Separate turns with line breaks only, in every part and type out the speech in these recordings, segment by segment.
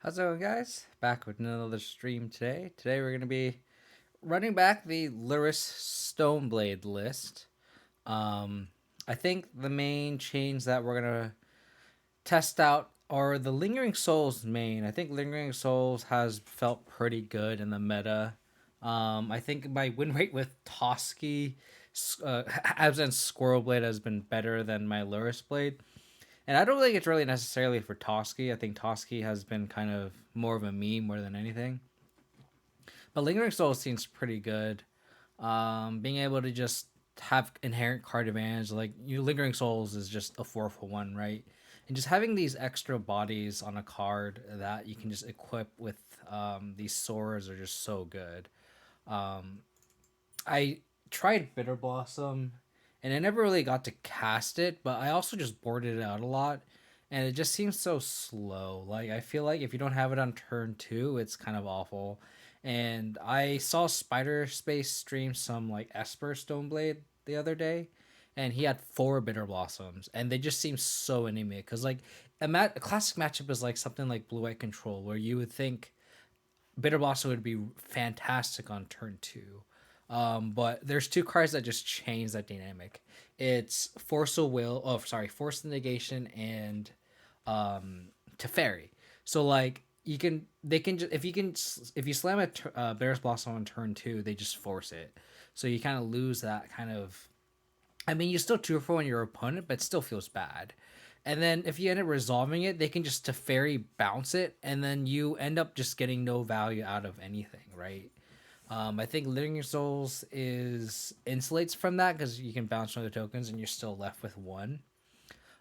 How's it going, guys? Back with another stream today. Today we're going to be running back the Lurrus Stoneblade list. Um, I think the main chains that we're going to test out are the Lingering Souls main. I think Lingering Souls has felt pretty good in the meta. I think my win rate with Toski, Abzan Squirrelblade has been better than my Lurrusblade. And I don't think it's really necessarily for Toski. I think Toski has been kind of more of a meme more than anything. But Lingering Soul seems pretty good. Being able to just have inherent card advantage, like you Lingering Souls is just a 4 for 1, right? And just having these extra bodies on a card that you can just equip with these swords are just so good. Um, I tried Bitter Blossom, and I never really got to cast it, but I also just boarded it out a lot, and it just seems so slow. Like I feel like if you don't have it on turn two, it's kind of awful. And I saw Spider Space stream some like Esper Stoneblade the other day, and he had 4 Bitter Blossoms, and they just seem so anemic. Cause like a classic matchup is like something like Blue White Control, where you would think Bitter Blossom would be fantastic on turn two. But there's two cards that just change that dynamic. It's Force of Will. Oh, sorry, Force of Negation and Teferi. So like they can just if you slam a Bear's Blossom on turn two, they just force it. So you kind of lose that kind of. I mean, you still 2 for 1 your opponent, but it still feels bad. And then if you end up resolving it, they can just Teferi bounce it, and then you end up just getting no value out of anything, right? I think Living Souls is insulates from that because you can bounce from the tokens and you're still left with one.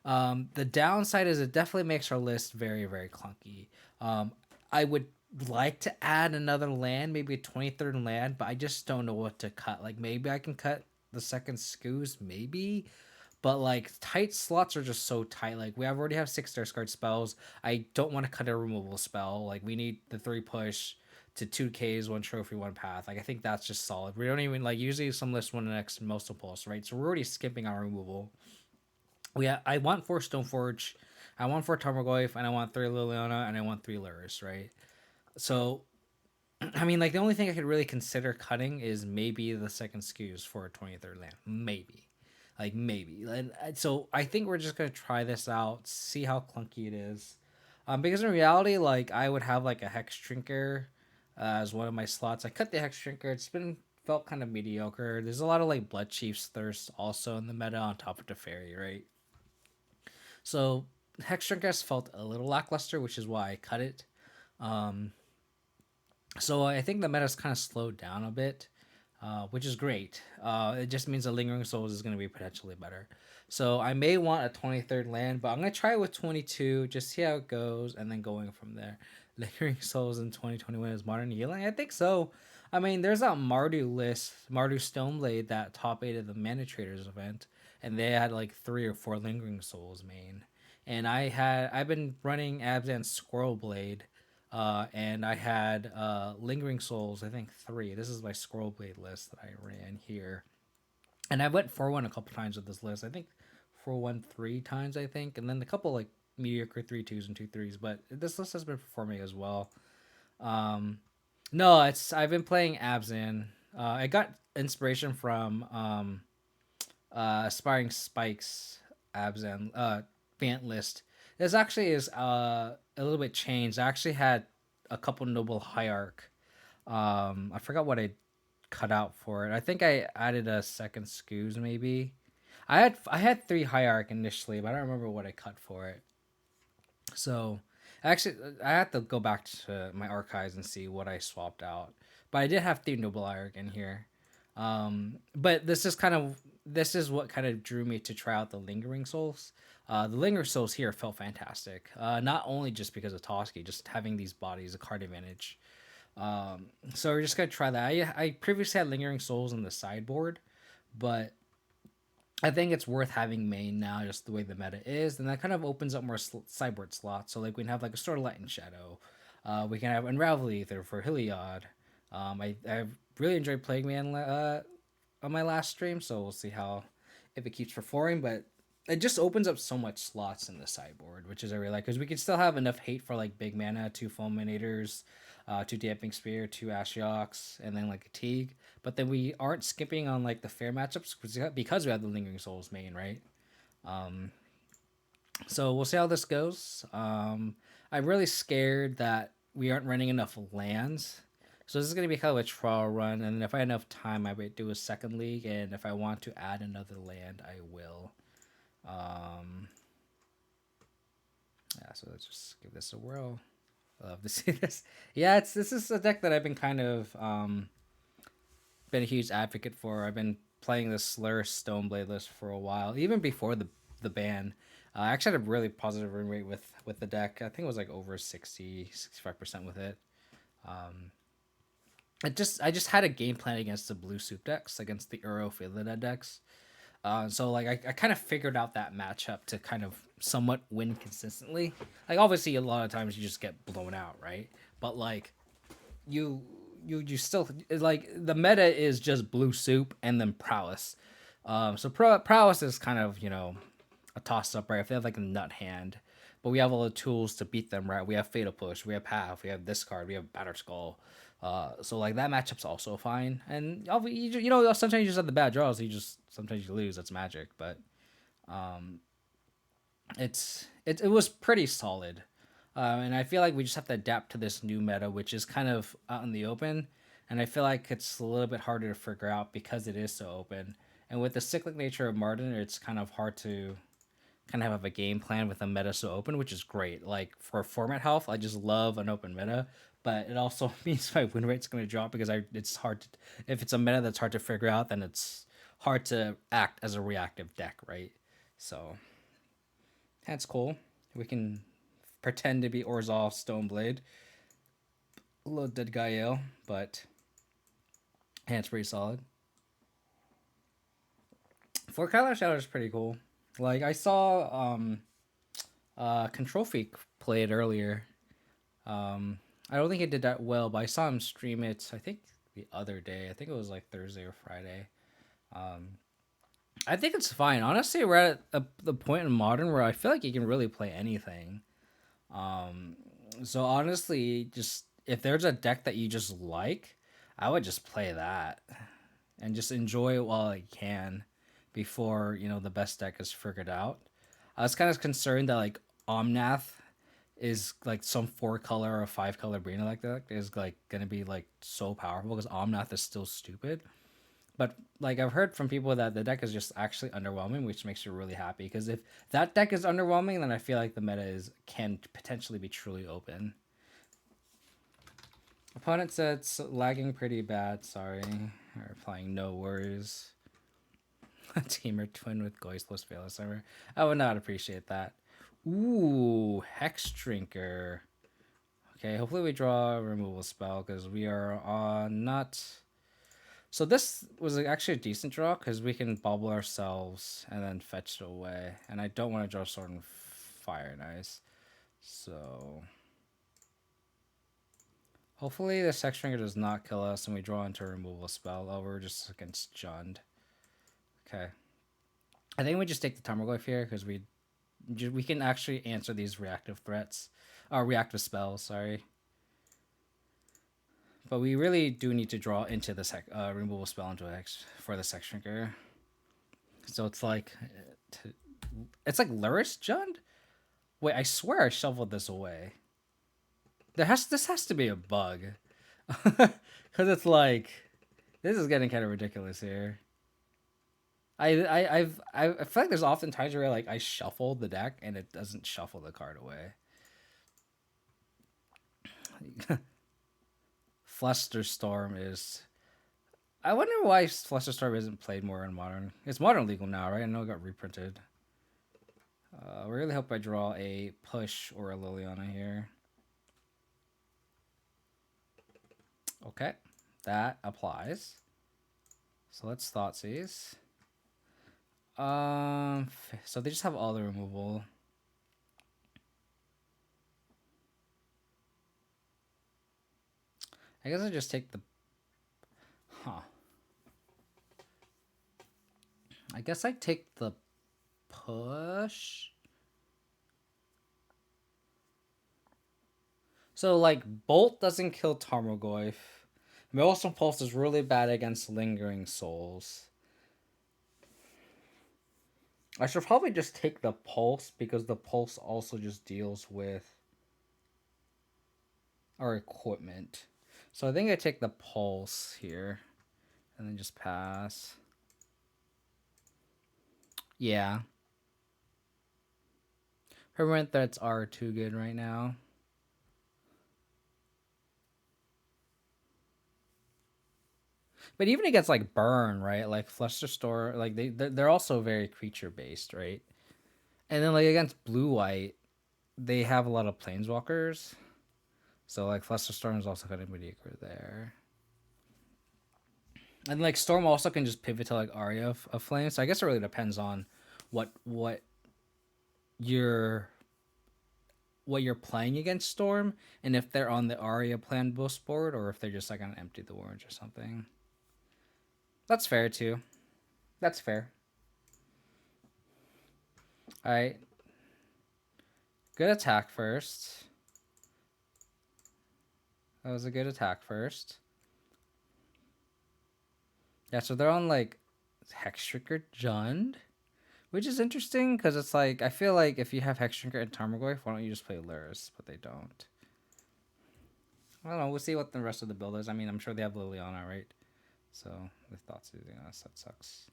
The downside is it definitely makes our list very, very clunky. I would like to add another land, maybe a 23rd land, but I just don't know what to cut. Like maybe I can cut the second scoos, maybe. But like tight slots are just so tight. Like we already have 6 discard spells. I don't want to cut a removal spell. Like we need the 3 push to 2Ks, 1 trophy, 1 path. Like I think that's just solid. We don't even like usually some lists want an next multiples, right? So we're already skipping our removal. I want 4 Stoneforge, I want 4 Tarmogoyf, and I want 3 Liliana, and I want 3 Lurrus, right? So I mean, like the only thing I could really consider cutting is maybe the second skews for a 23rd land, maybe, like maybe. And so I think we're just gonna try this out, see how clunky it is, because in reality, like I would have like a Hex Drinker as one of my slots. I cut the Hex Drinker. It's been felt kind of mediocre. There's a lot of like Blood Chief's Thirst also in the meta on top of the Fairy, right? So Hex Drinker felt a little lackluster, which is why I cut it. Um, so I think the meta's kind of slowed down a bit, which is great. It just means the Lingering Souls is going to be potentially better. So I may want a 23rd land, but I'm going to try it with 22, just see how it goes, and then going from there. Lingering Souls in 2021 is Modern Healing? I think so. I mean, there's that Mardu list, Mardu Stoneblade, that top 8 of the Mana Traders event, and they had like 3 or 4 Lingering Souls main. And I've been running Abzan Squirrelblade, and I had Lingering Souls, I think 3. This is my Squirrelblade list that I ran here. And I went 4-1 a couple times with this list. I think 4-1 3 times, I think. And then a couple like mediocre 3-2s and 2-3s. But this list has been performing as well. Um, no, I've been playing Abzan. I got inspiration from Aspiring Spikes Abzan Bant list. This actually is a little bit changed. I actually had a couple Noble Hierarch. I forgot what I cut out for it. I think I added a second Scoos maybe. I had 3 Hierarch initially, but I don't remember what I cut for it. So actually, I have to go back to my archives and see what I swapped out. But I did have 3 Noble Hierarch in here. But this is what kind of drew me to try out the Lingering Souls. The Lingering Souls here felt fantastic. Not only just because of Toski, just having these bodies, a card advantage. So we're just gonna try that. I previously had Lingering Souls in the sideboard, but I think it's worth having main now, just the way the meta is, and that kind of opens up more sideboard slots. So like we can have like a Sword of Light and Shadow. We can have Unravel the Aether for Heliod. I really enjoyed playing man on my last stream, so we'll see how if it keeps performing. But it just opens up so much slots in the sideboard, which is I really like because we can still have enough hate for like big mana, 2 Fulminators, 2 Damping Spear, 2 Ashioks, and then like a Teague. But then we aren't skipping on like the fair matchups because we have the Lingering Souls main, right? So we'll see how this goes. I'm really scared that we aren't running enough lands. So this is going to be kind of a trial run, and if I have enough time, I might do a second league, and if I want to add another land, I will. Yeah, so let's just give this a whirl. I love to see this. Yeah, this is a deck that I've been kind of been a huge advocate for. I've been playing this Lurrus Stoneblade list for a while, even before the ban. I actually had a really positive win rate with the deck. I think it was like over 65% with it. I just had a game plan against the blue soup decks, against the Uro Fiddler decks. So like I kind of figured out that matchup to kind of somewhat win consistently. Like obviously a lot of times you just get blown out, right? But like you still like the meta is just blue soup and then prowess. So prowess is kind of a toss up, right? If they have like a nut hand, but we have all the tools to beat them, right? We have Fatal Push, we have Path, we have Discard, we have Batter Skull. So like that matchup's also fine, and sometimes you just have the bad draws. Sometimes you lose. That's Magic, but it was pretty solid, and I feel like we just have to adapt to this new meta, which is kind of out in the open, and I feel like it's a little bit harder to figure out because it is so open, and with the cyclic nature of Martin, it's kind of hard to kind of have a game plan with a meta so open, which is great. Like for format health, I just love an open meta, but it also means my win rate's going to drop because it's hard to, if it's a meta that's hard to figure out, then it's hard to act as a reactive deck, right? So that's cool. We can pretend to be Orzhov Stoneblade. A little dead Gael, but it's pretty solid. 4 Color Shadow is pretty cool. Like I saw Control Freak play it earlier. I don't think it did that well, but I saw him stream it, I think the other day. I think it was like Thursday or Friday. I think it's fine. Honestly, we're at the point in Modern where I feel like you can really play anything. So honestly, just if there's a deck that you just like, I would just play that and just enjoy it while I can before the best deck is figured out. I was kind of concerned that like Omnath is like some 4 color or 5 color Brina like that is like gonna be like so powerful because Omnath is still stupid. But like I've heard from people that the deck is just actually underwhelming, which makes you really happy. Because if that deck is underwhelming, then I feel like the meta can potentially be truly open. Opponent said it's lagging pretty bad. Sorry, we're playing no worries. Teamer twin with Goist plus Veil Summer. I would not appreciate that. Ooh, Hex Drinker. Okay, hopefully we draw a removal spell because we are not. So this was actually a decent draw because we can bubble ourselves and then fetch it away. And I don't want to draw Sword and Fire and Ice. So hopefully the Hex Drinker does not kill us and we draw into a removal spell. Oh, we're just against Jund. Okay. I think we just take the Tarmogoyf here because we can actually answer these reactive threats. Reactive spells, sorry. But we really do need to draw into this removal spell into X for the Hex Drinker. So it's like Lurrus Jund? Wait, I swear I shoveled this away. This has to be a bug. Cause it's like this is getting kind of ridiculous here. I feel like there's often times where like I shuffle the deck and it doesn't shuffle the card away. Flusterstorm is. I wonder why Flusterstorm isn't played more in Modern. It's Modern legal now, right? I know it got reprinted. I really hope I draw a Push or a Liliana here. Okay, that applies. So let's Thoughtseize. So they just have all the removal. I guess I just take the... I guess I take the push. So, like, Bolt doesn't kill Tarmogoyf. Maelstrom Pulse is really bad against Lingering Souls. I should probably just take the Pulse, because the Pulse also just deals with our equipment. So I think I take the Pulse here, and then just pass. Yeah. Permanent threats are too good right now. But even against like Burn, right? Like Flusterstore, like they're also very creature based, right? And then like against Blue White, they have a lot of planeswalkers. So like Flusterstorm is also kind of mediocre there. And like Storm also can just pivot to like Aria of Flame. So I guess it really depends on what you're playing against Storm, and if they're on the Aria plan boost board, or if they're just like on Empty the Orange or something. That's fair too. That's fair. Alright. Good attack first. That was a good attack first. Yeah, so they're on like Hextrickered Jund, which is interesting because it's like, I feel like if you have Hextrickered and Tarmogoyf, why don't you just play Lurrus? But they don't. I don't know. We'll see what the rest of the build is. I mean, I'm sure they have Liliana, right? So the thoughts using us, that sucks.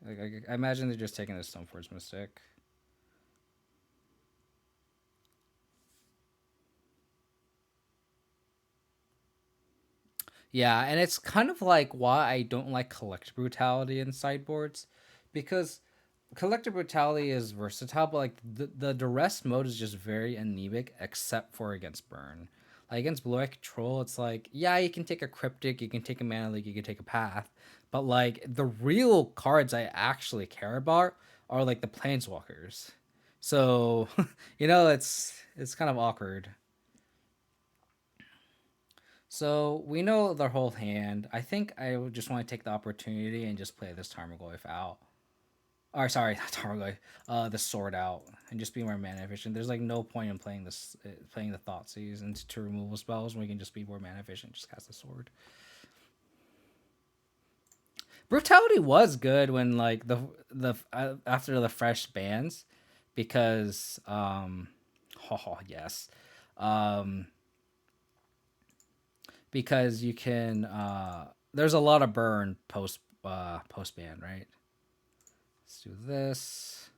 Like, I imagine they're just taking the Stoneforge Mystic. Yeah, and it's kind of like why I don't like Collector Brutality in sideboards, because Collector Brutality is versatile, but like the duress mode is just very anemic, except for against Burn. Like against Blue Eye Control, it's like, yeah, you can take a Cryptic, you can take a Mana Leak, you can take a Path, but like the real cards I actually care about are like the Planeswalkers. So, it's kind of awkward. So we know their whole hand. I think I would just want to take the opportunity and just play this Tarmogoyf out. Or sorry, not Tarmogoyf. The sword out and just be more mana efficient. There's like no point in playing this, playing the Thoughtseize into two removal spells when we can just be more mana efficient. Just cast the sword. Brutality was good when like the after the fresh bans, because oh yes, um because you can there's a lot of burn post ban, right? Let's do this.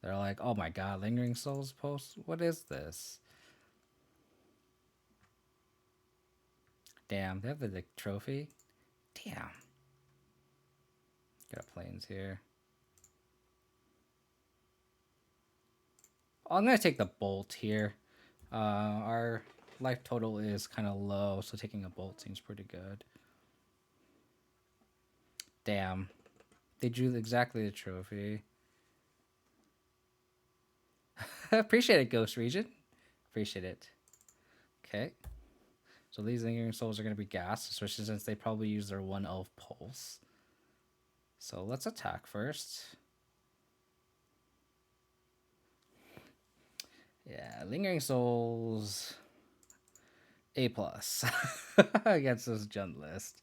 They're like, oh my god, Lingering Souls post? What is this? Damn, they have the trophy? Damn. Got planes here. Oh, I'm gonna take the bolt here. Our life total is kind of low, so taking a bolt seems pretty good. Damn. They drew exactly the trophy. Appreciate it, Ghost Region. Appreciate it. Okay. So these Lingering Souls are going to be gas, especially since they probably use their 1 Elf Pulse. So let's attack first. Yeah, Lingering Souls A+ against this Jund list,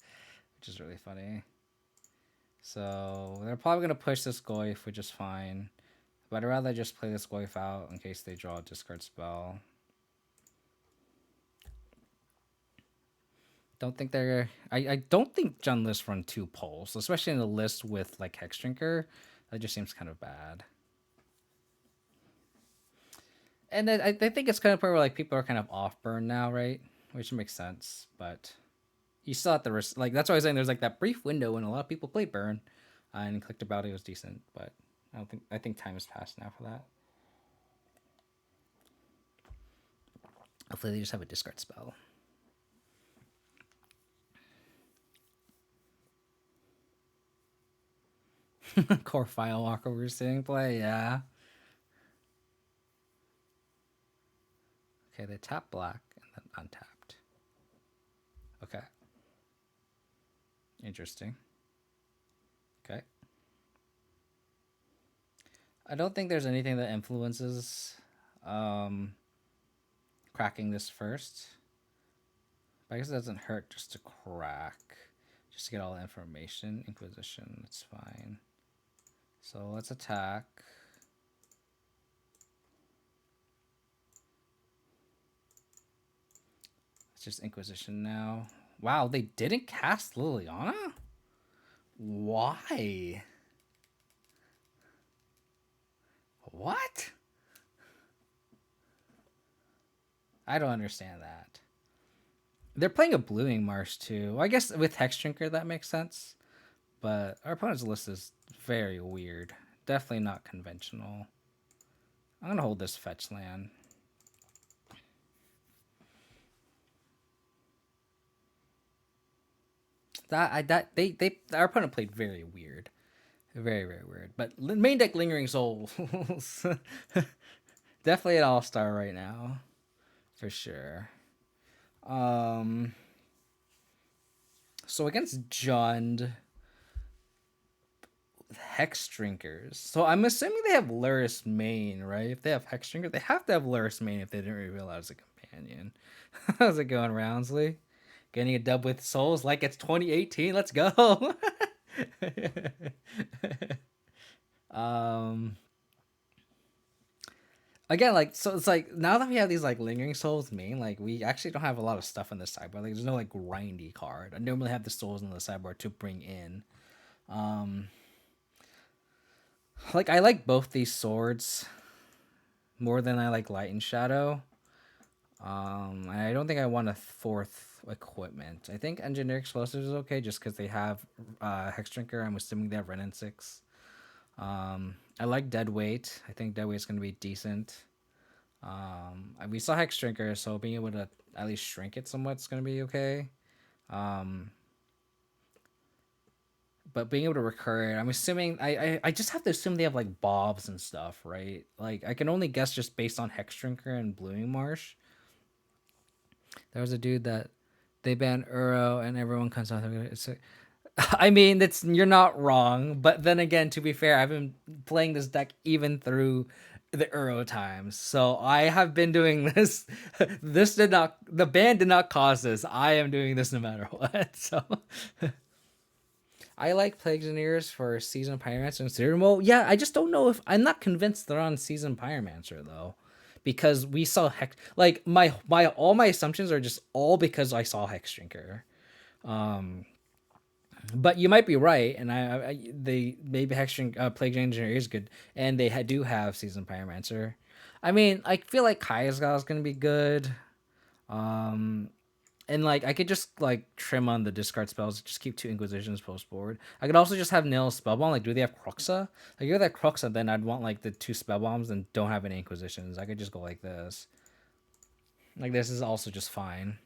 which is really funny. So they're probably going to push this Goyf, which is fine. But I'd rather just play this Goyf out in case they draw a discard spell. Don't think they're... I don't think Jund lists run 2 Pulse, especially in a list with like Hexdrinker. That just seems kind of bad. And then I think it's kind of where like people are kind of off burn now, right? Which makes sense, but you still have to like, that's why I was saying there's like that brief window when a lot of people play burn, and collectability was decent, but I think time has passed now for that. Hopefully they just have a discard spell. Core Firewalker we're seeing play, yeah. Okay, they tap black and then untapped. Okay. Interesting. Okay. I don't think there's anything that influences cracking this first. But I guess it doesn't hurt just to crack. Just to get all the information. Inquisition, it's fine. So let's attack. It's just Inquisition now. Wow, they didn't cast Liliana? Why? What? I don't understand that. They're playing a Blooming Marsh too. Well, I guess with Hexdrinker that makes sense. But our opponent's list is very weird. Definitely not conventional. I'm gonna hold this fetch land. Our opponent played very weird. Very, very weird. But main deck Lingering Souls. Definitely an all-star right now. For sure. So against Jund, Hex Drinkers. So I'm assuming they have Lurrus main, right? If they have Hex Drinker, they have to have Lurrus main if they didn't reveal that as a companion. How's it going, Roundsley? Getting a dub with Souls like it's 2018. Let's go. Again, like, so it's like now that we have these like Lingering Souls main, like we actually don't have a lot of stuff in the sideboard. Like there's no like grindy card. I normally have the souls in the sideboard to bring in. Like I like both these swords more than I like Light and Shadow. I don't think I want a fourth equipment. I think Engineer Explosives is okay just because they have Hex Drinker. I'm assuming they have Ren and 6. I like Dead Weight. I think Dead Weight's going to be decent. We saw Hex Drinker, so being able to at least shrink it somewhat is going to be okay. But being able to recur it, I'm assuming I just have to assume they have like Bobs and stuff, right? Like I can only guess just based on Hex Drinker and Blooming Marsh. There was a dude that they banned Uro and everyone comes out. I mean, you're not wrong, but then again, to be fair, I've been playing this deck even through the Uro times, so I have been doing this. The ban did not cause this. I am doing this no matter what. So I like Plagues and Ears for Season Pyromancer and Serum. Well, yeah, I just don't know if I'm not convinced they're on Season Pyromancer though, because we saw Hex. Like my all my assumptions are just all because I saw Hex Drinker. But you might be right, and they maybe Hexstring Plague Engineer is good, and they do have Season Pyromancer. I mean, I feel like Kaya's Gall is gonna be good, and like I could just like trim on the discard spells, just keep 2 Inquisitions post board. I could also just have nil Spellbomb. Like, do they have Cruxa? Like, if they have Cruxa, then I'd want like the 2 Spellbombs and don't have any Inquisitions. I could just go like this. Like this is also just fine.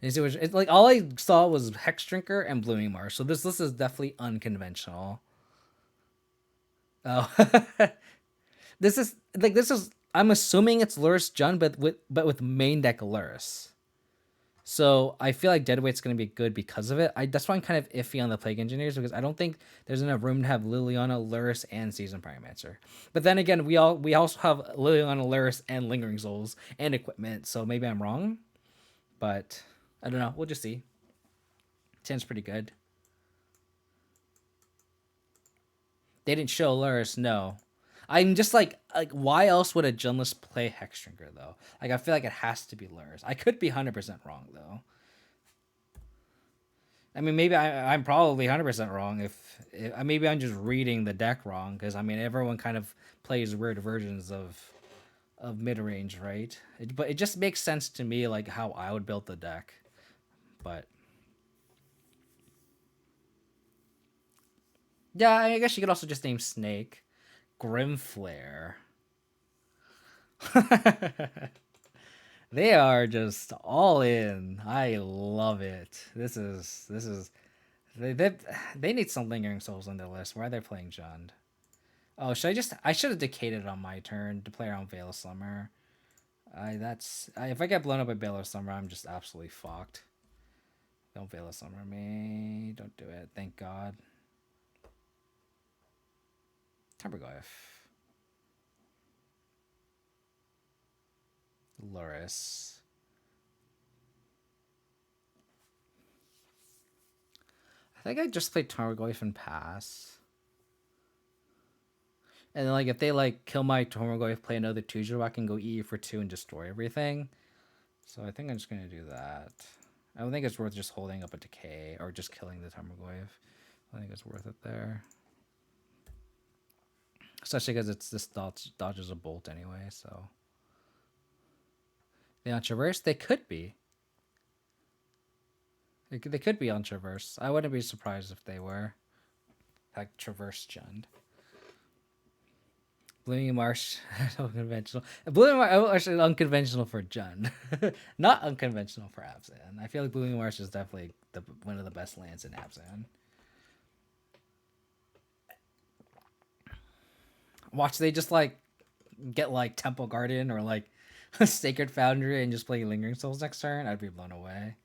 And so it's like all I saw was Hex Drinker and Blooming Marsh. So this list is definitely unconventional. Oh, this is. I'm assuming it's Lurrus Jund, but with main deck Lurrus. So I feel like Deadweight's going to be good because of it. That's why I'm kind of iffy on the Plague Engineers because I don't think there's enough room to have Liliana, Lurrus, and Season Pyromancer. But then again, we also have Liliana, Lurrus, and Lingering Souls and equipment. So maybe I'm wrong, but I don't know. We'll just see. Sounds pretty good. They didn't show Lurrus, no. I'm just like why else would a Junless play Hexdrinker though? Like I feel like it has to be Lurrus. I could be 100% wrong though. I mean, maybe I'm probably 100% wrong if maybe I'm just reading the deck wrong because I mean everyone kind of plays weird versions of Midrange, right? But it just makes sense to me like how I would build the deck. But yeah, I guess you could also just name Snake. Grimflare. They are just all in. I love it. This is they need some Lingering Souls on their list. Why are they playing Jund? Oh, I should have decayed on my turn to play around Veil of Summer. If I get blown up by Veil of Summer, I'm just absolutely fucked. Don't Veil of Summer me. Don't do it. Thank God. Tarmogoyf. Lurrus. I think I just played Tarmogoyf and pass. And then, like, if they, like, kill my Tarmogoyf, play another 2-drop, I can go E for 2 and destroy everything. So I think I'm just going to do that. I don't think it's worth just holding up a decay or just killing the Tarmogoyf. I think it's worth it there. Especially because it's this dodges a bolt anyway, so. They on Traverse? They could be. They could be on Traverse. I wouldn't be surprised if they were. Like Traverse Jund. Blooming Marsh, unconventional. Blooming Marsh is unconventional for Jund. Not unconventional for Abzan. I feel like Blooming Marsh is definitely one of the best lands in Abzan. Watch, they just like get like Temple Guardian or like Sacred Foundry and just play Lingering Souls next turn. I'd be blown away.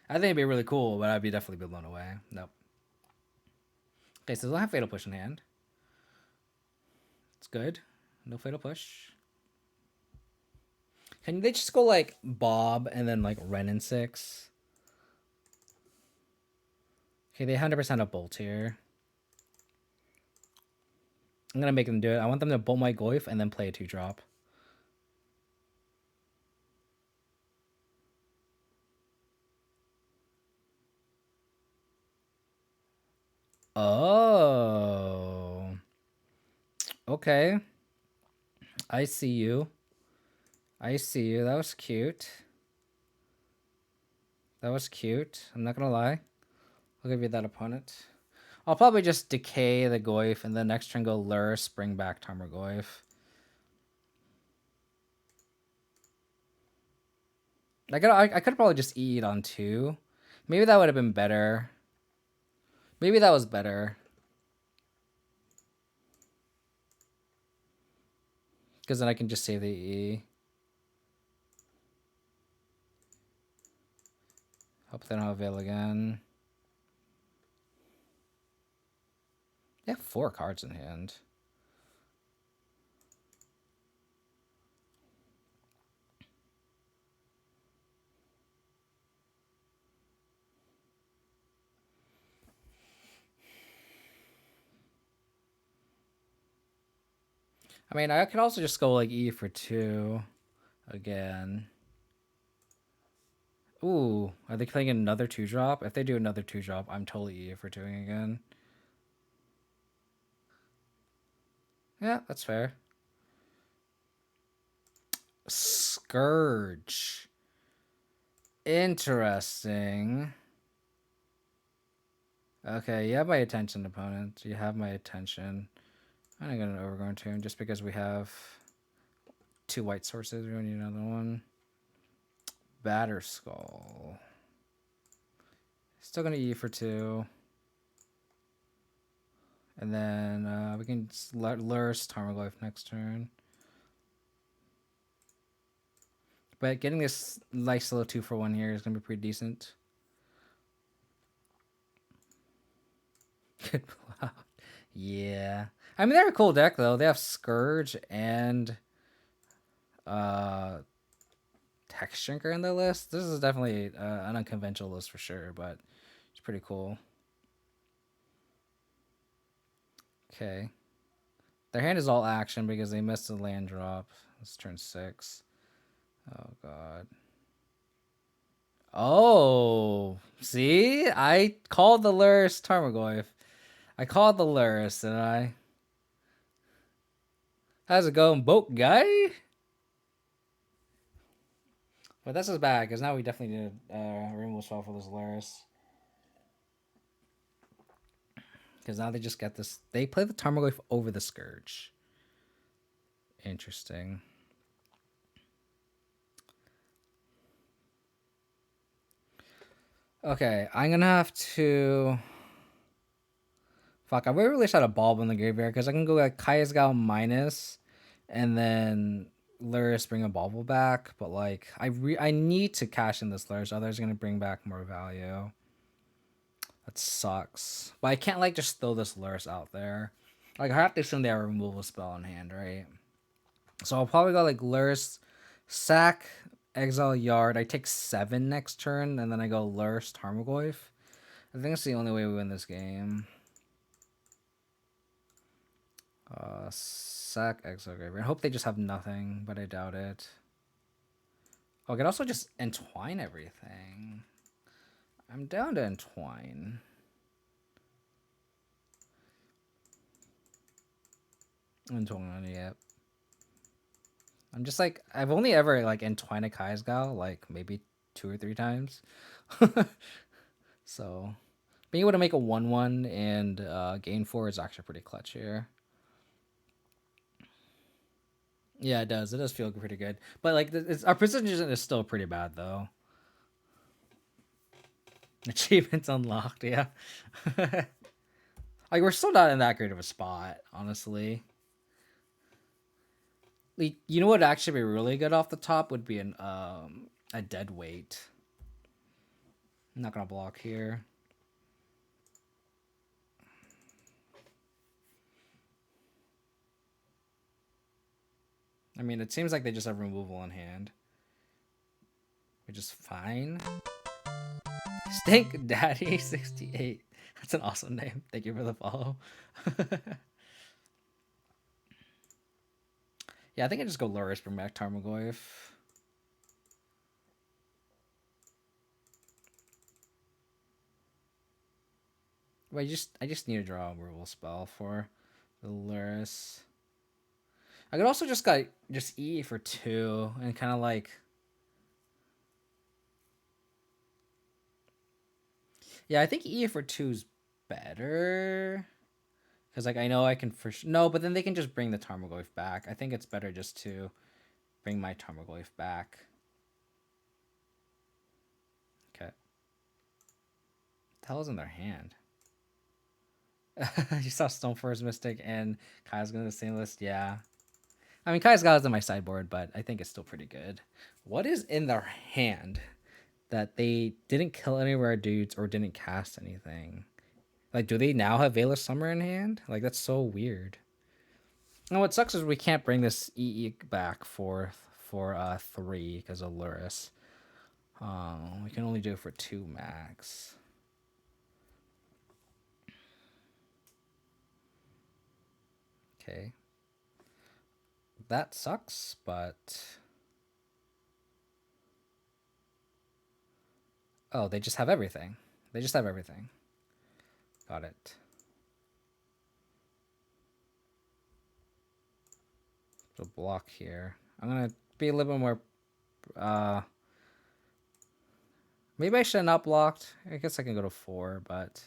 I think it'd be really cool, but I'd be definitely blown away. Nope. Okay, so they'll have Fatal Push in hand. It's good. No Fatal Push. Can they just go like Bob and then like Ren and 6? Okay, they 100% a Bolt here. I'm going to make them do it. I want them to Bolt my Goyf and then play a 2-drop. Oh. Okay. I see you. I see you. That was cute. That was cute. I'm not going to lie. I'll give you that, opponent. I'll probably just decay the Goyf and then next turn go Lurrus, bring back Tarmogoyf. I could probably just eat on 2. Maybe that would have been better. Maybe that was better. Because then I can just save the E. Hope they don't have Veil again. They have 4 cards in hand. I mean, I could also just go like E for 2 again. Ooh, are they playing another 2-drop? If they do another 2-drop, I'm totally E for 2ing again. Yeah, that's fair. Scourge. Interesting. Okay, you have my attention, opponent. You have my attention. I'm not going to Overgrown Tomb just because we have 2 white sources. We don't need another one. Batterskull. Still going to E for 2. And then we can Lurrus Tarmogoyf next turn. But getting this nice little 2-for-1 here is going to be pretty decent. Good blowout. Yeah. I mean, they're a cool deck, though. They have Scourge and Text Shrinker in their list. This is definitely an unconventional list for sure, but it's pretty cool. Okay. Their hand is all action because they missed a land drop. It's turn 6. Oh, God. Oh, see? I called the Lurrus Tarmogoyf. I called the Lurrus, didn't I? How's it going, boat guy? But this is bad, because now we definitely need a removal spell for this Lurrus. Because now they just get this. They play the Tarmogoyf over the Scourge. Interesting. Okay, I'm going to have to... Fuck, I really shot a bulb in the graveyard, because I can go like Kai'Sgao minus, and then Lurrus bring a bauble back, but like I need to cash in this Lurrus, otherwise it's going to bring back more value. That sucks. But I can't like just throw this Lurrus out there. Like I have to assume they have a removal spell in hand, right? So I'll probably go like Lurrus, sack, exile yard. I take 7 next turn, and then I go Lurrus, Tarmogoyf. I think it's the only way we win this game. Sack, exile, graveyard. I hope they just have nothing, but I doubt it. Oh, I could also just entwine everything. I'm down to entwine. Entwine, yep. I'm just like, I've only ever like entwined a Kai'Sgao like maybe 2 or 3 times. So being able to make a 1/1 and gain 4 is actually pretty clutch here. Yeah, it does. It does feel pretty good. But like our position is still pretty bad though. Achievements unlocked, yeah. Like we're still not in that great of a spot, honestly. Like, you know what would actually be really good off the top would be a dead weight. I'm not gonna block here. I mean, it seems like they just have removal in hand, which is fine. Stink Daddy 68. That's an awesome name. Thank you for the follow. Yeah, I think I just go Lurrus, bring back Tarmogoyf. Well, I just need to draw a removal spell for the Lurrus. I could also just E for 2 and kind of like. Yeah, I think E for 2 is better. Because, like, I know I can no, but then they can just bring the Tarmogoyf back. I think it's better just to bring my Tarmogoyf back. Okay. The hell is in their hand? You saw Stoneforest Mystic and Kai's going to the same list? Yeah. I mean, Kai's got it in my sideboard, but I think it's still pretty good. What is in their hand that they didn't kill any of our dudes or didn't cast anything? Like, do they now have Veil of Summer in hand? Like, that's so weird. And what sucks is we can't bring this EE back for 3 because of Lurrus. We can only do it for 2 max. Okay. That sucks, but... Oh, they just have everything. They just have everything. Got it. So block here. I'm gonna be a little bit more. Maybe I should have not blocked. I guess I can go to 4, but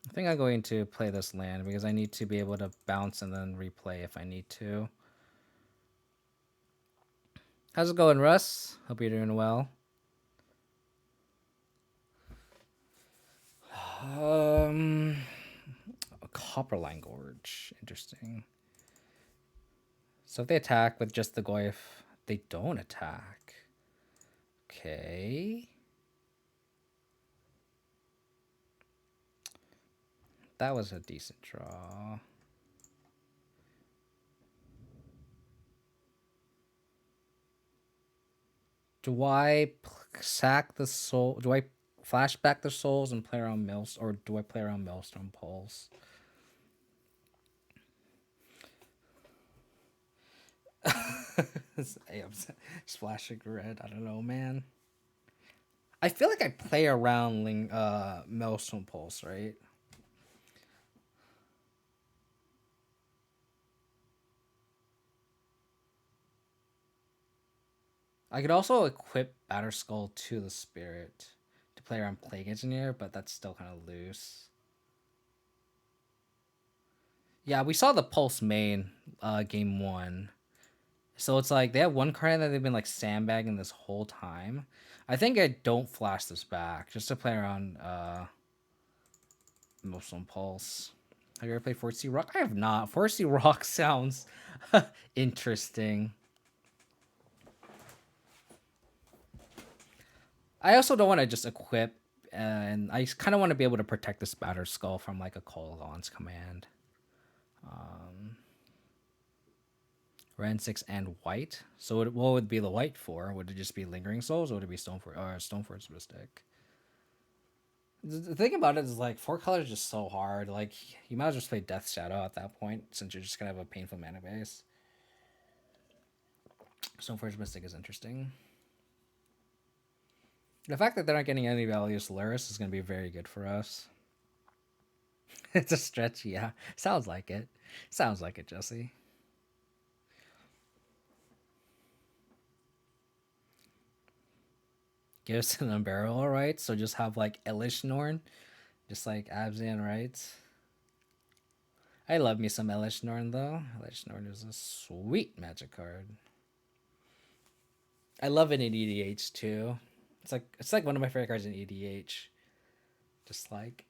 I think I'm going to play this land because I need to be able to bounce and then replay if I need to. How's it going, Russ? Hope you're doing well. A Copperline Gorge. Interesting. So if they attack with just the Goyf, they don't attack. Okay. That was a decent draw. Do I sack the soul? Do I flash back the souls and play around or do I play around Maelstrom Pulse? I'm splashing red. I don't know, man. I feel like I play around Maelstrom Pulse, right? I could also equip Batterskull to the Spirit to play around Plague Engineer, but that's still kind of loose. Yeah, we saw the Pulse main game 1. So it's like they have one card that they've been like sandbagging this whole time. I think I don't flash this back just to play around Muslim Pulse. Have you ever played 4C Rock? I have not. 4C Rock sounds interesting. I also don't want to just equip, and I kind of want to be able to protect this Batter Skull from like a Kolaghan's command. Ren 6 and white. So what would be the white for? Would it just be Lingering Souls, or would it be Stoneforge Mystic? The thing about it is like 4 colors is just so hard. Like you might as well just play Death Shadow at that point, since you're just gonna have a painful mana base. Stoneforge Mystic is interesting. The fact that they're not getting any values Lurrus is gonna be very good for us. It's a stretch, yeah. Sounds like it. Sounds like it, Jesse. Give us an Unbearable, right? So just have like Elish Norn, just like Abzan, right? I love me some Elish Norn though. Elish Norn is a sweet magic card. I love it in EDH too. It's like one of my favorite cards in EDH. Just like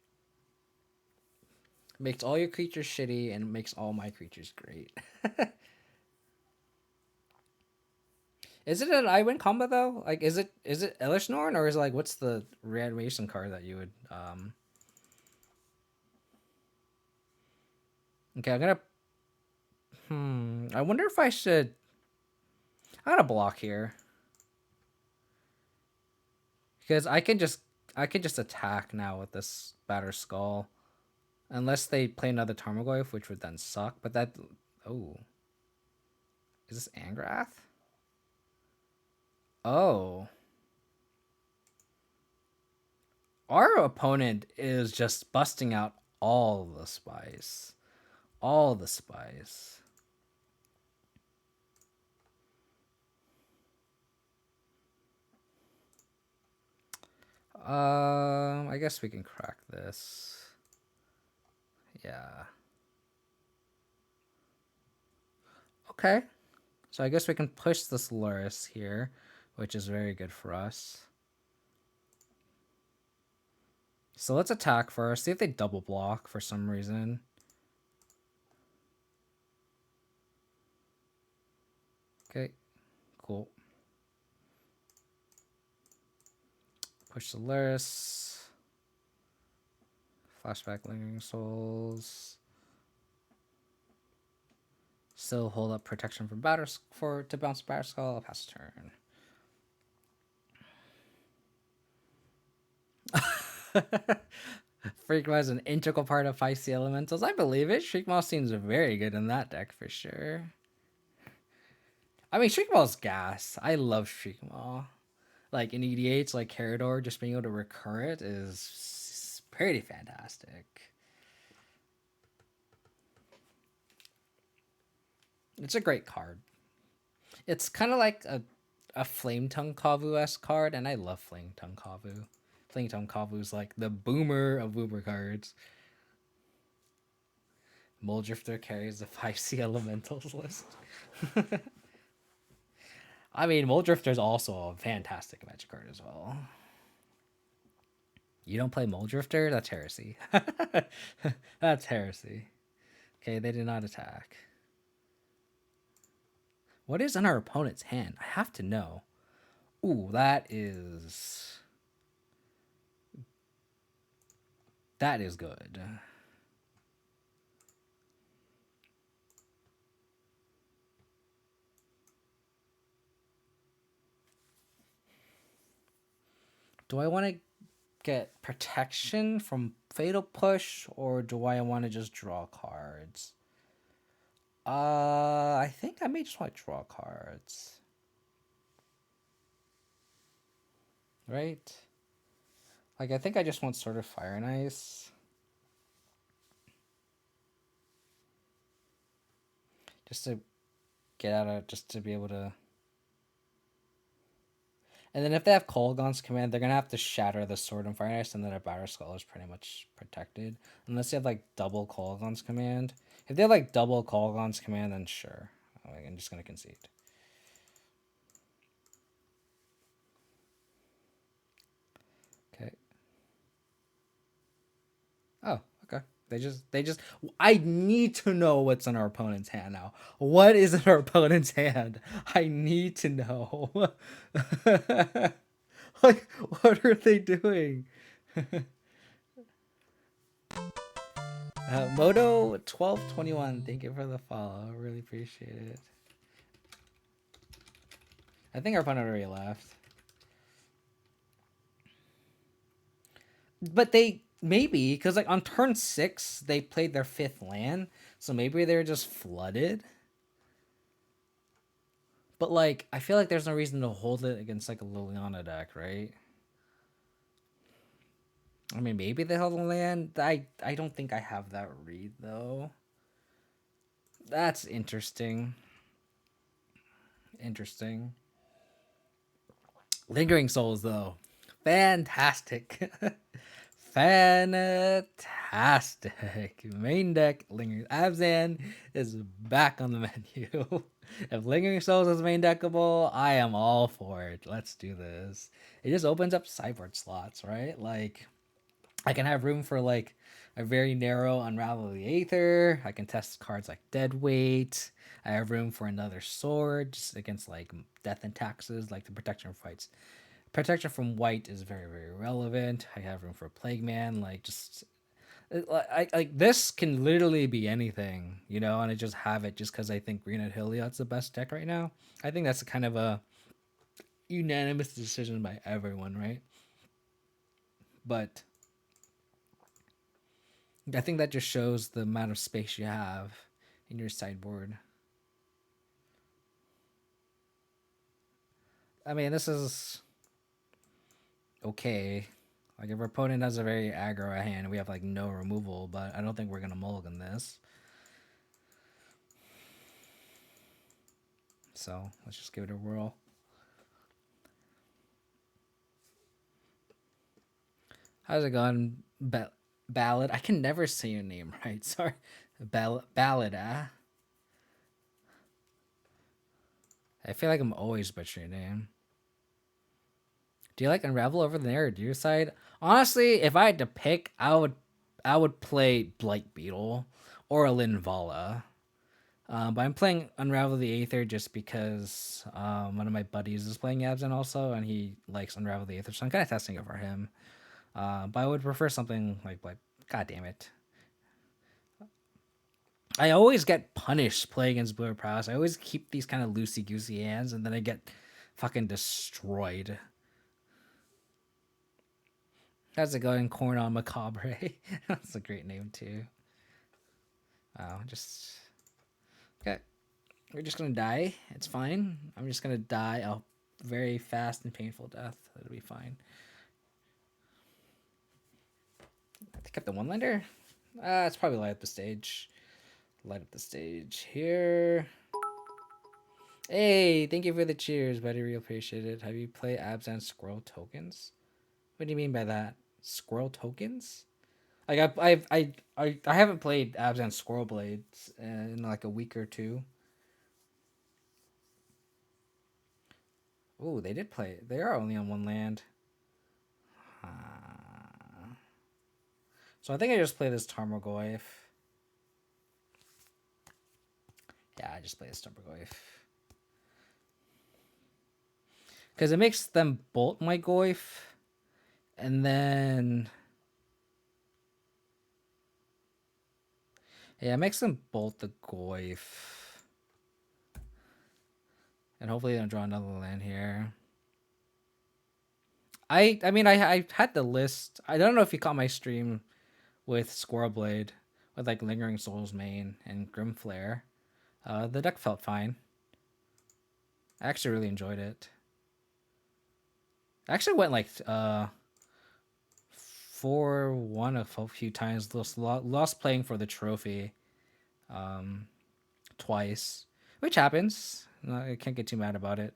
makes all your creatures shitty and makes all my creatures great. Is it an I win combo though? Like is it Elish Norn, or is it like what's the reanimation card that you would Okay, I'm gonna I wonder if I should I'm gonna block here. Because I can just attack now with this Batter Skull. Unless they play another Tarmogoyf, which would then suck. But that oh. Is this Angrath? Oh. Our opponent is just busting out all the spice. All the spice. I guess we can crack this. Yeah. Okay. So I guess we can push this Lurrus here, which is very good for us. So let's attack first. See if they double block for some reason. Okay, cool. Push the Lurrus. Flashback Lingering Souls. Still hold up protection from to bounce Batter Skull. I'll pass turn. Freakmaw is an integral part of Feisty Elementals. I believe it. Shriekmaw seems very good in that deck for sure. I mean, Shriekmaw's gas. I love Shriekmaw. Like in EDH, like Carador, just being able to recur it is pretty fantastic. It's a great card. It's kind of like a Flame Tongue Kavu-esque card, and I love Flame Tongue Kavu. Flame Tongue Kavu is like the boomer of boomer cards. Muldrifter carries the 5C Elementals list. I mean, Muldrifter is also a fantastic magic card as well. You don't play Muldrifter? That's heresy. That's heresy. Okay, they did not attack. What is in our opponent's hand? I have to know. Ooh, that is good. Do I want to get protection from Fatal Push, or do I want to just draw cards? I think I may just want to draw cards. Right? Like, I think I just want Sword of Fire and Ice. Just to get out of, just to be able to... And then if they have Kolaghan's Command, they're going to have to shatter the Sword and Fire and Ice, and then their Batter Skull is pretty much protected. Unless they have, like, double Kolaghan's Command. If they have, like, double Kolaghan's Command, then sure. I'm just going to concede. Okay. Oh, okay. They just I need to know what's in our opponent's hand now. What is in our opponent's hand? I need to know. Like, what are they doing? Moto1221, thank you for the follow. I really appreciate it. I think our opponent already left. But they maybe because like on turn 6 they played their 5th land, so maybe they're just flooded. But like I feel like there's no reason to hold it against like a Liliana deck, right? I mean, maybe they held a land. I don't think I have that read though. That's interesting. Interesting. Lingering Souls though, fantastic. Fantastic. Main deck Lingering Abzan is back on the menu. If Lingering Souls is main deckable, I am all for it. Let's do this. It just opens up sideboard slots, right? Like I can have room for like a very narrow Unravel the Aether. I can test cards like Deadweight. I have room for another sword just against like death and taxes, like the protection fights. Protection from white is very, very relevant. I have room for Plague Man. Like just like this can literally be anything, you know, and I just have it just because I think Green at Heliod's the best deck right now. I think that's kind of a unanimous decision by everyone, right? But I think that just shows the amount of space you have in your sideboard. I mean, this is okay. Like if our opponent has a very aggro hand, we have like no removal, but I don't think we're gonna mulligan this. So let's just give it a whirl. How's it going, Ballad? I can never say your name right. Sorry, Ballad. I feel like I'm always butchering your name. Do you like Unravel over there or do your side? Honestly, if I had to pick, I would play Blight Beetle or a Linvala. But I'm playing Unravel the Aether just because one of my buddies is playing Abzan also, and he likes Unravel the Aether, so I'm kind of testing it for him. But I would prefer something like God damn it. I always get punished playing against Blue Prowess. I always keep these kind of loosey goosey hands, and then I get fucking destroyed. How's it going, Corn on Macabre? That's a great name too. Wow, just okay. We're just gonna die. It's fine. I'm just gonna die a very fast and painful death. It'll be fine. I think up the one lander. It's probably light up the stage. Light up the stage here. Hey, thank you for the cheers, buddy. Real appreciate it. Have you played Abzan Squirrel tokens? What do you mean by that? Squirrel tokens? Like I haven't played Abzan Squirrelblade in like a week or two. Oh, they did play. They are only on one land. So I think I just play this Tarmogoyf. Yeah, I just play this Tarmogoyf. Because it makes them bolt my Goyf. And then... yeah, it makes them bolt the Goyf. And hopefully they don't draw another land here. I mean, I had the list. I don't know if you caught my stream with Squirrelblade, with like Lingering Souls main and Grimflare. The deck felt fine. I actually really enjoyed it. I actually went like 4-1 a few times. Lost playing for the trophy twice, which happens. I can't get too mad about it.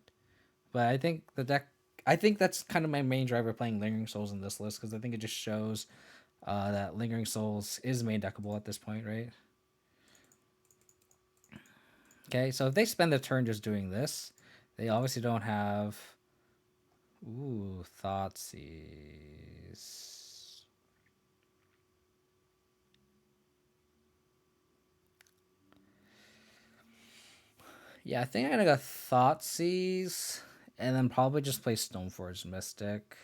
But I think the deck. I think that's kind of my main driver playing Lingering Souls in this list because I think it just shows that Lingering Souls is main deckable at this point, right? Okay, so if they spend the turn just doing this, they obviously don't have. Ooh, Thoughtseize. Yeah, I think I'm gonna go Thoughtseize, And then probably just play Stoneforge Mystic.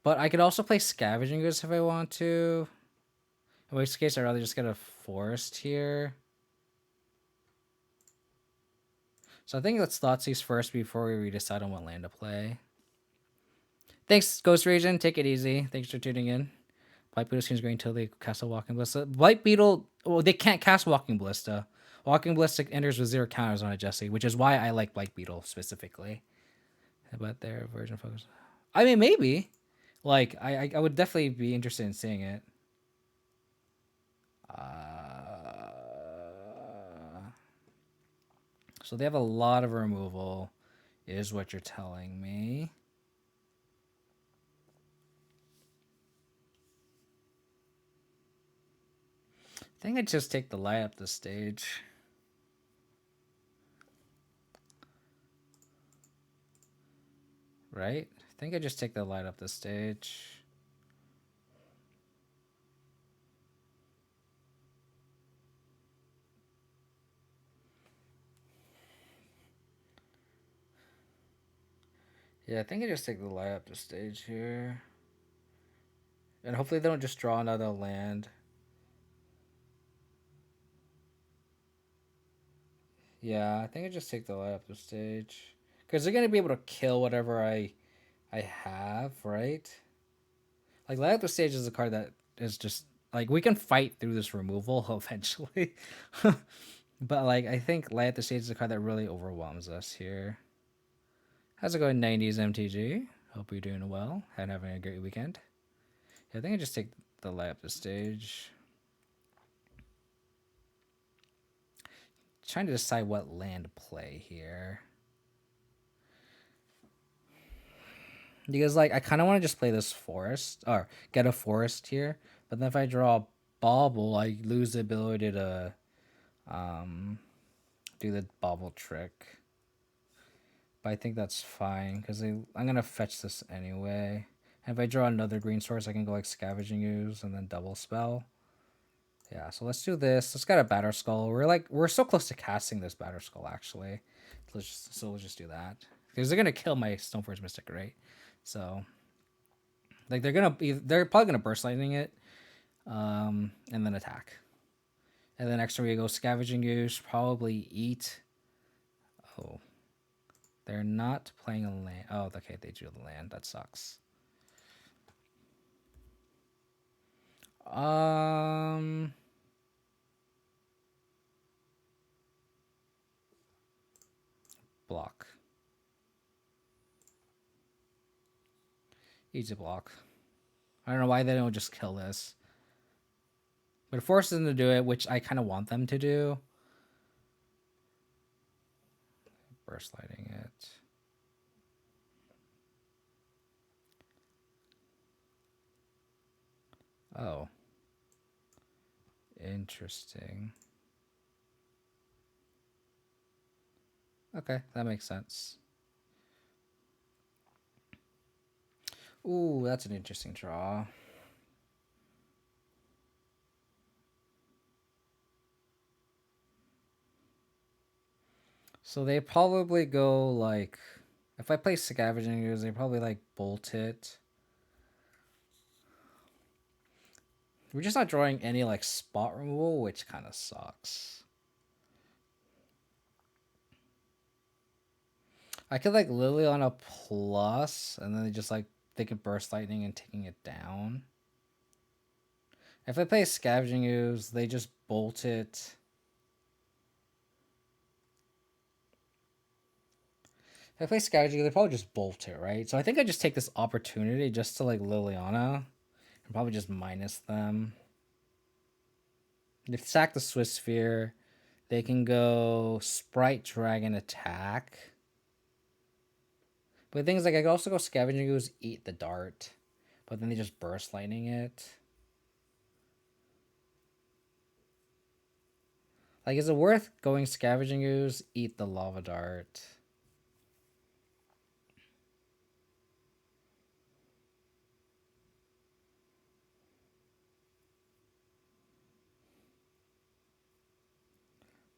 But I could also play Scavenging Goods if I want to. In which case, I'd rather just get a Forest here. So I think let's Thoughtseize first before we decide on what land to play. Thanks, Ghost Region. Take it easy. Thanks for tuning in. White Beetle seems great until they cast a Walking Ballista. White Beetle, well, they can't cast Walking Ballista. Walking Ballista enters with 0 counters on it, Jesse, which is why I like White Beetle specifically. But their version focus. I mean, maybe. Like, I would definitely be interested in seeing it. So they have a lot of removal, is what you're telling me. I think I'd just take the light up the stage. Right? I think I just take the light up the stage. Yeah, I think I just take the light up the stage here. And hopefully they don't just draw another land. Yeah, I think I just take the light up the stage. Because they're going to be able to kill whatever I have, right? Like, light up the stage is a card that is just... Like, we can fight through this removal eventually. But, like, I think light up the stage is a card that really overwhelms us here. How's it going, 90s MTG? Hope you're doing well and having a great weekend. Yeah, I think I just take the light up the stage. Trying to decide what land to play here. Because, like, I kind of want to just play this forest, or get a forest here. But then if I draw a bauble, I lose the ability to do the bauble trick. But I think that's fine, because I'm going to fetch this anyway. And if I draw another green source, I can go, like, Scavenging Ooze and then double spell. Yeah, so let's do this. Let's get a Batter Skull. We're so close to casting this Batter Skull, actually. Let's just do that. Because they're going to kill my Stoneforge Mystic, right? So, like, they're probably gonna Burst Lightning it, and then attack, and then next turn we go Scavenging Ooze, probably eat. Oh, they're not playing a land. Oh, okay, they drew the land. That sucks. Block. Easy block. I don't know why they don't just kill this. But it forces them to do it, which I kind of want them to do. Burst Lighting it. Oh. Interesting. Okay, that makes sense. Ooh, that's an interesting draw. So they probably go, like... If I play Scavenging Ooze, they probably, like, bolt it. We're just not drawing any, like, spot removal, which kind of sucks. I could, like, Lily on a plus, and then they just, like, they could Burst Lightning and taking it down. If I play Scavenging Ooze, they just bolt it. If I play Scavenging Ooze, they probably just bolt it, right? So I think I just take this opportunity just to, like, Liliana, and probably just minus them. They sack the Swiss Sphere. They can go Sprite Dragon attack. But the thing is, like, I could also go Scavenging Ooze, eat the dart. But then they just Burst Lightning it. Like, is it worth going Scavenging Ooze, eat the Lava Dart?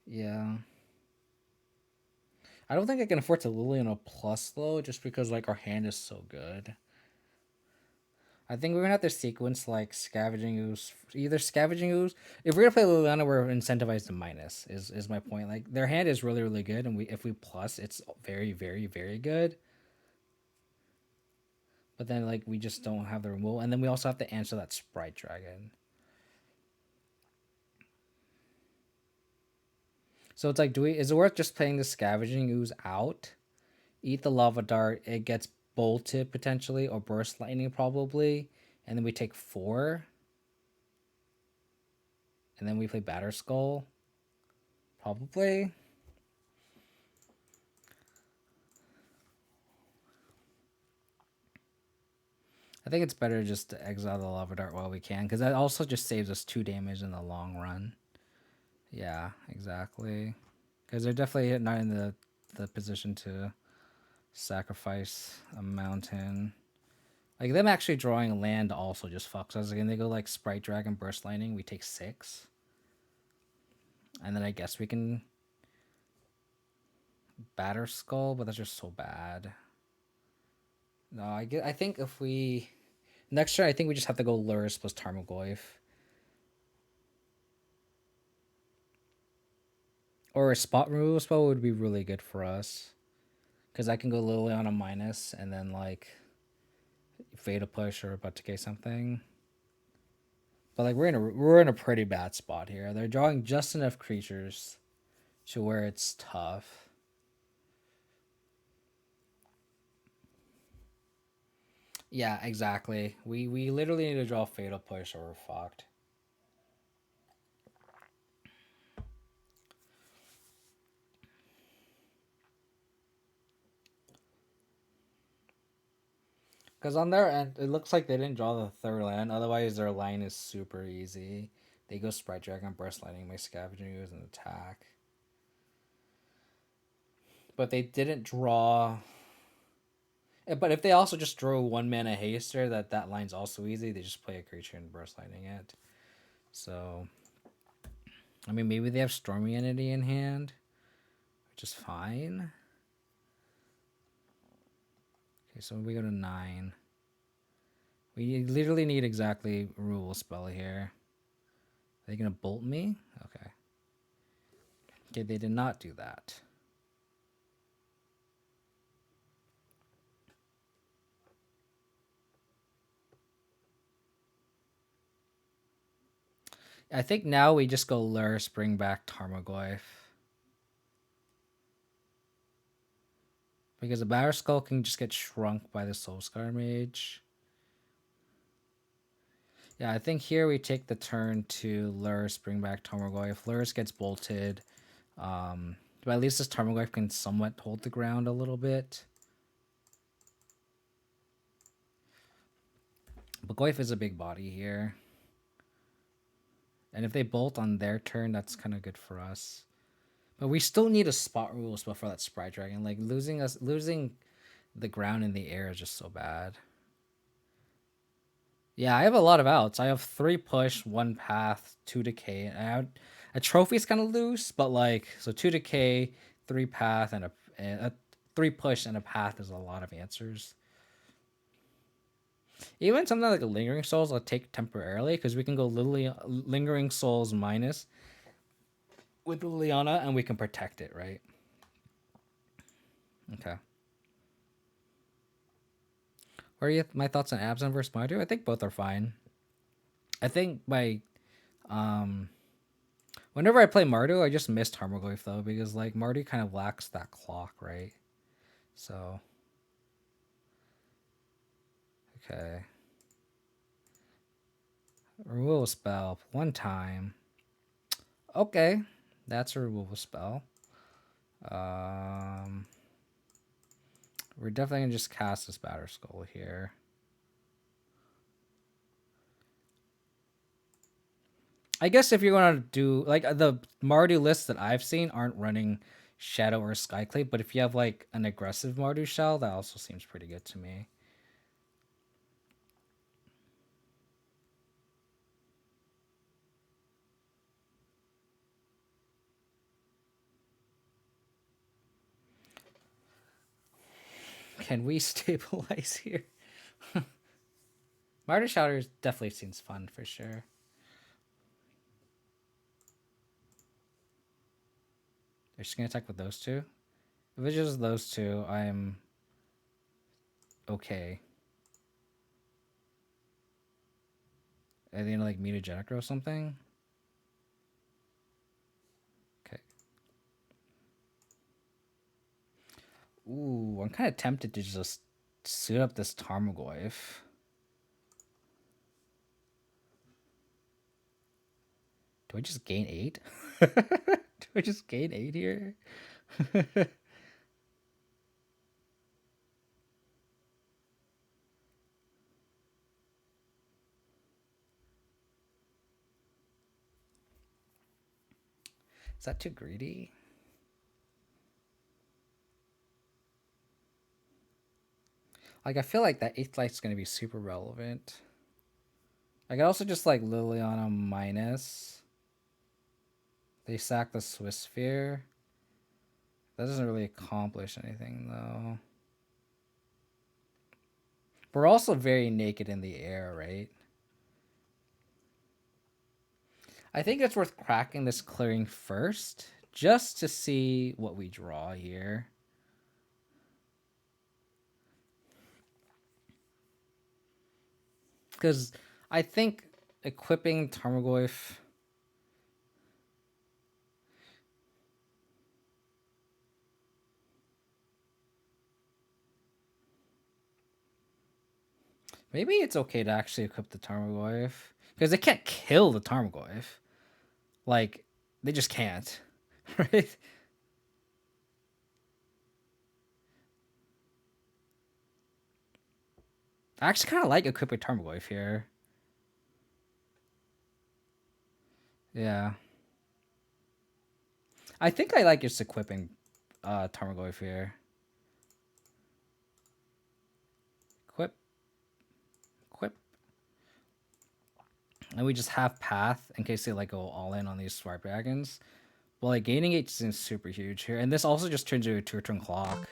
Yeah. I don't think I can afford to Lily on a plus though, just because like our hand is so good. I think we're gonna have to sequence like Scavenging Ooze, either Scavenging Ooze. If we're gonna play Liliana, we're incentivized to minus. Is my point? Like their hand is really really good, and if we plus, it's very very very good. But then like we just don't have the removal, and then we also have to answer that Sprite Dragon. So it's like, is it worth just playing the Scavenging Ooze out? Eat the Lava Dart. It gets bolted potentially, or Burst Lightning probably, and then we take 4. And then we play Batter Skull. Probably. I think it's better just to exile the Lava Dart while we can, because that also just saves us 2 damage in the long run. Yeah, exactly. Because they're definitely not in the position to sacrifice a mountain. Like, them actually drawing land also just fucks us. Again, they go like Sprite Dragon, Burst Lightning. We take 6. And then I guess we can Batter Skull, but that's just so bad. No, I think if we... Next turn, I think we just have to go Lurrus plus Tarmogoyf. Or a spot removal spell would be really good for us. Because I can go Liliana minus and then like Fatal Push or about to get something. But like we're in a pretty bad spot here. They're drawing just enough creatures to where it's tough. Yeah, exactly. We literally need to draw Fatal Push or we're fucked. Because on their end, it looks like they didn't draw the 3rd land. Otherwise, their line is super easy. They go Sprite Dragon, Burst Lightning, my Scavenging Ooze, and attack. But they didn't draw. But if they also just drew 1 mana Haster, that line's also easy. They just play a creature and Burst Lightning it. So, I mean, maybe they have Stormy Entity in hand, which is fine. Okay, so we go to 9. We literally need exactly a removal spell here. Are they gonna bolt me? Okay. Okay, they did not do that. I think now we just go Lurrus, bring back Tarmogoyf. Because the Batter Skull can just get shrunk by the Soulscar Mage. Yeah, I think here we take the turn to Lurrus, bring back Tarmogoyf. Lurrus gets bolted. But at least this Tarmogoyf can somewhat hold the ground a little bit. But Goyf is a big body here. And if they bolt on their turn, that's kind of good for us. But we still need a spot rule spell for that Sprite Dragon. Like losing the ground in the air is just so bad. Yeah, I have a lot of outs. I have 3 push, 1 path, 2 decay. I have a trophy's kind of loose, but like so 2 decay, 3 path, and a 3 push and a path is a lot of answers. Even something like a Lingering Souls I'll take temporarily because we can go Lingering Souls minus with Liliana and we can protect it, right? Okay. What are my thoughts on Abzan versus Mardu? I think both are fine. I think whenever I play Mardu, I just miss Tarmogoyf though because like Mardu kind of lacks that clock, right? So okay. Removal spell 1 time. Okay, that's a removal spell. We're definitely gonna just cast this Batter Skull here. I guess if you're gonna do like the Mardu lists that I've seen aren't running Shadow or Skyclave, but if you have like an aggressive Mardu shell, that also seems pretty good to me. Can we stabilize here? Martyr Shouter definitely seems fun for sure. They're just gonna attack with those two. If it's just those two, I'm okay. Are they gonna like mutagenic or something? Okay. Ooh, I'm kind of tempted to just suit up this Tarmogoyf. Do I just gain 8? Do I just gain 8 here? Is that too greedy? Like, I feel like that 8th light's going to be super relevant. I could also just, like, Liliana minus. They sack the Swiss Sphere. That doesn't really accomplish anything, though. We're also very naked in the air, right? I think it's worth cracking this clearing first, just to see what we draw here. Because I think equipping Tarmogoyf... Maybe it's okay to actually equip the Tarmogoyf. Because they can't kill the Tarmogoyf. Like, they just can't. Right? I actually kind of like equipping Tarmogoyf here. Yeah. I think I like just equipping Tarmogoyf here. Equip. Equip. And we just have Path in case they like go all in on these Swipe Dragons. Well, like gaining 8 seems super huge here. And this also just turns into a 2-turn clock.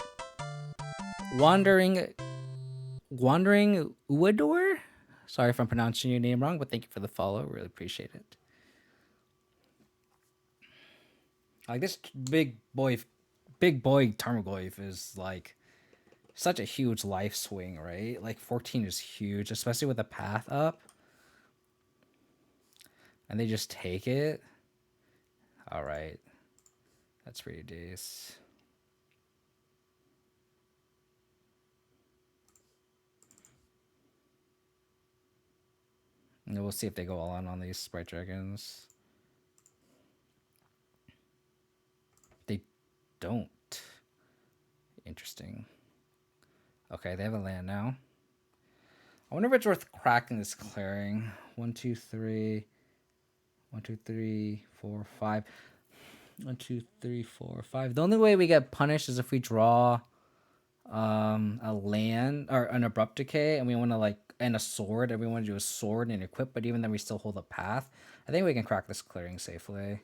Wandering Uador? Sorry if I'm pronouncing your name wrong, but thank you for the follow. Really appreciate it. Like this big boy Tarmogoyf is like such a huge life swing, right? Like 14 is huge, especially with the path up. And they just take it. All right. That's pretty decent. And we'll see if they go all in on these Sprite Dragons. They don't. Interesting. Okay, they have a land now. I wonder if it's worth cracking this clearing. 1, 2, 3. 1, 2, 3, 4, 5. 1, 2, 3, 4, 5. The only way we get punished is if we draw a land or an abrupt decay and we want to like and a sword and we want to do a sword and equip, but even then we still hold a path. I think we can crack this clearing safely.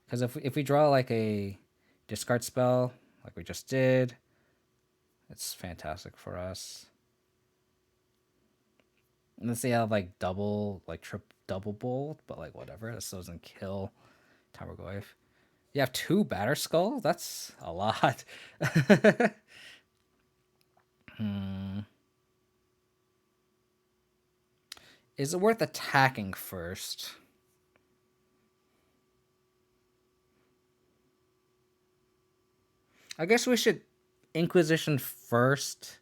Because if we draw like a discard spell like we just did, it's fantastic for us. Unless they have like double bolt, but like whatever. This doesn't kill Tarmogoyf. You have 2 Batter Skull? That's a lot. Is it worth attacking first? I guess we should Inquisition first,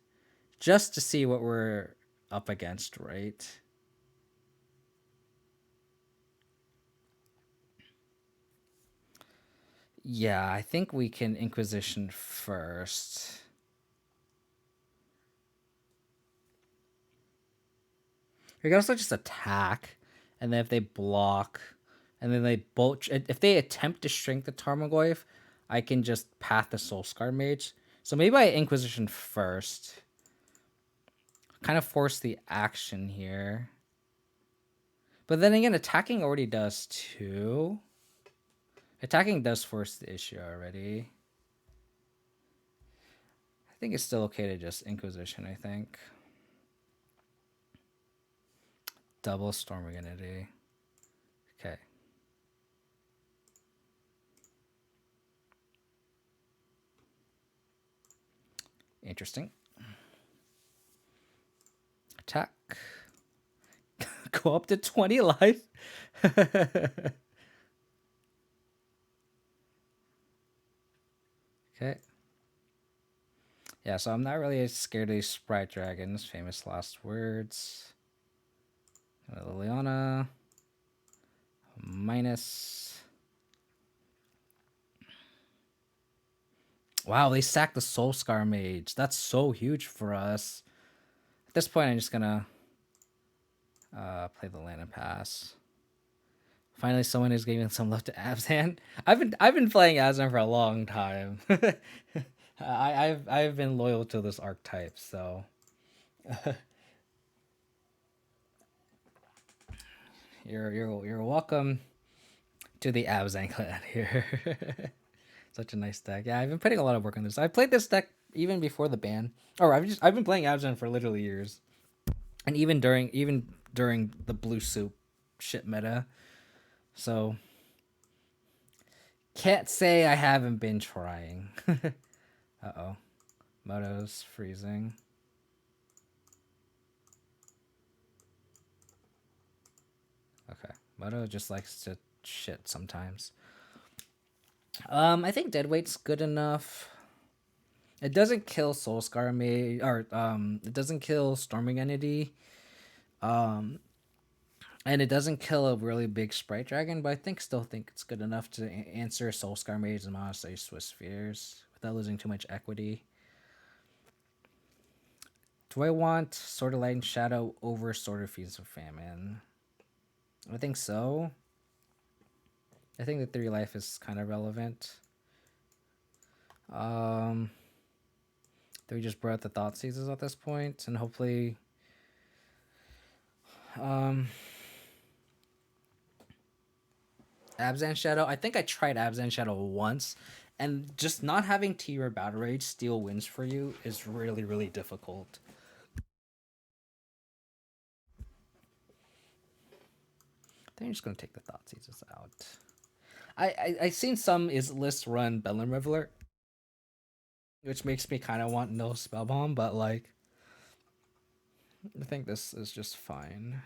just to see what we're up against, right? Yeah, I think we can Inquisition first. We can also just attack, and then if they block, and then they bolt. If they attempt to shrink the Tarmogoyf, I can just path the Soulscar Mage. So maybe I Inquisition first. Kind of force the action here. But then again, attacking already does too. Attacking does force the issue already. think it's still okay to just Inquisition, I think. Double Storming Entity. Okay. Interesting. Attack. Go up to 20 life. Okay. Yeah, so I'm not really scared of these Sprite Dragons. Famous last words. Liliana. Minus. Wow, they sacked the Soulscar Mage. That's so huge for us. At this point, I'm just gonna play the land and pass. Finally, someone is giving some love to Abzan. I've been playing Abzan for a long time. I've been loyal to this archetype, so you're welcome to the Abzan clan here. Such a nice deck. Yeah, I've been putting a lot of work on this. I played this deck even before the ban. Or I've been playing Abzan for literally years, and even during the blue soup shit meta. So can't say I haven't been trying. Uh-oh. Moto's freezing. Okay. Moto just likes to shit sometimes. I think Deadweight's good enough. It doesn't kill Soulscar Mage, or it doesn't kill Storming Entity. And it doesn't kill a really big Sprite Dragon, but I still think it's good enough to answer Soulscar Mage and Monastery Swiss Spheres without losing too much equity. Do I want Sword of Light and Shadow over Sword of Feast of Famine? I think so. I think the 3 life is kind of relevant. Do we just brought the Thought Seizes at this point, and hopefully Abzan Shadow. I think I tried Abzan Shadow once, and just not having T-Rare Battle Rage steal wins for you is really, really difficult. I think I'm just gonna take the Thought Seizes out. I seen some lists run Bedlam Reveler, which makes me kind of want no Spellbomb, but like I think this is just fine.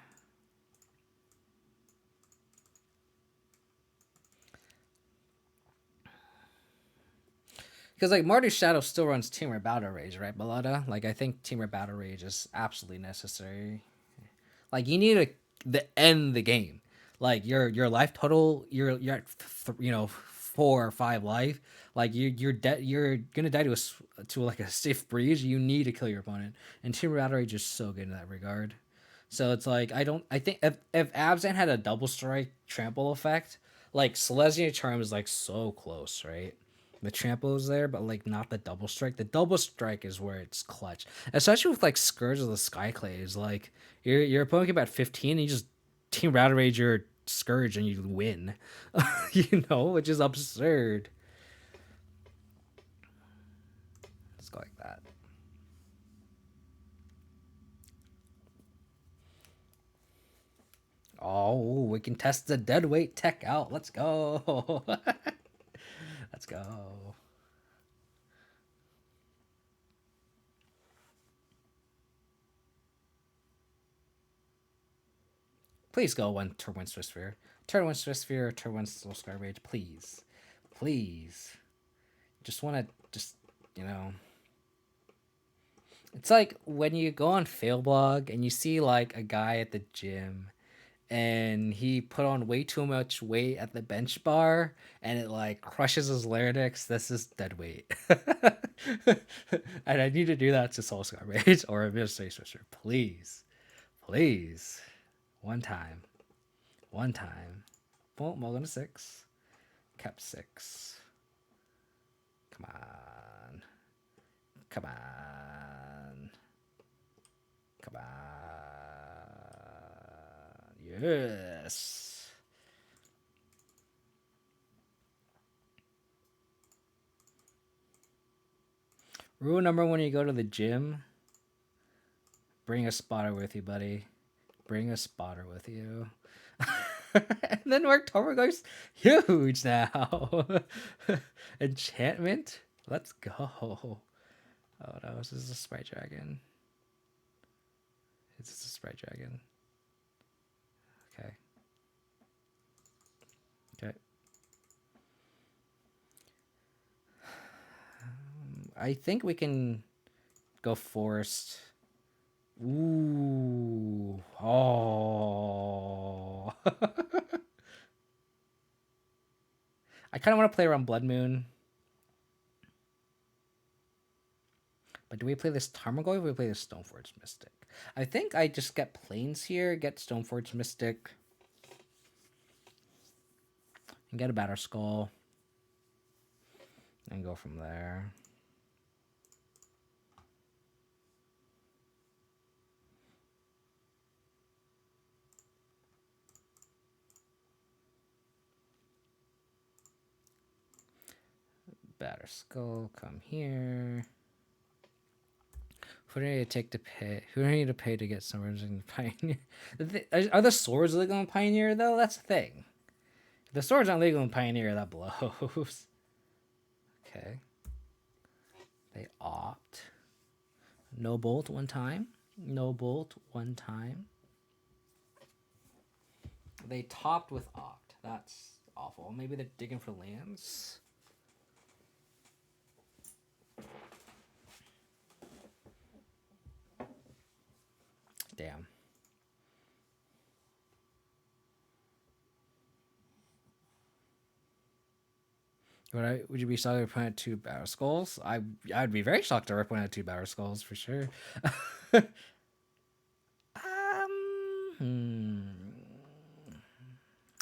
Because like Marty's Shadow still runs Teamer Battle Rage, right, Balada? Like I think Teamer Battle Rage is absolutely necessary. Like you need to end the game. Like your life total, you're at 4 or 5 life. Like you're dead. You're gonna die to like a stiff breeze. You need to kill your opponent, and Teamer Battle Rage is so good in that regard. So it's like I think if Abzan had a double strike trample effect, like Selesnya Charm is like so close, right? The trample is there, but like not the double strike. The double strike is where it's clutch, especially with like Scourge of the Skyclaves. Like your opponent get about 15, and you just Team Rattle Rage your Scourge and you win. Which is absurd. Let's go like that. Oh, we can test the deadweight tech out. Let's go. Let's go. Please go 1 turn 1 Swiss Sphere. Turn 1 Swiss Sphere, turn 1 Soulscar Rage. Please. Please. Just want to, It's like when you go on Failblog and you see like a guy at the gym and he put on way too much weight at the bench bar and it like crushes his larynx. This is dead weight. And I need to do that to Soulscar Rage or Administrative Switcher. Please. Please. One time. Well, Mulligan to 6. Kept 6. Come on. Come on. Yes. Rule number when you go to the gym, bring a spotter with you, buddy. Bring a spotter with you. And then our October goes huge now. Enchantment? Let's go. Oh no, this is a Sprite Dragon. It's a Sprite Dragon. Okay. Okay. I think we can go forest. Ooh. Oh. I kind of want to play around Blood Moon. But do we play this Tarmogoyf or do we play this Stoneforge Mystic? I think I just get planes here, get Stoneforge Mystic, and get a Batter Skull, and go from there. Batter Skull, come here. Who do I need to take to pay? Who do I need to pay to get swords in Pioneer? Are the swords legal in Pioneer though? That's the thing. If the swords aren't legal in Pioneer, that blows. Okay. They opt. No bolt one time. No bolt one time. They topped with opt. That's awful. Maybe they're digging for lands. Damn. Would you be shocked if I had 2 Batter Skulls? I'd be very shocked if I had 2 Batter Skulls for sure.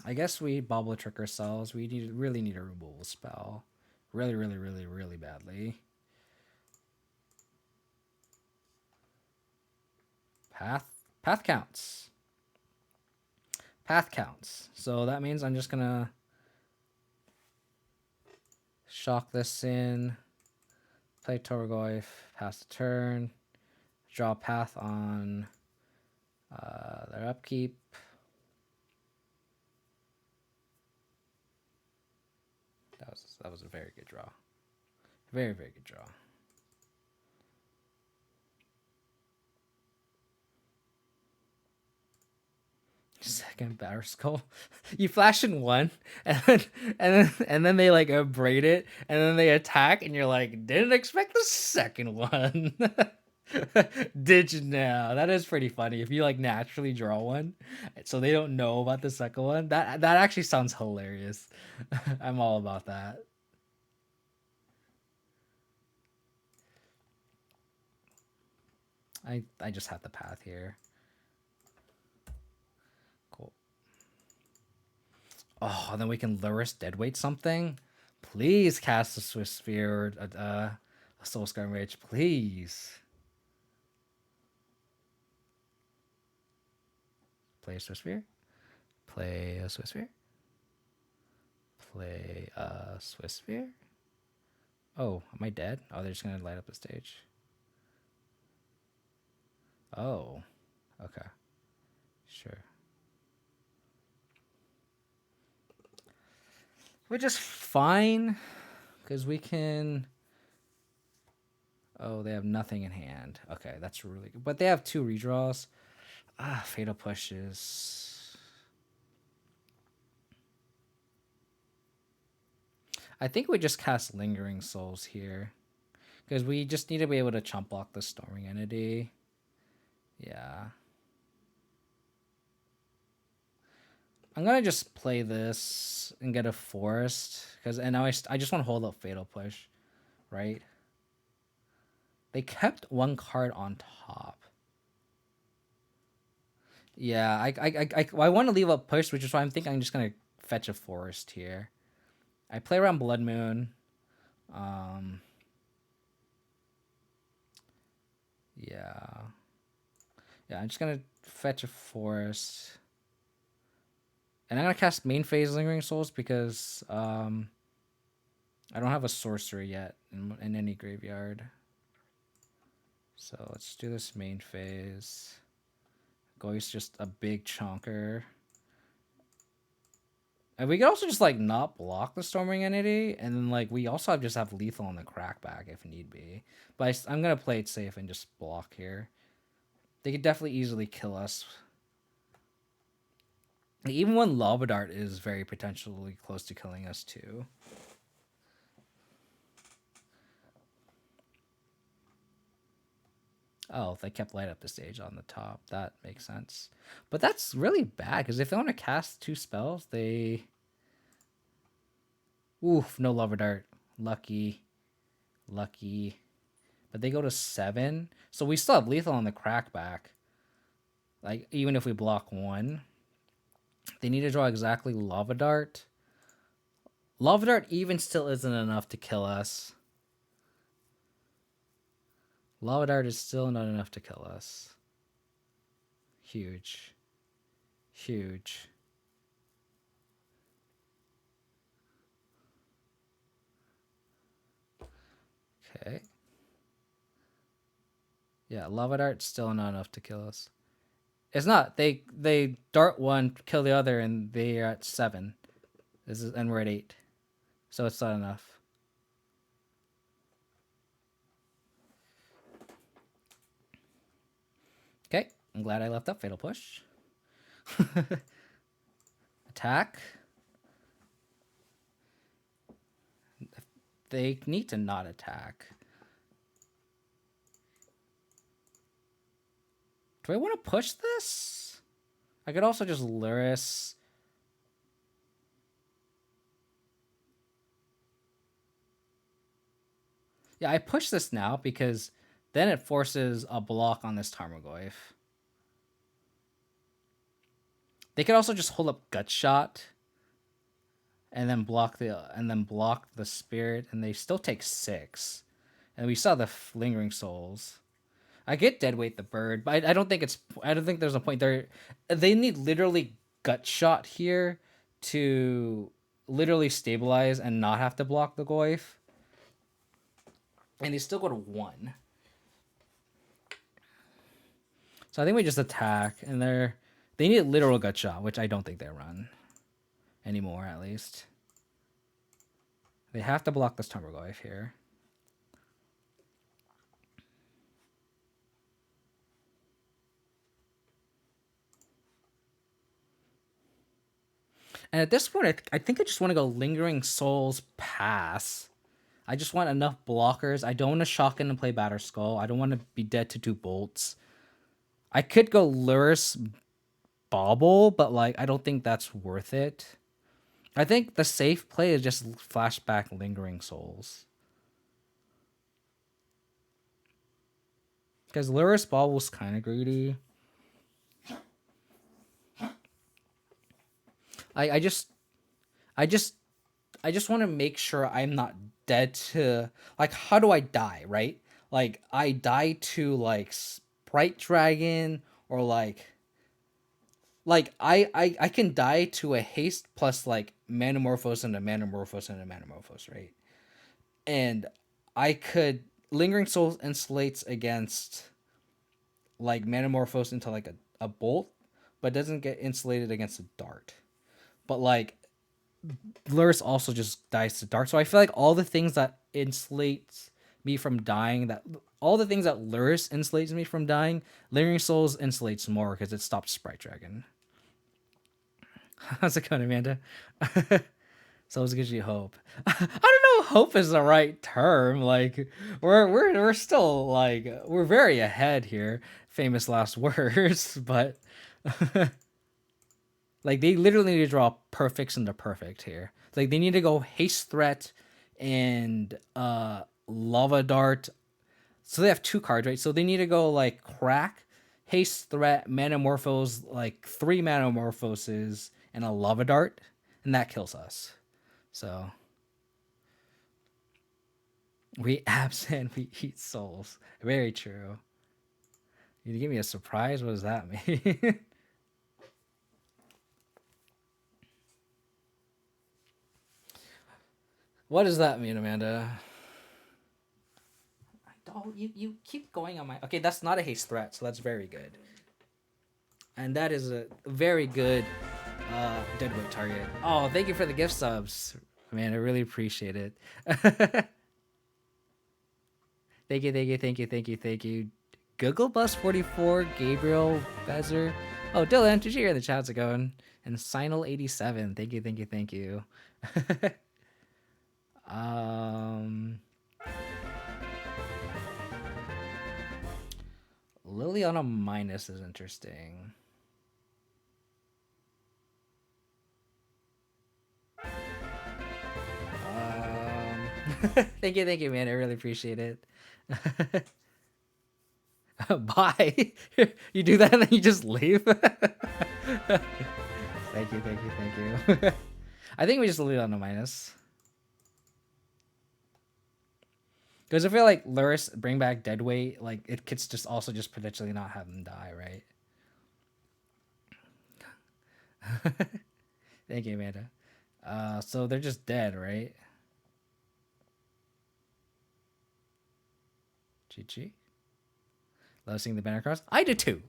I guess we Bobble Trick ourselves. We really need a removal spell. Really, really, really, really badly. Path counts. Path counts. So that means I'm just gonna shock this in, play Torgoyf, pass the turn, draw path on their upkeep. That was a very good draw. Very, very good draw. Second Batter Skull. You flash in one, and then they like braid it, and then they attack, and you're like, didn't expect the second one. Did you now? That is pretty funny. If you like naturally draw one, so they don't know about the second one. That actually sounds hilarious. I'm all about that. I just have the path here. Cool. Oh, then we can Lurrus deadweight something. Please cast a Swiss Sphere or a Soul Scar Rage, please. Play a Swiss Sphere. Play a Swiss Sphere. Play a Swiss Sphere. Oh, am I dead? Oh, they're just gonna light up the stage. Oh, okay. Sure. We're just fine, because we can... Oh, they have nothing in hand. Okay, that's really good. But they have 2 redraws. Fatal Pushes. I think we just cast Lingering Souls here, because we just need to be able to chump block the Storming Entity. Yeah. I'm gonna just play this and get a forest, and now I just want to hold up Fatal Push, right? They kept 1 card on top. Yeah, I want to leave up push, which is why I'm thinking I'm just gonna fetch a forest here. I play around Blood Moon. Yeah, I'm just gonna fetch a forest. And I'm going to cast main phase Lingering Souls because I don't have a sorcerer yet in any graveyard. So let's do this main phase. Goy's just a big chonker. And we could also just like not block the Storming Entity, and then like we also just have lethal on the crackback if need be. But I'm gonna play it safe and just block here. They could definitely easily kill us. Even when Lava Dart is very potentially close to killing us too. Oh, they kept light up the stage on the top. That makes sense. But that's really bad, because if they want to cast 2 spells, they... Oof, no Lava Dart. Lucky. Lucky. But they go to 7. So we still have lethal on the crackback. Like, even if we block 1. They need to draw exactly Lava Dart. Lava Dart even still isn't enough to kill us. Lava Dart is still not enough to kill us. Huge. Huge. Okay. Yeah, Lava Dart's still not enough to kill us. It's not. They dart 1, kill the other, and they are at 7. And we're at 8. So it's not enough. Okay, I'm glad I left up Fatal Push. Attack. They need to not attack. Do I want to push this? I could also just Lurrus. Yeah, I push this now because then it forces a block on this Tarmogoyf. They could also just hold up Gut Shot and then block the spirit, and they still take 6. And we saw the Lingering Souls. I get Deadweight the Bird, but I don't think there's a point there. They need literally Gut Shot here to literally stabilize and not have to block the Goyf. And they still go to 1. So I think we just attack, and they need literal Gut Shot, which I don't think they run anymore, at least. They have to block this Tarmogoyf here. And at this point, I think I just want to go Lingering Souls pass. I just want enough blockers. I don't want to shock in and play Batter Skull. I don't want to be dead to 2 bolts. I could go Lurrus Bauble, but like I don't think that's worth it. I think the safe play is just flashback Lingering Souls. Because Lurrus Bauble's kind of greedy. I just want to make sure I'm not dead to, like, how do I die, right? Like, I die to, like, Sprite Dragon, or, like I can die to a haste plus, like, Manamorphose and a Manamorphose and a Manamorphose, right? And I could... Lingering Souls insulates against, like, Manamorphose into, like, a bolt, but doesn't get insulated against a dart. But, like, Lurrus also just dies to dart. So I feel like all the things that insulates me from dying, all the things that Lurrus insulates me from dying, Lingering Souls insulates more because it stops Sprite Dragon. How's it going, Amanda? So it gives you hope. I don't know if hope is the right term. Like, we're still, like, we're very ahead here. Famous last words, but like, they literally need to draw perfects into perfect here. Like, they need to go haste threat and lava dart. So they have 2 cards, right? So they need to go like crack, haste threat, Manamorphose, like 3 Manamorphoses and a lava dart, and that kills us. So we Abzan, we eat souls. Very true. You give me a surprise? What does that mean? What does that mean, Amanda? you keep going on my. Okay, that's not a haste threat, so that's very good. And that is a very good deadweight target. Oh, thank you for the gift subs, man. I really appreciate it. Thank you, thank you, thank you, thank you, thank you. Google Bus 44, Gabriel Bezer. Oh, Dylan, did you hear the chats are going? And Sinal 87. Thank you, thank you, thank you. Lily on a minus is interesting. Thank you, man. I really appreciate it. Bye. You do that and then you just leave. Thank you, thank you, thank you. I think we just leave it on a minus. Because I feel like Lurrus bring back deadweight, like it could just also just potentially not have them die, right? Thank you, Amanda. So they're just dead, right? GG. Love seeing the banner cross. I do too.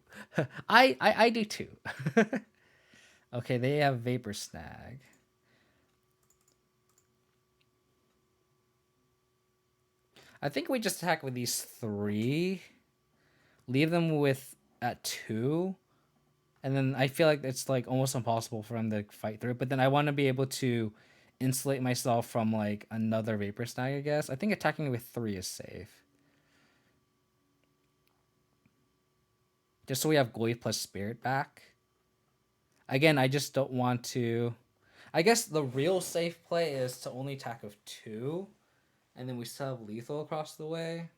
I do too. Okay, they have Vapor Snag. I think we just attack with these 3. Leave them with at 2. And then I feel like it's like almost impossible for them to fight through it. But then I want to be able to insulate myself from like another Vapor Snag, I guess. I think attacking with 3 is safe. Just so we have Goy plus Spirit back. Again, I just don't want to... I guess the real safe play is to only attack with 2. And then we still have lethal across the way.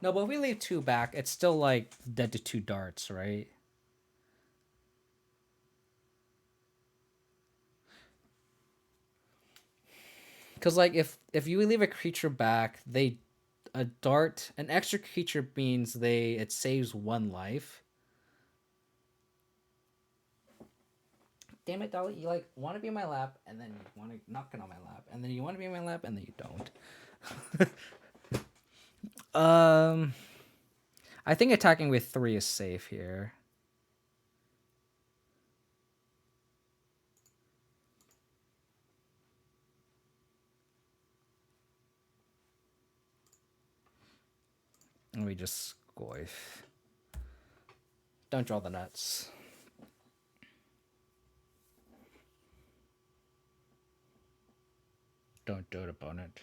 No, but if we leave 2 back, it's still like dead to 2 darts, right? Because like if you leave a creature back, a dart, an extra creature means it saves 1 life. Damn it, Dolly, you like want to be in my lap and then you want to knock it on my lap and then you want to be in my lap and then you don't. I think attacking with 3 is safe here. And we just scoif. Don't draw the nuts. Don't do it, opponent.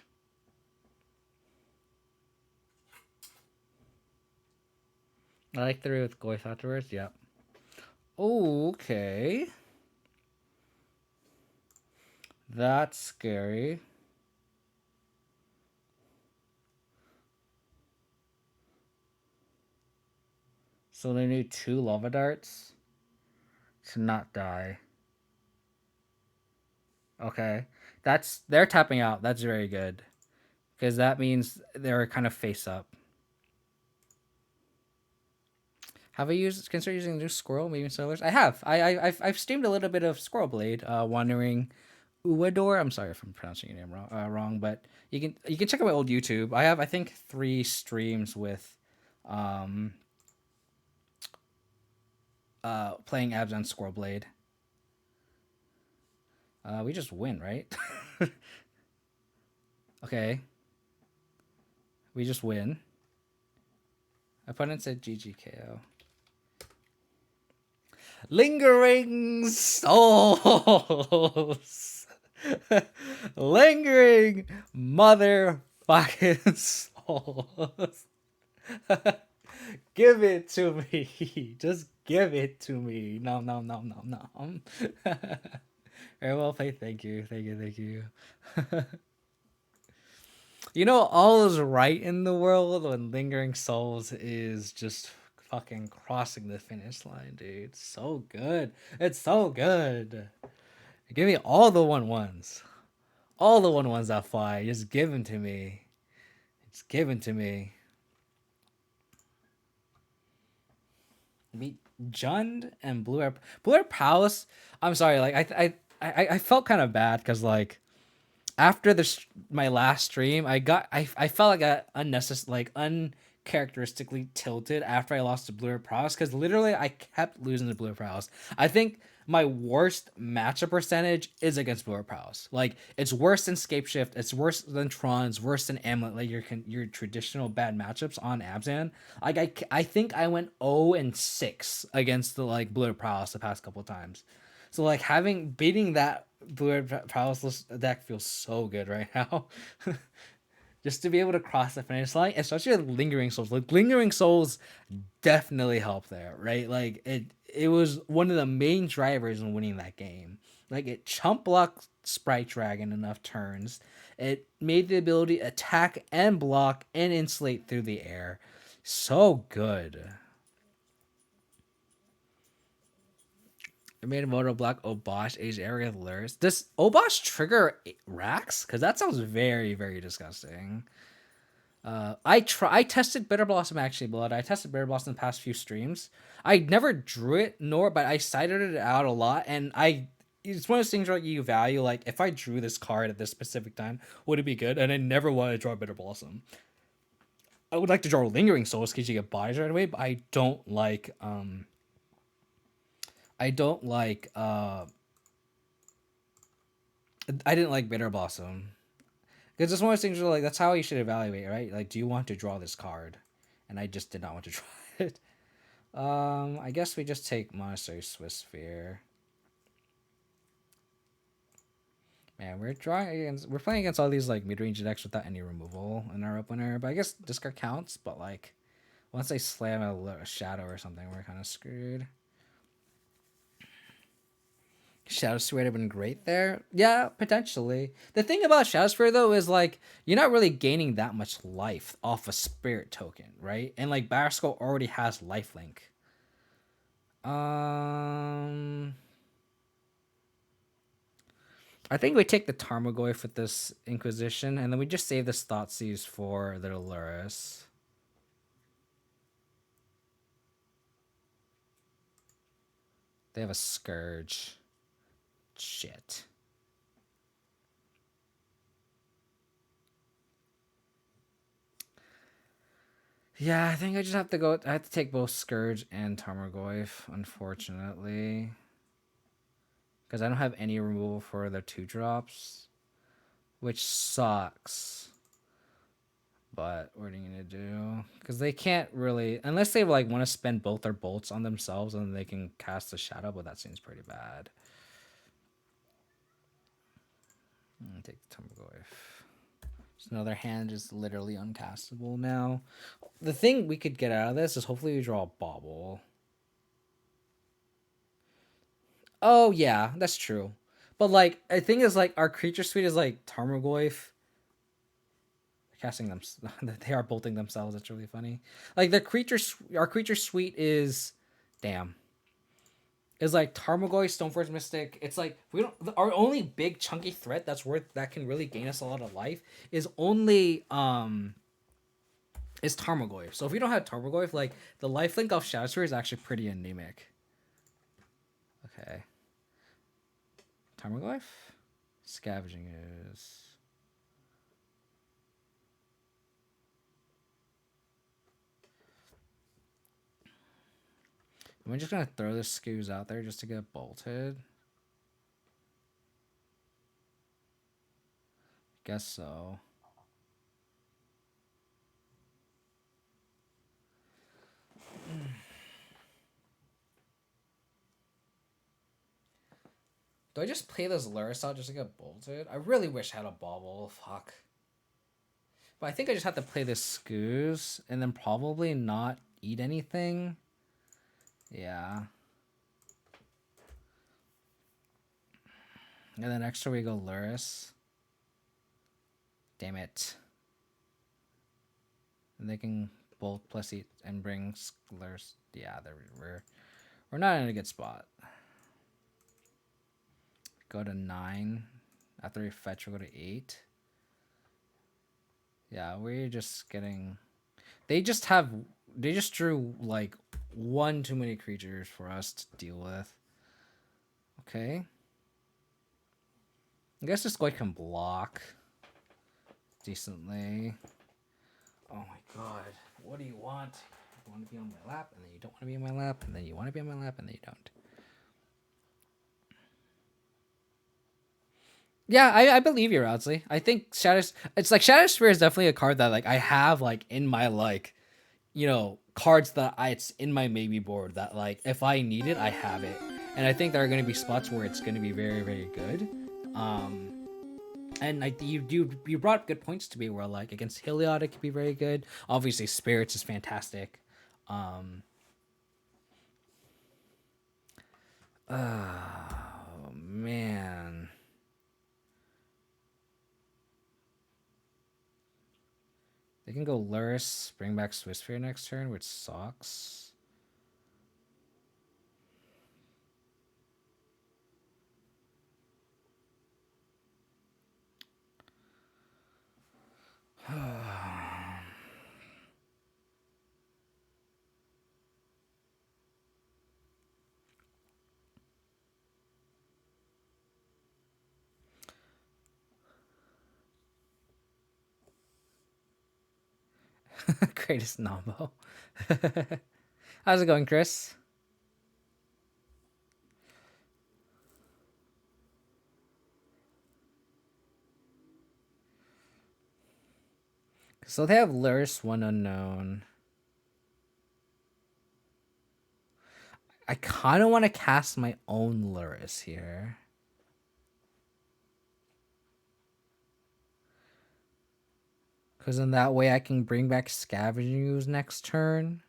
I like 3 with Goyf afterwards, yep. Okay. That's scary. So they need 2 lava darts to not die. Okay. They're tapping out. That's very good. Because that means they're kind of face up. Have I considered using the new Squirrel, maybe Sailors? I have. I've streamed a little bit of Squirrelblade, Wandering Uador. I'm sorry if I'm pronouncing your name wrong, but you can check out my old YouTube. I have, I think, 3 streams with playing Abzan Squirrelblade. We just win, right? Okay. We just win. Opponent said GGKO. Lingering souls. Lingering motherfucking souls. Give it to me. Just give it to me. No. Very well played. Thank you. You know, all is right in the world when Lingering Souls is just fucking crossing the finish line, dude. It's so good. Give me all the 1/1s. All the 1/1s that fly. Just give them to me. Meet Jund and Blue Air Prowess. I'm sorry, like I felt kind of bad because like after my last stream, I felt like I uncharacteristically tilted after I lost to Blue Prowess because literally I kept losing to Blue Prowess. I think my worst matchup percentage is against Blue Prowess. Like it's worse than Scape Shift, it's worse than Tron, it's worse than Amulet. Like your traditional bad matchups on Abzan. Like I think I went 0-6 against the like Blue Prowess the past couple of times. So like beating that Blue Prowess deck feels so good right now. Just to be able to cross the finish line, especially with Lingering Souls. Like Lingering Souls definitely helped there, right? Like it was one of the main drivers in winning that game. Like it chump blocked Sprite Dragon enough turns. It made the ability attack and block and insulate through the air. So good. It made a moto block Obosh Age area of Lurrus. Does Obosh trigger Rax? Because that sounds very, very disgusting. I tested Bitter Blossom actually, Blood. I tested Bitter Blossom in the past few streams. I never drew it, but I cited it out a lot, and it's one of those things where you value, like, if I drew this card at this specific time, would it be good? And I never wanted to draw Bitter Blossom. I would like to draw Lingering Souls because you get bodies right away, but I don't like I didn't like Bitter Blossom. Because it's one of those things where, like, that's how you should evaluate, right? Like, do you want to draw this card? And I just did not want to draw it. I guess we just take Monastery Swiss Sphere. Man, we're playing against all these like mid-range decks without any removal in our opener. But I guess discard counts. But like, once they slam a shadow or something, we're kind of screwed. Shadow Sphere would have been great there. Yeah, potentially. The thing about Shadow Sphere though is like you're not really gaining that much life off a spirit token, right? And like Barasco already has lifelink. I think we take the Tarmogoyf with this Inquisition, and then we just save the Thoughtseize for the Lurrus. They have a Scourge. Shit. Yeah, I think I just have to go. I have to take both Scourge and Tarmogoyf, unfortunately. Because I don't have any removal for their 2-drops. Which sucks. But what are you going to do? Because they can't really... Unless they like want to spend both their bolts on themselves and they can cast a shadow, but that seems pretty bad. I'm going to take the Tarmogoyf. So now their hand is literally uncastable now. The thing we could get out of this is hopefully we draw a Bauble. Oh, yeah, that's true. But, like, the thing is, like, our creature suite is, like, Tarmogoyf. Casting them. They are bolting themselves. That's really funny. Like, our creature suite is... Damn. Is, like, Tarmogoyf, Stoneforge Mystic. It's, like, our only big chunky threat that can really gain us a lot of life is only, is Tarmogoyf. So if we don't have Tarmogoyf, like, the lifelink off Shadow Sphere is actually pretty anemic. Okay. Tarmogoyf? Scavenging is... Am I just going to throw the Scoos out there just to get bolted? Guess so. Do I just play this Lurrus out just to get bolted? I really wish I had a Bauble. Fuck. But I think I just have to play this Scoos and then probably not eat anything. Yeah. And then extra we go Lurrus. Damn it. And they can bolt plus eat and bring Lurrus. Yeah, we're not in a good spot. Go to 9. After we fetch, we'll go to 8. Yeah, we're just getting... They just drew, like, one too many creatures for us to deal with. Okay. I guess this guy can block decently. Oh my god. What do you want? You want to be on my lap, and then you don't want to be on my lap, and then you want to be on my lap, and then you don't. Yeah, I believe you, Rodsley. I think it's like Shadow Sphere is definitely a card that like I have like in my like, cards that it's in my maybe board that like if I need it, I have it. And I think there are going to be spots where it's going to be very, very good. And like you brought good points to me where like against Heliod it could be very good. Obviously Spirits is fantastic. Oh man. They can go Lurrus, bring back Swiftspear next turn, which sucks. Greatest Nombo. How's it going, Chris? So they have Lurrus, one unknown. I kind of want to cast my own Lurrus here. Because in that way I can bring back Scavenging Ooze next turn.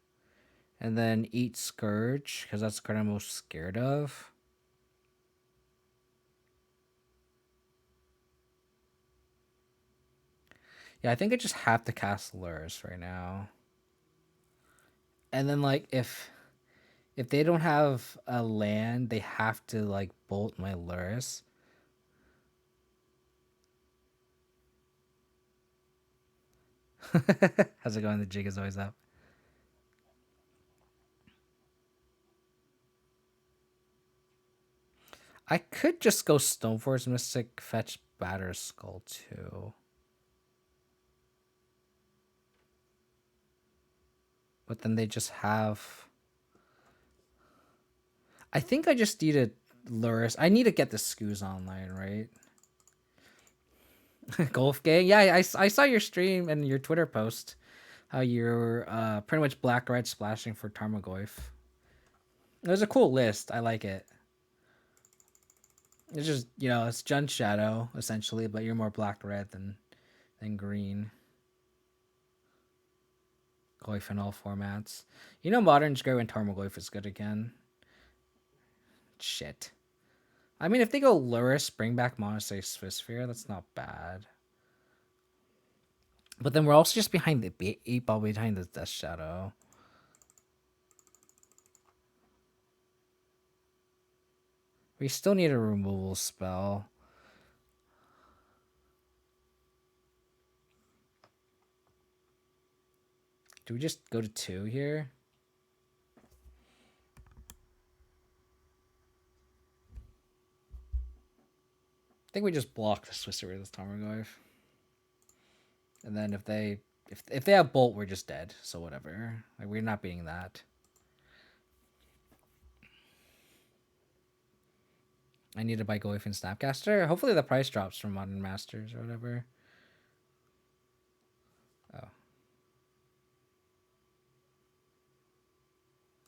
And then eat Scourge, because that's the card I'm most scared of. Yeah, I think I just have to cast Lurrus right now. And then like if they don't have a land, they have to like bolt my Lurrus. How's it going? The jig is always up. I could just go Stoneforge Mystic, fetch Batterskull too. But then they just have... I think I just need a Lurrus. I need to get the Scoos online, right? Golf Gang? Yeah, I saw your stream and your Twitter post. How you're pretty much black-red splashing for Tarmogoyf. It was a cool list. I like it. It's just, it's Jun Shadow, essentially, but you're more black-red than green. Goyf in all formats. Modern's great when Tarmogoyf is good again. Shit. I mean, if they go Lurrus, bring back Monastery Swiftspear, that's not bad. But then we're also just behind the 8 ball behind the Death Shadow. We still need a removal spell. Do we just go to 2 here? I think we just block the Swiftspear with Tarmogoyf. And then if they have Bolt, we're just dead. So whatever. Like, we're not beating that. I need to buy Goyf and Snapcaster. Hopefully the price drops from Modern Masters or whatever. Oh.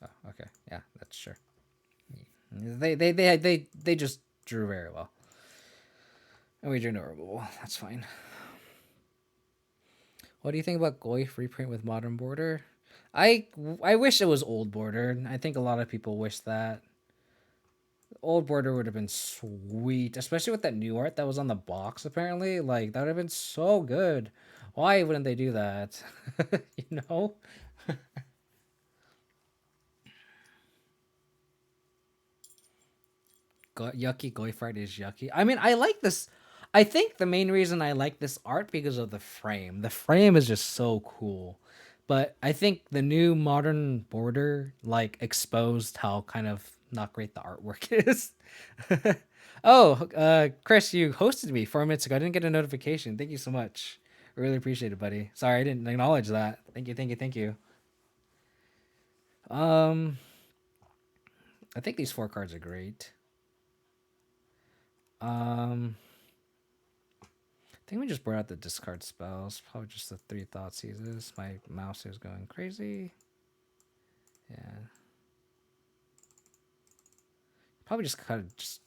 Oh, okay. Yeah, that's sure. They just drew very well. And we drew no removal. That's fine. What do you think about Goyf reprint with Modern Border? I wish it was Old Border. I think a lot of people wish that. Old Border would have been sweet, especially with that new art that was on the box, apparently. Like, that would have been so good. Why wouldn't they do that? you know? Yucky Goyf art is yucky. I mean, I like this. I think the main reason I like this art because of the frame. The frame is just so cool. But I think the new Modern Border like exposed how kind of not great the artwork is. Oh, Chris, you hosted me 4 minutes ago. I didn't get a notification. Thank you so much. I really appreciate it, buddy. Sorry, I didn't acknowledge that. Thank you, thank you, thank you. Um, I think these 4 cards are great. I think we just brought out the discard spells. Probably just the 3 thought seizes. My mouse is going crazy. Yeah. Probably just kind of just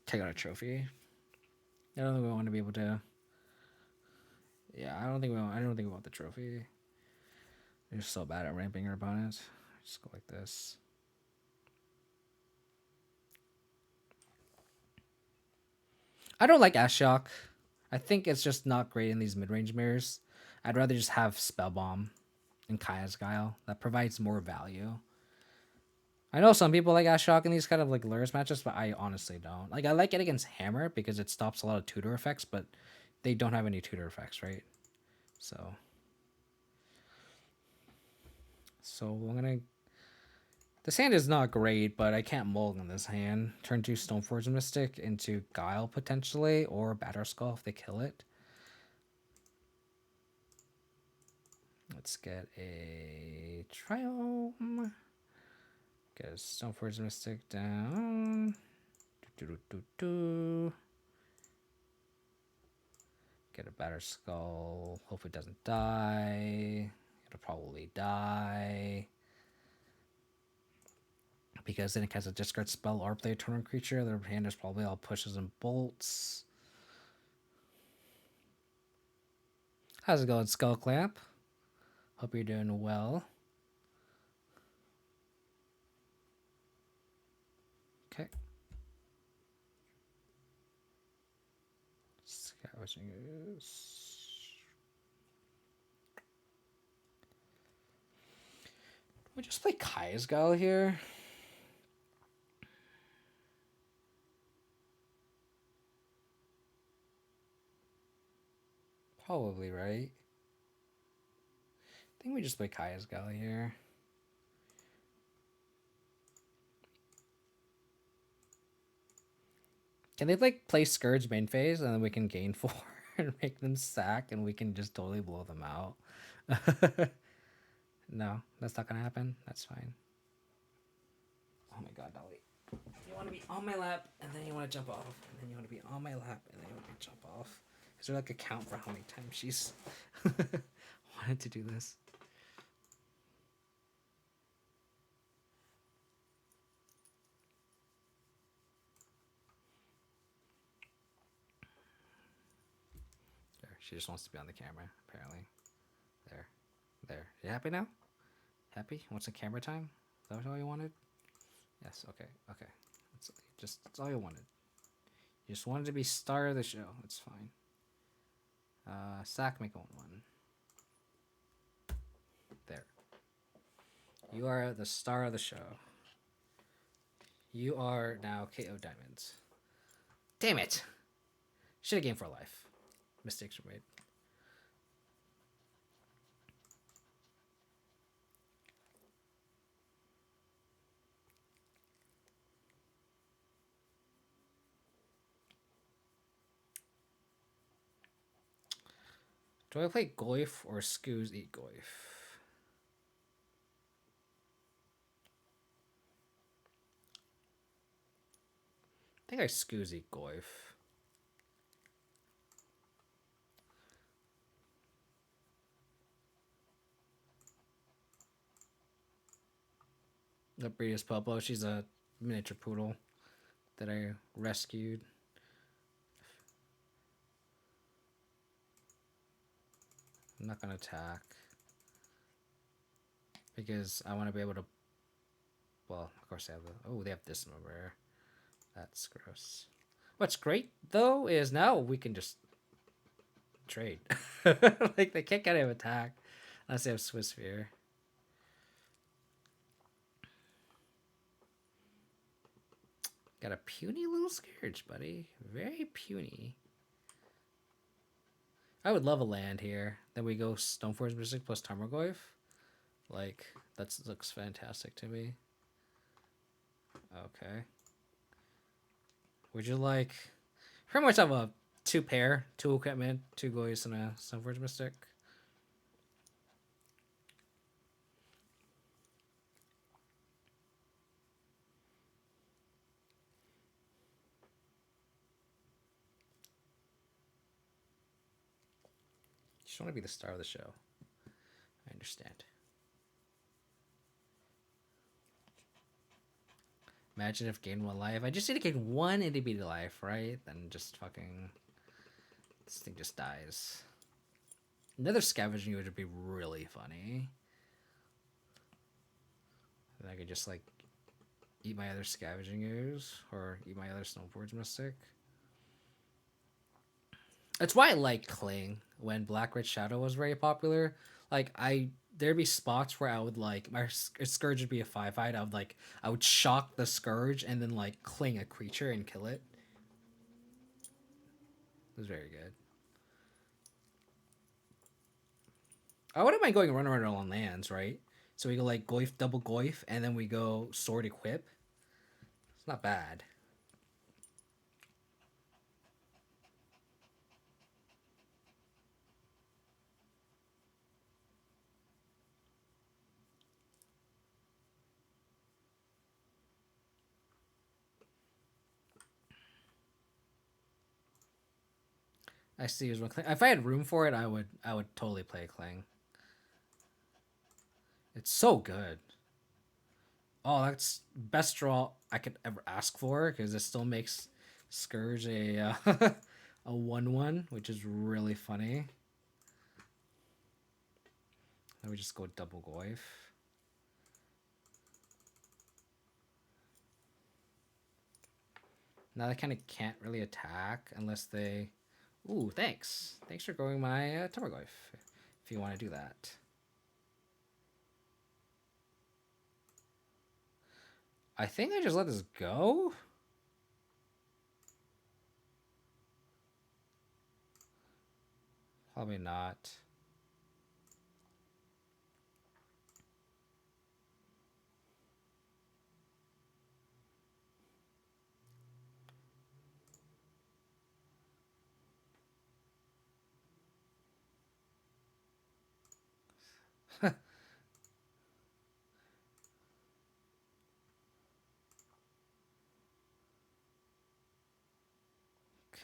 take out a trophy. I don't think we want to be able to. Yeah, I don't think we want the trophy. They're just so bad at ramping our opponents. Just go like this. I don't like Ashock. I think it's just not great in these mid-range mirrors. I'd rather just have Spell Bomb and Kaya's Guile. That provides more value. I know some people like Ashock in these kind of like Lurrus matches, but I honestly don't. Like, I like it against Hammer because it stops a lot of tutor effects, but they don't have any tutor effects, right? So I'm gonna. This hand is not great, but I can't mulligan this hand. Turn 2 Stoneforge Mystic into Guile potentially, or Batterskull if they kill it. Let's get a Triome. Get a Stoneforge Mystic down. Get a Batterskull. Hope it doesn't die. It'll probably die. Because then it has a discard spell or play a turn creature. Their hand is probably all pushes and bolts. How's it going, Skull Clamp? Hope you're doing well. Okay. Scavenging is. We just play Kaya's Guile here. Probably, right? I think we just play Kaya's Guile here. Can they like play Scourge main phase and then we can gain 4 and make them sack and we can just totally blow them out? No, that's not gonna happen. That's fine. Oh my god, Dolly. You want to be on my lap and then you want to jump off. And then you want to be on my lap and then you want to jump off. Is there like a count for how many times she's wanted to do this? There, she just wants to be on the camera, apparently. There. You happy now? Happy? Want some camera time? Is that all you wanted? Yes, okay. That's all you wanted. You just wanted to be star of the show. It's fine. Sack, make 1/1. There. You are the star of the show. You are now KO Diamonds. Damn it! Should have gained for life. Mistakes were made. Do I play Goyf or Skoos eat Goyf? I think I Skoos eat Goyf. The breed is Popo. She's a miniature poodle that I rescued. I'm not gonna attack because I want to be able to. Well, of course they have. They have this one rare. That's gross. What's great though is now we can just trade. Like they can't get out of attack unless they have Swiss Sphere. Got a puny little Scourge, buddy. Very puny. I would love a land here. Then we go Stoneforge Mystic plus Tarmogoyf. Like, that looks fantastic to me. Okay. Would you like? Pretty much have a 2 pair, 2 equipment, 2 Goys, and a Stoneforge Mystic. You just want to be the star of the show. I understand. Imagine if gain 1 life. I just need to gain 1 individual life, right? Then just fucking... This thing just dies. Another scavenging would be really funny. And I could just, like, eat my other scavenging ooze. Or eat my other Stoneforge Mystic. That's why I like Cling when Black Red Shadow was very popular. Like, there'd be spots where I would like my Scourge would be a 5/5. I would shock the Scourge and then like Cling a creature and kill it. It was very good. I wouldn't mind going run around on lands, right? So we go like Goyf, double Goyf, and then we go Sword Equip. It's not bad. I see use one Cling. If I had room for it, I would totally play Cling. It's so good. Oh, that's best draw I could ever ask for because it still makes Scourge a a 1/1, which is really funny. Then we just go double Goyf. Now they kind of can't really attack unless they... Ooh, thanks. Thanks for growing my Timbergoyf, if you want to do that. I think I just let this go. Probably not.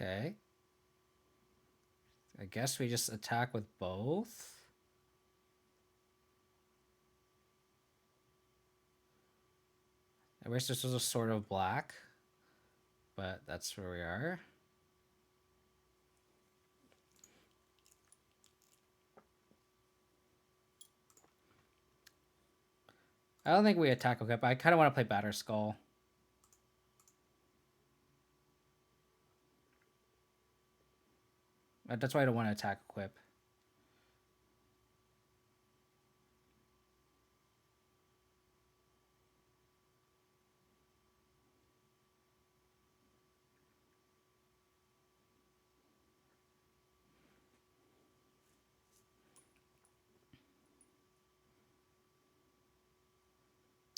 Okay. I guess we just attack with both. I wish this was a sort of black, but that's where we are. I don't think we attack equip. I kind of want to play Batter Skull. That's why I don't want to attack equip.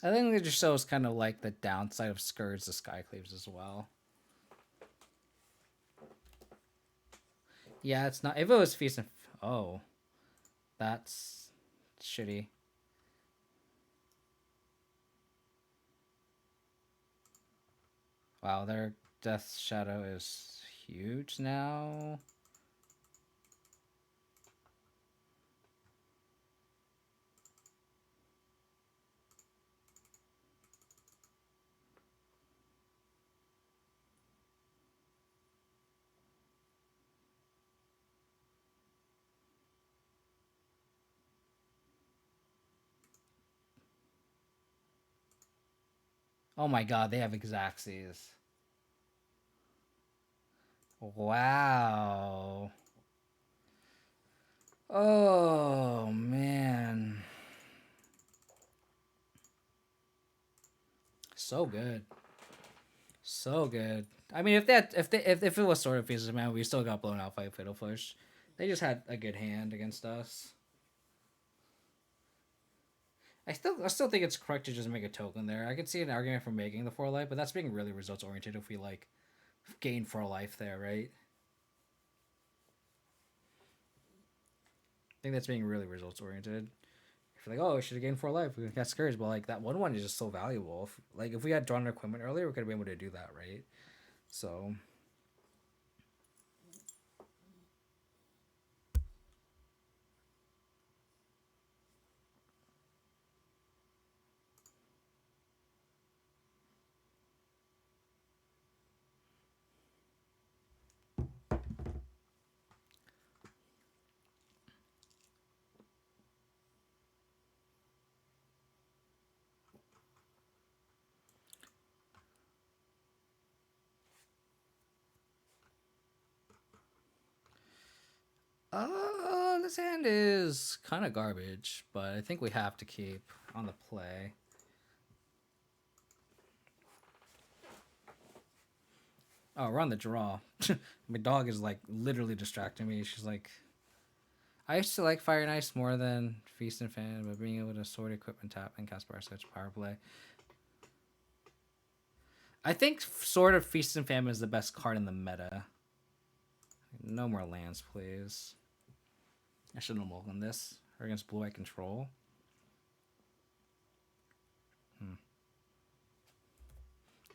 I think it just shows kind of like the downside of Scourge the Skyclaves as well. Yeah, it's not. If it was Feast and... Oh. That's shitty. Wow, their Death Shadow is huge now. Oh my god, they have Xaxes. Wow. Oh man. So good. So good. I mean, if it was sort of pieces of man, we still got blown out by Fatal Push. They just had a good hand against us. I still think it's correct to just make a token there. I can see an argument for making the 4 life, but that's being really results oriented if we like gain 4 life there, right? I think that's being really results oriented. If you're like, oh, we should have gained 4 life, we got Scourge, but like that one is just so valuable. If we had drawn equipment earlier, we could have been able to do that, right? So. This hand is kind of garbage, but I think we have to keep on the play. Oh, we're on the draw. My dog is like literally distracting me. She's like, I used to like Fire and Ice more than Feast and Fan, but being able to sort equipment tap and cast Bar Sketch power play. I think Sword of Feast and Famine is the best card in the meta. No more lands, please. I shouldn't have welcomed this. Or against Blue Eye Control.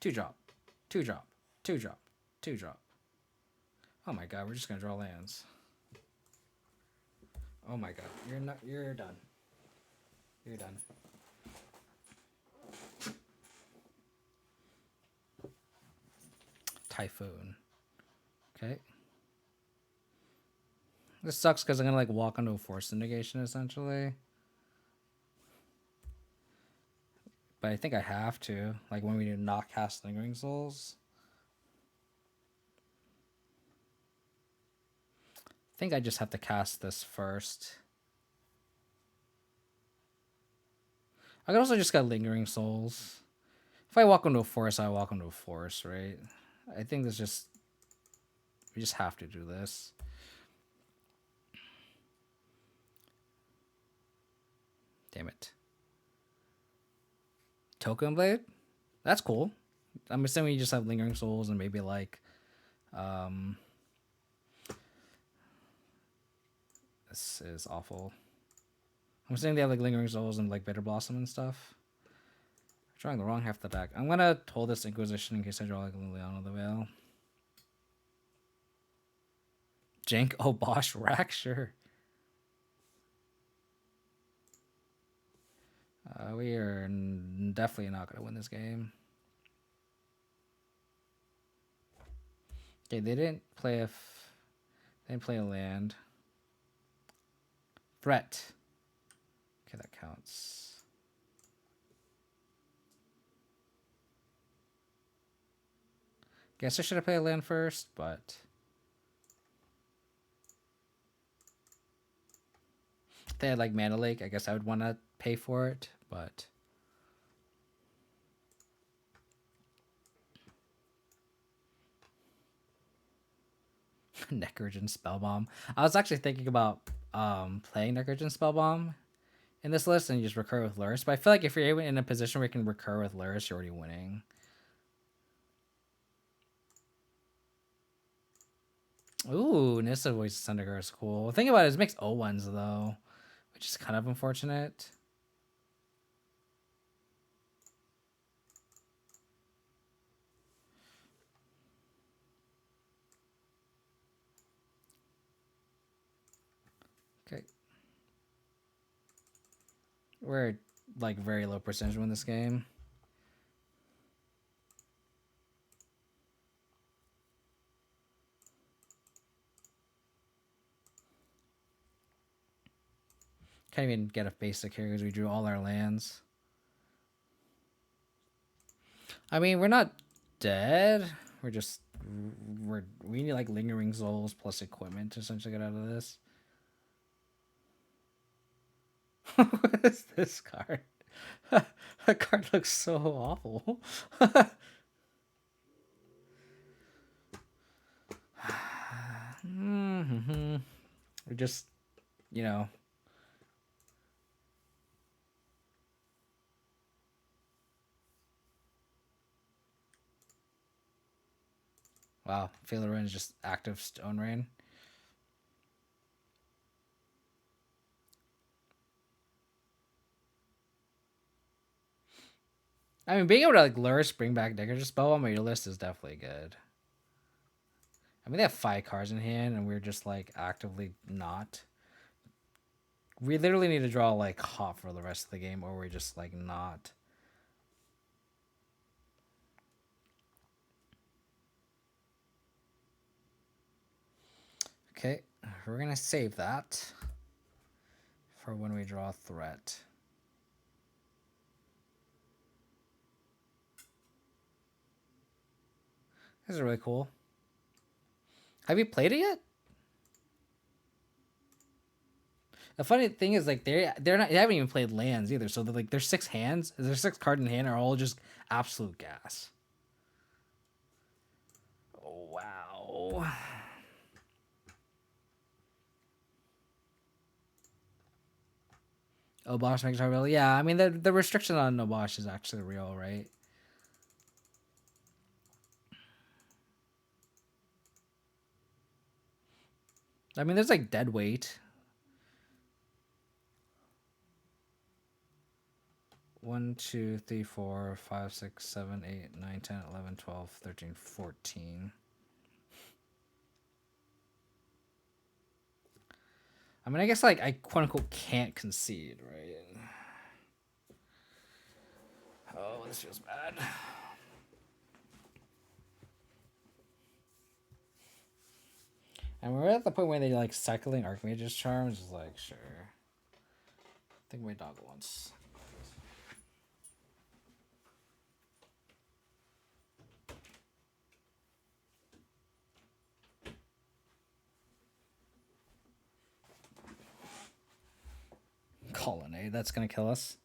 2-drop. 2-drop. 2-drop. 2-drop. Oh my god, we're just gonna draw lands. Oh my god, you're done. You're done. Typhoon. Okay. This sucks because I'm gonna like walk onto a Force Negation essentially. But I think I have to. Like when we do not cast Lingering Souls. I think I just have to cast this first. I could also just get Lingering Souls. If I walk into a forest, I walk into a forest, right? I think this just... We just have to do this. Damn it. Tokenblade? That's cool. I'm assuming you just have Lingering Souls and maybe like... This is awful. I'm assuming they have like Lingering Souls and like Bitter Blossom and stuff. I'm drawing the wrong half of the deck. I'm gonna hold this Inquisition in case I draw like Liliana the Veil. Jank? Oh, Bosch Rack? Sure. We are definitely not gonna win this game. Okay, they didn't play a land. Threat. Okay, that counts. Guess I should have played a land first, but if they had like Mana Lake, I guess I would want to pay for it, but Necrogen Spellbomb. I was actually thinking about playing Necrogen Spellbomb in this list and you just recur with Lurrus, but I feel like if you're in a position where you can recur with Lurrus, you're already winning. Ooh, Nissa Voice of Sundegar is cool. The thing about it is it makes O1s though, which is kind of unfortunate. Okay. We're like very low percentage win this game. Can't even get a basic here because we drew all our lands. I mean, we're not dead. We need like Lingering Souls plus equipment to essentially get out of this. What is this card? That card looks so awful. We just, you know. Wow, Feel the Rain is just active Stone Rain. I mean, being able to like Lurrus, bring back Digger spell on your list is definitely good. I mean, they have 5 cards in hand, and we're just like actively not. We literally need to draw like hot for the rest of the game, or we're just like not. Okay, we're gonna save that for when we draw a threat. This is really cool. Have you played it yet? The funny thing is, like they're not. They haven't even played lands either. So like their 6 hands, their 6 cards in hand are all just absolute gas. Wow. Obosh makes it real. Yeah, I mean the restriction on Obosh is actually real, right? I mean, there's like dead weight. 1, 2, 3, 4, 5, 6, 7, 8, 9, 10, 11, 12, 13, 14. I mean, I guess like I quote unquote can't concede, right? Oh, this feels bad. And we're at the point where they like cycling Archmage's charms is like sure. I think my dog wants. Colonnade, that's gonna kill us.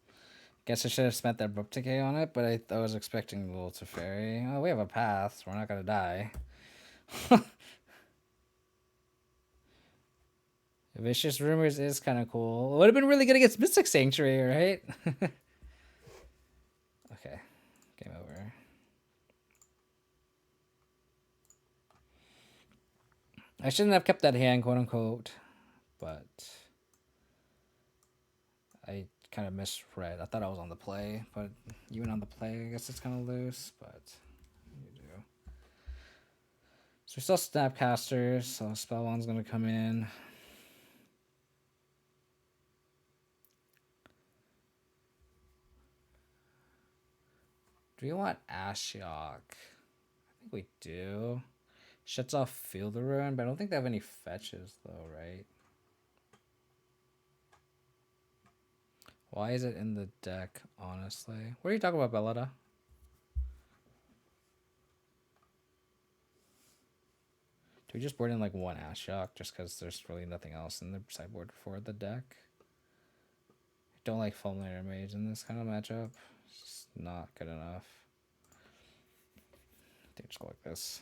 Guess I should have spent that Book Decay on it, but I was expecting a little Teferi. Oh, we have a path, so we're not gonna die. Vicious Rumors is kind of cool. It would have been really good against Mystic Sanctuary, right? Okay, game over. I shouldn't have kept that hand, quote unquote, but I kind of misread. I thought I was on the play, but even on the play, I guess it's kind of loose, but you do. So we still Snapcasters, so Spellbound's going to come in. Do we want Ashiok? I think we do. Shuts off Feel the Ruin, but I don't think they have any fetches, though, right? Why is it in the deck, honestly? What are you talking about, Belletta? Do we just board in like one Ashiok just because there's really nothing else in the sideboard for the deck? I don't like Fulminator Mage in this kind of matchup. It's just not good enough. I think just go like this.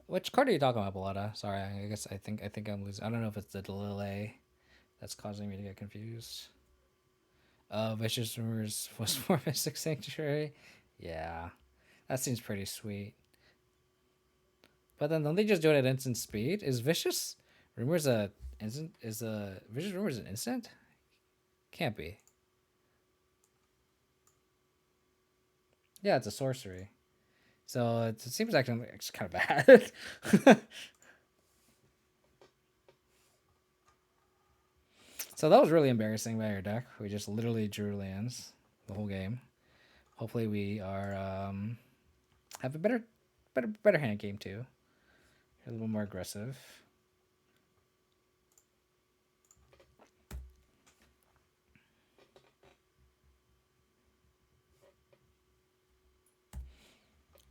Which card are you talking about, Belletta? Sorry, I think I'm losing. I don't know if it's the delay that's causing me to get confused. Vicious Rumors was for Mystic Sanctuary. Yeah, that seems pretty sweet. But then don't they just do it at instant speed? Is Vicious Rumors a instant? Is a Vicious Rumors an instant? Can't be. Yeah, it's a sorcery. So it seems actually it's kind of bad. So that was really embarrassing by our deck. We just literally drew lands the whole game. Hopefully we are have a better hand game too. A little more aggressive.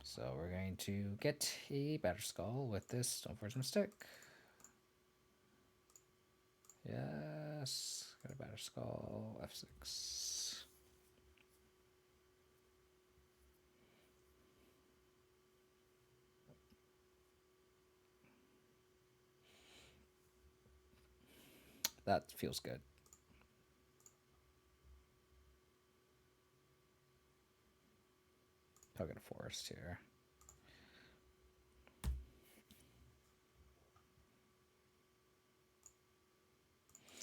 So we're going to get a Batterskull with this Stoneforge Mystic. Yes, got a Batterskull, F6. That feels good. probably get a forest here.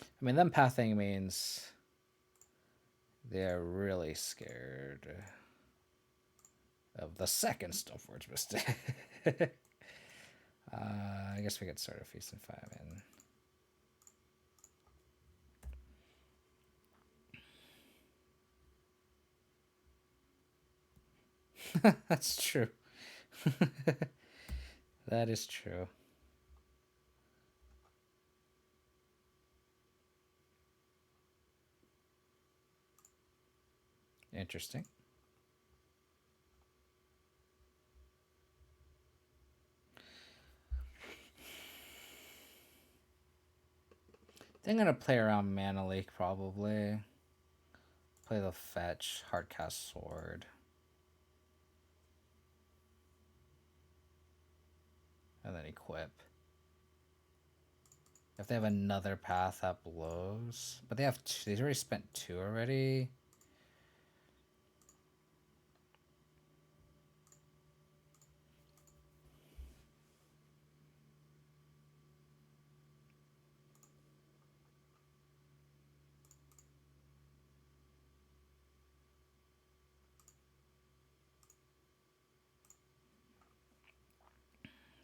I mean, them pathing means they're really scared of the second Stoneforge mistake. I guess we could sort of feast and famine. That's true. That is true. Interesting. I think I'm gonna play around Mana Leak probably. Play the fetch, Hardcast Sword. And then equip. If they have another path that blows. But they have two, they've already spent 2 already.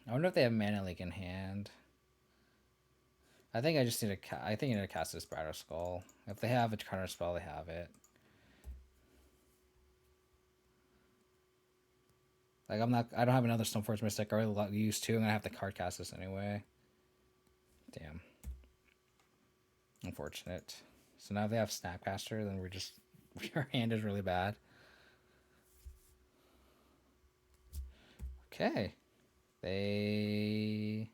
I wonder if they have Mana Leak in hand. I think I just need to. I think I need to cast this Battle Skull. If they have a counter spell, they have it. Like I'm not. I don't have another Stoneforge Mystic. I already used 2. I'm gonna have to card cast this anyway. Damn. Unfortunate. So now if they have Snapcaster, then we're just. Our hand is really bad. Okay. They.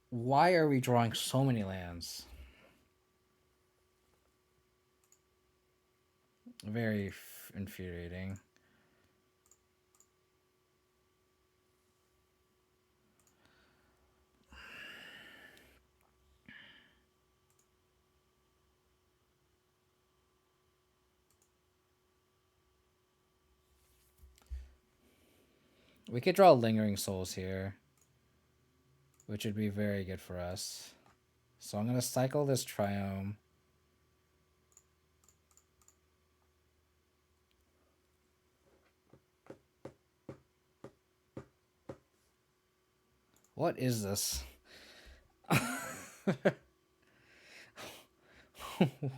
Why are we drawing so many lands? Very infuriating. We could draw Lingering Souls here, which would be very good for us. So I'm going to cycle this Triome. What is this?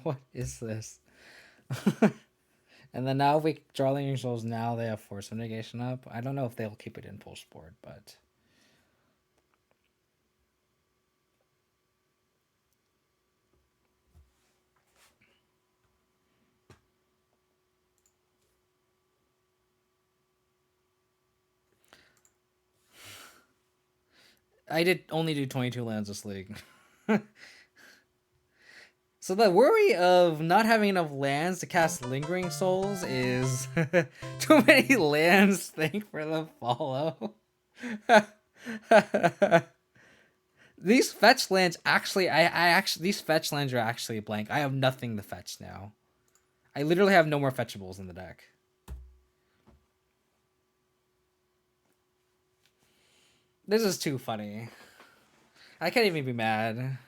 What is this? And then now if we draw Lingering Souls, now they have Force of Negation up. I don't know if they'll keep it in postboard, but... I did only do 22 lands this league. So the worry of not having enough lands to cast Lingering Souls is too many lands. Think for the follow. These fetch lands actually, these fetch lands are actually blank. I have nothing to fetch now. I literally have no more fetchables in the deck. This is too funny. I can't even be mad.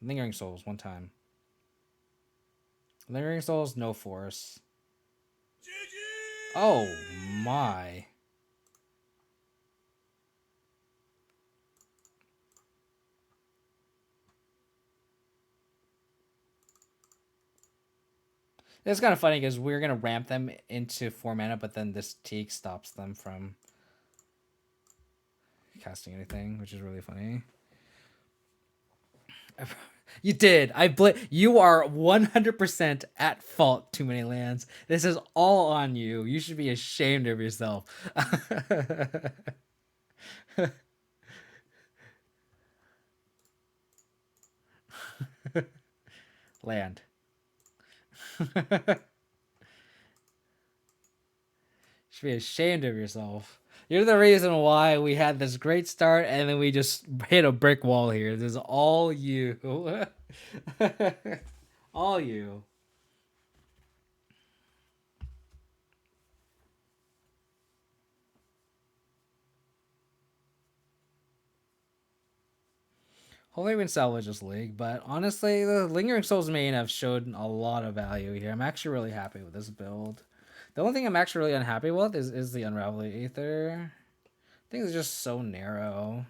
Lingering Souls, 1 time. Lingering Souls, no force. Oh my. It's kind of funny because we're going to ramp them into 4 mana, but then this Teak stops them from casting anything, which is really funny. You did. You are 100% at fault. Too many lands. This is all on you. You should be ashamed of yourself. Land. Should be ashamed of yourself. You're the reason why we had this great start and then we just hit a brick wall here. This is all you. All you. Hopefully we can salvage this league, but honestly, the Lingering Souls main have showed a lot of value here. I'm actually really happy with this build. The only thing I'm actually really unhappy with is the Unravel the Aether. I think it's just so narrow.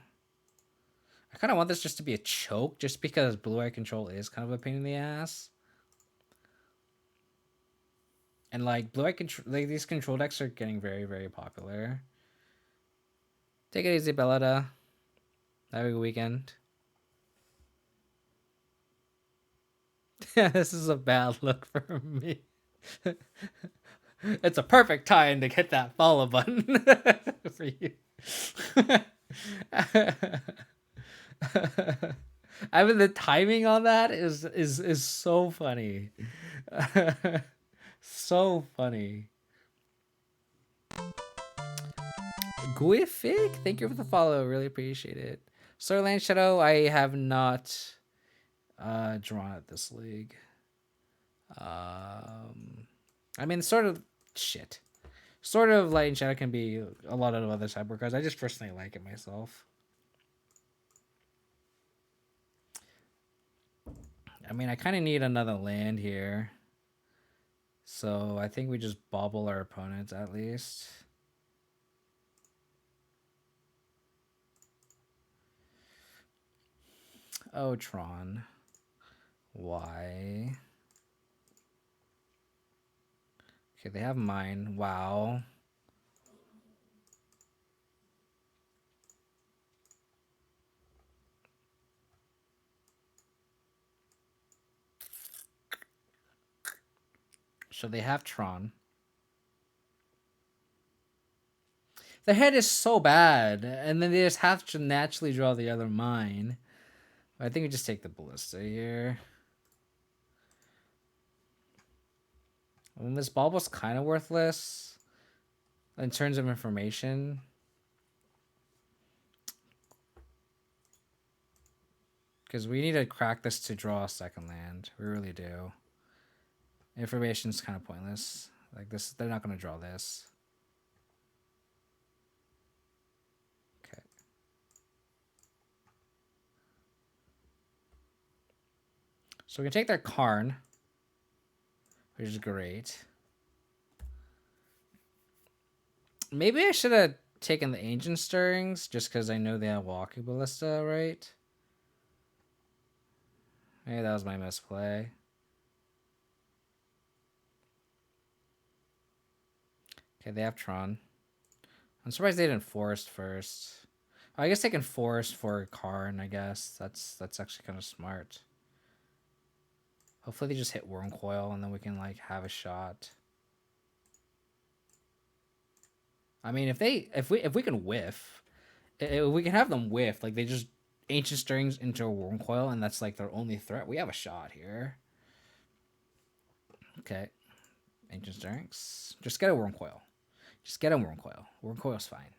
I kind of want this just to be a choke, just because blue-eye control is kind of a pain in the ass. And like blue-eye control, like these control decks are getting very, very popular. Take it easy, Bellata. Have a good weekend. This is a bad look for me. It's a perfect time to hit that follow button for you. I mean, the timing on that is so funny. So funny. Guifig, thank you for the follow. Really appreciate it. Starland Shadow, I have not drawn at this league. I mean, sort of shit. Sort of Light and Shadow can be a lot of other sideboard cards. I just personally like it myself. I mean, I kind of need another land here. So I think we just bobble our opponents at least. Oh, Tron. Why? Okay, they have mine. Wow. So they have Tron. The head is so bad, and then they just have to naturally draw the other mine. I think we just take the ballista here. I mean, this Bulba's kind of worthless in terms of information. Because we need to crack this to draw a second land. We really do. Information's kind of pointless. Like this, they're not going to draw this. Okay. So we can take their Karn, which is great. Maybe I should have taken the Ancient Stirrings, just because I know they have Walking Ballista, right? Maybe that was my misplay. Okay, they have Tron. I'm surprised they didn't Forest first. I guess they can Forest for Karn, I guess. That's actually kind of smart. Hopefully they just hit Wurmcoil and then we can like have a shot. I mean, if we can whiff, if we can have them whiff, like they just Ancient Stirrings into a Wurmcoil and that's like their only threat, we have a shot here. Okay. Ancient Stirrings. Just get a Wurmcoil. Just get a Wurmcoil. Wurmcoil's fine.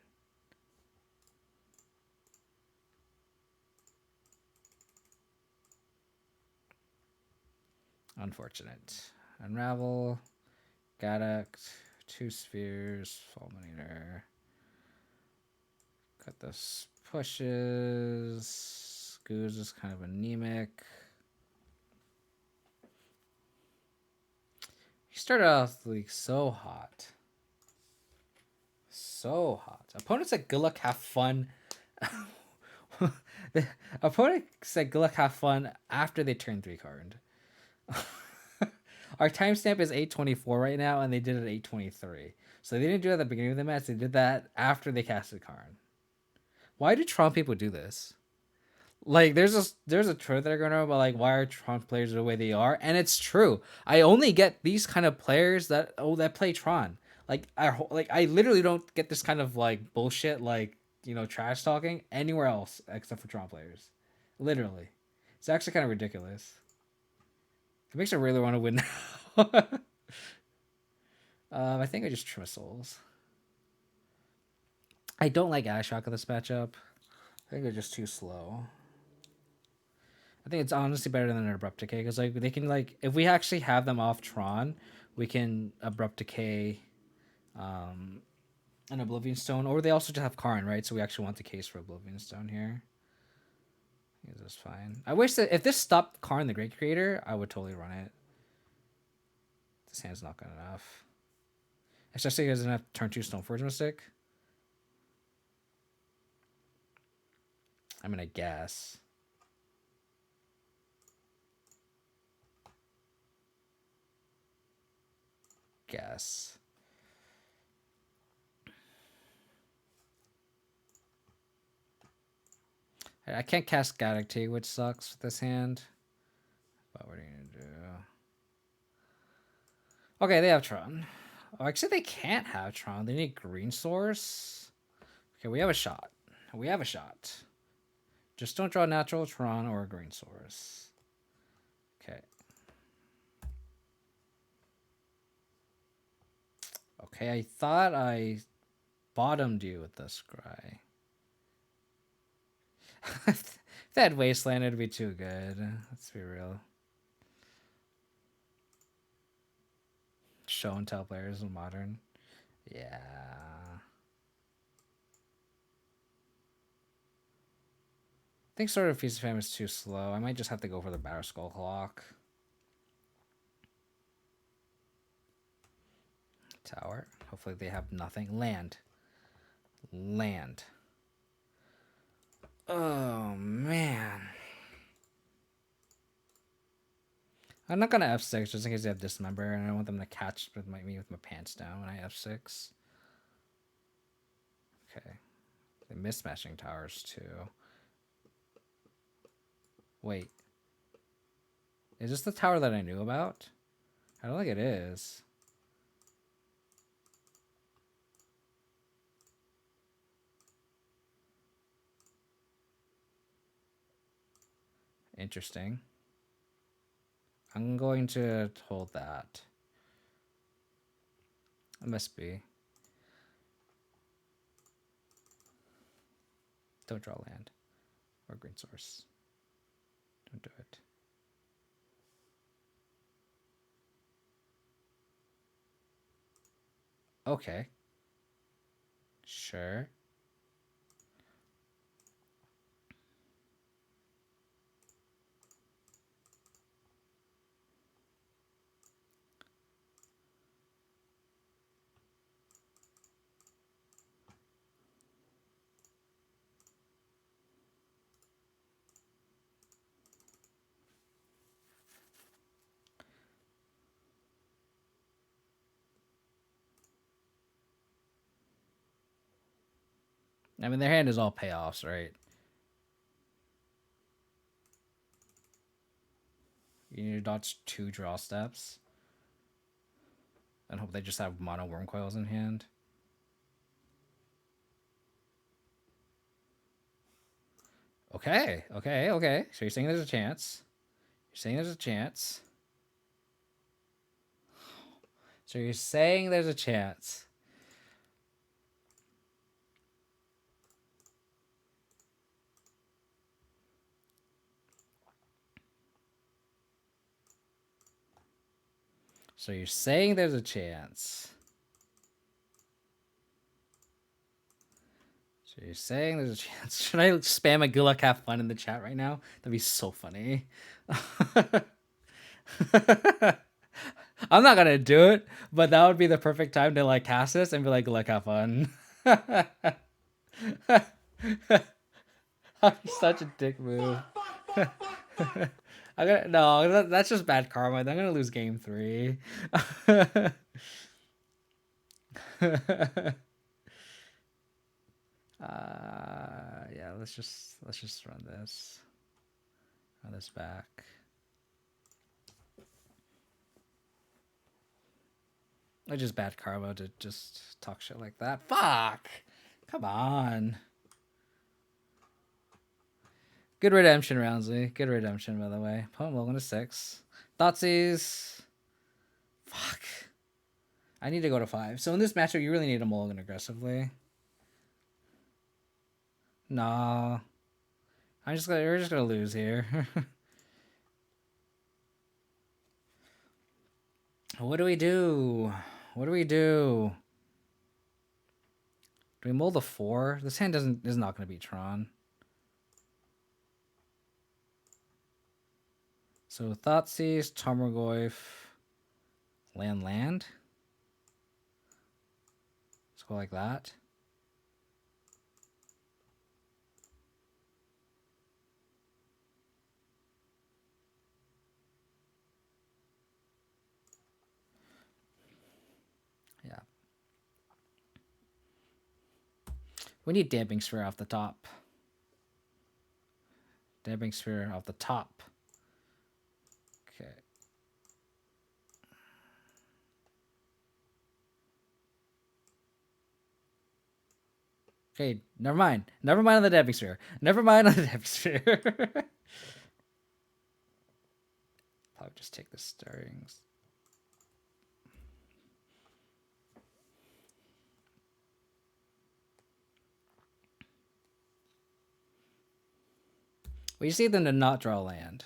Unfortunate. Unravel. Gaddock. 2 spheres. Fulminator. Got this pushes. Goose is kind of anemic. He started off the league so hot. So hot. Opponents said good luck, have fun. The opponent said good luck, have fun after they turn 3 card. Our timestamp is 8:24 right now, and they did it at 8:23. So they didn't do it at the beginning of the match. They did that after they casted Karn. Why do Tron people do this? Like, there's a trend that are going on about like why are Tron players the way they are, and it's true. I only get these kind of players that play Tron. Like I literally don't get this kind of like bullshit like trash talking anywhere else except for Tron players. Literally, it's actually kind of ridiculous. It makes me really want to win now. I think I just trim souls. I don't like Ashok in this matchup. I think they're just too slow. I think it's honestly better than an Abrupt Decay because like they can like if we actually have them off Tron, we can Abrupt Decay an Oblivion Stone, or they also just have Karn, right? So we actually want the case for Oblivion Stone here. This is fine. I wish that if this stopped Karn the Great Creator, I would totally run it. This hand's not good enough. Especially because it doesn't have turn 2 Stoneforge Mystic. I'm gonna guess. I can't cast Gaddock, which sucks with this hand. But what are you gonna do? Okay, they have Tron. Oh, actually, they can't have Tron. They need green source. Okay, we have a shot. We have a shot. Just don't draw natural Tron or a green source. Okay. Okay, I thought I bottomed you with this Scry. If that Wasteland, it'd be too good. Let's be real. Show and tell players in Modern. Yeah. I think Sword of Feast of Famine is too slow. I might just have to go for the Battle Skull Clock. Tower. Hopefully they have nothing. Land. Oh, man. I'm not going to F6 just in case they have Dismember, and I don't want them to catch me with my pants down when I F6. Okay. They miss Smashing Towers, too. Wait. Is this the tower that I knew about? I don't think it is. Interesting. I'm going to hold that. It must be. Don't draw land or green source. Don't do it. Okay. Sure. I mean, their hand is all payoffs, right? You need to dodge 2 draw steps. And hope they just have mono worm coils in hand. Okay. So you're saying there's a chance. So you're saying there's a chance. So you're saying there's a chance. So you're saying there's a chance. Should I spam a good luck have fun in the chat right now? That'd be so funny. I'm not gonna do it, but that would be the perfect time to like cast this and be like, good luck have fun. Such a dick move. That's just bad karma. I'm gonna lose game 3. Yeah, let's just run this. Run this back. I just bad karma to just talk shit like that. Fuck! Come on. Good redemption, Roundsley. Good redemption, by the way. Poem Logan to 6. Thoughtseize. Fuck. I need to go to 5. So in this matchup, you really need to mulligan aggressively. Nah. We're just gonna lose here. What do we do? What do we do? Do we mull the 4? This hand is not gonna be Tron. So Thoughtseize, Tarmogoyf, land. Let's go like that. Yeah. We need Damping Sphere off the top. Damping Sphere off the top. Okay. Okay, never mind. Never mind on the Damping Sphere. Never mind on the Damping Sphere. Probably just take the stirrings. We just need them to not draw land.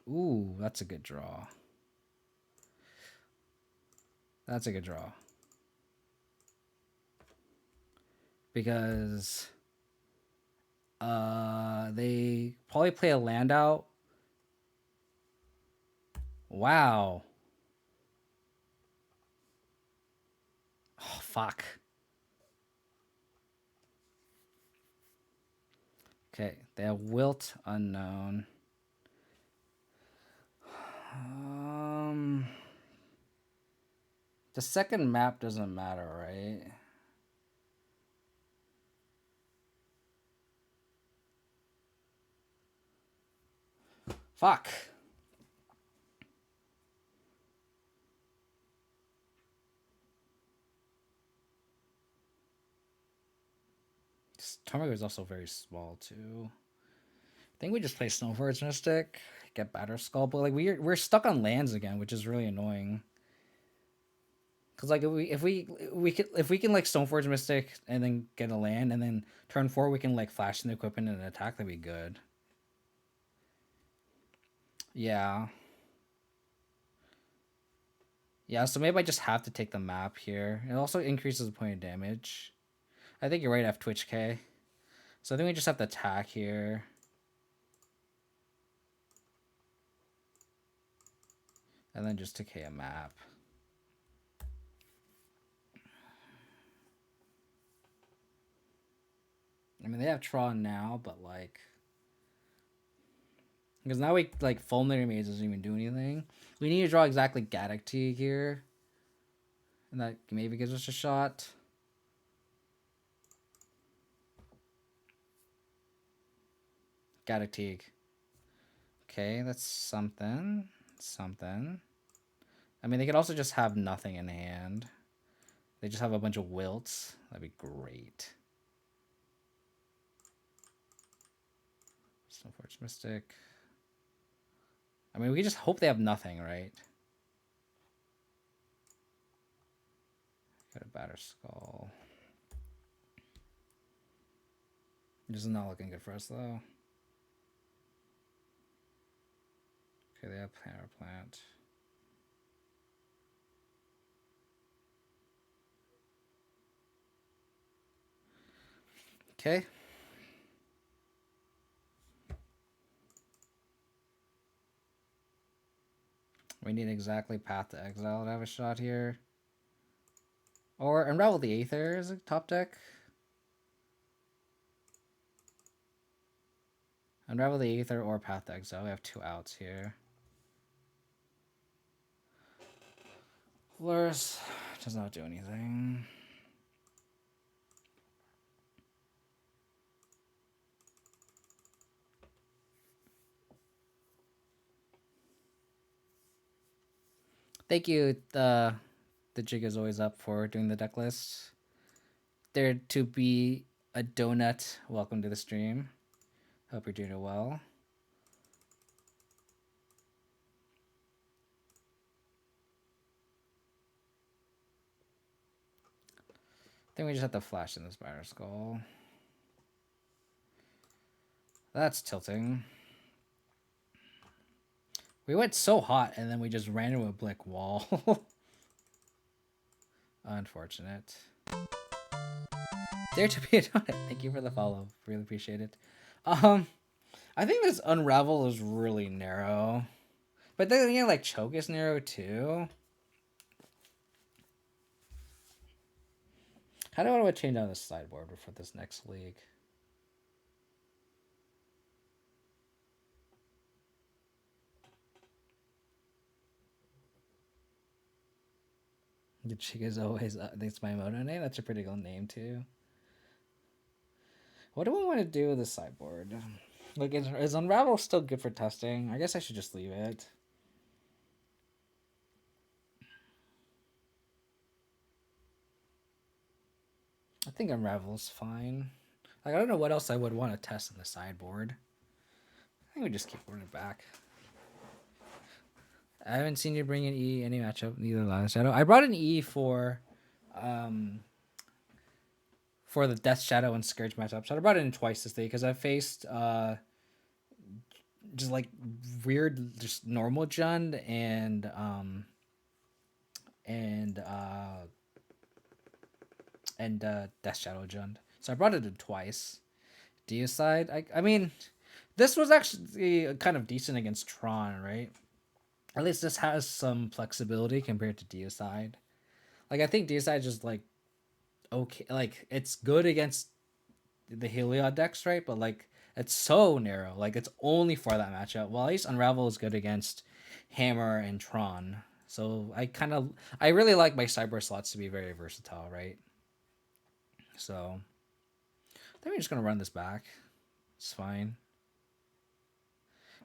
Ooh, that's a good draw. That's a good draw. Because they probably play a land out. Wow. Oh, fuck. Okay, they have Wilt Unknown. The second map doesn't matter, right? Fuck. Tarmogo is also very small too. I think we just play Snowforge Mystic, get Batterskull, but like we're stuck on lands again, which is really annoying. Cause like if we can like Stoneforge Mystic and then get a land, and then turn 4 we can like flash in the equipment and attack, that'd be good. Yeah. Yeah, so maybe I just have to take the map here. It also increases the point of damage. I think you're right, F Twitch K. So I think we just have to attack here. And then just decay a map. I mean, they have Tron now, but like... Because now we, like, Fulminator Maze doesn't even do anything. We need to draw exactly Gaddock here. And that maybe gives us a shot. Gaddock. Okay, that's something. Something. I mean, they could also just have nothing in hand. They just have a bunch of wilts. That'd be great. Stoneforge Mystic. I mean, we just hope they have nothing, right? Got a Batterskull. This is not looking good for us, though. Okay, they have Power Plant. Okay. We need exactly Path to Exile to have a shot here. Or Unravel the Aether is a top deck. Unravel the Aether or Path to Exile. We have 2 outs here. Lurrus does not do anything. Thank you, the jig is always up for doing the deck list. There to be a donut. Welcome to the stream. Hope you're doing it well. think we just have to flash in the Spider Skull. That's tilting. We went so hot and then we just ran into a brick wall. Unfortunate. Dare to be a donut. Thank you for the follow. Really appreciate it. I think this Unravel is really narrow. But then again, like, Choke is narrow too. How do I want to change out the sideboard for this next league? The chick is always that's my moto name. That's a pretty good name too. What do I want to do with the sideboard? Like, is Unravel still good for testing? I guess I should just leave it. I think Unravel's fine. Like, I don't know what else I would want to test in the sideboard. I think we just keep running it back. I haven't seen you bring in E any matchup, neither last shadow. I brought an E for the Death Shadow and Scourge matchup. So I brought it in twice this day because I faced just like weird, just normal Jund and Death Shadow Jund. So I brought it in twice. Deicide, I mean, this was actually kind of decent against Tron, right? At least this has some flexibility compared to Deicide. Like, I think Deicide is just like okay, like it's good against the Heliod decks, right? But like it's so narrow. Like, it's only for that matchup. Well, at least Unravel is good against Hammer and Tron. So I really like my cyber slots to be very versatile, right? So I think we're just gonna run this back. It's fine.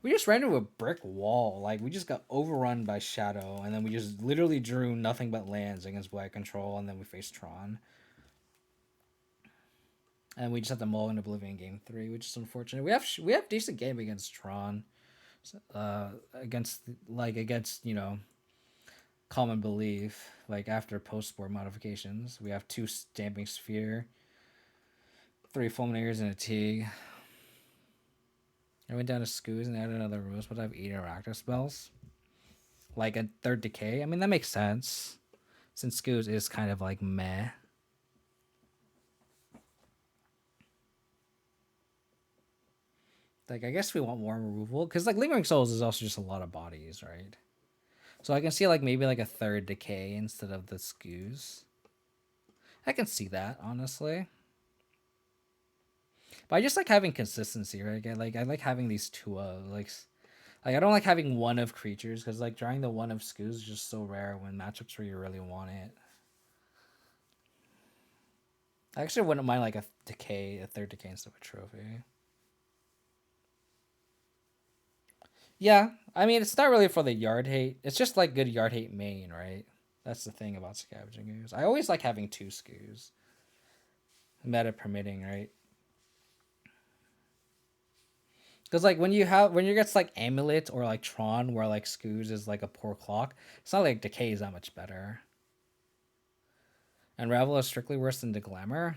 We just ran into a brick wall. Like, we just got overrun by Shadow, and then we just literally drew nothing but lands against Black Control, and then we faced Tron. And we just have to mull in Oblivion game 3, which is unfortunate. We have decent game against Tron. Against Common Belief, like after postboard modifications. We have 2 Stamping Sphere, 3 Fulminators, and a Teague. I went down to Scoos and added another Rose, but I have 8 Rakdos spells. Like a 3rd Decay. I mean, that makes sense. Since Scoos is kind of like meh. Like, I guess we want more removal. Because, like, Lingering Souls is also just a lot of bodies, right? So I can see, like, maybe, like, a 3rd Decay instead of the Scoos. I can see that, honestly. But I just like having consistency, right? I like having these 2 of, like, I don't like having 1 of creatures. Because, like, drawing the 1 of Scoos is just so rare when matchups where you really want it. I actually wouldn't mind, like, a 3rd Decay instead of a trophy. Yeah, I mean, it's not really for the yard hate. It's just like good yard hate main, right? That's the thing about Scavenging Ooze. I always like having 2 Scoos. Meta permitting, right? Because, like, when you get like Amulet or like Tron, where like Scoos is like a poor clock, it's not like Decay is that much better. Unravel is strictly worse than Deglamer.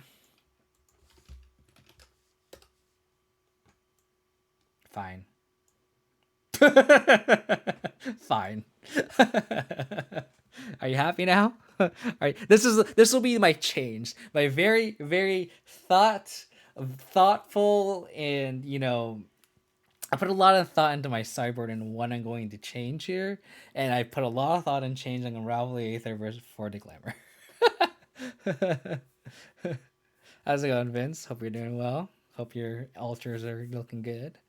Fine. Fine. Are you happy now? All right. This will be my change. My very, very thoughtful, and I put a lot of thought into my sideboard and what I'm going to change here, and I put a lot of thought in changing Unravel the Aether versus for Deglamer. How's it going, Vince? Hope you're doing well. Hope your altars are looking good.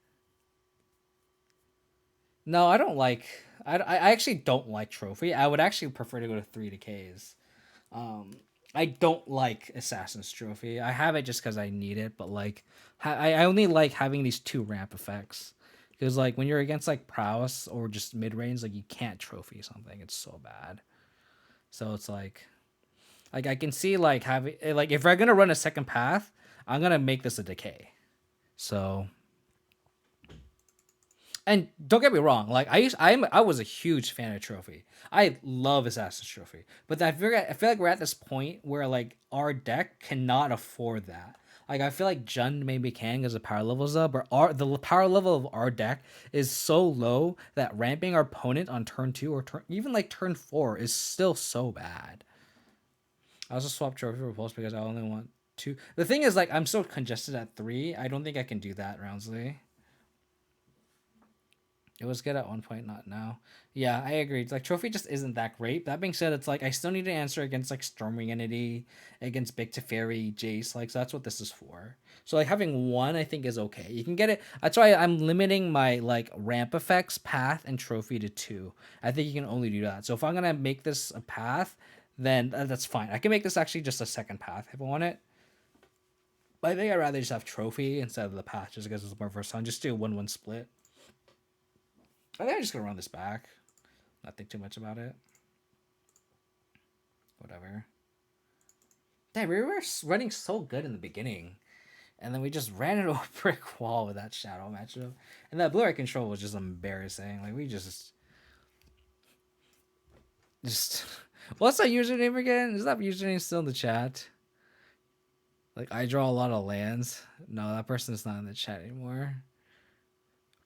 No, I don't like. I actually don't like Trophy. I would actually prefer to go to 3 Decays. I don't like Assassin's Trophy. I have it just because I need it, but like, I only like having these 2 ramp effects. Because like when you're against like Prowess or just Midrange, like you can't trophy something. It's so bad. So it's like I can see like having like if we're gonna run a second path, I'm gonna make this a Decay. So. And don't get me wrong, like I was a huge fan of Trophy. I love Assassin's Trophy, but I feel like we're at this point where like our deck cannot afford that. Like I feel like Jund maybe can because the power level's up, but the power level of our deck is so low that ramping our opponent on turn 2 or even like turn 4 is still so bad. I also swapped Trophy for Pulse because I only want 2. The thing is, like, I'm so congested at 3. I don't think I can do that, Roundsley. It was good at one point, not now. Yeah, I agree. Like Trophy just isn't that great. That being said, it's like I still need to answer against like Stormwing Entity, against Big Teferi, Jace. Like so that's what this is for. So like having one, I think is okay. You can get it. That's why I'm limiting my like ramp effects, path, and trophy to 2. I think you can only do that. So if I'm gonna make this a path, then that's fine. I can make this actually just a second path if I want it. But I think I'd rather just have trophy instead of the path, just because it's more versatile. Just do a 1-1 split. I think I'm just gonna run this back. Not think too much about it. Whatever. Damn, we were running so good in the beginning. And then we just ran into a brick wall with that shadow matchup. And that blue-eye control was just embarrassing. Like we just what's that username again? Is that username still in the chat? Like I draw a lot of lands. No, that person's not in the chat anymore.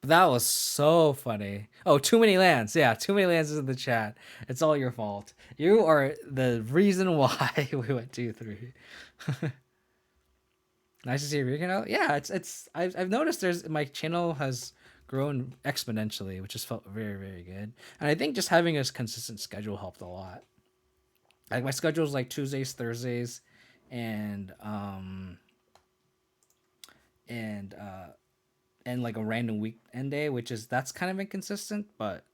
That was so funny. Oh, too many lands. Yeah, too many lands is in the chat. It's all your fault. You are the reason why we went 2-3. Nice to see you Rican out. Yeah, I've noticed my channel has grown exponentially, which has felt very, very good. And I think just having a consistent schedule helped a lot. Like my schedule is like Tuesdays, Thursdays, and and uh and like a random weekend day, that's kind of inconsistent, but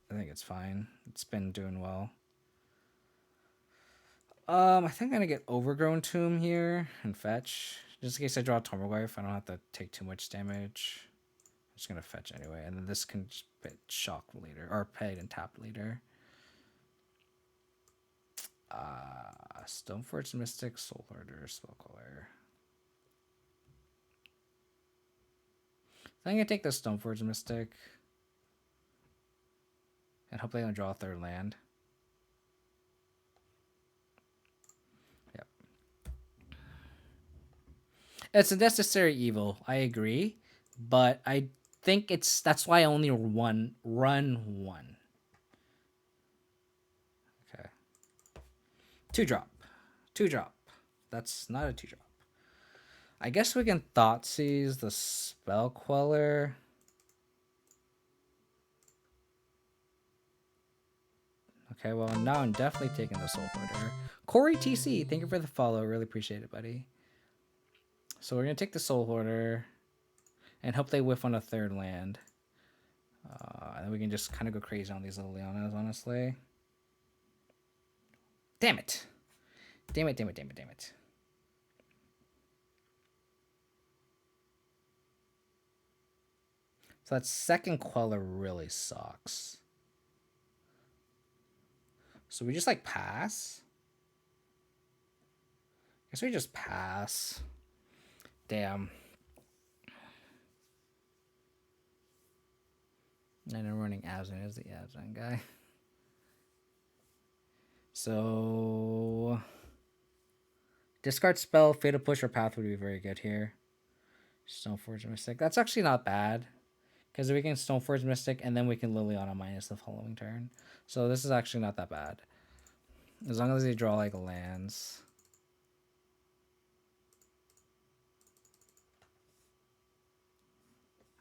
I think it's fine. It's been doing well. I think I'm gonna get Overgrown Tomb here and fetch. Just in case I draw a Tomoglyph, I don't have to take too much damage. I'm just gonna fetch anyway, and then this can just put shock later, or pay and tap later. Stoneforge Mystic, Soulherder, Spellcaller. I'm gonna take the Stoneforge Mystic. And hopefully I don't draw a third land. Yep. It's a necessary evil, I agree. But I think that's why I only run one. Okay. 2-drop. 2-drop. That's not a 2-drop. I guess we can Thoughtseize the Spell Queller. Okay, well, now I'm definitely taking the Soulherder. Corey TC, thank you for the follow. Really appreciate it, buddy. So we're going to take the Soulherder and hope they whiff on a third land. And then we can just kind of go crazy on these little Leonas, honestly. Damn it. Damn it, damn it, damn it, damn it. So that second Queller really sucks. So we just like pass. Guess we just pass. Damn. And I'm running Abzan as the Abzan guy. So discard spell, Fatal Push or Path would be very good here. Stoneforge Mystic. That's actually not bad. Because we can Stoneforge Mystic and then we can Liliana minus the following turn. So this is actually not that bad. As long as they draw like lands.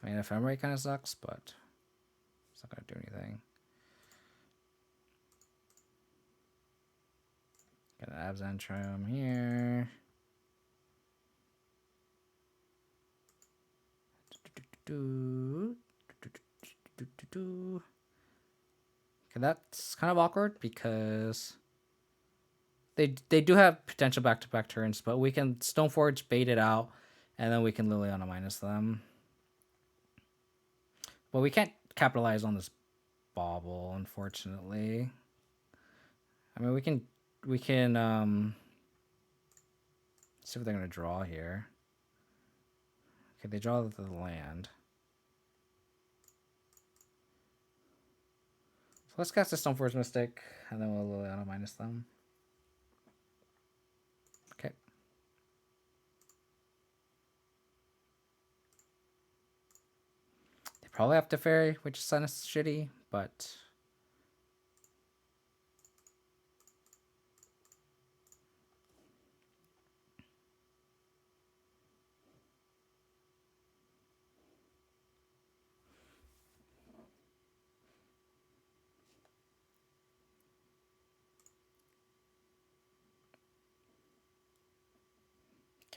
I mean, Ephemerate kind of sucks, but it's not going to do anything. Got an Abzan Triumph here. Okay, that's kind of awkward because they do have potential back-to-back turns, but we can Stoneforge bait it out, and then we can Liliana minus them. But we can't capitalize on this bauble, unfortunately. I mean, we can see what they're gonna draw here. Okay, they draw the land. let's cast a Stoneforge Mystic, and then we'll Liliana minus them. Okay. They probably have to Fairy, which is kind of shitty, but...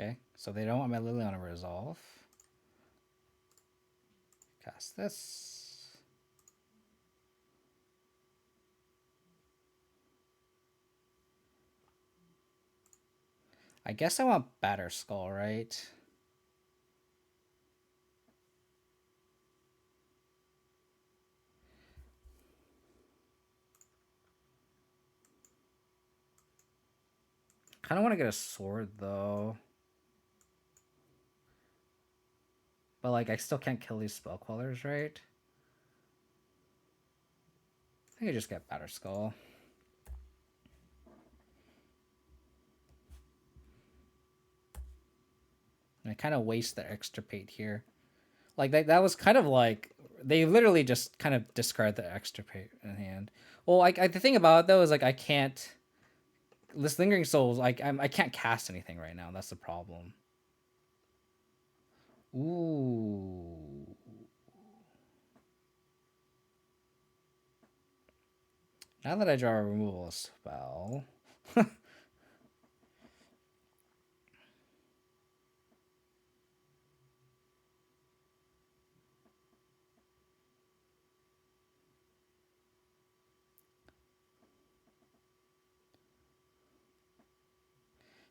Okay, so they don't want my Liliana to resolve. Cast this. I guess I want Batterskull, right? Kind of want to get a sword, though. But, like, I still can't kill these spell Quellers, right? I think I just get Batterskull. And I kind of waste the Extirpate here. Like, that was kind of like... They literally just kind of discard the Extirpate in hand. Well, the thing about it, though, is, like, I can't... This Lingering Souls, like, I can't cast anything right now. That's the problem. Ooh. Now that I draw a removal spell... I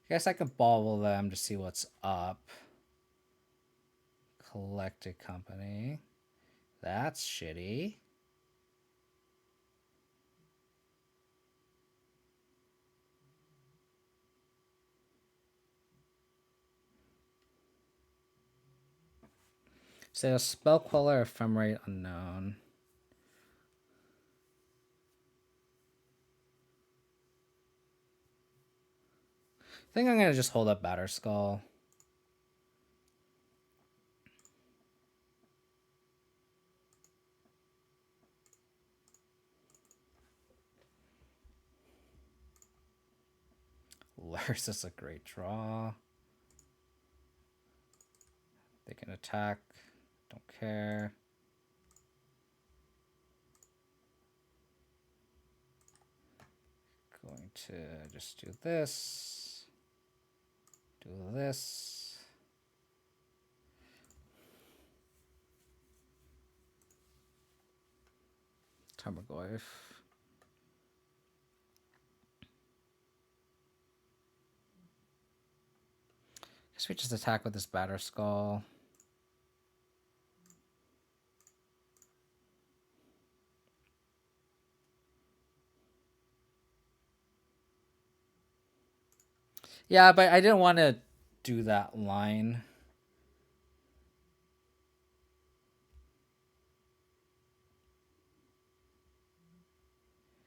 guess I could bobble them to see what's up. Collected Company. That's shitty. So a Spell Queller, Ephemerate Unknown. I think I'm going to just hold up Batterskull. Lurrus is a great draw. They can attack. Don't care. Going to just do this. Do this. Tarmogoyf. Guess we just attack with this Batterskull. Yeah, but I didn't want to do that line.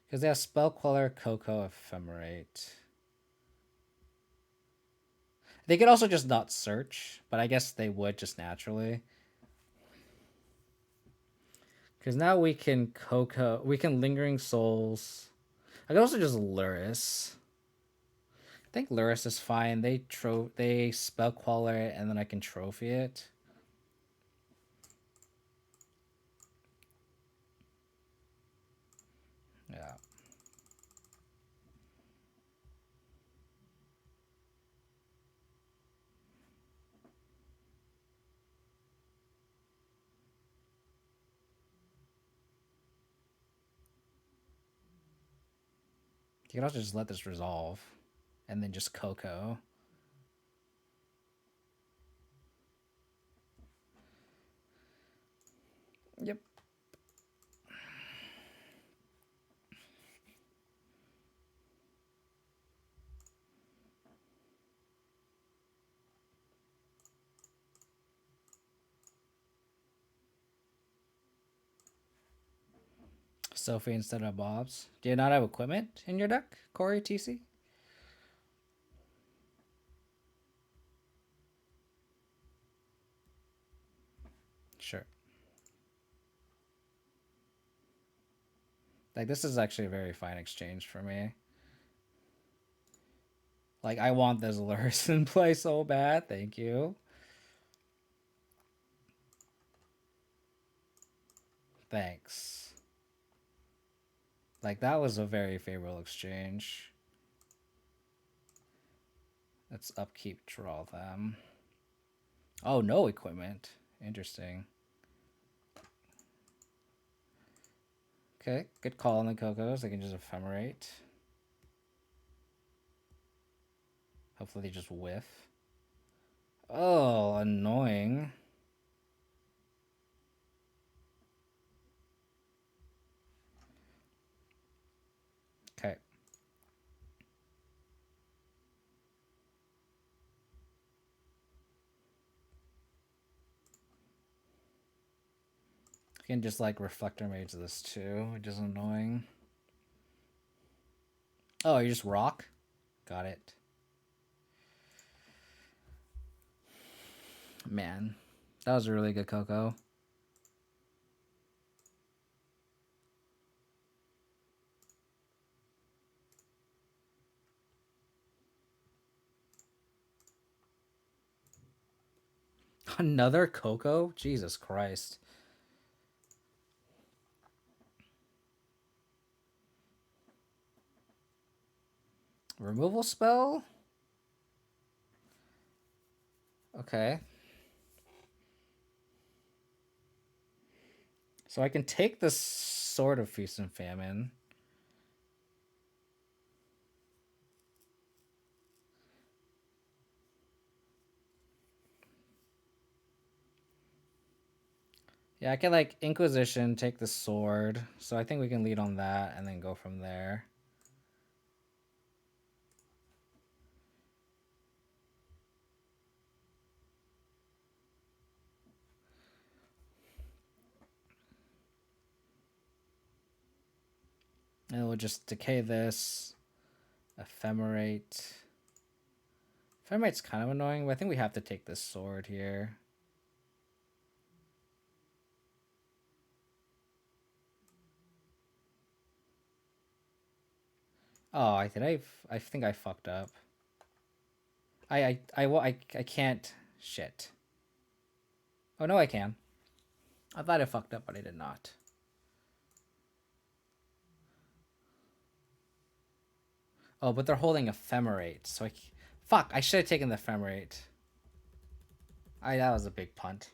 Because they have Spell Queller, Coco, Ephemerate. They could also just not search, but I guess they would just naturally. Because now we can Coco, we can Lingering Souls. I could also just Lurrus. I think Lurrus is fine. They Spell Queller it, and then I can Trophy it. Yeah. You can also just let this resolve, and then just Coco. Yep. Sophie instead of Bob's. Do you not have equipment in your deck, Corey TC? Sure. Like, this is actually a very fine exchange for me. Like, I want this Lurrus in play so bad. Thank you. Thanks. Like, that was a very favorable exchange. Let's upkeep, draw them. Oh, no equipment. Interesting. Okay, good call on the Cocos. They can just ephemerate. Hopefully they just whiff. Oh, annoying. Okay. I can just like Reflector Mage this too, which is annoying. Oh, you just rock? Got it. Man, that was a really good Coco. Another Coco? Jesus Christ. Removal spell? Okay. So I can take this Sword of Feast and Famine. Yeah, I can like Inquisition, take the sword. So I think we can lead on that and then go from there. And we'll just decay this. Ephemerate. Ephemerate's kind of annoying, but I think we have to take this sword here. Oh, I think I fucked up. I can't. Shit. Oh no, I can. I thought I fucked up, but I did not. Oh, but they're holding Ephemerate, so fuck. I should have taken the Ephemerate. That was a big punt.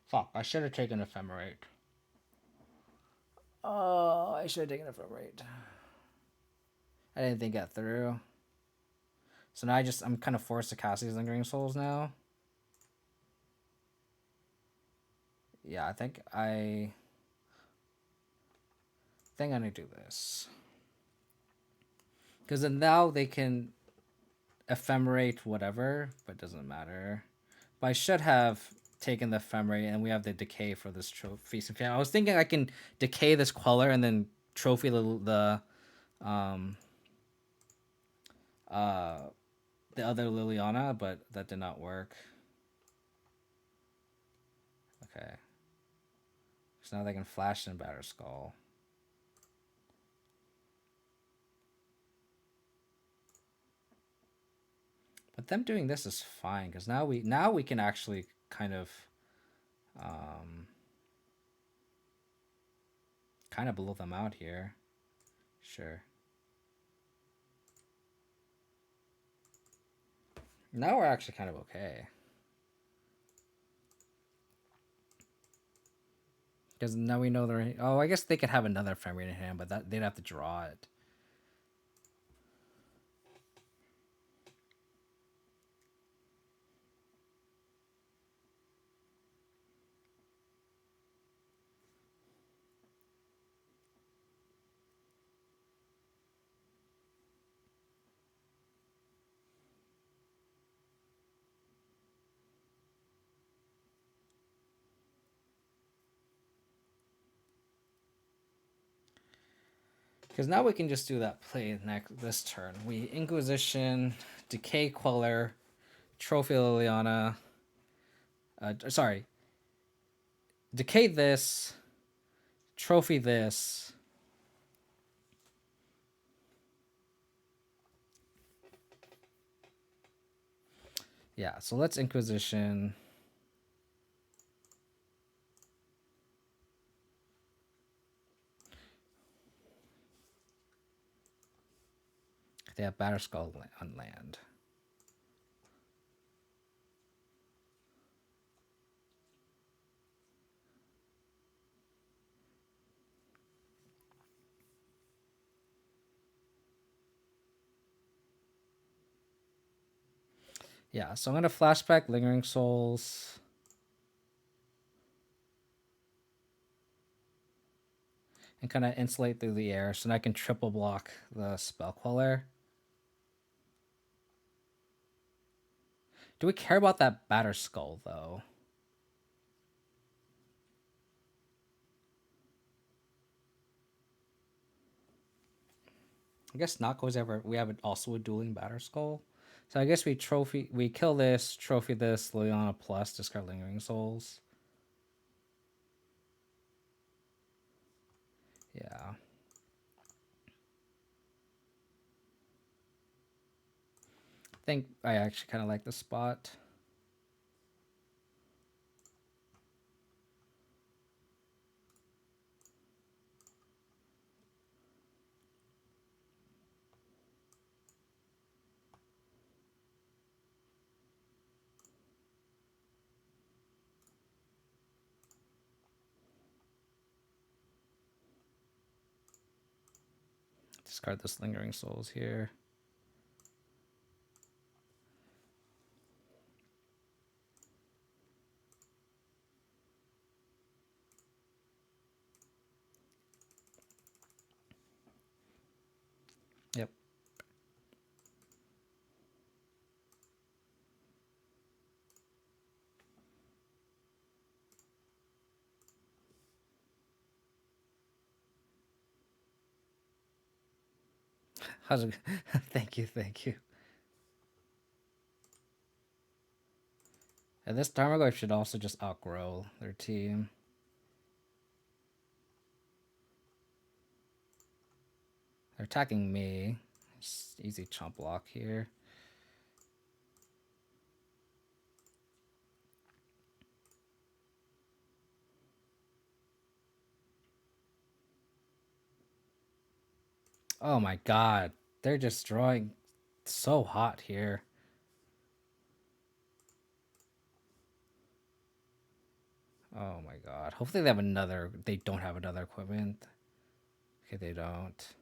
Fuck, I should have taken Ephemerate. Oh, I should have taken Ephemerate. I didn't think that through. So now I'm kind of forced to cast these Lingering Souls now. Yeah, I think I'm gonna do this. Because then now they can ephemerate whatever, but it doesn't matter. But I should have taken the ephemerate, and we have the decay for this trophy. I was thinking I can decay this Queller and then trophy the other Liliana, but that did not work. Okay. So now they can flash in Batterskull. But them doing this is fine because now we can actually kind of blow them out here. Sure. Now we're actually kind of okay. Because now we know they're... Oh, I guess they could have another ephemerate in hand, but they'd have to draw it. Because now we can just do that play this turn. We Inquisition, Decay Queller, Trophy Liliana. Sorry. Decay this, Trophy this. Yeah, so let's Inquisition. They have Batterskull on land. Yeah, so I'm going to flashback Lingering Souls. And kind of insulate through the air so that I can triple block the Spell Queller. Do we care about that Batterskull, though? I guess not, because we have also a dueling Batterskull. So I guess we kill this, trophy this, Liliana plus, discard Lingering Souls. Yeah. I think I actually kind of like the spot. Discard this Lingering Souls here. Yep. How's it? Thank you, thank you. And this Tarmogoyf should also just outgrow their team. They're attacking me. Just easy chump block here. Oh my god. They're just drawing so hot here. Oh my god. Hopefully they have another. They don't have another equipment. Okay, they don't.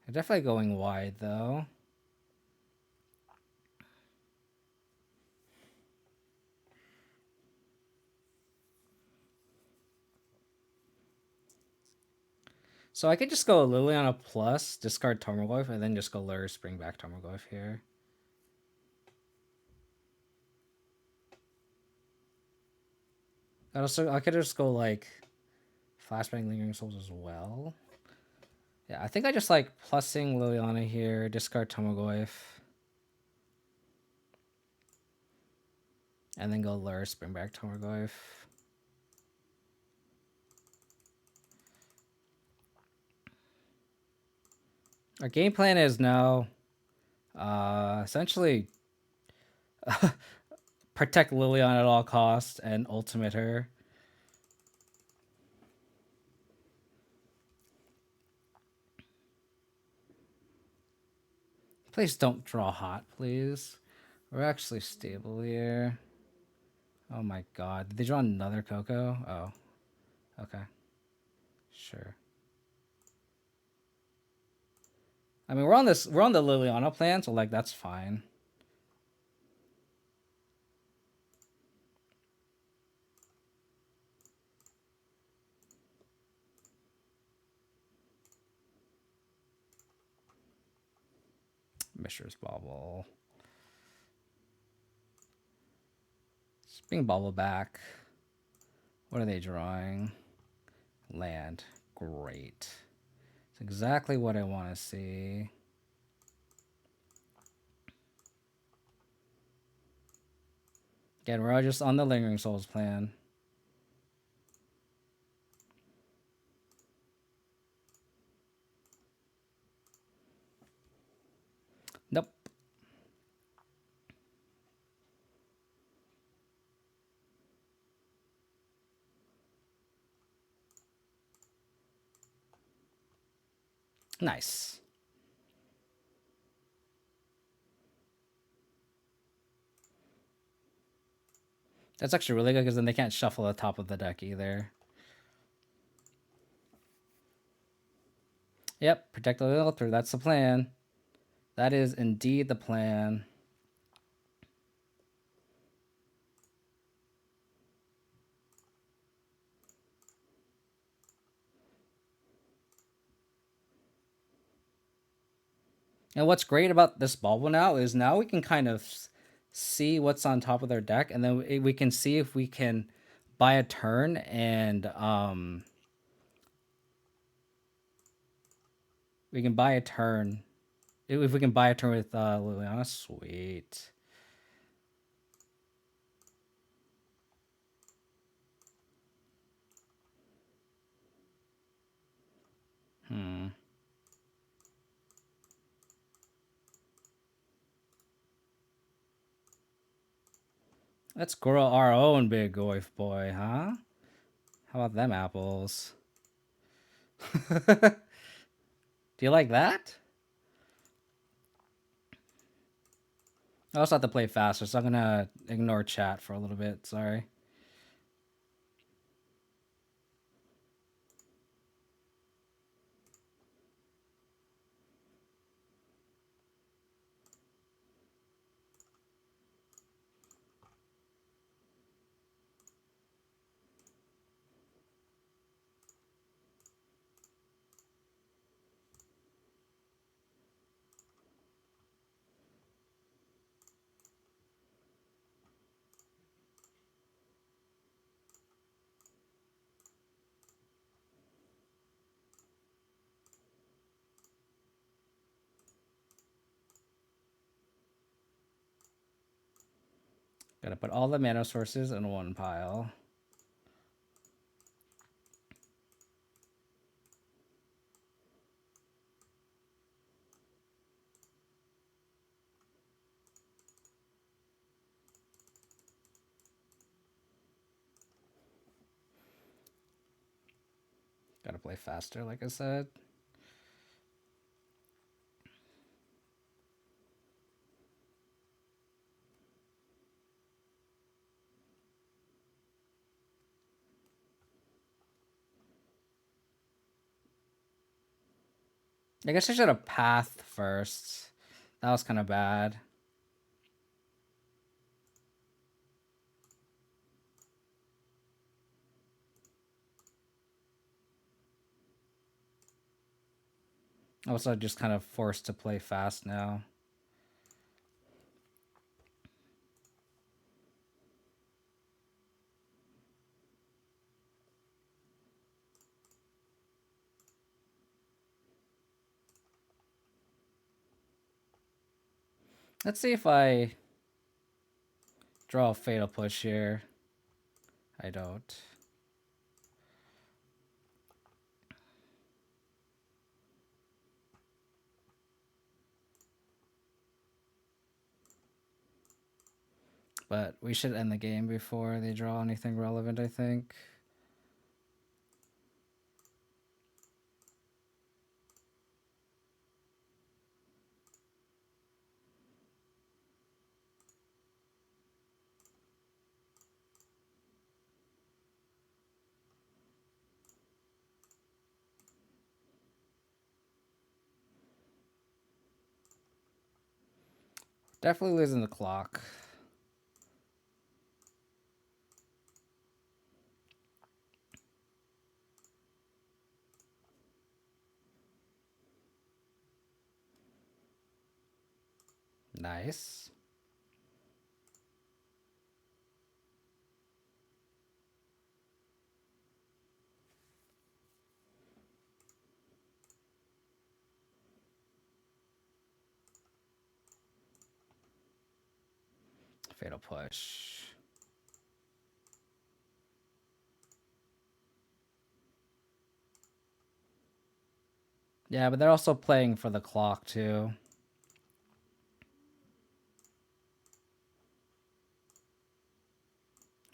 They're definitely going wide though. So I could just go Liliana plus, discard Tarmogoyf, and then just go Lurrus, bring back Tarmogoyf here. I could just go like Flashbang Lingering Souls as well. Yeah, I think I just like plussing Liliana here, discard Tarmogoyf. And then go Lurrus, bring back Tarmogoyf. Our game plan is now essentially protect Liliana at all costs and ultimate her. Please don't draw hot, please. We're actually stable here. Oh my god. Did they draw another Coco? Oh. Okay. Sure. I mean, we're on the Liliana plan, so like that's fine. Mishra's Bauble. Let's bring Bauble back. What are they drawing? Land. Great. It's exactly what I want to see. Again, we're all just on the Lingering Souls plan. Nope. Nice. That's actually really good because then they can't shuffle the top of the deck either. Yep, protect the altar. That's the plan. That is indeed the plan. And what's great about this bauble now is now we can kind of see what's on top of their deck, and then we can see if we can buy a turn and we can buy a turn. If we can buy a turn with Liliana, sweet. Let's grow our own big oif boy, huh? How about them apples? Do you like that? I also have to play faster, so I'm gonna ignore chat for a little bit. Sorry. Gotta put all the mana sources in one pile. Gotta play faster, like I said. I guess I should have pathed first. That was kind of bad. Also, just kind of forced to play fast now. Let's see if I draw a Fatal Push here. I don't. But we should end the game before they draw anything relevant, I think. Definitely losing the clock. Nice. Fatal Push. Yeah, but they're also playing for the clock too.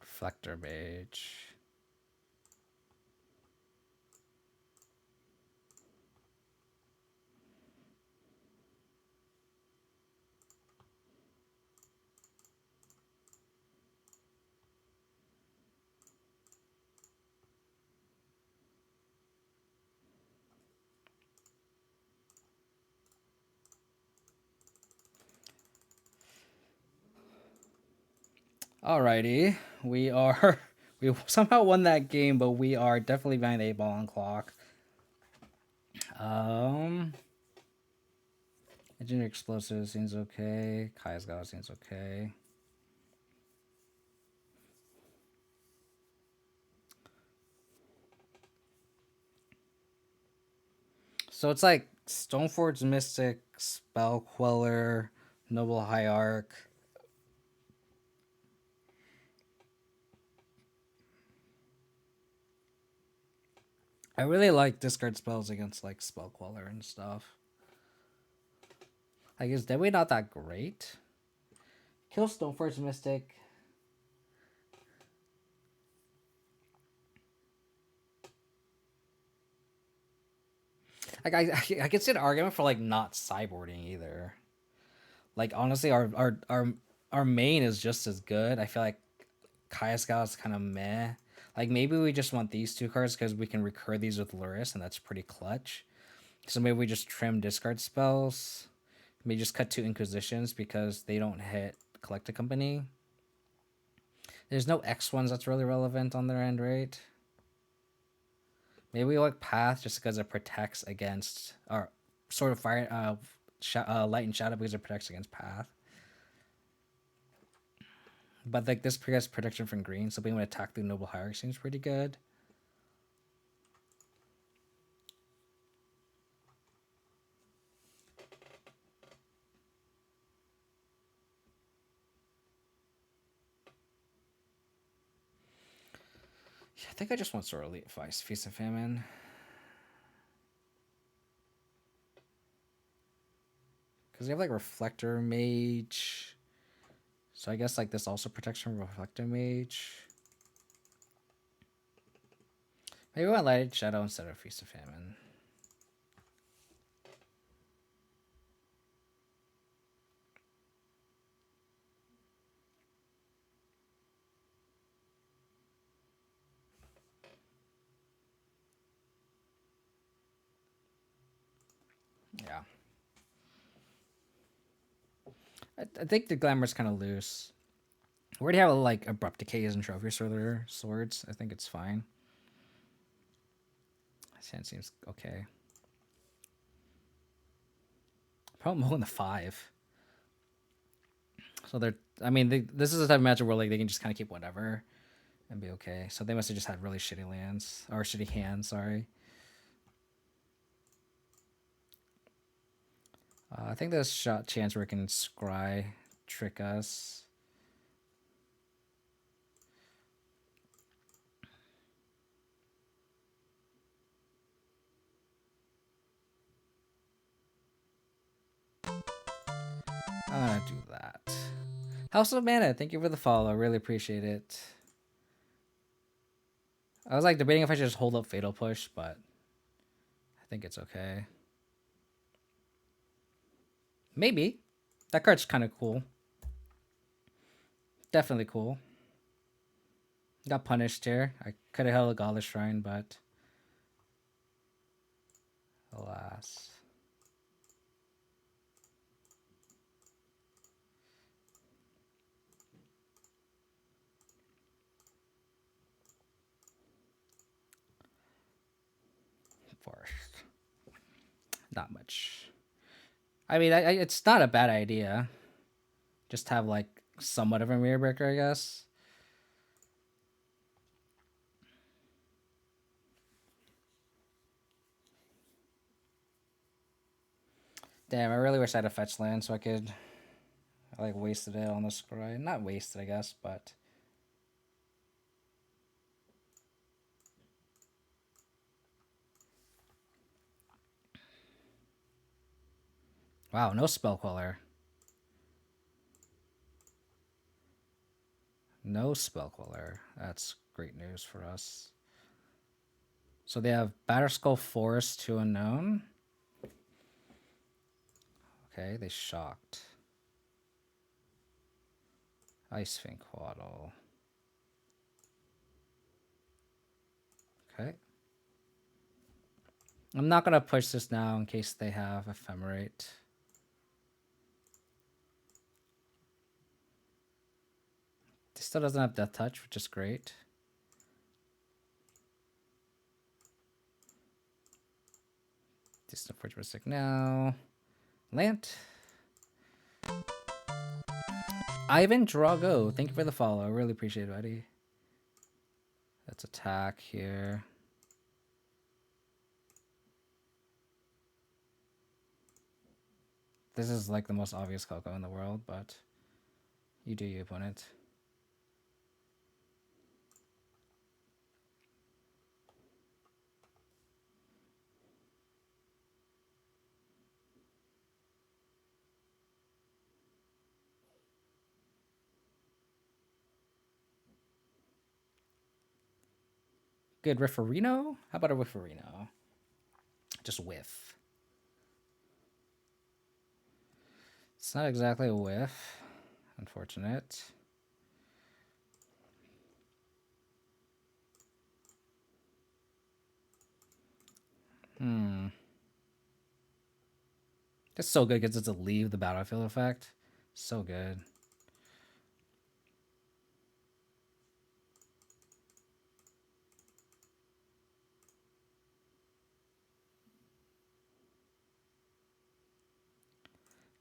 Reflector Mage. Alrighty, we are we somehow won that game, but we are definitely behind the 8 ball on clock. Engineer Explosive seems okay. Kai's God seems okay. So it's like Stoneforge Mystic, Spell Queller, Noble Hierarch. I really like discard spells against like Spell Queller and stuff. I guess Deadweight not that great. Kill Stoneforge Mystic. Like I could see an argument for like not sideboarding either. Like honestly, our main is just as good. I feel like Kai's is kind of meh. Like maybe we just want these two cards because we can recur these with Lurrus, and that's pretty clutch. So maybe we just trim discard spells. Maybe just cut 2 Inquisitions because they don't hit Collect a Company. There's no X ones that's really relevant on their end, right? Maybe we like Path just because it protects against, or sort of fire, Light and Shadow because it protects against Path. But like this gets protection from green, so being able to attack through Noble Hierarch seems pretty good. Yeah, I think I just want Sword Elite Vice, Feast of Famine. Because we have like Reflector Mage. So I guess like this also protects from Reflector Mage. Maybe we want Lighted Shadow instead of Feast of Famine. Yeah. I think the Deglamer's kind of loose. We already have like Abrupt Decays and Trophy Sorter swords. I think it's fine. This hand seems okay. Probably more than the 5. So they're, I mean, this is a type of matchup where like they can just kind of keep whatever and be okay. So they must have just had really shitty lands or shitty hands. Sorry. I think there's shot chance where it can scry trick us. I'm gonna do that. House of Mana, thank you for the follow. Really appreciate it. I was like debating if I should just hold up Fatal Push, but I think it's okay. Maybe. That card's kind of cool. Definitely cool. Got punished here. I could have held a Godless Shrine, but alas. Forest. Not much. I mean, it's not a bad idea. Just have like somewhat of a mirror breaker, I guess. Damn, I really wish I had a fetch land so I could I like wasted it on the scry. Not wasted, I guess, but wow, no spell queller. No spell queller. That's great news for us. So they have Batterskull Forest to unknown. Okay, they shocked. Icefink Waddle. Okay. I'm not going to push this now in case they have Ephemerate. This still doesn't have Death Touch, which is great. Distant Forge Mystic now. Lant. Ivan Drago, thank you for the follow. I really appreciate it, buddy. Let's attack here. This is like the most obvious Coco in the world, but you do, you opponent. Good Rifferino? How about a Rifferino? Just whiff. It's not exactly a whiff. Unfortunate. It's so good because it's a leave the battlefield effect. So good.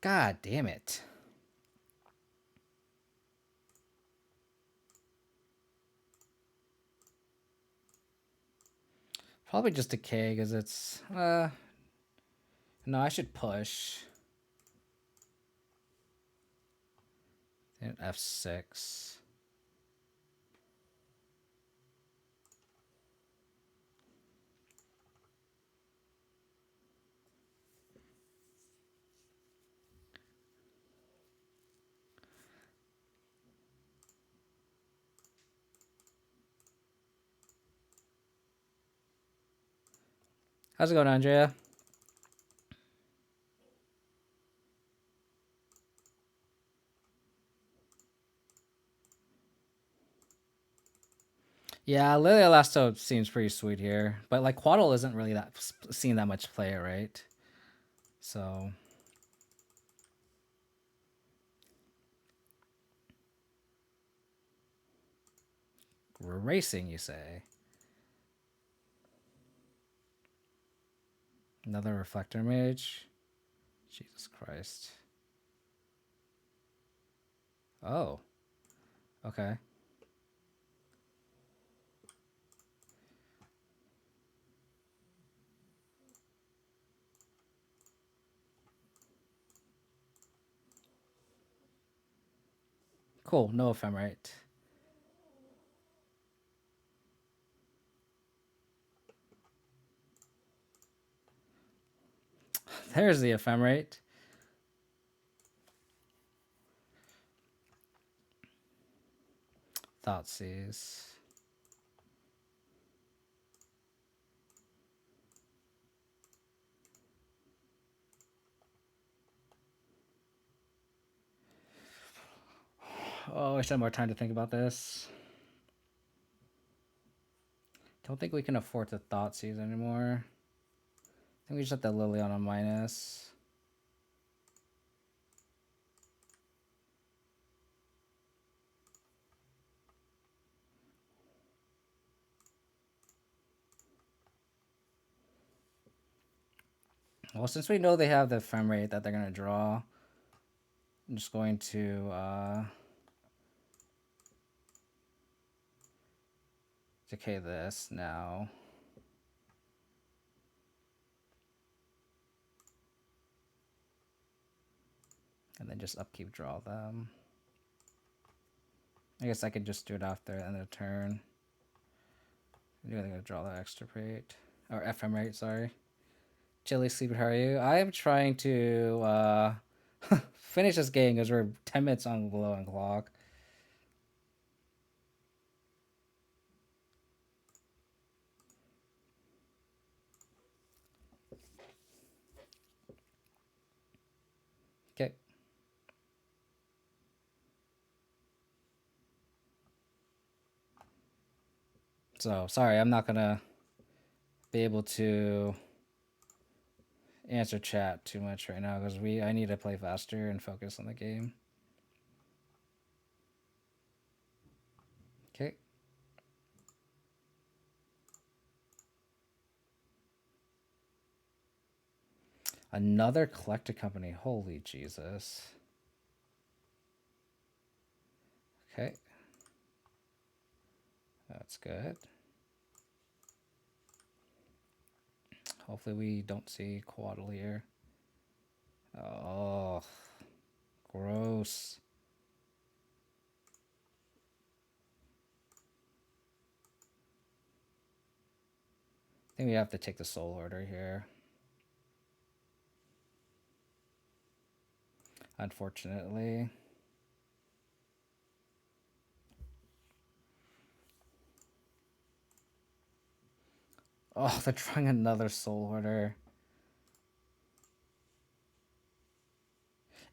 God damn it. Probably just decay because it's no, I should push. And F6. How's it going, Andrea? Yeah, Lily Elasto seems pretty sweet here, but like Quaddle isn't really that seeing that much play, right? So we're racing, you say? Another Reflector Mage? Jesus Christ. Oh. Okay. Cool, no Ephemerate. There's the Ephemerate. Thoughtseize. Oh, I wish I had more time to think about this. Don't think we can afford to Thoughtseize anymore. I think we just have that Lily on a minus. Well, since we know they have the Ephemerate that they're going to draw, I'm just going to decay this now. And then just upkeep draw them. I guess I could just do it after the end of the turn. I'm gonna draw that extirpate. Or ephemerate, sorry. Chili Sleeper, how are you? I am trying to finish this game because we're 10 minutes on below on clock. Okay. So, sorry, I'm not gonna be able to answer chat too much right now because I need to play faster and focus on the game. Okay. Another collector company. Holy Jesus. Okay. That's good. Hopefully we don't see Quaddle here. Oh, gross. I think we have to take the Soulherder here. Unfortunately. Oh, they're trying another Soulherder.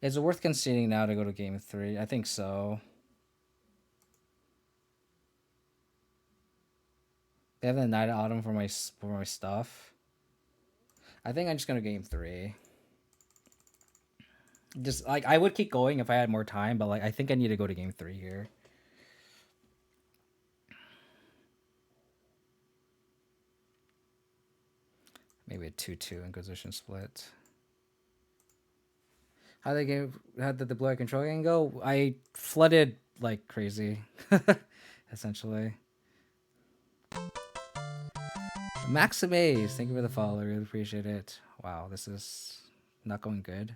Is it worth conceding now to go to game 3? I think so. They have the Night Autumn for my stuff. I think I'm just gonna game 3. Just like I would keep going if I had more time, but like I think I need to go to game 3 here. Maybe a 2-2 Inquisition split. How did the Blue Eye Control game go? I flooded like crazy, essentially. Maximase, thank you for the follow. I really appreciate it. Wow, this is not going good.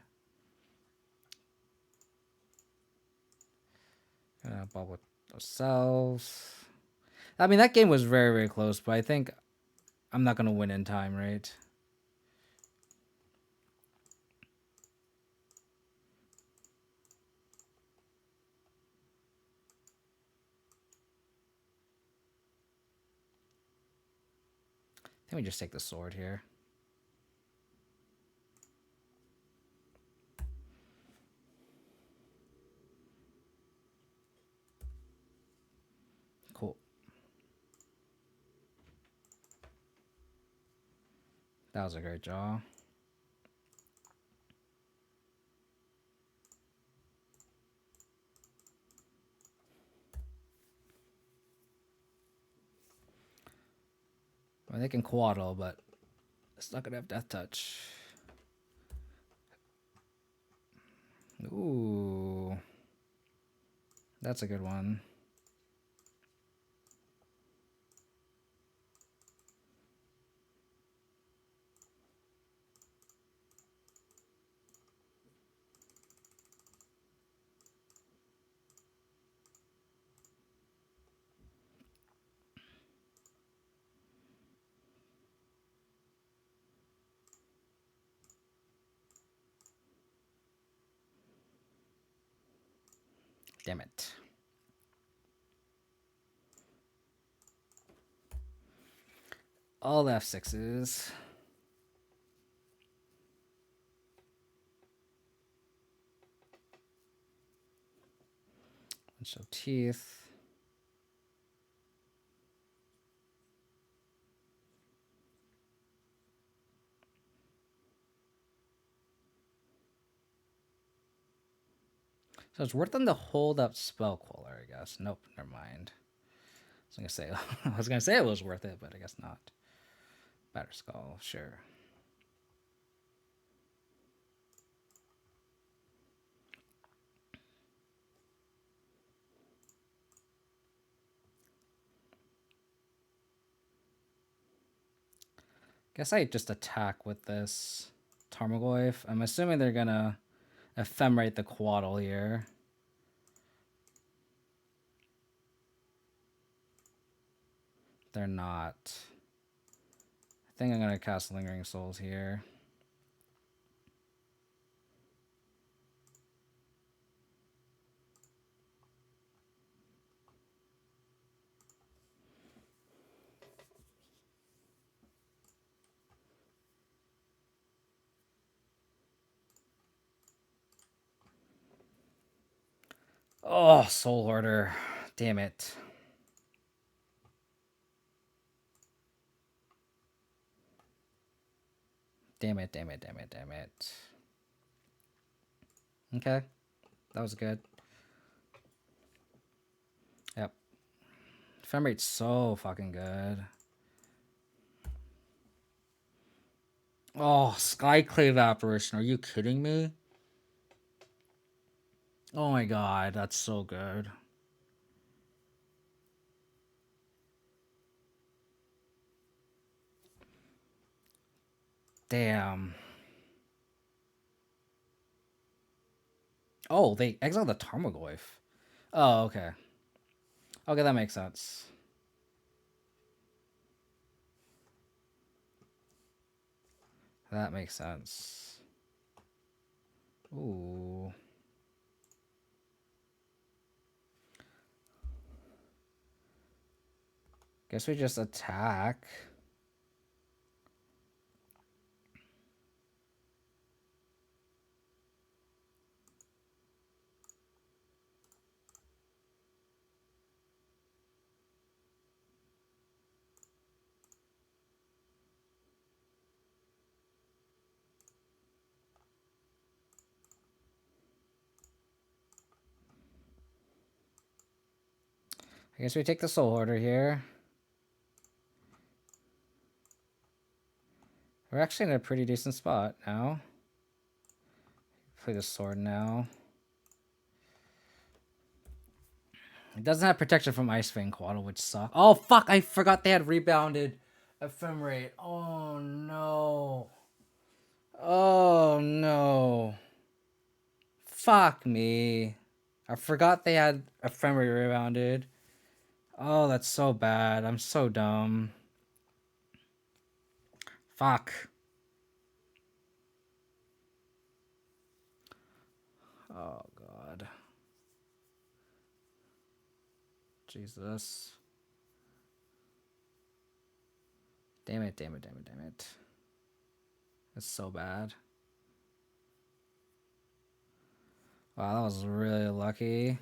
Bubble ourselves. I mean, that game was very, very close, but I think I'm not going to win in time, right? I think we just take the sword here. Cool. That was a great draw. I mean, they can Quaddle, but it's not going to have Death Touch. Ooh. That's a good one. Damn it. All F6s. Bunch of teeth. So it's worth them to hold up Spell Queller, I guess. Nope, never mind. I was gonna say it was worth it, but I guess not. Batterskull, sure. Guess I just attack with this Tarmogoyf. I'm assuming they're gonna ephemerate the Quaddle here. They're not. I think I'm gonna cast Lingering Souls here. Oh, Soulherder. Damn it. Damn it, damn it, damn it, damn it. Okay. That was good. Yep. Ephemerate so fucking good. Oh, Skyclave Apparition. Are you kidding me? Oh my god, that's so good. Damn. Oh, they exiled the Tarmogoyf. Oh, okay. Okay, that makes sense. That makes sense. Ooh. Guess we just attack. I guess we take the Soulherder here. We're actually in a pretty decent spot now. Play the sword now. It doesn't have protection from Ice Fang Quaddle, which sucks. Oh, fuck! I forgot they had rebounded Ephemerate. Oh, no. Oh, no. Fuck me. I forgot they had Ephemerate rebounded. Oh, that's so bad. I'm so dumb. Fuck. Oh, God. Jesus. Damn it, damn it, damn it, damn it. That's so bad. Wow, that was really lucky.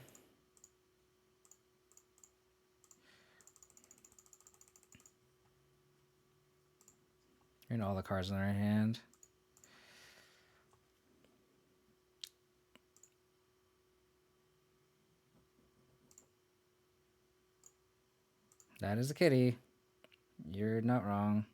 You know all the cards in their hand. That is a kitty. You're not wrong.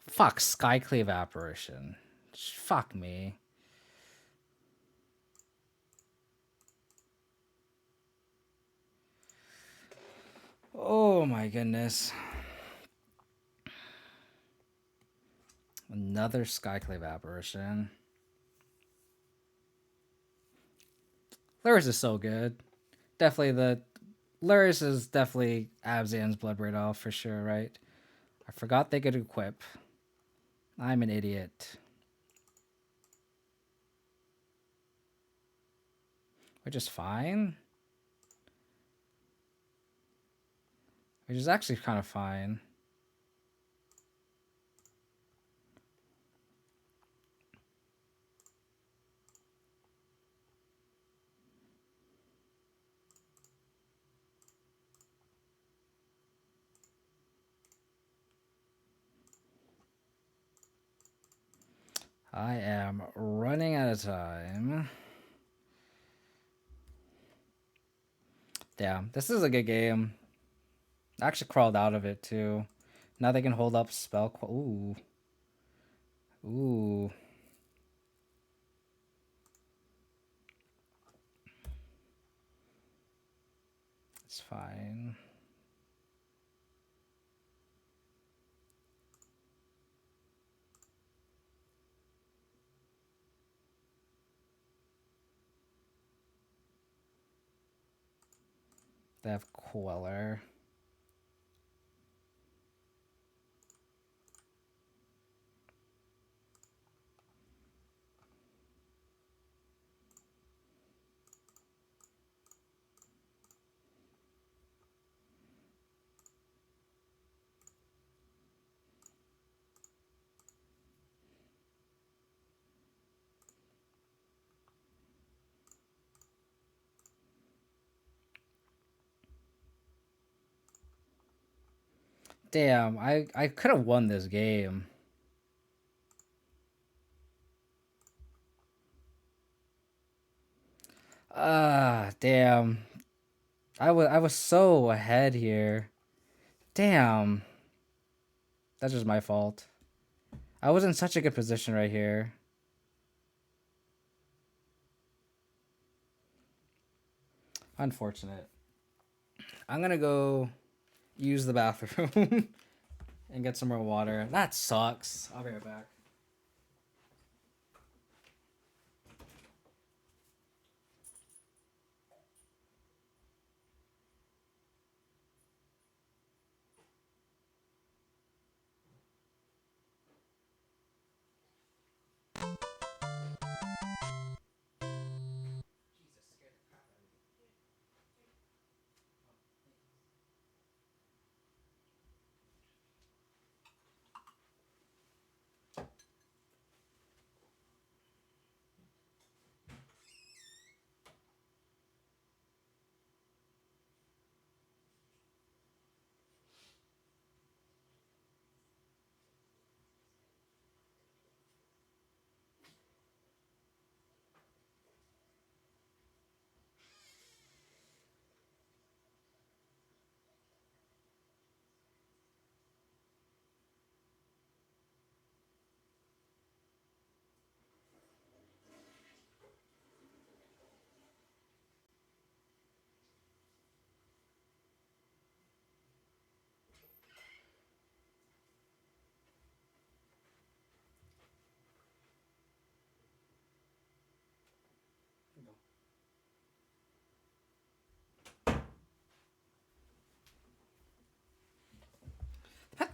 Fuck, Skyclave Apparition. Fuck me. Oh my goodness. Another Skyclave Apparition. Lurrus is so good. Lurrus is definitely Abzan's Bloodbraid Elf for sure, right? I forgot they could equip. I'm an idiot. Which is fine. Which is actually kind of fine. I am running out of time. Yeah, this is a good game. I actually crawled out of it too. Now they can hold up spell. Ooh. Ooh. It's fine. They have Queller. Damn, I could have won this game. Damn. I was so ahead here. Damn. That's just my fault. I was in such a good position right here. Unfortunate. I'm gonna go use the bathroom and get some more water. That sucks. I'll be right back.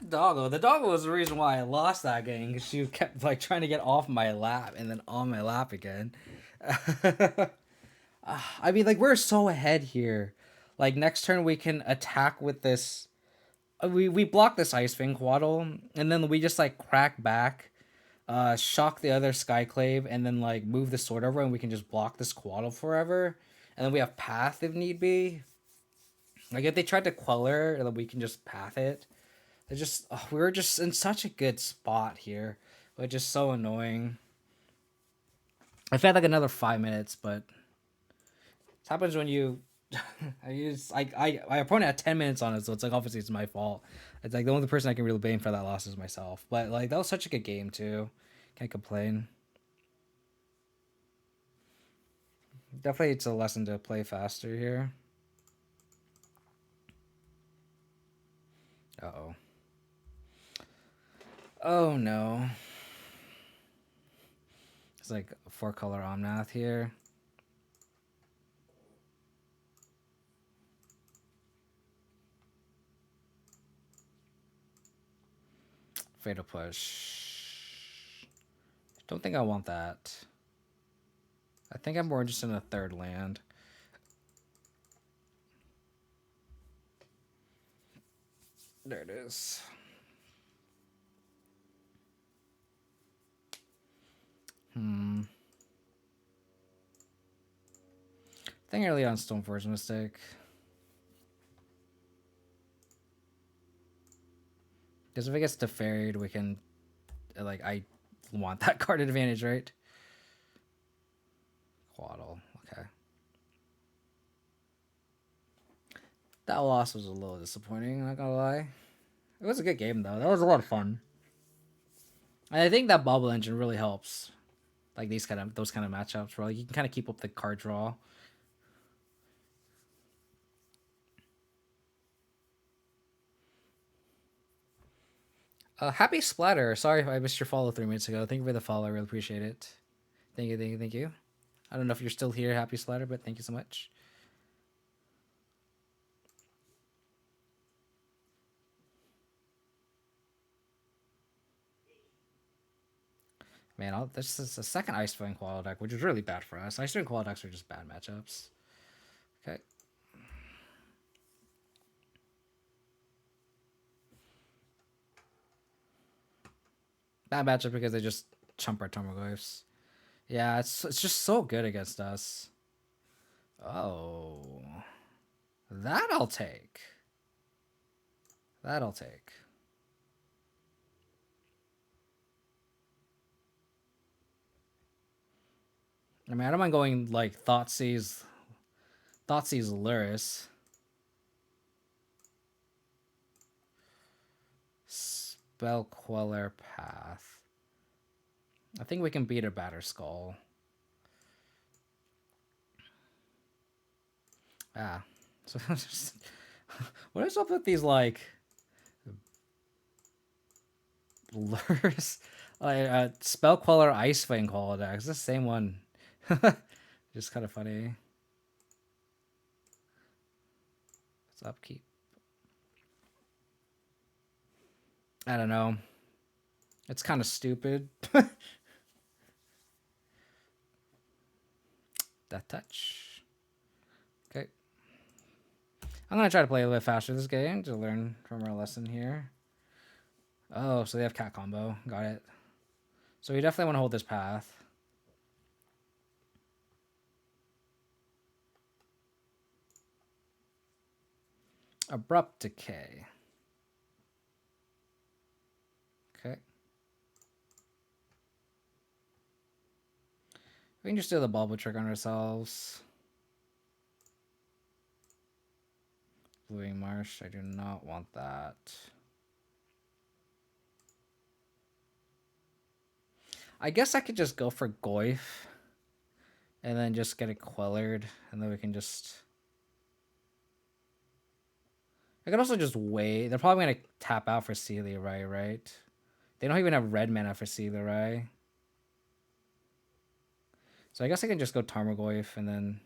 The doggo was the reason why I lost that game because she kept like trying to get off my lap and then on my lap again. I mean, like we're so ahead here. Like next turn we can attack with this. We block this Ice Fang Quaddle and then we just like crack back, shock the other Skyclave and then like move the sword over and we can just block this Quaddle forever. And then we have Path if need be. Like if they tried to Queller, then we can just Path it. We were just in such a good spot here, which is so annoying. I felt like another 5 minutes, but it happens when you. My opponent had 10 minutes on it, so it's like obviously it's my fault. It's like the only person I can really blame for that loss is myself. But like that was such a good game too. Can't complain. Definitely, it's a lesson to play faster here. Uh-oh. Oh no. It's like a 4-color Omnath here. Fatal Push. Don't think I want that. I think I'm more interested in a third land. There it is. I think early on Stoneforge mistake. Because if it gets deferied, we can... Like, I want that card advantage, right? Quaddle. Okay. That loss was a little disappointing, not gonna lie. It was a good game, though. That was a lot of fun. And I think that bubble engine really helps. Like, those kind of matchups where like, you can kind of keep up the card draw. Happy Splatter. Sorry if I missed your follow 3 minutes ago. Thank you for the follow. I really appreciate it. Thank you, thank you, thank you. I don't know if you're still here, Happy Splatter, but thank you so much. Man, this is a second Icewing Qual deck, which is really bad for us. Icewing Qual decks are just bad matchups. Okay. Bad matchup because they just chump our Tarmogoyfs. Yeah, it's just so good against us. Oh. That I'll take. That I'll take. I mean, I don't mind going like Thoughtseize Lurrus. Spell Queller Path. I think we can beat a Batter Skull. Ah. So what is up with these like Lurrus? Spell Queller Icewing Qual decks. The same one. Just kind of funny. It's upkeep. I don't know. It's kind of stupid. Death Touch. Okay. I'm going to try to play a little bit faster this game to learn from our lesson here. Oh, so they have cat combo. Got it. So we definitely want to hold this path. Abrupt Decay. Okay. We can just do the bubble trick on ourselves. Bluing Marsh. I do not want that. I guess I could just go for Goyf. And then just get it quellered. And then we can just... I could also just wait. They're probably going to tap out for Sealy-Rai, right? They don't even have red mana for Sealy-Rai. So I guess I can just go Tarmogoyf and then...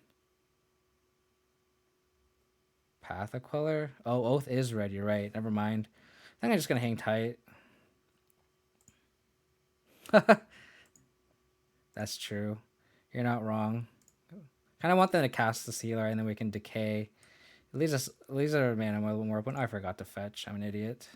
Path of Queller? Oh, Oath is red. You're right. Never mind. I think I'm just going to hang tight. That's true. You're not wrong. Kind of want them to cast the Sealer and then we can decay. It leaves our mana more open. I forgot to fetch. I'm an idiot.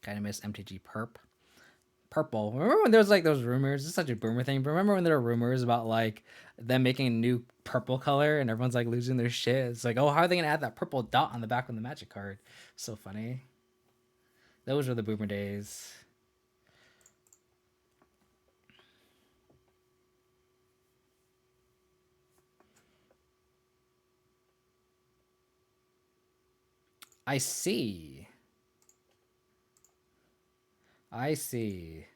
Kind of miss MTG Purple. Remember when there was like those rumors? It's such a boomer thing. But remember when there were rumors about like them making a new purple color and everyone's like losing their shit? It's like, oh, how are they gonna add that purple dot on the back of the Magic card? So funny. Those were the boomer days. I see. I see.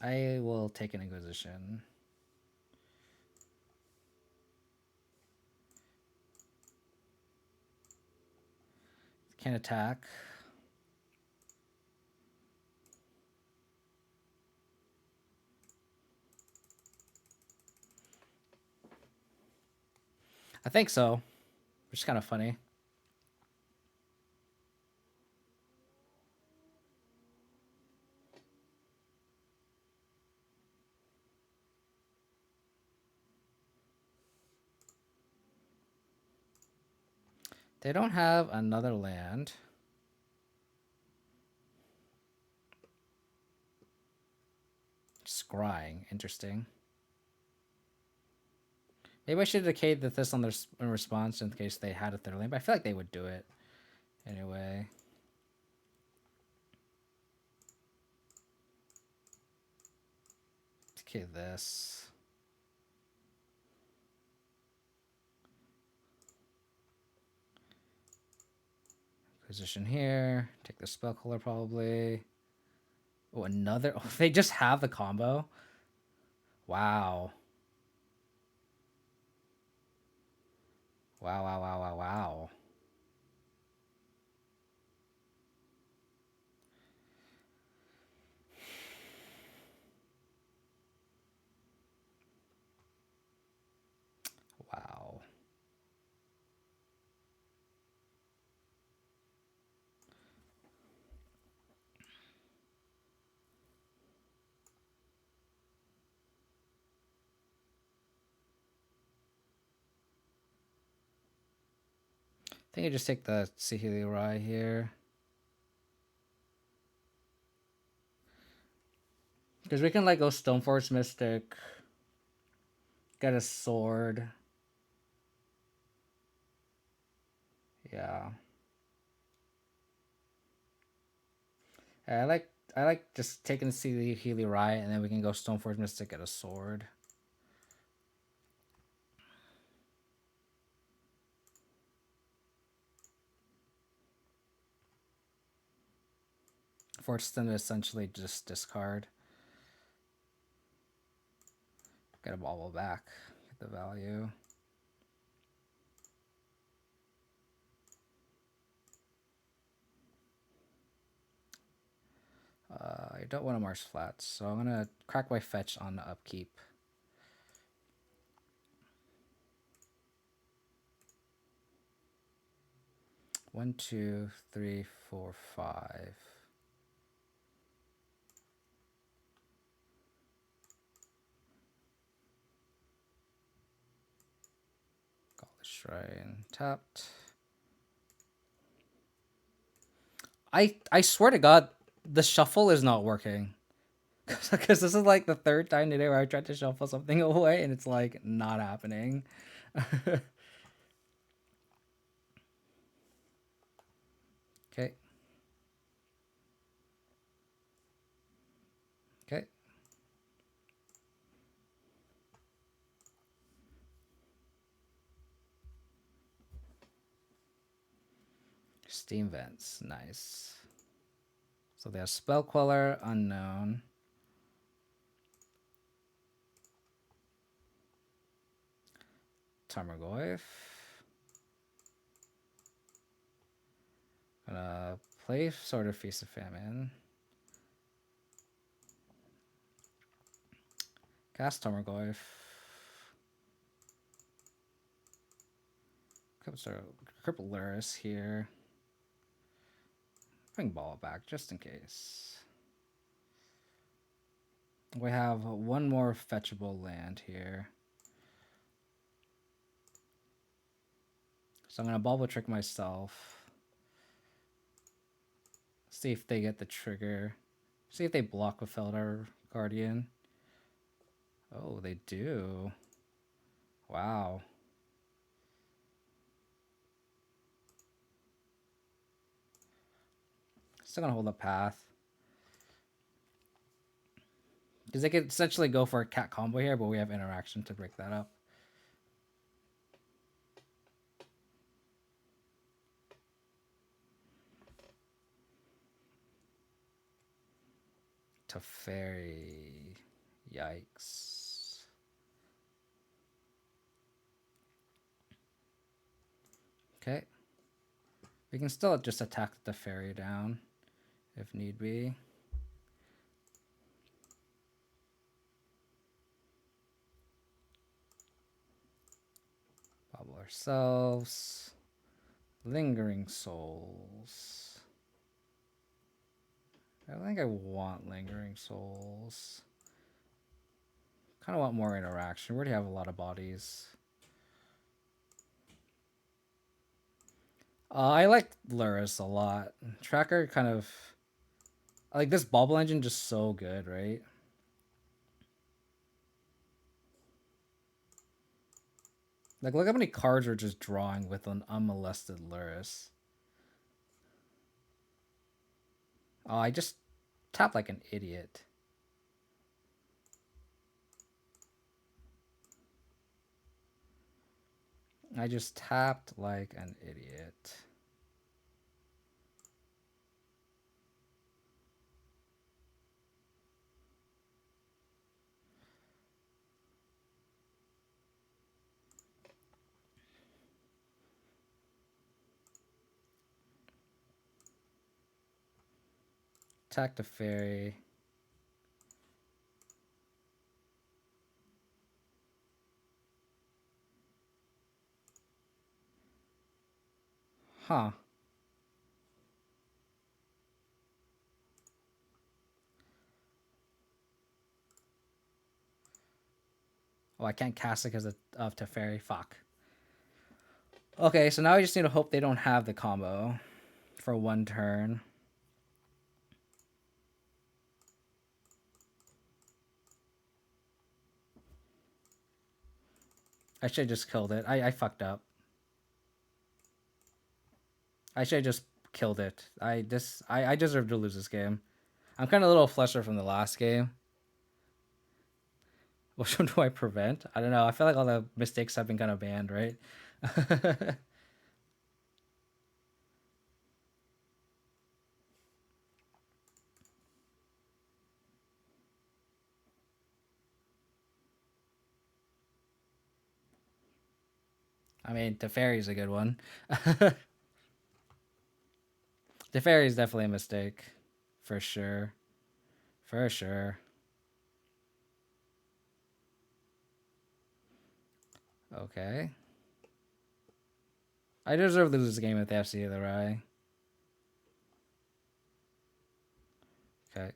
I will take an Inquisition. Can't attack. I think so, which is kind of funny. They don't have another land. Scrying, interesting. Maybe I should have decayed this on their in response in case they had a third land, but I feel like they would do it anyway. Okay, this. Position here. Take the spell color probably. Oh, another. Oh, they just have the combo. Wow. Wow, wow, wow, wow, wow. Wow. I think I just take the Saheeli Cat here. Because we can like go Stoneforge Mystic. Get a sword. Yeah. I like just taking the Saheeli Cat and then we can go Stoneforge Mystic, get a sword. Force them to essentially just discard. Get a bauble back. Get the value. I don't want to marsh flats, so I'm gonna crack my fetch on the upkeep. One, two, three, four, five. Call the shrine tapped. I swear to God, the shuffle is not working. Because this is like the third time today where I tried to shuffle something away and it's like not happening. Okay. Okay. Steam vents. Nice. So they have Spell Queller, Unknown. Tarmogoyf. Gonna play Sword of Feast of Famine. Cast Tarmogoyf. Cripple Lurrus here. Bring ball back just in case. We have one more fetchable land here. So I'm gonna bubble trick myself. See if they get the trigger. See if they block with Felder Guardian. Oh, they do. Wow. Still gonna hold the path. Because they could essentially go for a cat combo here, but we have interaction to break that up. Teferi. Yikes. Okay. We can still just attack the Teferi down if need be. Bubble ourselves. Lingering Souls. I don't think I want Lingering Souls. Kind of want more interaction. We already have a lot of bodies. I like Lurrus a lot. Tracker kind of... I like this bubble engine just so good, right? Like, look how many cards we're just drawing with an unmolested Lurrus. Oh, I just tapped like an idiot. I just tapped like an idiot. Attack the fairy. Huh. Oh, I can't cast it because of Teferi. Fuck. Okay, so now I just need to hope they don't have the combo for one turn. I should have just killed it. I fucked up. I should have just killed it. I deserve to lose this game. I'm kind of a little flustered from the last game. Which one do I prevent? I don't know. I feel like all the mistakes have been kind of banned, right? I mean, Teferi's a good one. Teferi's definitely a mistake. For sure. For sure. Okay. I deserve to lose this game with the FC either way. Okay.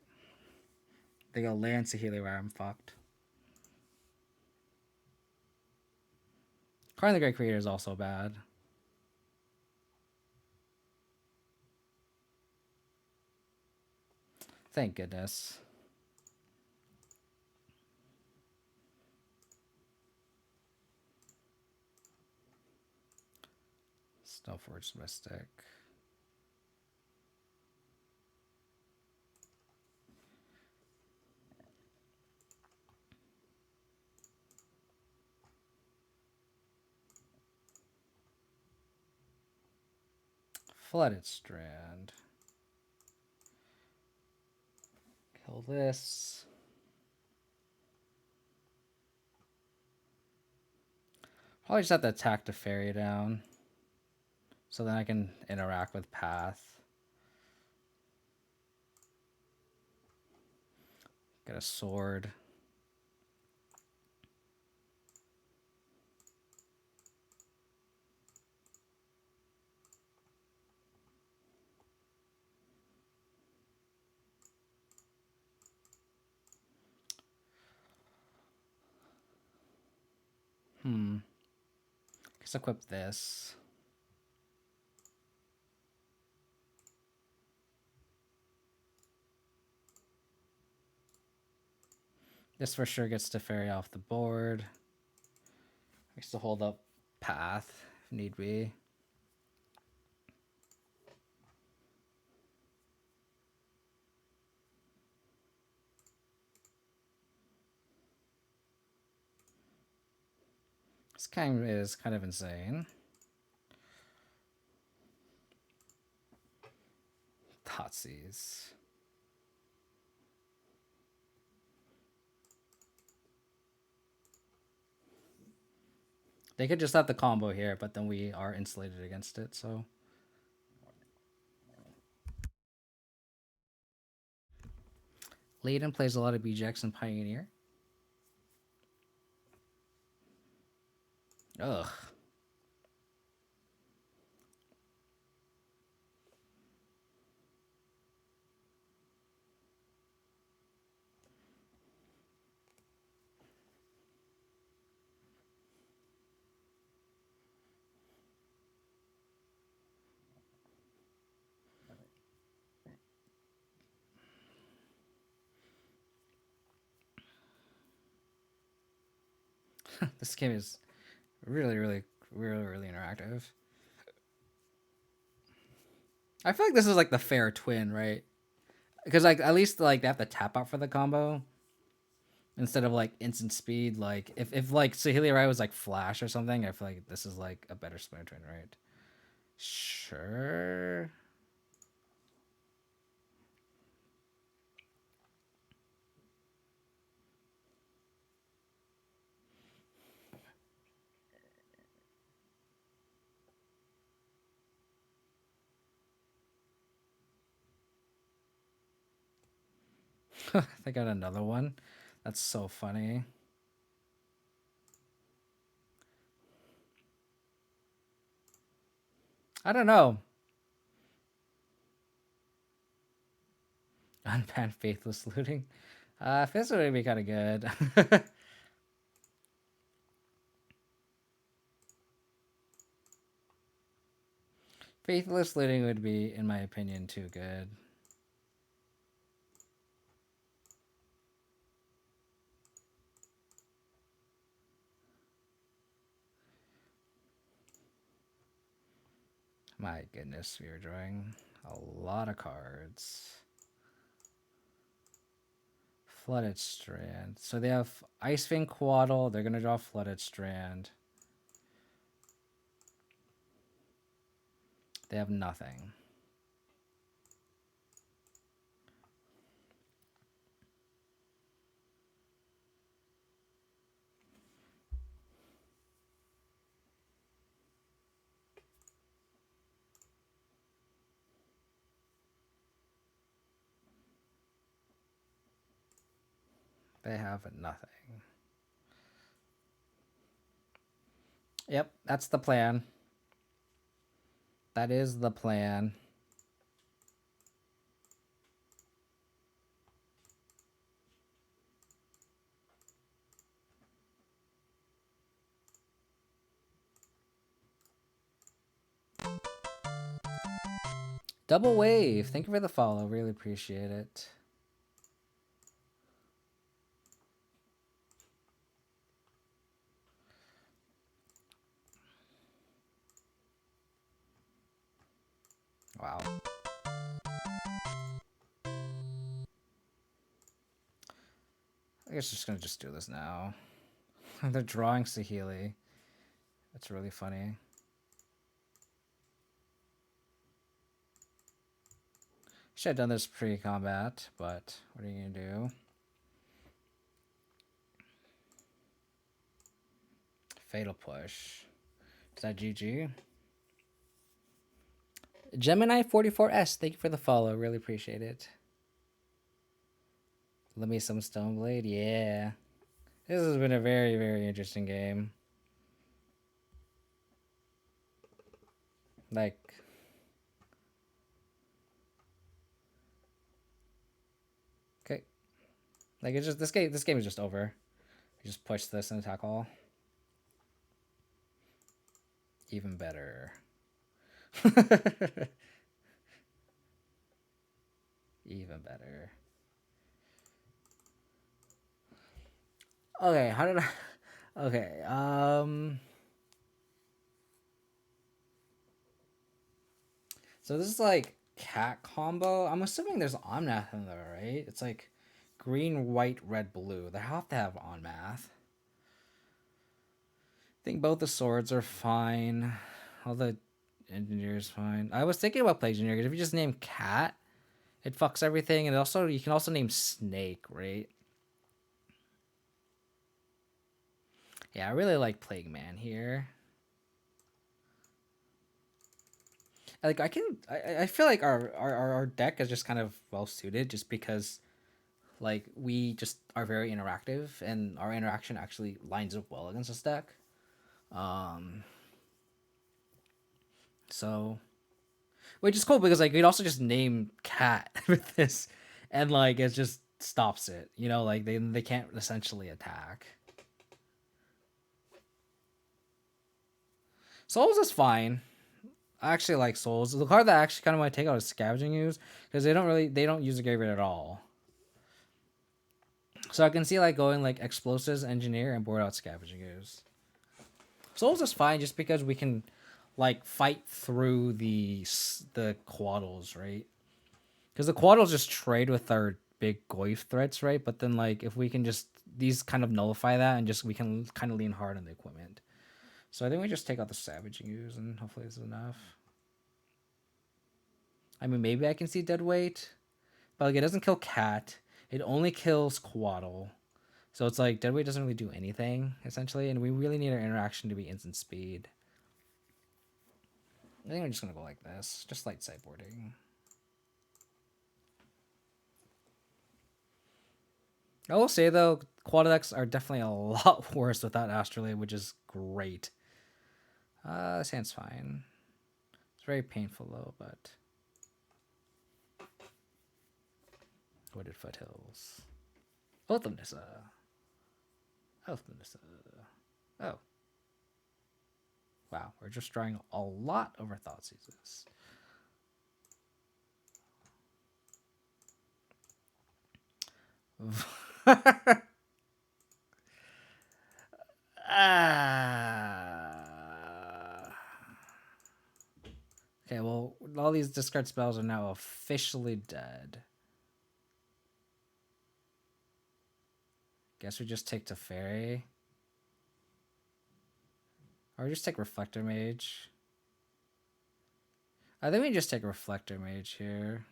They go land Saheeli where I'm fucked. Karn the Great Creator is also bad. Thank goodness. Stoneforge Mystic. Flooded Strand. Kill this. Probably just have to attack the fairy down. So then I can interact with Path. Get a sword. Guess equip this. This for sure gets Teferi off the board. I used to hold up Path if need be. This game is kind of insane. Thoughtseize. They could just have the combo here, but then we are insulated against it, so. Layden plays a lot of BJX and Pioneer. Ugh. This game is really interactive. I feel like this is like the fair twin, right? Because like at least like they have to tap out for the combo. instead of like instant speed. Like if like Saheeli Rai was like Flash or something, I feel like this is like a better Splinter Twin, right? Sure. They got another one. That's so funny. I don't know. Unbanned faithless looting. This would be kind of good. Faithless looting would be, in my opinion, too good. My goodness, we are drawing a lot of cards. Flooded Strand. So they have Icefang Quaddle. They're going to draw Flooded Strand. They have nothing. They have nothing. Yep, that's the plan. That is the plan. Double Wave. Thank you for the follow. Really appreciate it. Wow. I guess just gonna just do this now. They're drawing Saheeli. That's really funny. Should have done this pre-combat, but what are you gonna do? Fatal Push. Is that GG? Gemini44S, thank you for the follow. Really appreciate it. Let me some Stoneblade. Yeah. This has been a very, very interesting game. Like, okay. Like, it's just this game is just over. You just push this and attack all. Even better. Even better. Okay, how did I... Okay, so this is like cat combo. I'm assuming there's on-math in there, right? It's like green, white, red, blue. They have to have on-math. I think both the swords are fine. All the engineers fine. I was thinking about Plague Engineer because if you just name cat, it fucks everything. And also, you can also name snake, right? Yeah, I really like Plague Man here. Like I feel like our deck is just kind of well suited just because like we just are very interactive and our interaction actually lines up well against this deck. So which is cool because like we'd also just name cat with this and like it just stops it. You know, like they can't essentially attack. Souls is fine. I actually like Souls. The card that I actually kind of want to take out is Scavenging Ooze because they don't use the graveyard at all. So I can see like going like Explosives, Engineer, and board out Scavenging Ooze. Souls is fine just because we can like fight through the Quaddles, right? Because the Quaddles just trade with our big Goyf threats, right? But then like if we can just these kind of nullify that, and just we can kind of lean hard on the equipment. So I think we just take out the Savage use, and hopefully this is enough. I mean, maybe I can see dead weight, but like it doesn't kill Cat. It only kills Quaddle. So it's like dead weight doesn't really do anything essentially, and we really need our interaction to be instant speed. I think we're just gonna go like this, just light sideboarding. I will say though, Quad decks are definitely a lot worse without Astrolabe, which is great. This hand's fine. It's very painful though, but Wooded Foothills. Oath of Nissa. Oath of Nissa. Oh. Wow, we're just drawing a lot over Thoughtseizes. Okay, well, all these discard spells are now officially dead. Guess we just take Teferi. Or just take Reflector Mage. I think we just take Reflector Mage here.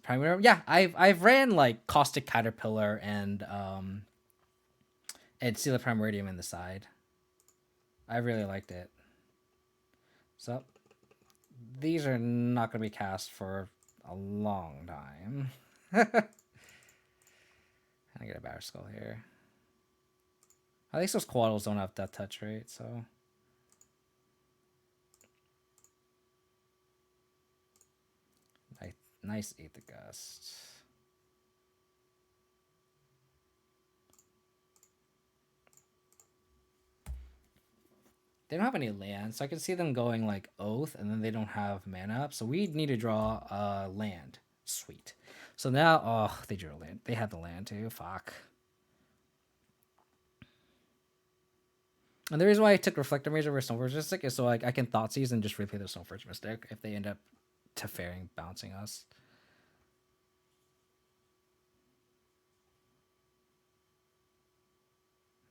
Primary, yeah, I've ran like Caustic Caterpillar and Seal of Primordium in the side. I really liked it. So these are not going to be cast for a long time. I get a Batter Skull here. I think those Quaddles don't have Death Touch, right? So nice Aether Gust. They don't have any land, so I can see them going like Oath, and then they don't have mana up. So we need to draw land. Sweet. So now, oh, they drew a land. They had the land too. Fuck. And the reason why I took Reflector Mage over Stoneforge Mystic is so like I can Thoughtseize and just replay the Stoneforge Mystic if they end up Teferi bouncing us.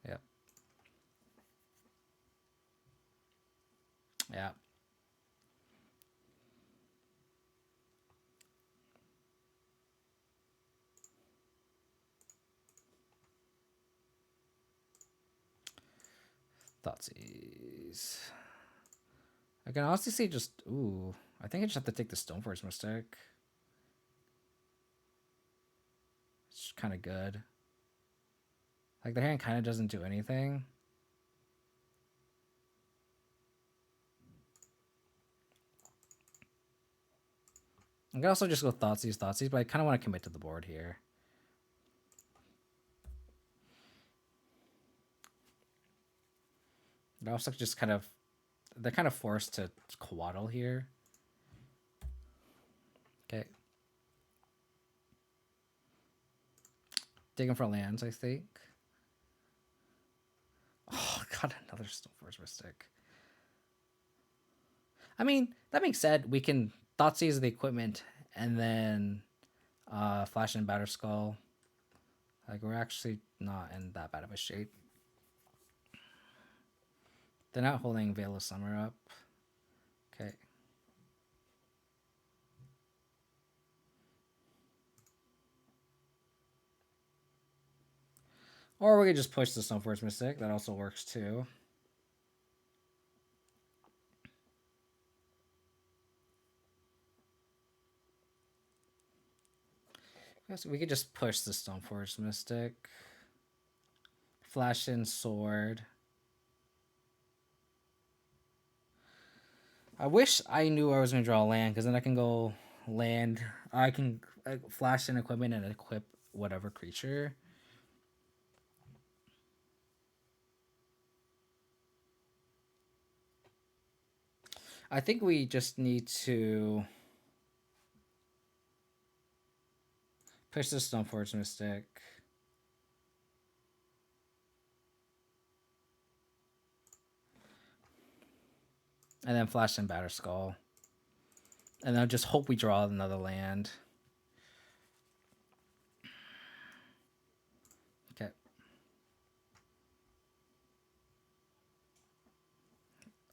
Yep. Yeah. Thoughtseize. I can honestly see just ooh. I think I just have to take the Stoneforge Mystic. It's kind of good. Like the hand kind of doesn't do anything. I can also just go Thoughtseize, but I kind of want to commit to the board here. They're also just kind of, they're kind of forced to Quaddle here. Okay. Digging for lands, I think. Oh, God, another Stoneforge Mystic. I mean, that being said, we can Thoughtseize the equipment and then Flash and Batter Skull. Like, we're actually not in that bad of a shape. They're not holding Veil of Summer up. Okay. Or we could just push the Stoneforge Mystic. That also works too. We could just push the Stoneforge Mystic. Flash in Sword. I wish I knew I was going to draw land, because then I can go land. I can flash in equipment and equip whatever creature. I think we just need to push the Stoneforge Mystic. And then Flash and Batter Skull. And then just hope we draw another land. Okay.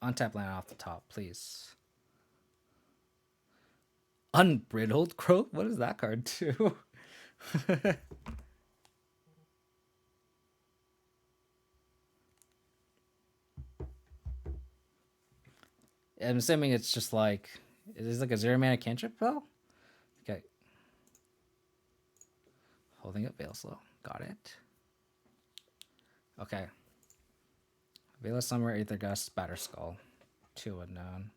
Untap land off the top, please. Unbridled Growth? What does that card do? I'm assuming it's just like, is this like a 0-mana cantrip spell? Okay. Holding up Veil Slow. Got it. Okay. Veil Summer, Aether Gust, Batter Skull. 2 unknown.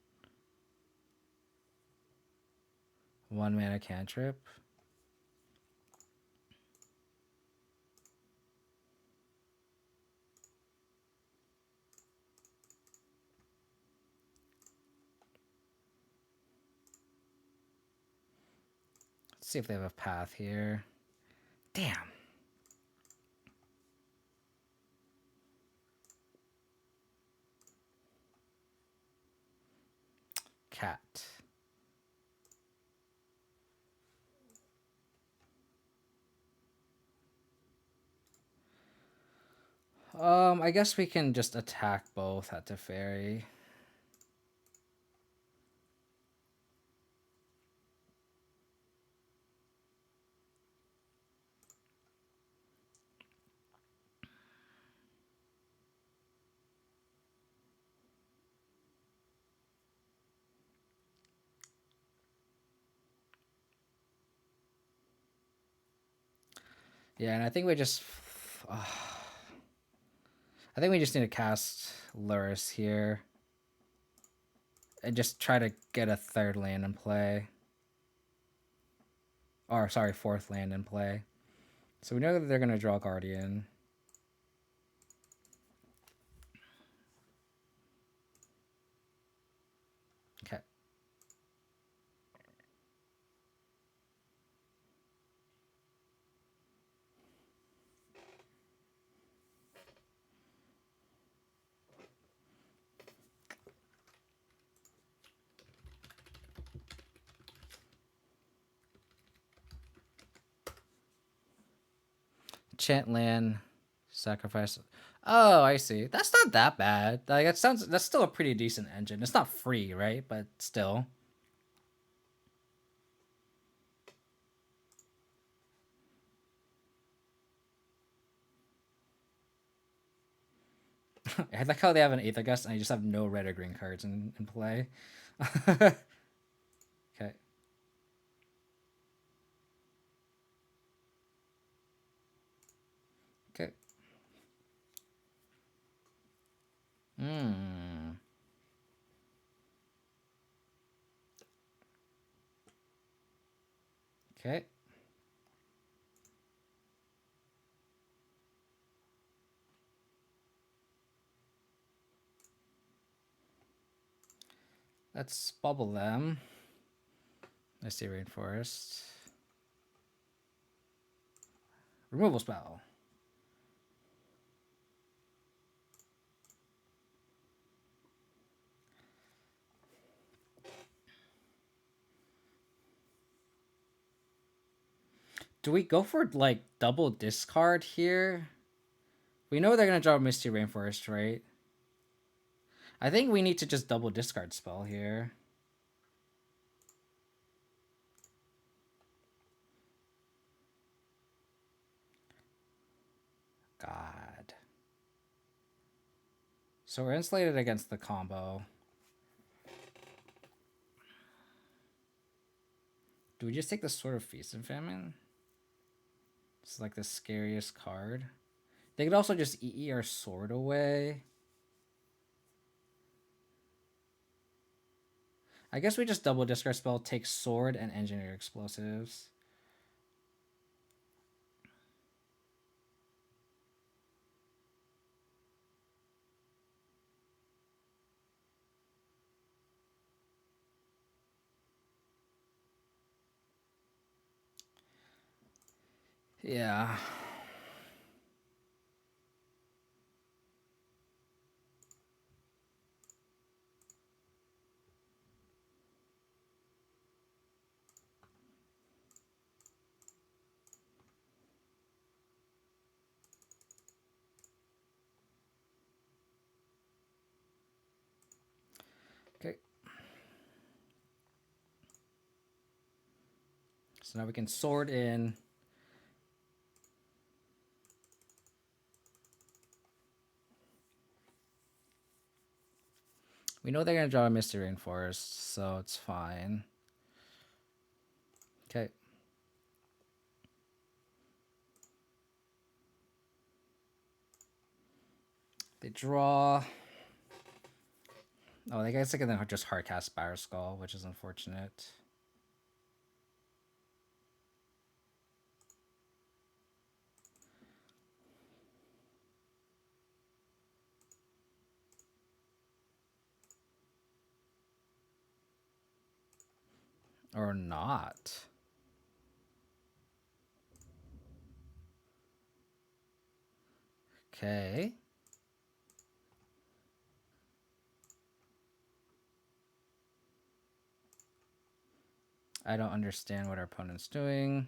1-mana cantrip. Let's see if they have a path here. Damn. Cat. I guess we can just attack both at Teferi. Yeah, and I think we just... I think we just need to cast Lurrus here. And just try to get a 3rd land in play. Or, sorry, 4th land in play. So we know that they're going to draw Guardian. Okay. Chant land, sacrifice. Oh, I see. That's not that bad. Like that's still a pretty decent engine. It's not free, right? But still. I like how they have an Aether Gust and I just have no red or green cards in play. Okay. Okay. Okay. Let's bubble them. I see Rainforest. Removal spell. Do we go for like double discard here? We know they're gonna draw Misty Rainforest, right? I think we need to just double discard spell here. God. So we're insulated against the combo. Do we just take the Sword of Feast and Famine? It's like the scariest card. They could also just EE our sword away. I guess we just double discard spell, take sword, and engineer explosives. Yeah. So now we can sword in. We know they're going to draw a Misty Rainforest, so it's fine. Okay. They draw. Oh, I guess they can just hardcast Spire Skull, which is unfortunate. Or not. Okay. I don't understand what our opponent's doing.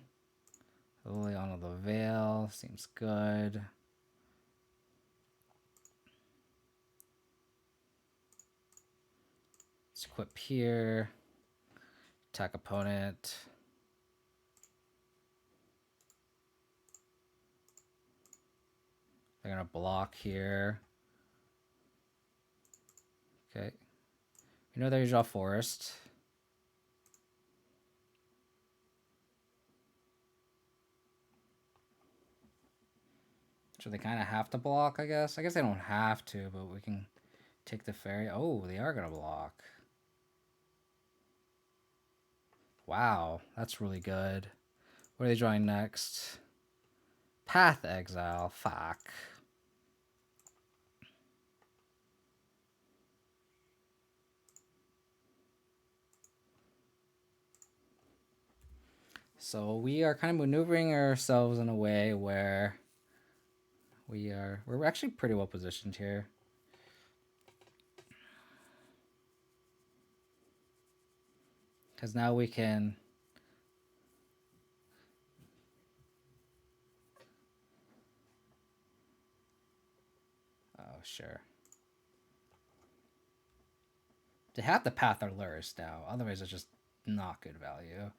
Liliana the Veil seems good. Let's equip here. Attack opponent. They're gonna block here. Okay. We know they draw forest. So they kind of have to block, I guess. I guess they don't have to, but we can take the fairy. Oh, they are gonna block. Wow, that's really good. What are they drawing next? Path Exile. Fuck. So we are kind of maneuvering ourselves in a way where we're actually pretty well positioned here. Because now we can sure. They have to path our Lurrus now, otherwise it's just not good value.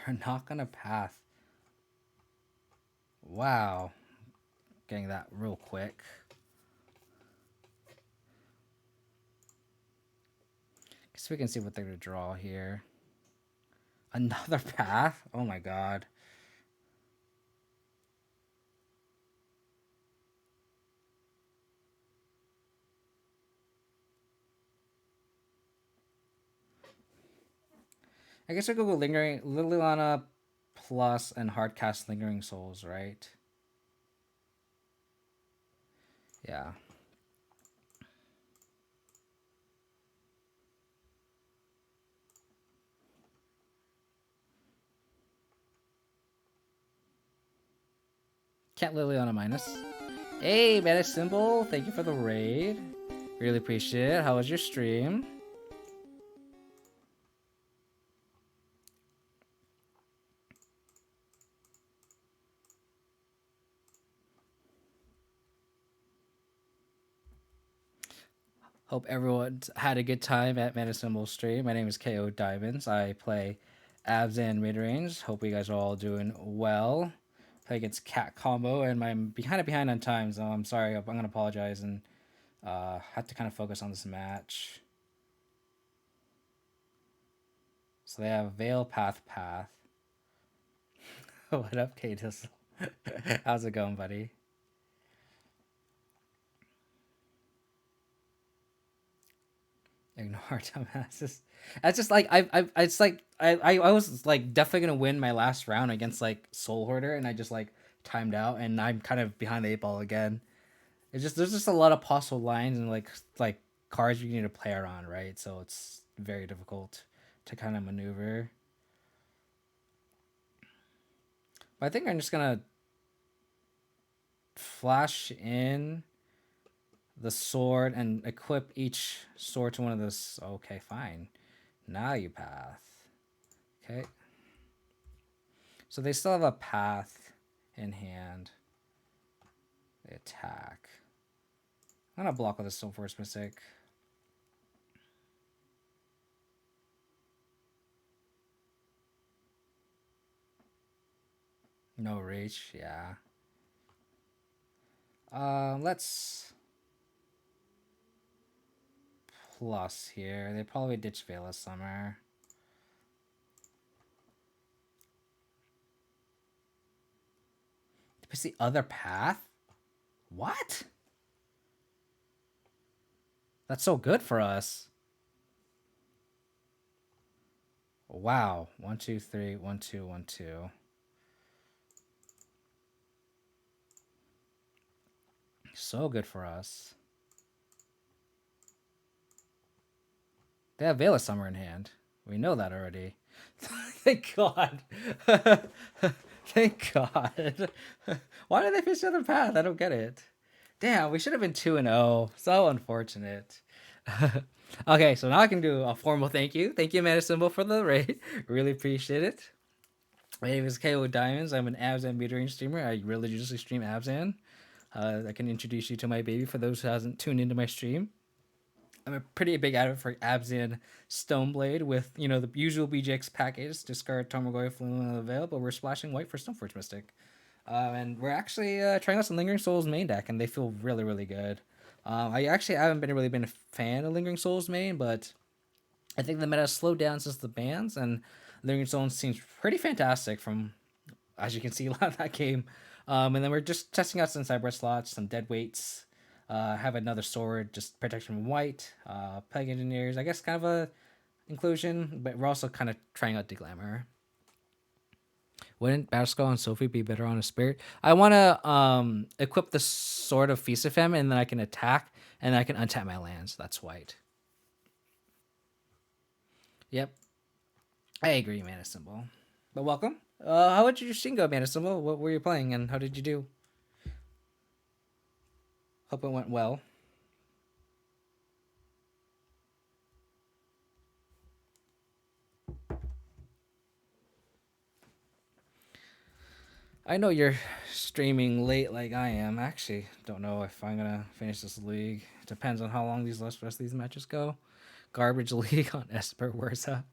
They're not gonna path. Wow. Getting that real quick. Guess we can see what they're gonna draw here. Another path? Oh my god. I guess I could go Lingering Liliana plus and hardcast Lingering Souls, right? Yeah. Can't Liliana minus. Hey, Mana Symbol, thank you for the raid. Really appreciate it. How was your stream? Hope everyone had a good time at Mana Symbol stream. My name is KO Diamonds. I play Abzan Midrange. Hope you guys are all doing well. Play against Cat combo, and I'm kind of behind on time, so I'm sorry. I'm gonna apologize and have to kind of focus on this match. So they have Veil Path. What up, Katus? How's it going, buddy? Ignore dumbasses. That's just like it's like I was like definitely gonna win my last round against like Soulherder, and I just like timed out, and I'm kind of behind the 8 ball again. It's just there's just a lot of possible lines and like cards you need to play around, right? So it's very difficult to kind of maneuver. But I think I'm just gonna flash in the sword and equip each sword to one of those. Okay, fine. Now you path. Okay. So they still have a path in hand. They attack. I'm gonna block with a Stone Force Mystic. No reach, yeah. Let's plus here. They probably ditch Veil of Summer. What's the other path? What? That's so good for us. Wow. 1, 2, 3, 1, 2, 1, 2. So good for us. They have Veil of Summer in hand. We know that already. Thank God. Thank God. Why did they fish the other path? I don't get it. Damn, we should have been 2-0. So unfortunate. Okay, so now I can do a formal thank you. Thank you, Mana Symbol, for the raid. Really appreciate it. My name is KO Diamonds. I'm an Abzan Midrange streamer. I religiously stream Abzan. I can introduce you to my baby for those who hasn't tuned into my stream. I'm a pretty big advocate for Abzan Stoneblade with, you know, the usual BGX package, discard Tarmogoyf Flume of Veil, but we're splashing white for Stoneforge Mystic. And we're actually trying out some Lingering Souls main deck, and they feel really, really good. I actually haven't really been a fan of Lingering Souls main, but I think the meta has slowed down since the bans, and Lingering Souls seems pretty fantastic from, as you can see, a lot of that game. And then we're just testing out some sideboard slots, some dead weights. Have another sword, just protection from white. Peg Engineers, I guess kind of a inclusion, but we're also kind of trying out Deglamer. Wouldn't Battleskull and Sophie be better on a spirit? I want to equip the Sword of Feast of Femme, and then I can attack, and then I can untap my lands. That's white. Yep. I agree, Mana Symbol. But welcome. How did your stream go, Mana Symbol? What were you playing, and how did you do? Hope it went well. I know you're streaming late like I am. I actually don't know if I'm gonna finish this league. It depends on how long these rest of these matches go. Garbage league on Esper Urza.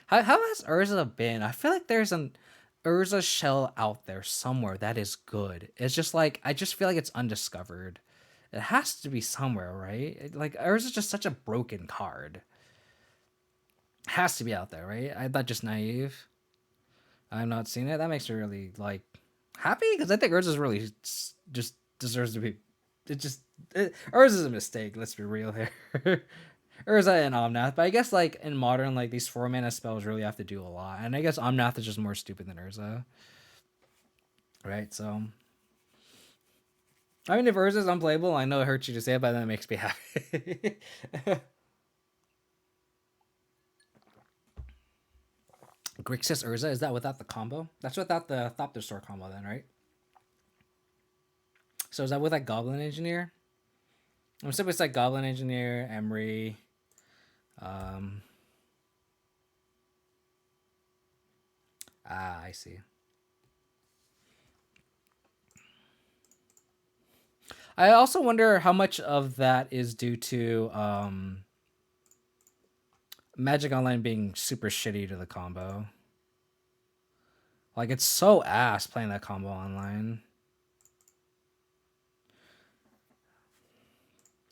How has Urza been? I feel like there's an Urza shell out there somewhere that is good. It's just like I just feel like it's undiscovered. It has to be somewhere, right? Like Urza's just such a broken card. It has to be out there, right? I'm not just naive. I'm not seeing it. That makes me really like happy because I think Urza's really just deserves to be. Urza's a mistake. Let's be real here. Urza and Omnath, but I guess like in modern, like these 4-mana spells really have to do a lot, and I guess Omnath is just more stupid than Urza, right? So, I mean, if Urza's unplayable, I know it hurts you to say it, but then it makes me happy. Grixis Urza, is that without the combo? That's without the Thopter combo, then, right? So is that with like Goblin Engineer? I'm assuming it's like Goblin Engineer, Emery. I see. I also wonder how much of that is due to Magic Online being super shitty to the combo. Like, it's so ass playing that combo online.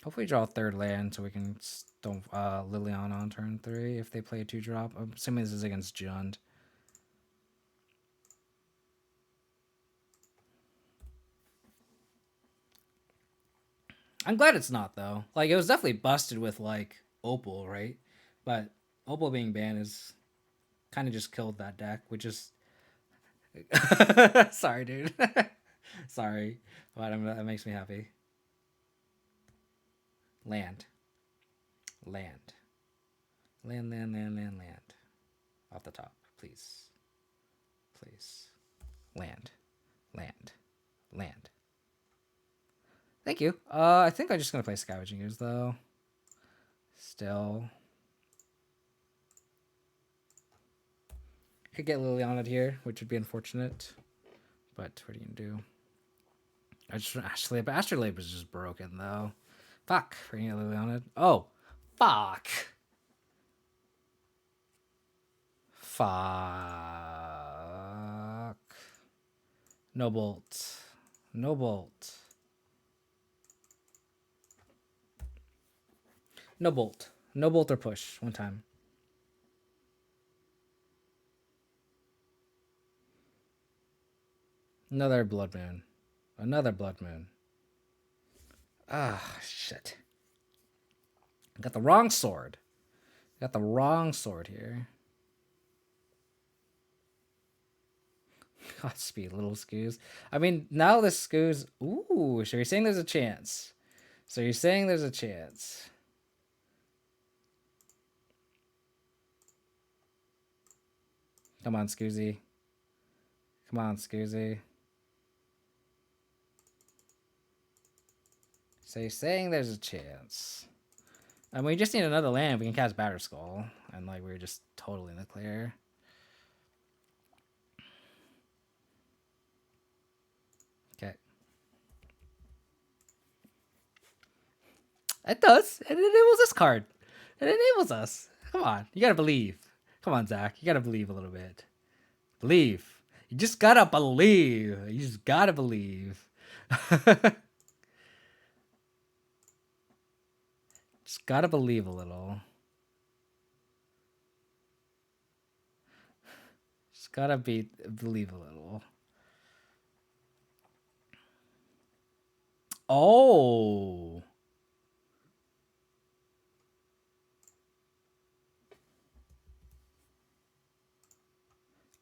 Hopefully draw a third land so we can stone Liliana on turn 3 if they play a 2-drop. I'm assuming this is against Jund. I'm glad it's not, though. Like, it was definitely busted with, like, Opal, right? But Opal being banned is kind of just killed that deck, which is... Sorry, dude. Sorry. But that makes me happy. Land. Land. Land. Off the top, please. Please. Land. Thank you. I think I'm just gonna play Scavenging Ooze though. Still. Could get Liliana here, which would be unfortunate. But what are you gonna do? I just Astrolabe. Astrolabe is just broken though. Fuck. Bringing it on it. Oh, fuck. Fuck. No bolt. No bolt. No bolt. No bolt or push. One time. Another blood moon. Another blood moon. Ah, shit. I got the wrong sword. Got the wrong sword here. Godspeed, little Scoos. I mean, now the Scoos... Ooh, so you're saying there's a chance. So you're saying there's a chance. Come on, Scoozy. Come on, Scoozy. So you're saying there's a chance. And we just need another land. We can cast Batterskull. And, like, we're just totally in the clear. Okay. It does. It enables this card. It enables us. Come on. You gotta believe. Come on, Zach. You gotta believe a little bit. Believe. You just gotta believe. You just gotta believe. Just gotta believe a little. Just gotta believe a little. Oh.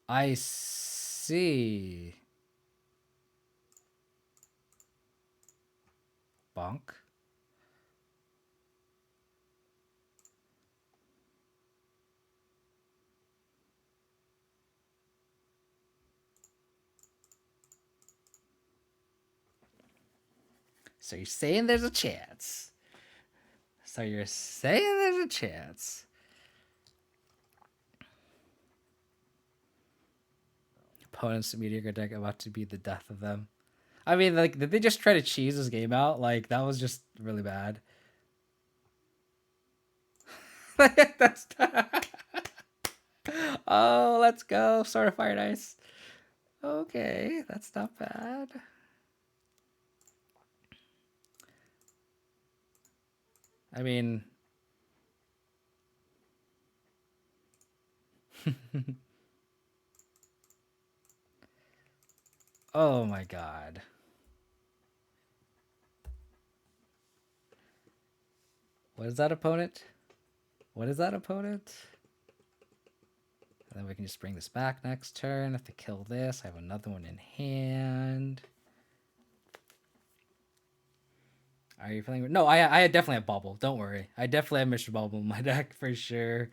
I see. Bonk. So you're saying there's a chance. So you're saying there's a chance. Opponent's mediocre deck about to be the death of them. I mean, like, did they just try to cheese this game out? Like, that was just really bad. That's oh, let's go. Sword of Fire and Ice. Okay, that's not bad. I mean... oh my god. What is that, opponent? What is that, opponent? And then we can just bring this back next turn. If they kill this, I have another one in hand. Are you feeling... No, I definitely have Bubble. Don't worry. I definitely have Mr. Bubble in my deck for sure.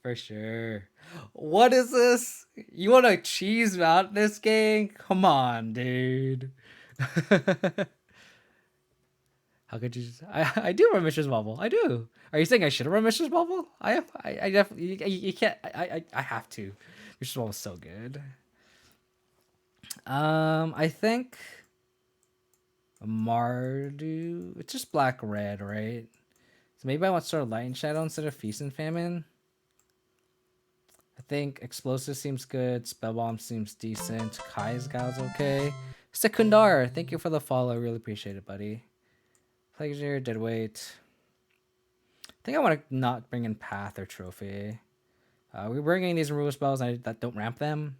For sure. What is this? You want to cheese out this game? Come on, dude. How could you? I do run Mishra's Bubble. I do. Are you saying I should have run Mishra's Bubble? I definitely. You can't. I have to. Mishra's Bubble is so good. I think Mardu. It's just black red, right? So maybe I want Sword of Light and Shadow instead of Feast and Famine. I think Explosive seems good. Spell Bomb seems decent. Kai's Gal's okay. Secundar, thank you for the follow. Really appreciate it, buddy. Pleasure, Deadweight. I think I want to not bring in Path or Trophy. We're bringing these removal spells that don't ramp them.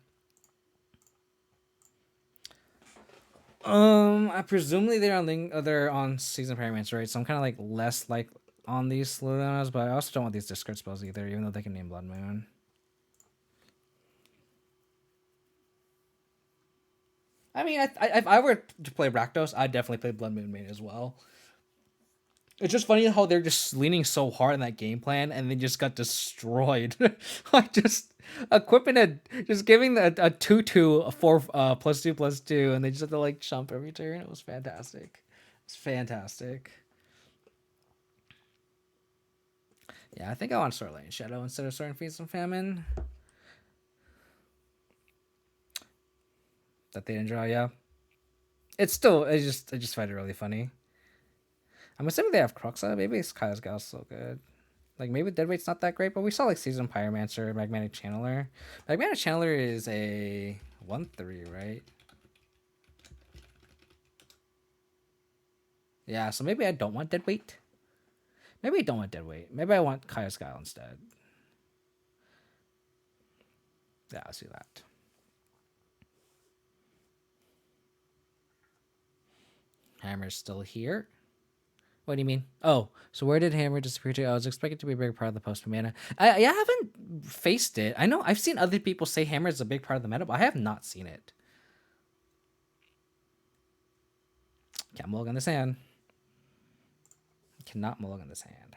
I presumably they're on Season Paraments, right? So I'm kind of like less like on these Slowdowns, but I also don't want these discard spells either, even though they can name Blood Moon. I mean, if I were to play Rakdos, I'd definitely play Blood Moon Main as well. It's just funny how they're just leaning so hard on that game plan and they just got destroyed. Like just equipping just giving a 2/2 a 4 +2/2, and they just have to like jump every turn. It was fantastic. It's fantastic. Yeah, I think I want to start Light and Shadow instead of starting Feast and Famine. That they didn't draw, yeah. It's still, I just find it really funny. I'm assuming they have Cruxa. Maybe Kyle's Gal's so good. Like maybe Deadweight's not that great, but we saw like Seasoned Pyromancer, Magmatic Channeler. Magmatic Channeler is a 1/3, right? Yeah, so maybe I don't want Deadweight. Maybe I don't want Deadweight. Maybe I want Kaya's Guile instead. Yeah, I'll see that. Hammer's still here. What do you mean? Oh, so where did Hammer disappear to? I was expecting to be a big part of the post mana. I haven't faced it. I know I've seen other people say Hammer is a big part of the meta, but I have not seen it. Can't mulligan this hand. Cannot mulligan this hand.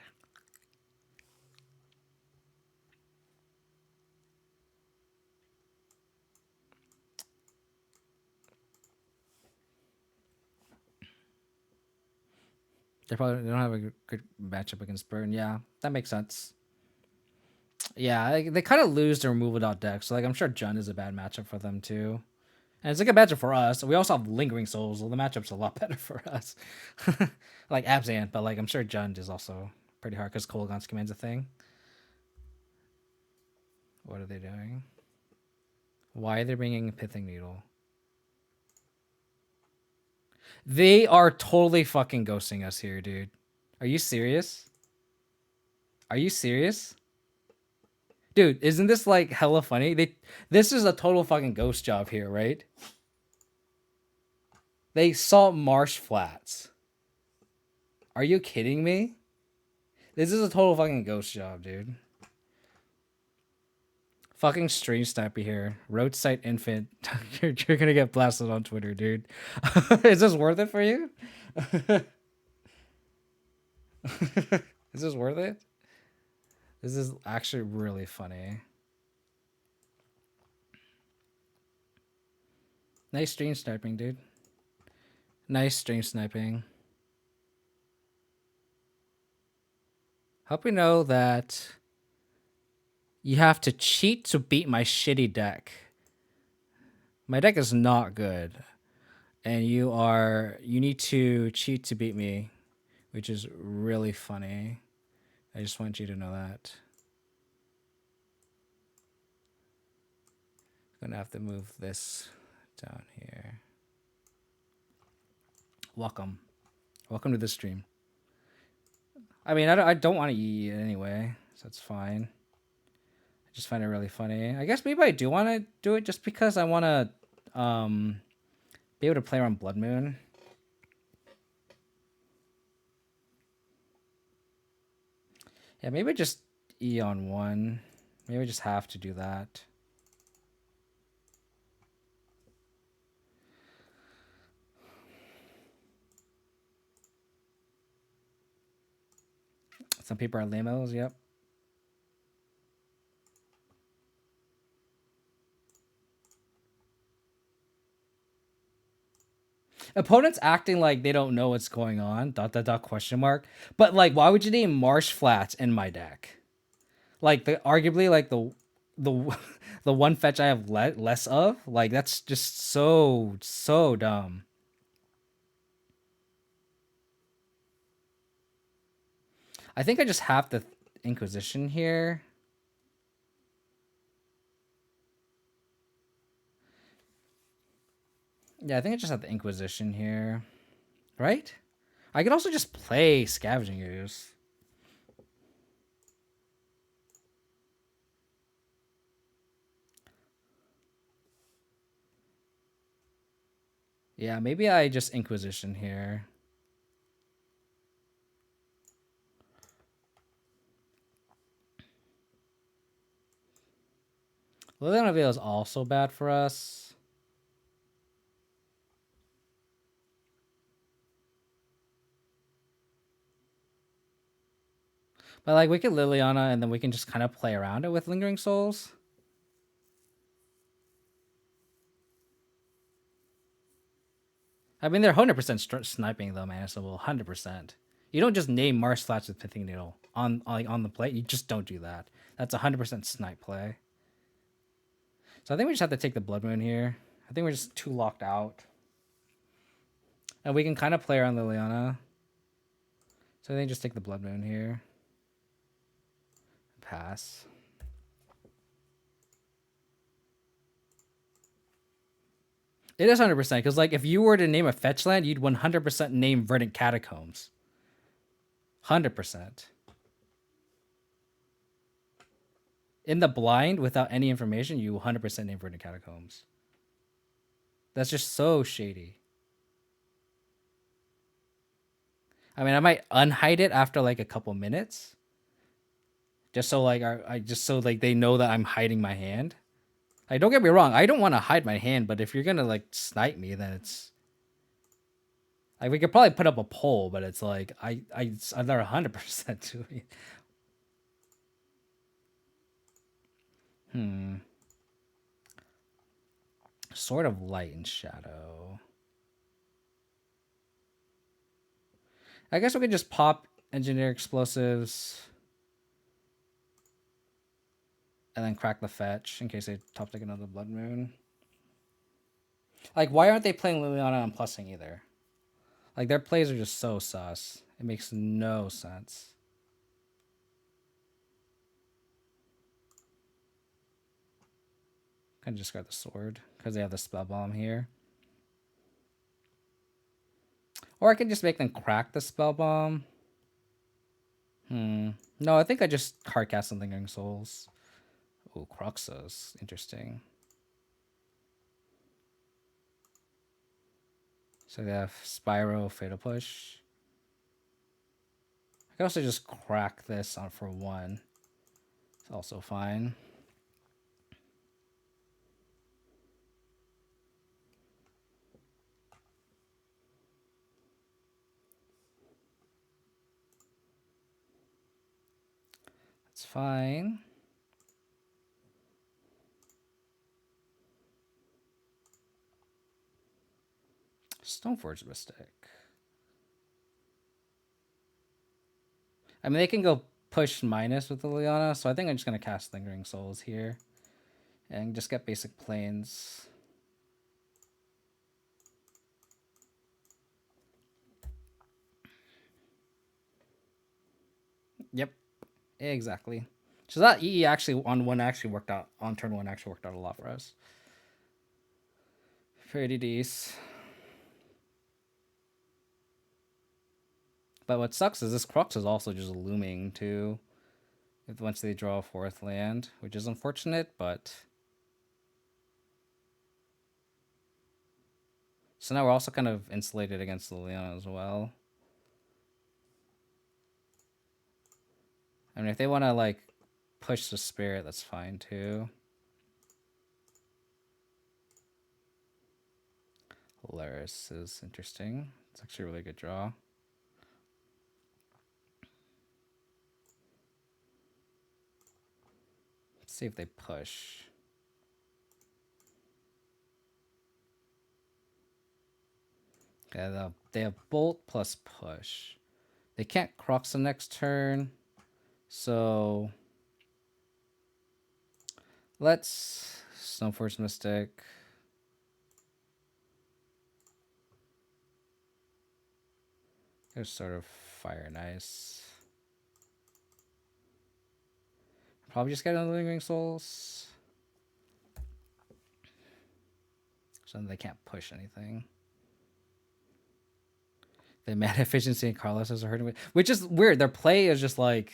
They don't have a good matchup against Burn. Yeah, that makes sense. Yeah, they kind of lose their removal dot deck, so like I'm sure Jund is a bad matchup for them too. And it's a good matchup for us. We also have Lingering Souls, so the matchup's a lot better for us. Like Abzan, but like I'm sure Jund is also pretty hard because Kolaghan's command's a thing. What are they doing? Why are they bringing Pithing Needle? They are totally fucking ghosting us here, dude. Are you serious? Are you serious? Dude, isn't this like hella funny? This is a total fucking ghost job here, right? They saw Marsh Flats. Are you kidding me? This is a total fucking ghost job, dude. Fucking stream snappy here. Roadside infant. you're gonna get blasted on Twitter, dude. Is this worth it for you? Is this worth it? This is actually really funny. Nice stream sniping, dude. Nice stream sniping. Hope you know that you have to cheat to beat my shitty deck. My deck is not good. And you need to cheat to beat me, which is really funny. I just want you to know that. I'm gonna have to move this down here. Welcome to the stream. I mean, I don't want to eat it anyway, so it's fine. I just find it really funny. I guess maybe I do want to do it just because I want to be able to play around Blood Moon. Yeah, maybe just E on 1. Maybe I just have to do that. Some people are lamos, yep. Opponents acting like they don't know what's going on, ... question mark. But like, why would you name Marsh Flats in my deck? Like arguably like the the one fetch I have less of. Like that's just so dumb. I think I just have the Inquisition here. Yeah, I think I just have the Inquisition here. Right? I could also just play Scavenging Ooze. Yeah, maybe I just Inquisition here. Liliana Veil is also bad for us. But like we could Liliana and then we can just kind of play around it with Lingering Souls. I mean, they're 100% sniping though, man. So 100%. You don't just name Marsh Flats with Pithing Needle on the play. You just don't do that. That's 100% snipe play. So I think we just have to take the Blood Moon here. I think we're just too locked out. And we can kind of play around Liliana. So I think just take the Blood Moon here. Pass. It is 100% because, like, if you were to name a fetch land, you'd 100% name Verdant Catacombs. 100%. In the blind, without any information, you 100% name Verdant Catacombs. That's just so shady. I mean, I might unhide it after like a couple minutes, just so like they know that I'm hiding my hand. Like, don't get me wrong, I don't want to hide my hand, but if you're gonna like snipe me, then it's like we could probably put up a poll, but it's like I'm not 100% doing it. Sort of light and shadow. I guess we could just pop engineer explosives and then crack the fetch in case they top deck another Blood Moon. Like, why aren't they playing Liliana and plussing either? Like, their plays are just so sus. It makes no sense. I can discard the sword because they have the spell bomb here. Or I can just make them crack the spell bomb. No, I think I just hard cast some Lingering Souls. Oh, Cruxos. Interesting. So they have Spyro, Fatal Push. I can also just crack this on for 1. It's also fine. It's fine. Stoneforge Mystic. I mean, they can go push minus with the Liliana, so I think I'm just going to cast Lingering Souls here. And just get basic planes. Yep, exactly. So that EE actually on turn 1 actually worked out a lot for us. Pretty decent. But what sucks is this Crux is also just looming too. Once they draw a 4th land, which is unfortunate, but so now we're also kind of insulated against Liliana as well. I mean, if they want to like push the spirit, that's fine too. Lurrus is interesting. It's actually a really good draw. Let's see if they push. Okay, they have Bolt plus push. They can't Crux the next turn. So let's Stoneforge Mystic. There's sort of Fire and Ice. Probably just get another Lingering Souls. So they can't push anything. The mana efficiency in Carlos are hurting me, which is weird. Their play is just like,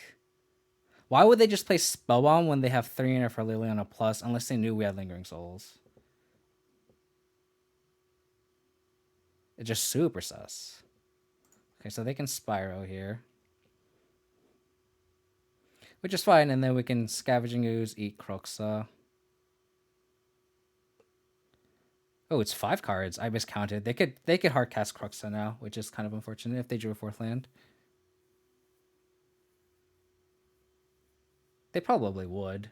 why would they just play Spellbomb when they have 3 in it for Liliana plus, unless they knew we had Lingering Souls? It's just super sus. Okay, so they can Spyro here, which is fine, and then we can Scavenging Ooze, eat Croxa. Oh, it's 5 cards. I miscounted. They could hard cast Croxa now, which is kind of unfortunate if they drew a 4th land. They probably would.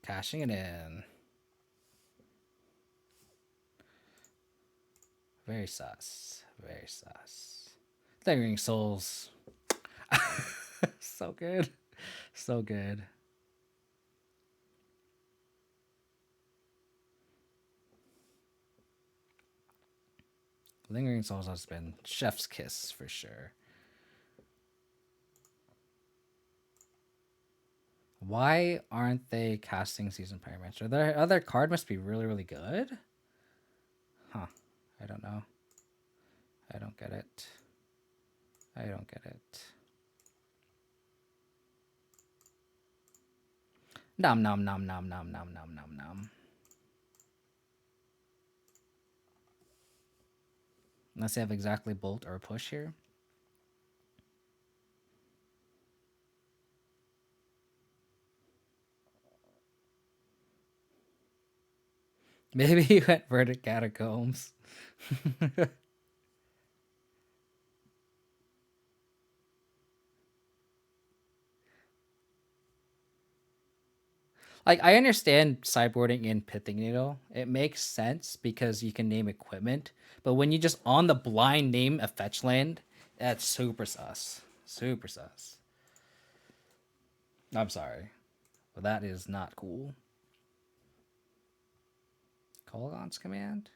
Cashing it in. Very sus. Very sus. Lingering Souls. So good. So good. Lingering Souls has been chef's kiss for sure. Why aren't they casting Seasoned Pyromancer? Their other card must be really, really good? Huh. I don't know. I don't get it. I don't get it. Nom nom nom nom nom nom nom nom nom. Unless they have exactly bolt or push here. Maybe he went Verdict Catacombs. Like, I understand sideboarding in Pithing Needle. It makes sense because you can name equipment. But when you just on the blind name a fetch land, that's super sus. Super sus. I'm sorry. But that is not cool. Kolaghan's command?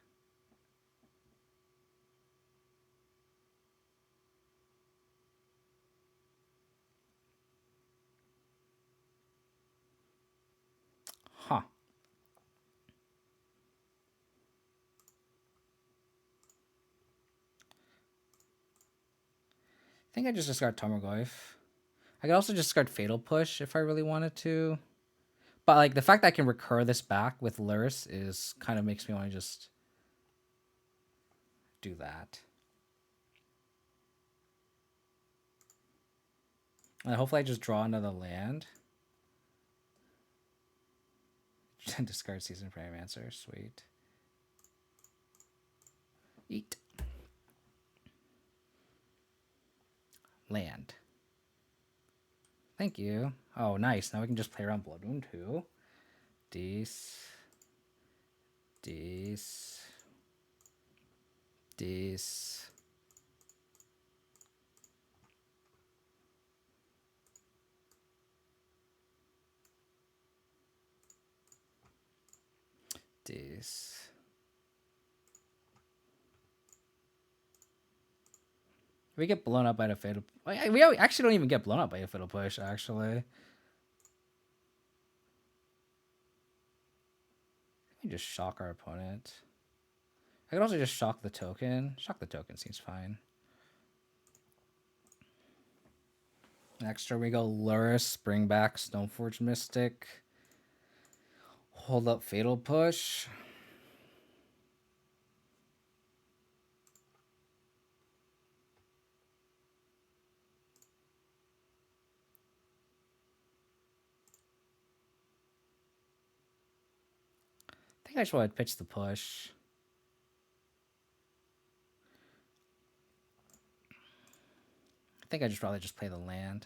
Huh. I think I just discard Tarmogoyf. I could also discard Fatal Push if I really wanted to. But like the fact that I can recur this back with Lurrus is kind of makes me want to just do that. And hopefully I just draw another land. Discard Seasoned Pyromancer. Sweet. Eat. Land. Thank you. Oh, nice. Now we can just play around Blood Moon too. This. This. This. This. We get blown up by the fatal. We actually don't even get blown up by a fatal push. Actually, let me just shock our opponent. I could also just shock the token. Shock the token seems fine. Next turn we go Lurrus, bring back Stoneforge Mystic. Hold up Fatal Push. I think I just want to pitch the push. I think I just probably just play the land.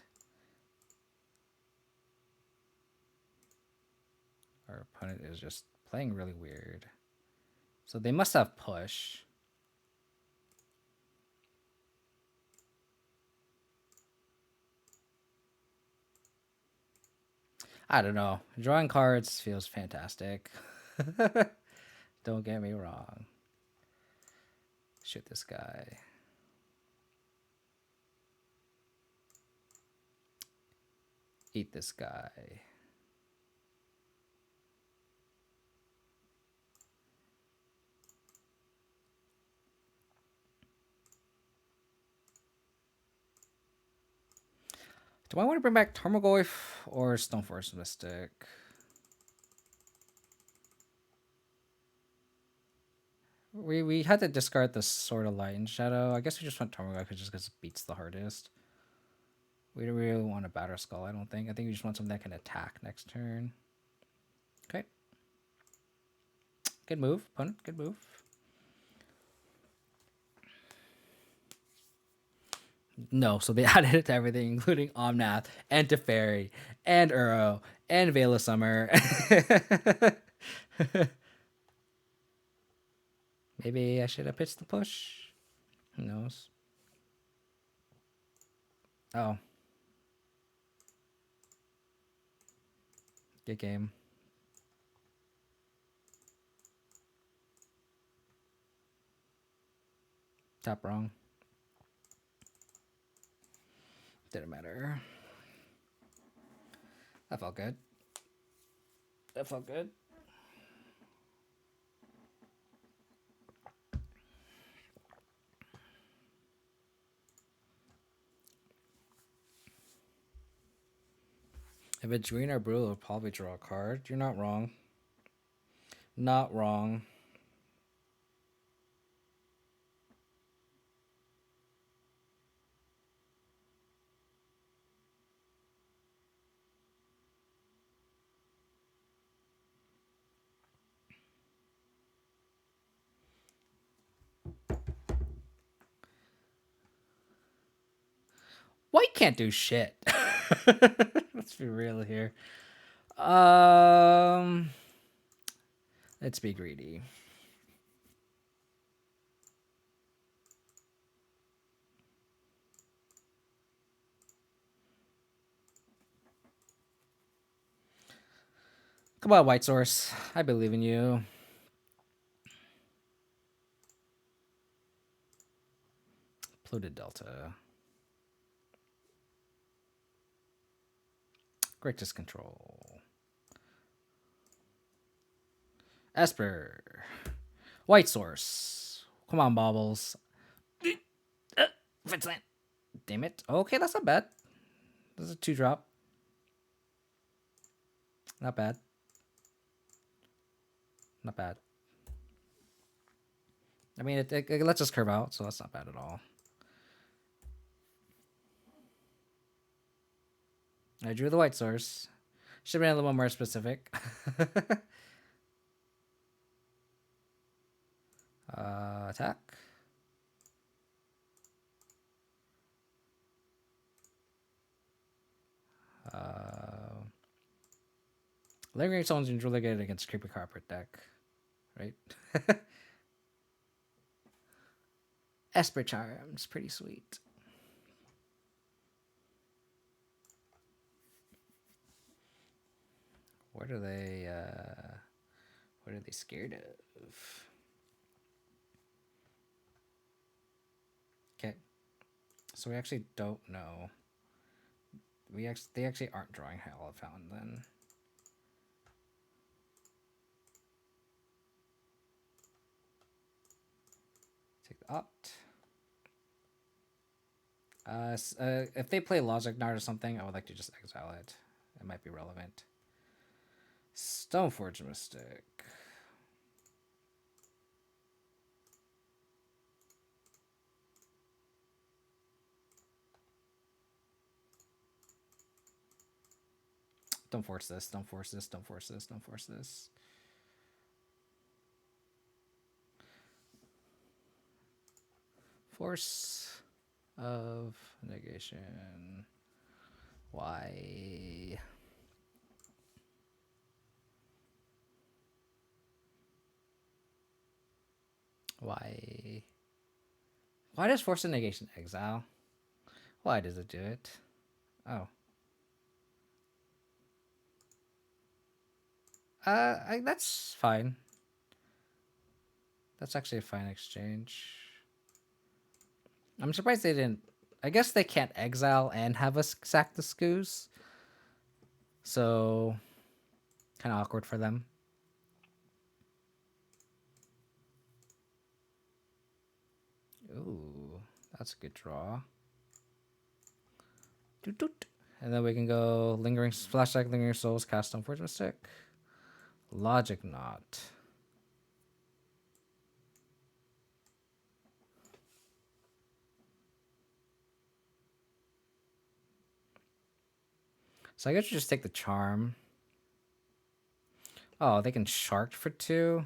Our opponent is just playing really weird. So they must have push. I don't know. Drawing cards feels fantastic. Don't get me wrong. Shoot this guy. Eat this guy. Do I want to bring back Tarmogoyf or Stoneforge Mystic? We had to discard the Sword of Light and Shadow. I guess we just want Tarmogoyf just because it beats the hardest. We don't really want a Batter Skull, I don't think. I think we just want something that can attack next turn. Okay. Good move, opponent. Good move. No, so they added it to everything, including Omnath and Teferi and Uro and Veil of Summer. Maybe I should have pitched the push. Who knows? Oh. Good game. Top wrong. Didn't matter. That felt good. That felt good. If it's green or blue, it'll probably draw a card. You're not wrong. Not wrong. White can't do shit. Let's be real here. Let's be greedy. Come on, White Source. I believe in you. Polluted Delta. Greatest Control. Esper. White Source. Come on, Baubles. Vincent. Damn it. Okay, that's not bad. That's a 2-drop. Not bad. Not bad. I mean, it lets us curve out, so that's not bad at all. I drew the White Source. Should have been a little more specific. Attack. Lingering Stones is really good against Creepy Carpet deck, right? Esper Charm's pretty sweet. What are they scared of? Okay. So we actually don't know. They actually aren't drawing Hallowed Fountain then. Take the opt. If they play Logic Nard or something, I would like to just exile it. It might be relevant. Stoneforge Mystic. Don't force this. Don't force this. Don't force this. Don't force this. Force of negation. Why? Why? Why does force of negation exile? Why does it do it? Oh. That's fine. That's actually a fine exchange. I'm surprised they didn't. I guess they can't exile and have us sack the Scoos. So, kind of awkward for them. Ooh, that's a good draw. Doot doot. And then we can go Lingering Flashback, Lingering Souls, cast Stoneforge Mystic. Logic Knot. So I guess you just take the Charm. Oh, they can Shark for 2?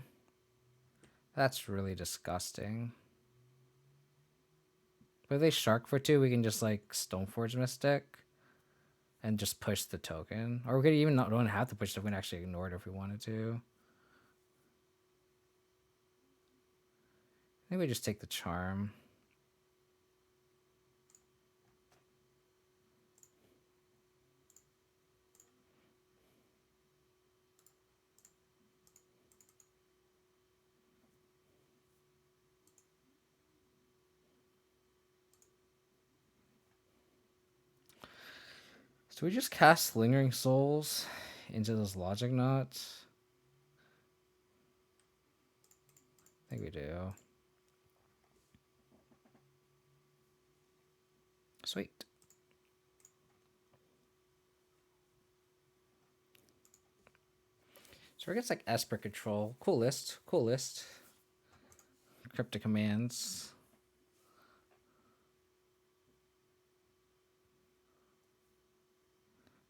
That's really disgusting. But if they shark for 2, we can just like Stoneforge Mystic and just push the token. Or we could even not don't have to push it, we can actually ignore it if we wanted to. I think we just take the charm. So we just cast Lingering Souls into those logic knots? I think we do. Sweet. So I guess like Esper control. Cool list. Cool list. Cryptic commands.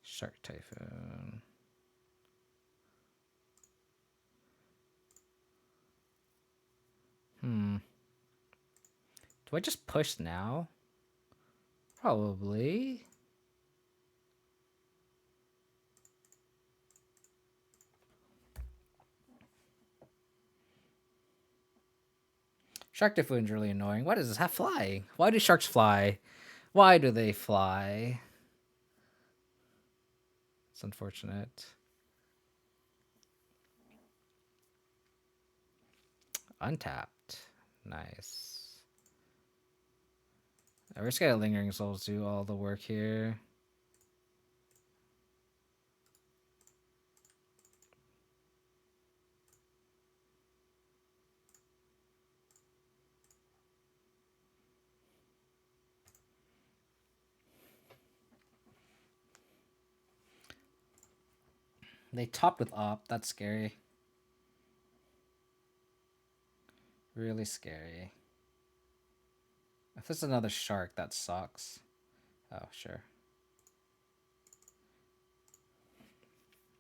Shark Typhoon. Do I just push now? Probably. Shark Typhoon's really annoying. Why does this have fly? Why do sharks fly? Why do they fly? It's unfortunate. Untapped. Nice. We're just gonna Lingering Souls do all the work here. They topped with Op. That's scary. Really scary. If it's another shark, that sucks. Oh, sure.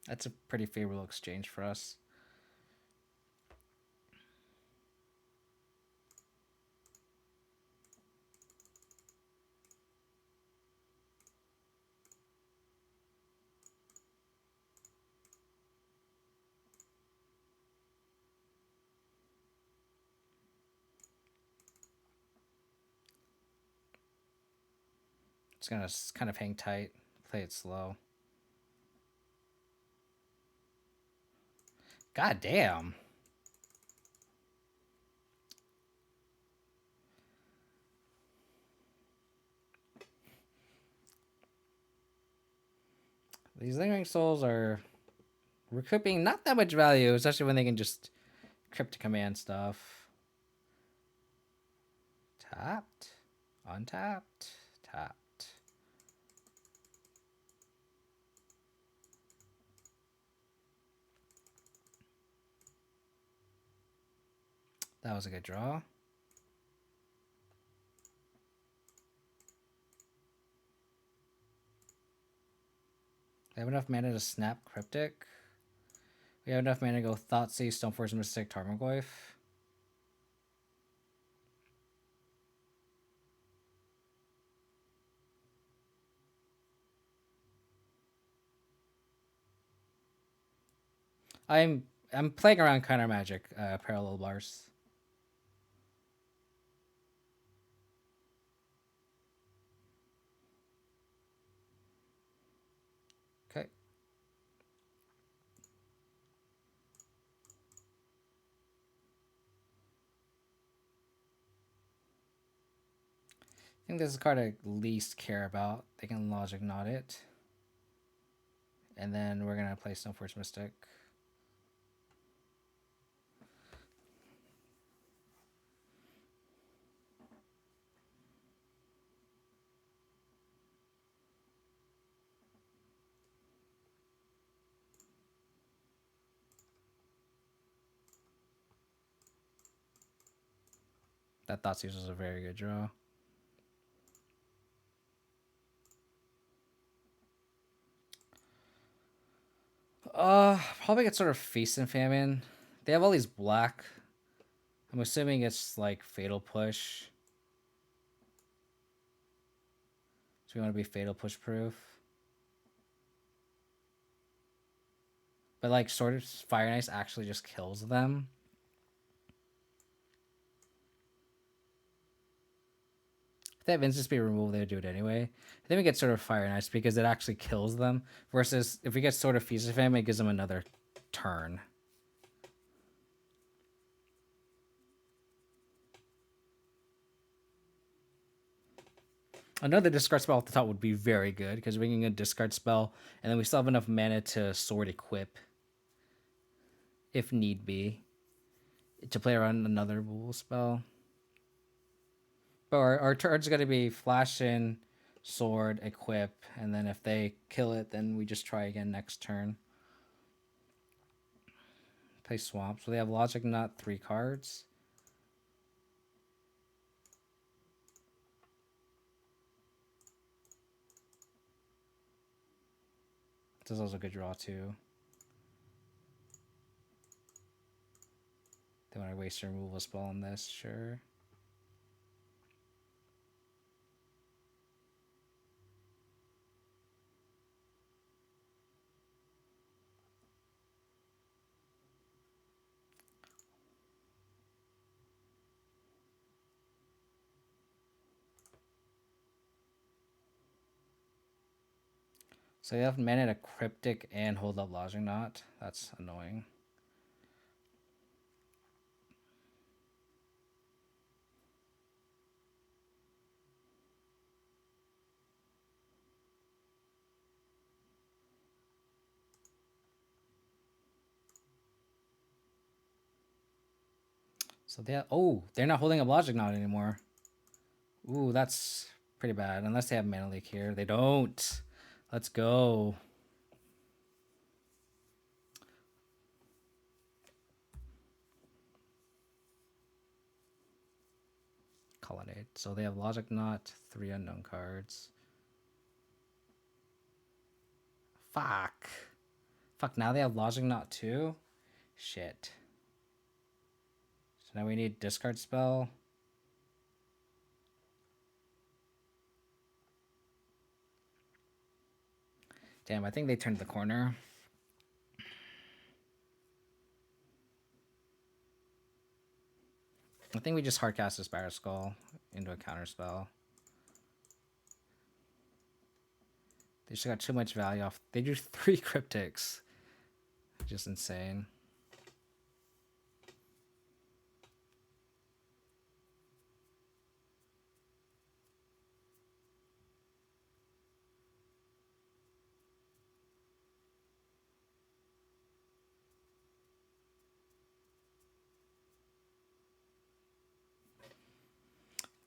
That's a pretty favorable exchange for us. It's gonna kind of hang tight, play it slow. God damn. These Lingering Souls are recouping not that much value, especially when they can just cryptic command stuff. Tapped, untapped, tapped. That was a good draw. We have enough mana to snap Cryptic. We have enough mana to go Thoughtseize, Stoneforge Mystic, Tarmogoyf. I'm playing around counter magic, parallel bars. Okay. I think this is a card I least care about. They can logic knot it. And then we're gonna play Stoneforge Mystic. That Thoughtseize was a very good draw. Probably get sort of Feast and Famine. They have all these black. I'm assuming it's like Fatal Push. So we want to be fatal push proof. But like sort of Fire and Ice actually just kills them. If they have instant speed removal, they would do it anyway. I think we get sort of Fire and Ice because it actually kills them. Versus if we get sort of Feast of Famine, it gives them another turn. Another discard spell at the top would be very good because we can get a discard spell, and then we still have enough mana to sword equip, if need be, to play around another removal spell. But our turn's going to be flash in, sword, equip, and then if they kill it, then we just try again next turn. Play swamp. So they have Logic Nut, 3 cards. This is also a good draw too. They want to waste a removal spell on this, sure. So you have mana to Cryptic and hold up Logic Knot. That's annoying. So they're not holding up Logic Knot anymore. Ooh, that's pretty bad. Unless they have Mana Leak here. They don't. Let's go. Colonnade. So they have Logic Knot, 3 unknown cards. Fuck. Fuck, now they have Logic Knot too? Shit. So now we need discard spell. Damn, I think they turned the corner. I think we just hardcast this Barrow Skull into a counter spell. They just got too much value off. They do 3 cryptics. Just insane.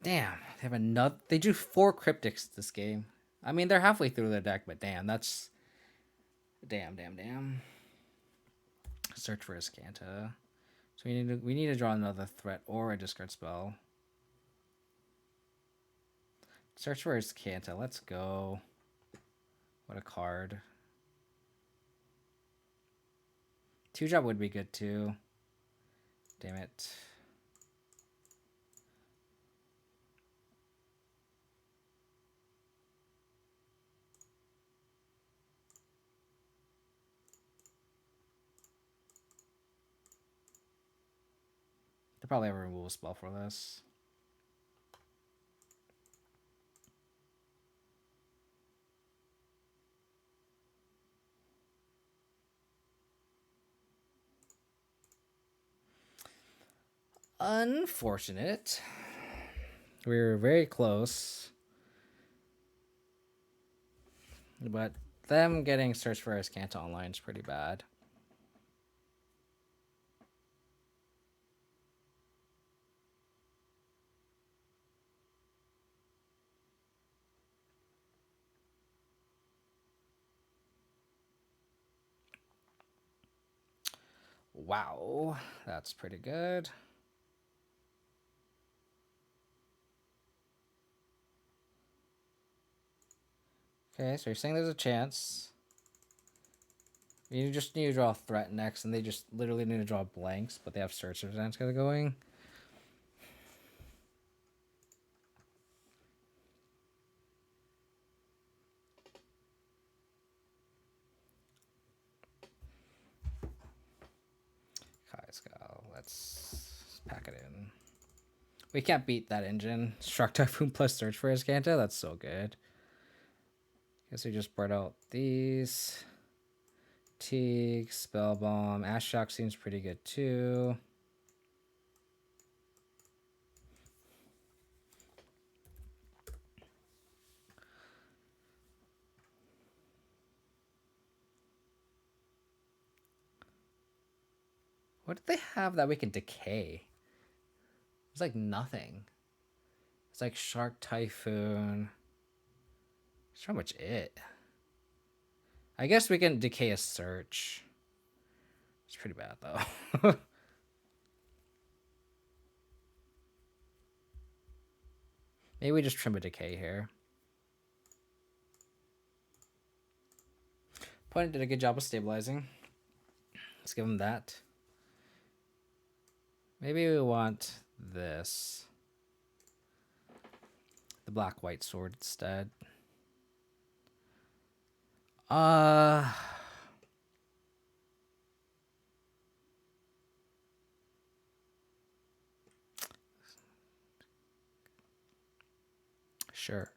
Damn, they have another. They drew 4 cryptics this game. I mean, they're halfway through their deck, but damn, that's damn. Search for Iskanta. So we need to draw another threat or a discard spell. Search for Iskanta. Let's go. What a card. 2-drop would be good too. Damn it. They probably have a removal spell for this. Unfortunate. We were very close. But them getting Search for Iskanta online is pretty bad. Wow, that's pretty good. Okay, so you're saying there's a chance. You just need to draw a threat next, and they just literally need to draw blanks, but they have Search for Iskanta going. let's pack it in. We can't beat that engine. Struck Typhoon plus Search for Azcanta. That's so good. Guess we just brought out these. Teague, Spell Bomb. Ash Shock seems pretty good too. What did they have that we can decay? It's like nothing. It's like Shark Typhoon. That's pretty much it. I guess we can decay a Search. It's pretty bad though. Maybe we just trim a decay here. Opponent did a good job of stabilizing. Let's give him that. Maybe we want this. The black-white sword instead. Sure.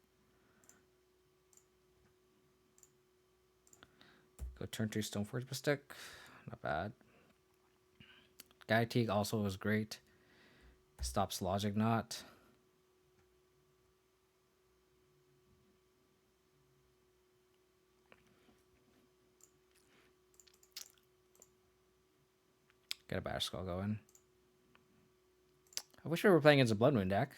Go turn 2 Stoneforge Mystic. Not bad. Guy Teague also was great. Stops Logic Knot. Get a Bash Skull going. I wish we were playing against a Blood Moon deck.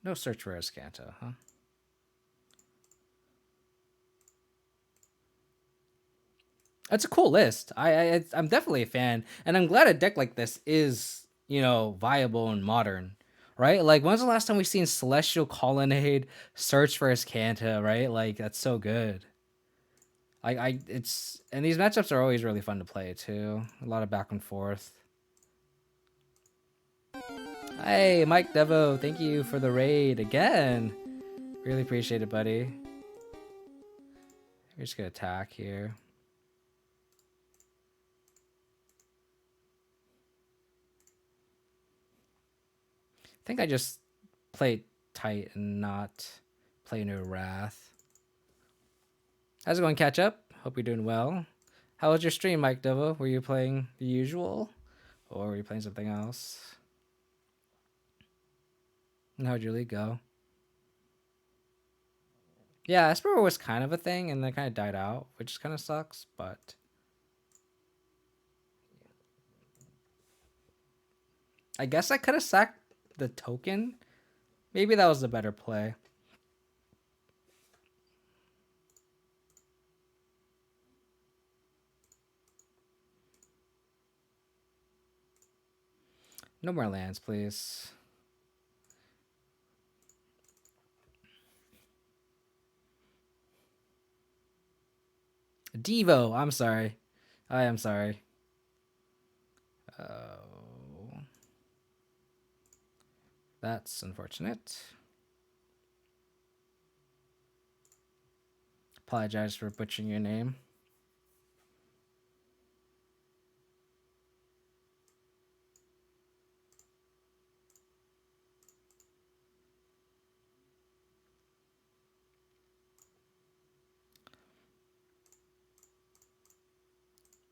No search for Azcanta, huh? That's a cool list. I'm definitely a fan, and I'm glad a deck like this is, you know, viable and modern, right? Like, when's the last time we've seen Celestial Colonnade search for Azcanta, right? Like, that's so good. It's, and these matchups are always really fun to play too. A lot of back and forth. Hey, Mike Devo, thank you for the raid again. Really appreciate it, buddy. We're just gonna attack here. I think I just play tight and not play no Wrath. How's it going, catch up? Hope you're doing well. How was your stream, Mike Devo? Were you playing the usual? Or were you playing something else? And how'd your league go? Yeah, Esper was kind of a thing and then kind of died out, which kind of sucks, but I guess I could have sacked the token. Maybe that was the better play. No more lands, please. Devo, I'm sorry. I am sorry. Oh. That's unfortunate. Apologize for butchering your name.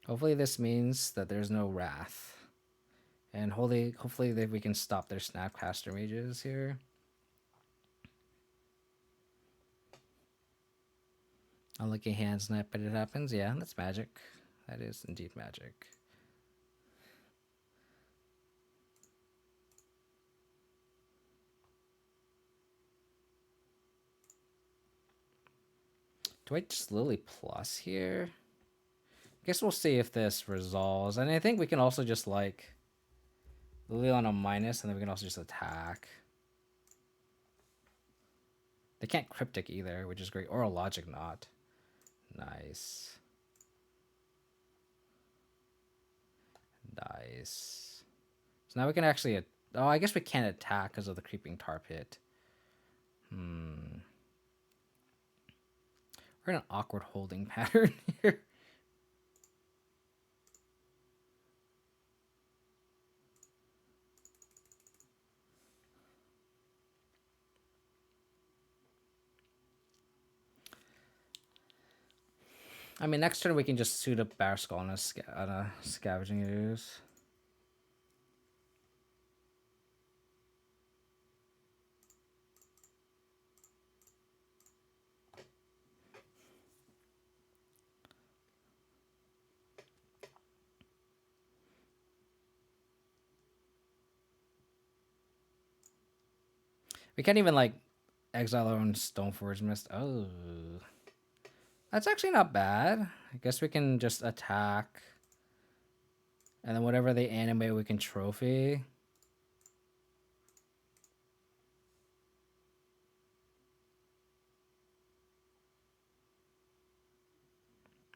Hopefully this means that there's no Wrath. And hopefully that we can stop their Snapcaster Mages here. Unlucky hand snap, but it happens. Yeah, that's magic. That is indeed magic. Do I just Lily Plus here? I guess we'll see if this resolves. And I think we can also just like Lily on a minus, and then we can also just attack. They can't Cryptic either, which is great. Or a Logic Knot. Nice. Nice. So now we can actually... Oh, I guess we can't attack because of the creeping tar pit. We're in an awkward holding pattern here. I mean, next turn we can just suit up Bear Skull on a Scavenging Ooze. We can't even, like, exile our own Stoneforge Mist. Oh. That's actually not bad. I guess we can just attack. And then whatever they animate, we can trophy.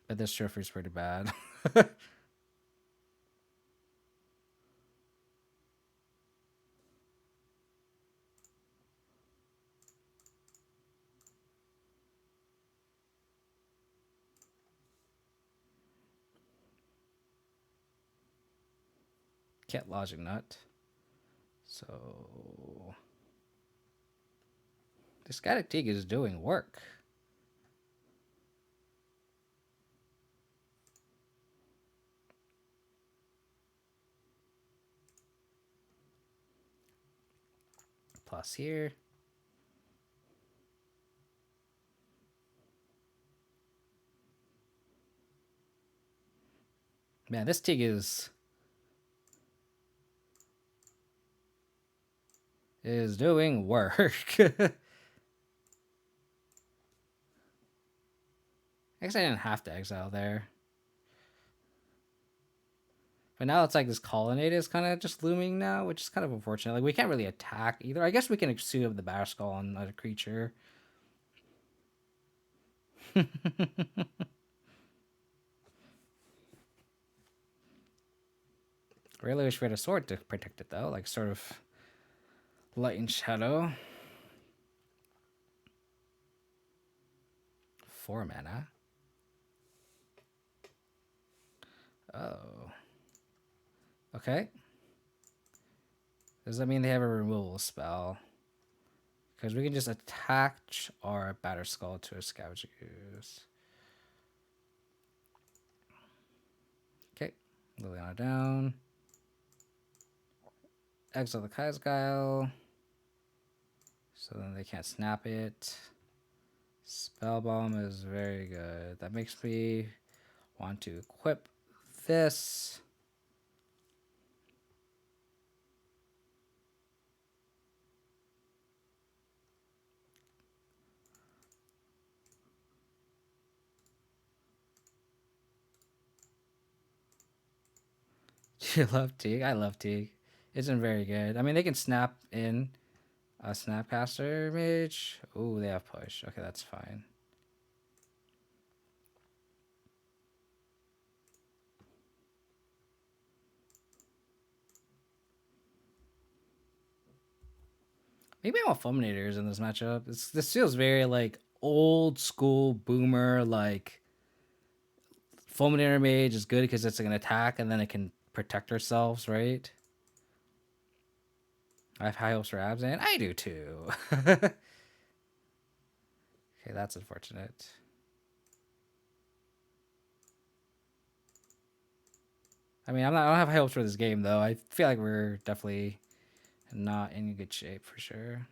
But this trophy is pretty bad. Cat Logic Nut. So this Static Teague is doing work. Plus here. Man, this Teague is doing work. I guess I didn't have to exile there. But now it's like this Colonnade is kind of just looming now, which is kind of unfortunate. Like, we can't really attack either. I guess we can suit up the Bear Skull on a creature. Really wish we had a sword to protect it, though. Like, sort of light and shadow. 4 mana. Oh. Okay. Does that mean they have a removal spell? Because we can just attach our Batter Skull to a Scavenging Ooze. Okay. Liliana down. Exile the Kai'Sgail. So then they can't snap it. Spell Bomb is very good. That makes me want to equip this. Do you love Teague? I love Teague. Isn't very good. I mean, they can snap in a Snapcaster Mage. Oh, they have push. Okay, that's fine. Maybe I want Fulminators in this matchup. This feels very like old school boomer. Like Fulminator Mage is good because it's like an attack and then it can protect ourselves, right? I have high hopes for Abzan. I do too. Okay, that's unfortunate. I mean, I don't have high hopes for this game though. I feel like we're definitely not in good shape for sure.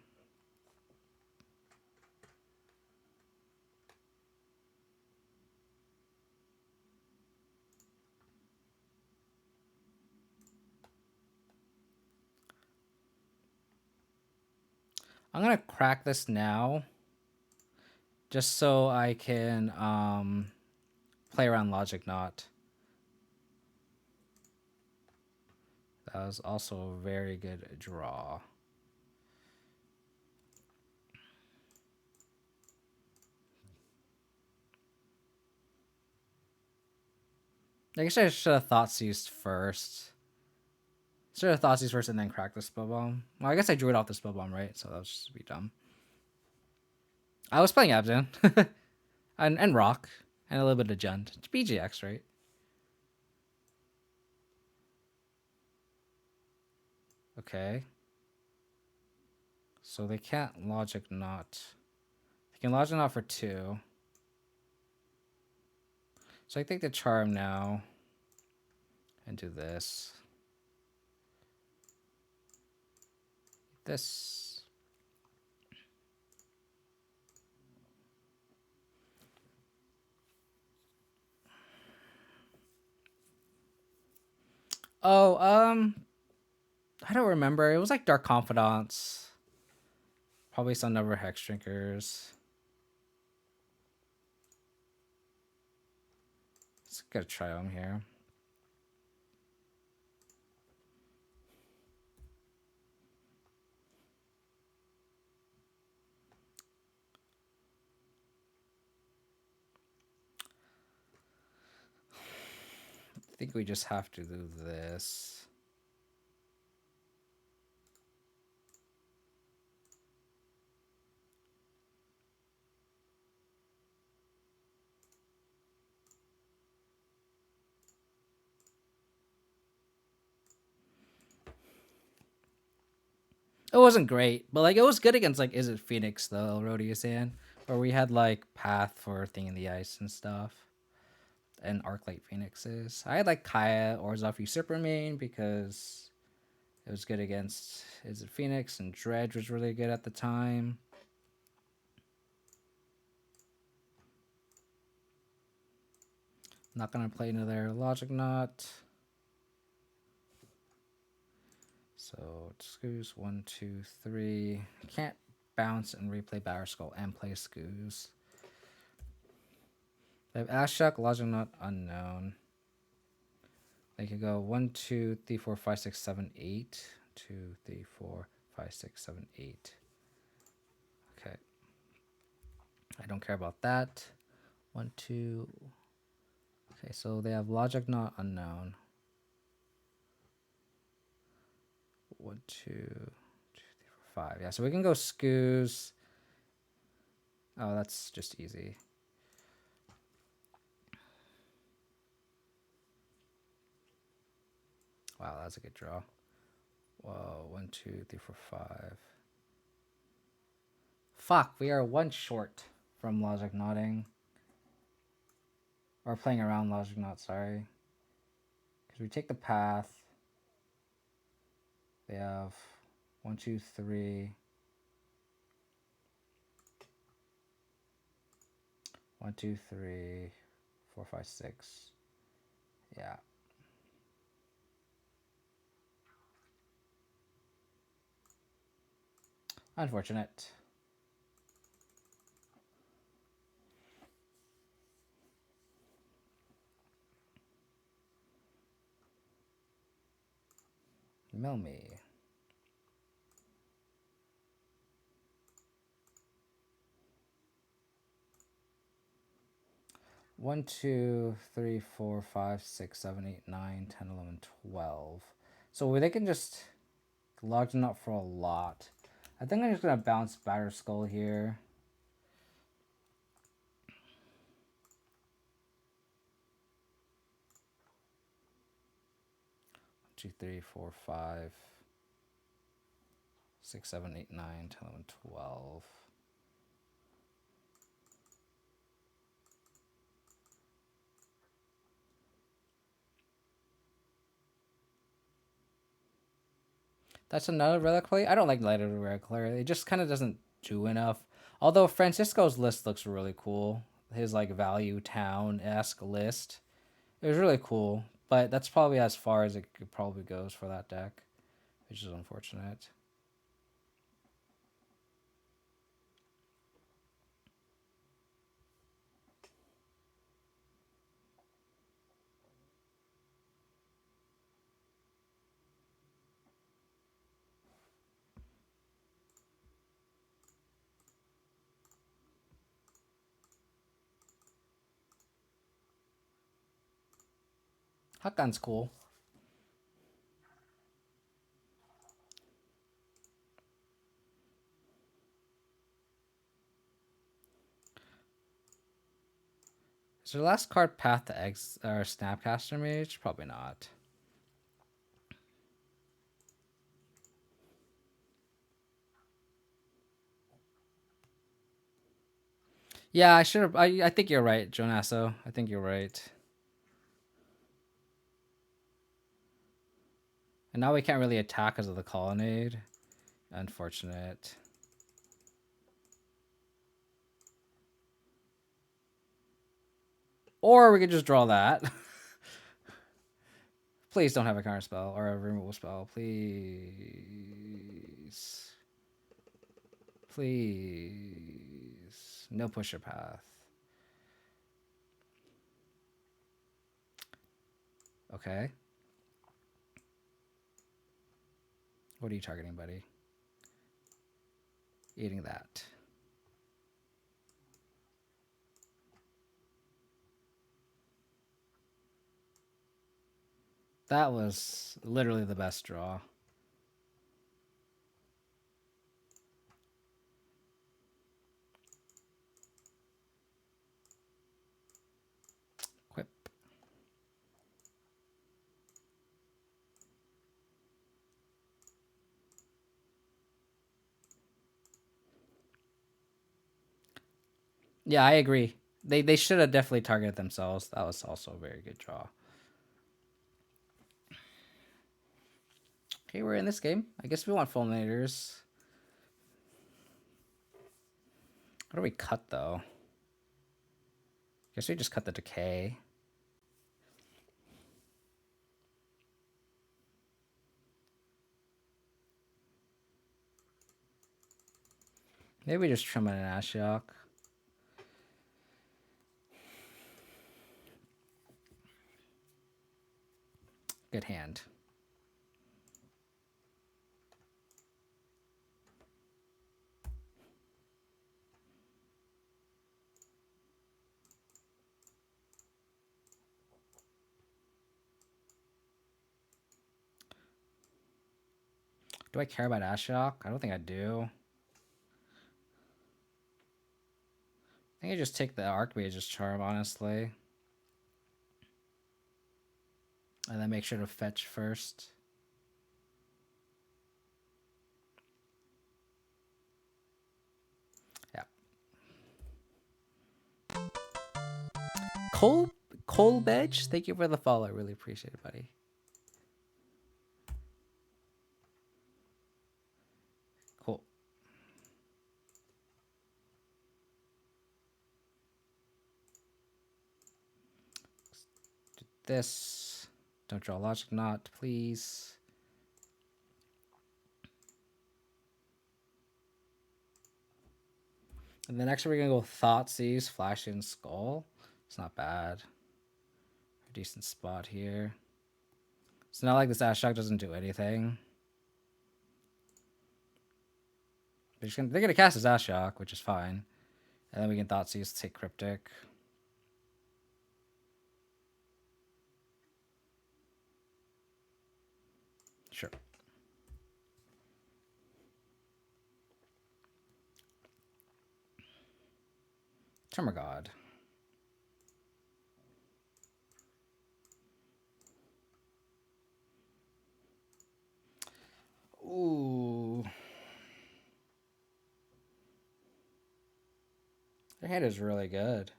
I'm gonna crack this now, just so I can play around Logic Knot. That was also a very good draw. I guess I should have thought seized first. Should have Thoughtseized first and then cracked the spell bomb. Well, I guess I drew it off the spell bomb, right? So that was just be dumb. I was playing Abzan and Rock and a little bit of Jund. It's BGX, right? Okay. So they can't Logic Knot. They can Logic Knot for 2. So I think the Charm now and do this. This. Oh, I don't remember. It was like Dark Confidants. Probably some number of Hex Drinkers. Let's get a try them here. I think we just have to do this. It wasn't great, but like it was good against like Is It Phoenix though, Rhodiosan, where we had like Path for Thing in the Ice and stuff. And Arclight Phoenixes. I had like Kaya or Zoff Usurper main because it was good against Is It Phoenix, and Dredge was really good at the time. Not gonna play another Logic Knot. So Scoos 1, 2, 3. Can't bounce and replay Bower Skull and play Scoos. They have Ashok, Logic Knot, Unknown. They could go 1, 2, 3, 4, 5, 6, 7, 8. 2, 3, 4, 5, 6, 7, 8. Okay. I don't care about that. 1, 2. Okay, so they have Logic Knot, Unknown. 1, 2, 3, 4, 5. Yeah, so we can go Scoos. Oh, that's just easy. Wow, that's a good draw. Whoa, 1, 2, 3, 4, 5. Fuck, we are 1 short from Logic Knotting. Or playing around Logic Knot, sorry. Because we take the path. They have 1, 2, 3. 1, 2, 3, 4, 5, 6. Yeah. Unfortunate. Mill me. One, 2, 3, 4, 5, 6, 7, 8, 9, 10, 11, 12. So they can just Logic Knot for a lot. I think I'm just gonna bounce Batter Skull here. 2, 3, 4, 5, 6, 7, 8, 9, 10, 11, 12. That's another reliquary. I don't like Light of the Reliquary. It just kind of doesn't do enough. Although Francisco's list looks really cool. His like value town-esque list. It was really cool. But that's probably as far as it probably goes for that deck. Which is unfortunate. Hakan's cool. Is your last card Path to X or Snapcaster Mage? Probably not. Yeah, I should have. I think you're right, Jonasso. I think you're right. And now we can't really attack because of the colonnade. Unfortunate. Or we could just draw that. Please don't have a counter spell or a removal spell. Please. Please. No pusher path. Okay. What are you targeting, buddy? Eating that. That was literally the best draw. Quip. Yeah, I agree. They should have definitely targeted themselves. That was also a very good draw. Okay, we're in this game. I guess we want fulminators. What do we cut though? Guess we just cut the decay. Maybe we just trim an Ashiok. Good hand. Do I care about Ashiok? I don't think I do. I think I just take the Archmage's Charm, honestly. And then make sure to fetch first. Yeah. Colbedge, thank you for the follow. I really appreciate it, buddy. Cool. Do this. Don't draw Logic Knot, please. And then next we're gonna go Thoughtseize, Flashing Skull. It's not bad. A decent spot here. It's not like this Ashiok doesn't do anything. They're gonna cast his Ashiok, which is fine. And then we can Thoughtseize, take Cryptic. Sure. Tremor God. Ooh. Their hand is really good.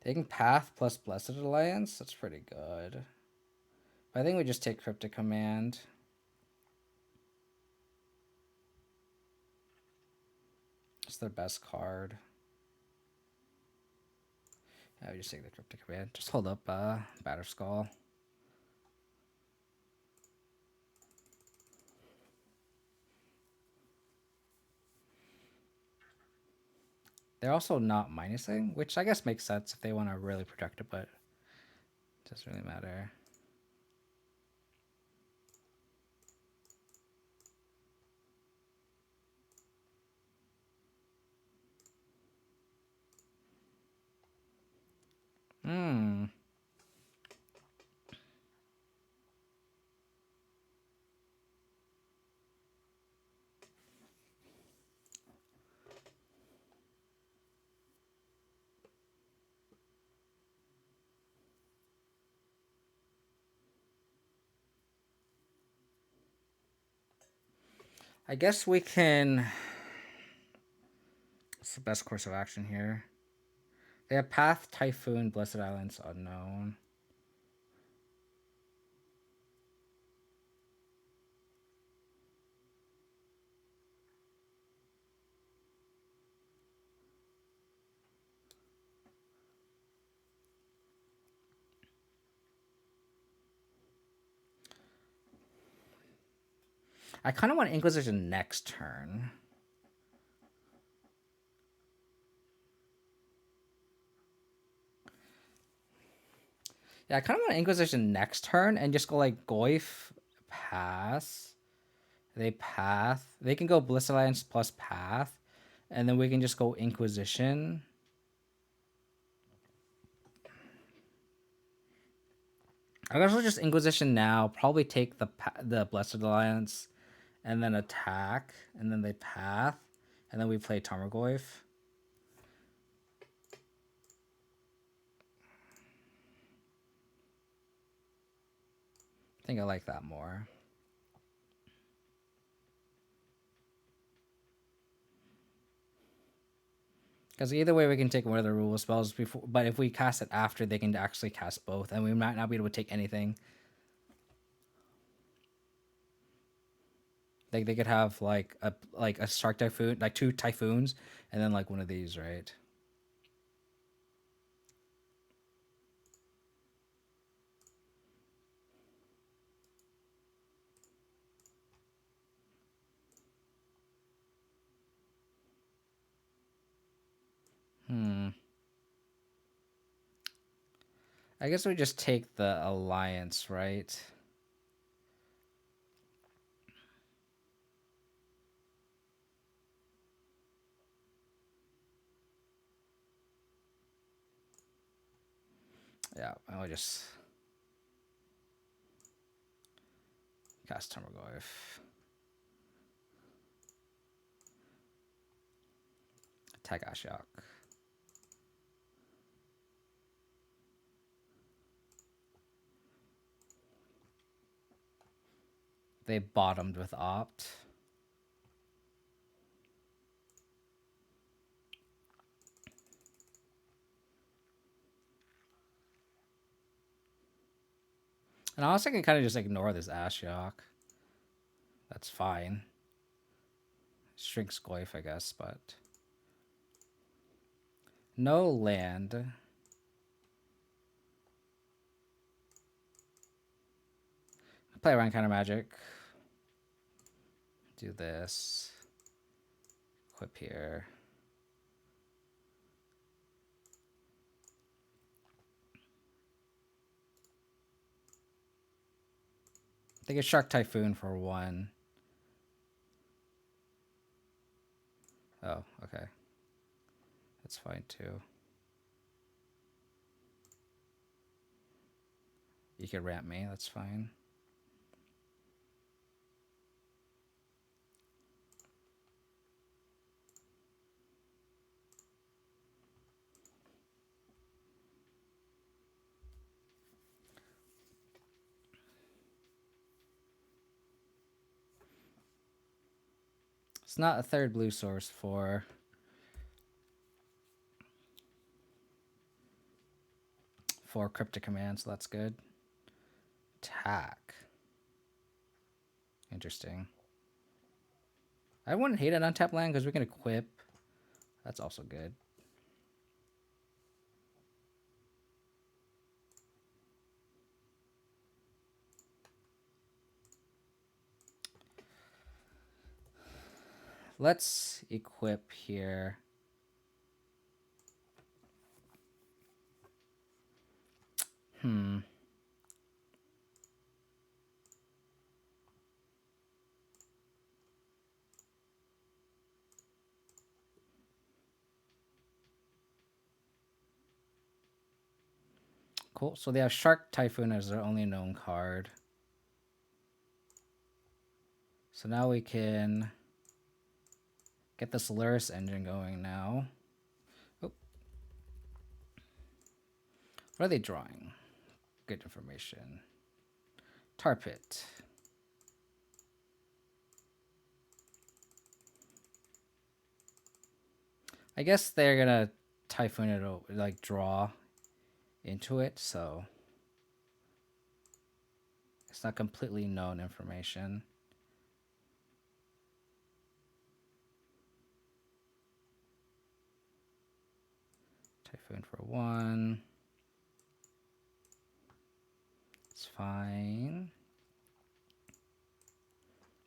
Taking Path plus Blessed Alliance, that's pretty good. But I think we just take Cryptic Command. It's their best card. Yeah, we just take the Cryptic Command. Just hold up Batterskull. They're also not minusing, which I guess makes sense if they want to really protect it, but it doesn't really matter. I guess we can. What's the best course of action here? They have Path, Typhoon, Blessed Islands, Unknown. I kind of want Inquisition next turn. Yeah, I kind of want Inquisition next turn and just go like Goyf, pass. They path. They can go Bliss Alliance plus path. And then we can just go Inquisition. I guess we'll just Inquisition now. Probably take the Blessed Alliance and then attack. And then they path. And then we play Tarmogoyf. I think I like that more. Because either way, we can take one of the rule spells before. But if we cast it after, they can actually cast both, and we might not be able to take anything. Like they could have like a Shark Typhoon, like 2 Typhoons, and then like one of these, right? I guess we just take the Alliance, right? Yeah, I'll just cast Tarmogoyf. Attack Ashiok. They bottomed with Opt. And honestly, I can kind of just ignore this Ashiok. That's fine. Shrinks Goyf, I guess, but no land. Play around counter magic. Do this. Equip here. They get Shark Typhoon for 1. Oh, okay. That's fine too. You can ramp me, that's fine. It's not a 3rd blue source for Cryptic Command, so that's good. Attack. Interesting. I wouldn't hate an untapped land because we can equip. That's also good. Let's equip here. Cool. So they have Shark Typhoon as their only known card. So now we can get this Lurrus engine going now. Oh. What are they drawing? Good information. Tar Pit. I guess they're gonna Typhoon it, like draw into it, so it's not completely known information. Typhoon for 1. It's fine.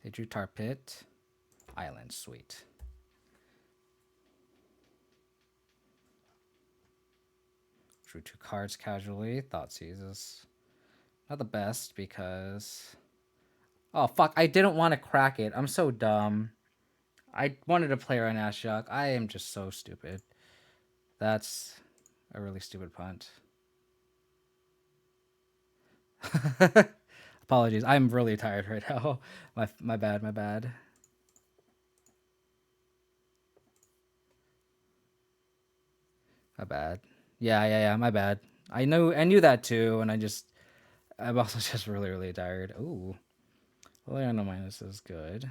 They drew Tar Pit. Island, sweet. Drew 2 cards casually. Thoughtseize is not the best because... Oh, fuck. I didn't want to crack it. I'm so dumb. I wanted to play around Ashiok. I am just so stupid. That's a really stupid punt. Apologies. I'm really tired right now. My bad, my bad. My bad. Yeah, my bad. I knew that too, and I'm also just really tired. Ooh. Leona minus is good.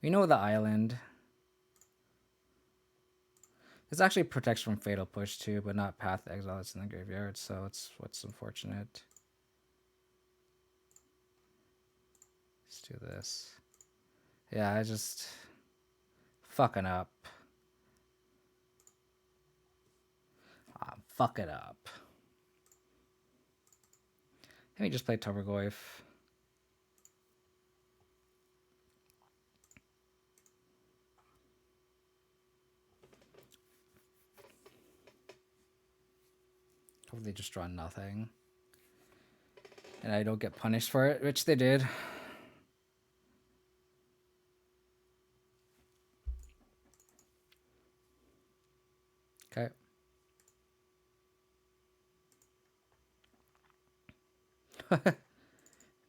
We know the island. This actually protects from Fatal Push too, but not Path to Exile. It's in the graveyard, so it's what's unfortunate. Let's do this. Yeah, I just fucking up. I'm fucking up. Let me just play Tobergoyf. Hope they just draw nothing. And I don't get punished for it, which they did. Okay.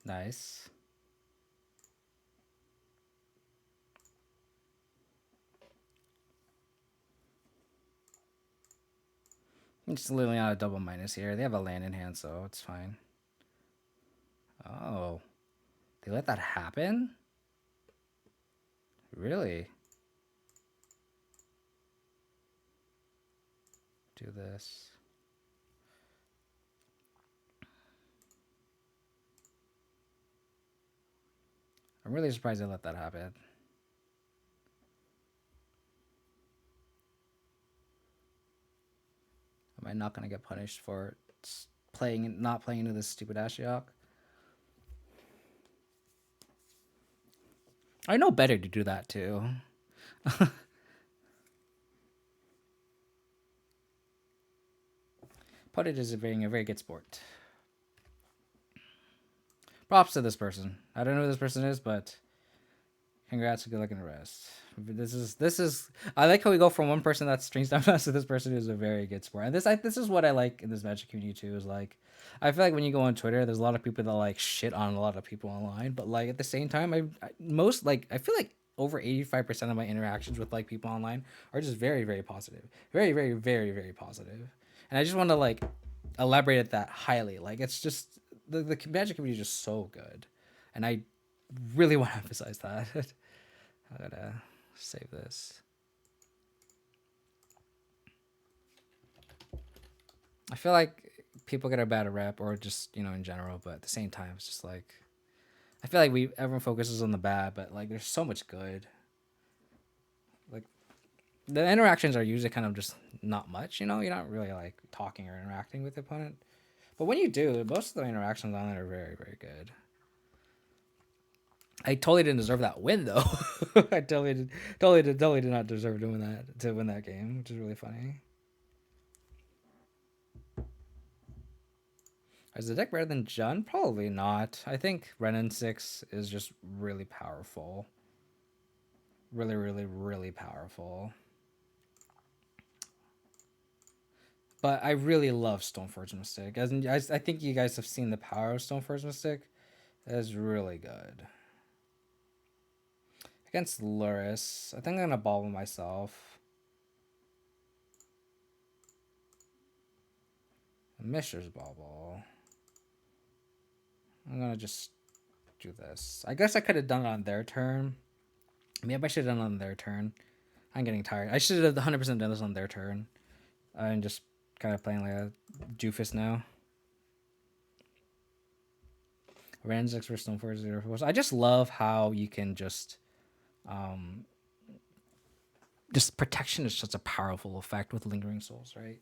Nice. It's literally not a double minus here. They have a land in hand, so it's fine. Oh. They let that happen? Really? Do this. I'm really surprised they let that happen. Am I not going to get punished for not playing into this stupid Ashiok? I know better to do that too. Putted is being a very good sport. Props to this person. I don't know who this person is, but congrats and good luck in the rest. This is. I like how we go from one person that streams down us to this person who's a very good sport. And this is what I like in this Magic community too. Is like, I feel like when you go on Twitter, there's a lot of people that like shit on a lot of people online, but like at the same time, I feel like over 85% of my interactions with like people online are just very positive, very positive. And I just want to like elaborate at that highly. Like it's just the Magic community is just so good, and I really want to emphasize that. I gotta save this. I feel like people get a bad rep, or just in general, but at the same time, it's just like I feel like everyone focuses on the bad, but like there's so much good. Like the interactions are usually kind of just not much. You're not really like talking or interacting with the opponent, but when you do, most of the interactions on it are very good. I totally didn't deserve that win though. I totally did not deserve to win that game, which is really funny. Is the deck better than Jun? Probably not. I think Renin 6 is just really powerful. Really powerful. But I really love Stoneforge Mystic. I think you guys have seen the power of Stoneforge Mystic. It's really good. Against Lurrus, I think I'm going to bobble myself. Mishra's bobble. I'm going to just do this. I guess I could have done it on their turn. Maybe I should have done it on their turn. I'm getting tired. I should have 100% done this on their turn. I'm just kind of playing like a doofus now. Rand's X for Stoneforge 0 force. I just love how you can just protection is such a powerful effect with Lingering Souls, right?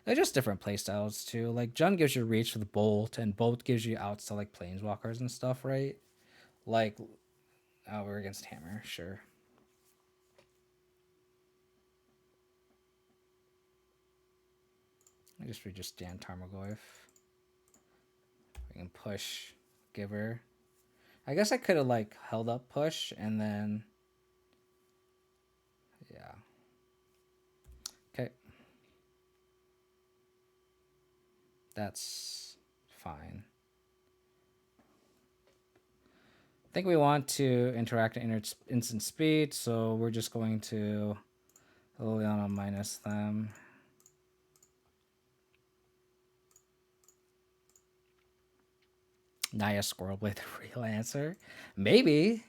They're just different playstyles too. Like Jund gives you reach with Bolt, and Bolt gives you outs to like Planeswalkers and stuff, right? Like, oh, we're against Hammer, sure. I guess we just stand Tarmogoyf. We can push Giver. I guess I could have like held up push and then yeah. Okay. That's fine. I think we want to interact at instant speed, so we're just going to Liliana minus them. Naya Squirrelblade, the real answer? Maybe.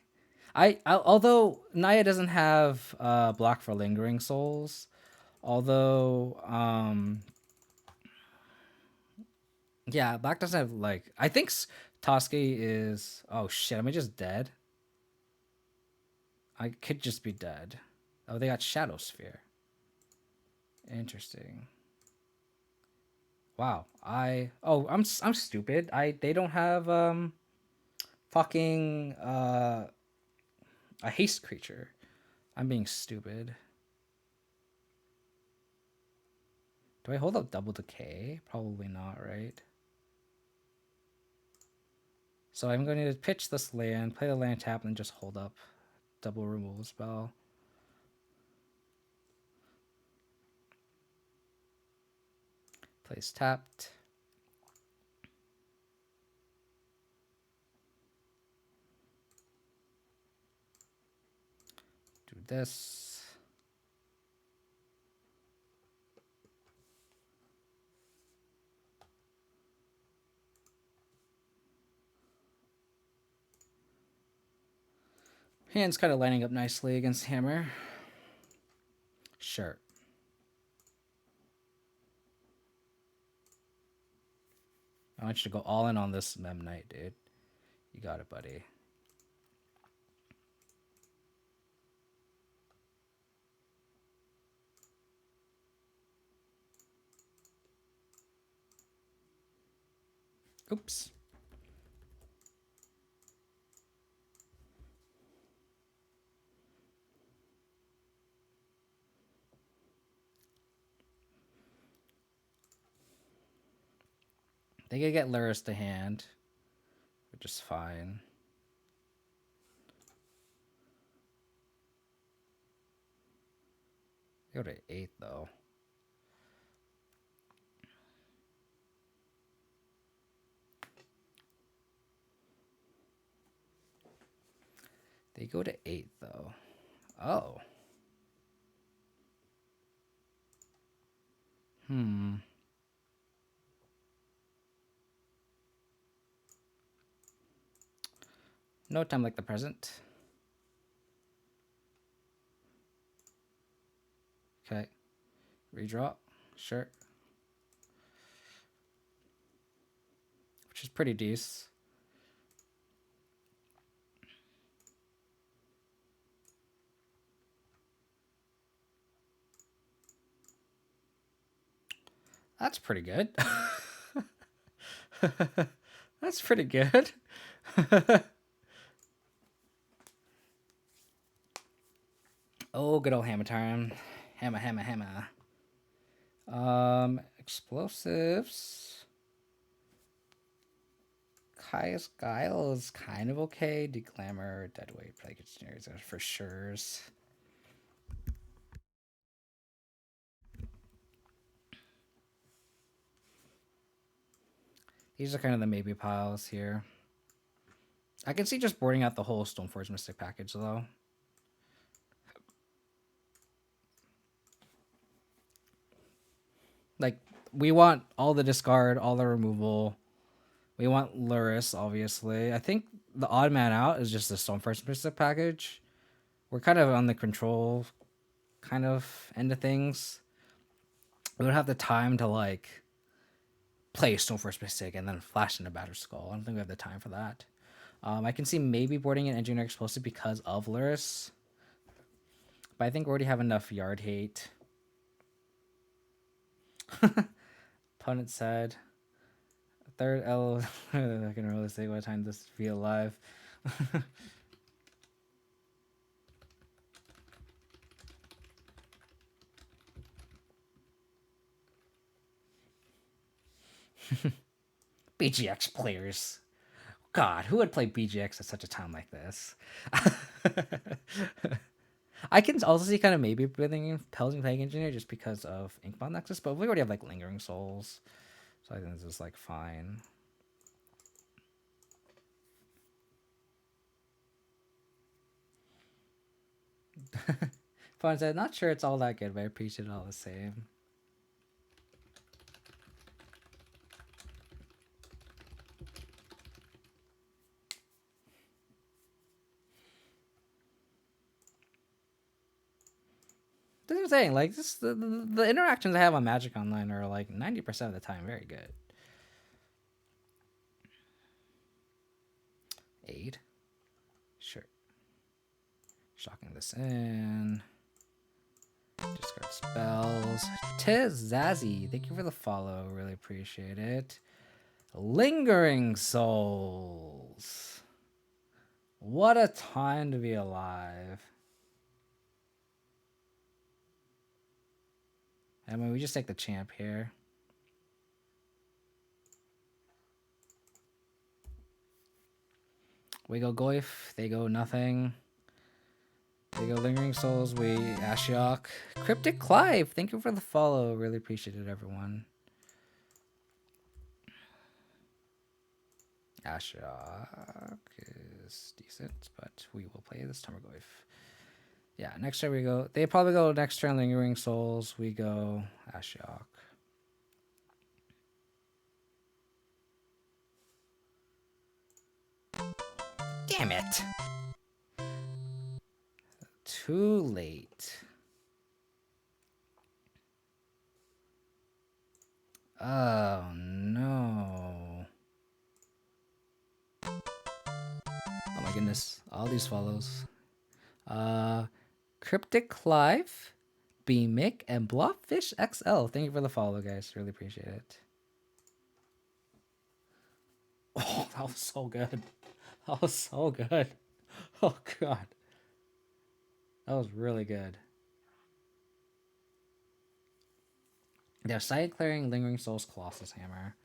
Although Naya doesn't have block for Lingering Souls, although yeah, black doesn't have like I think Toski is oh shit, am I just dead? I could just be dead. Oh, they got Shadow Sphere. Interesting. Wow. I'm stupid. They don't have fucking a haste creature. I'm being stupid. Do I hold up double decay? Probably not, right? So I'm going to pitch this land, play the land tap, and just hold up double removal spell. Place tapped. Do this. Hand's kind of lining up nicely against Hammer. Sure. I want you to go all in on this Mem Knight, dude. You got it, buddy. Oops. They could get Lurrus to hand, which is fine. They go to 8 though. They go to 8 though. Oh. No time like the present. Okay. Redraw. Sure. Which is pretty decent. That's pretty good. That's pretty good. Oh, good old hammer time. Hammer, hammer, hammer. Explosives. Kaya's Guile is kind of okay. Deglamer, Deadweight, Plague Engineers are for sure. These are kind of the maybe piles here. I can see just boarding out the whole Stoneforge Mystic package though. Like, we want all the discard, all the removal. We want Lurrus, obviously. I think the odd man out is just the Stone First Mystic package. We're kind of on the control kind of end of things. We don't have the time to like play Stone First Mystic and then flash into Battered Skull. I don't think we have the time for that. I can see maybe boarding an Engineer Explosive because of Lurrus. But I think we already have enough yard hate. Opponent said, third L. I can really say what time this be alive. BGX players. God, who would play BGX at such a time like this? I can also see kind of maybe playing Plague Engineer just because of Inkbond Nexus, but we already have like Lingering Souls. So I think this is like fine. Fun said, not sure it's all that good, but I appreciate it all the same. That's what I'm saying. Like this, the interactions I have on Magic Online are like 90% of the time very good. Aid. Sure. Shocking this in. Discard spells. Tiz Zazzy, thank you for the follow. Really appreciate it. Lingering Souls. What a time to be alive. I mean, we just take the champ here. We go Goyf, they go nothing. They go Lingering Souls, we Ashiok. Cryptic Clive, thank you for the follow. Really appreciate it, everyone. Ashiok is decent, but we will play this Goyf. Yeah, next turn we go. They probably go next turn Lingering Souls. We go Ashiok. Damn it! Too late. Oh no. Oh my goodness. All these follows. Cryptic Clive, Beamic, and Blobfish XL. Thank you for the follow, guys. Really appreciate it. Oh, that was so good. That was so good. Oh god. That was really good. Yeah, side clearing Lingering Souls Colossus Hammer.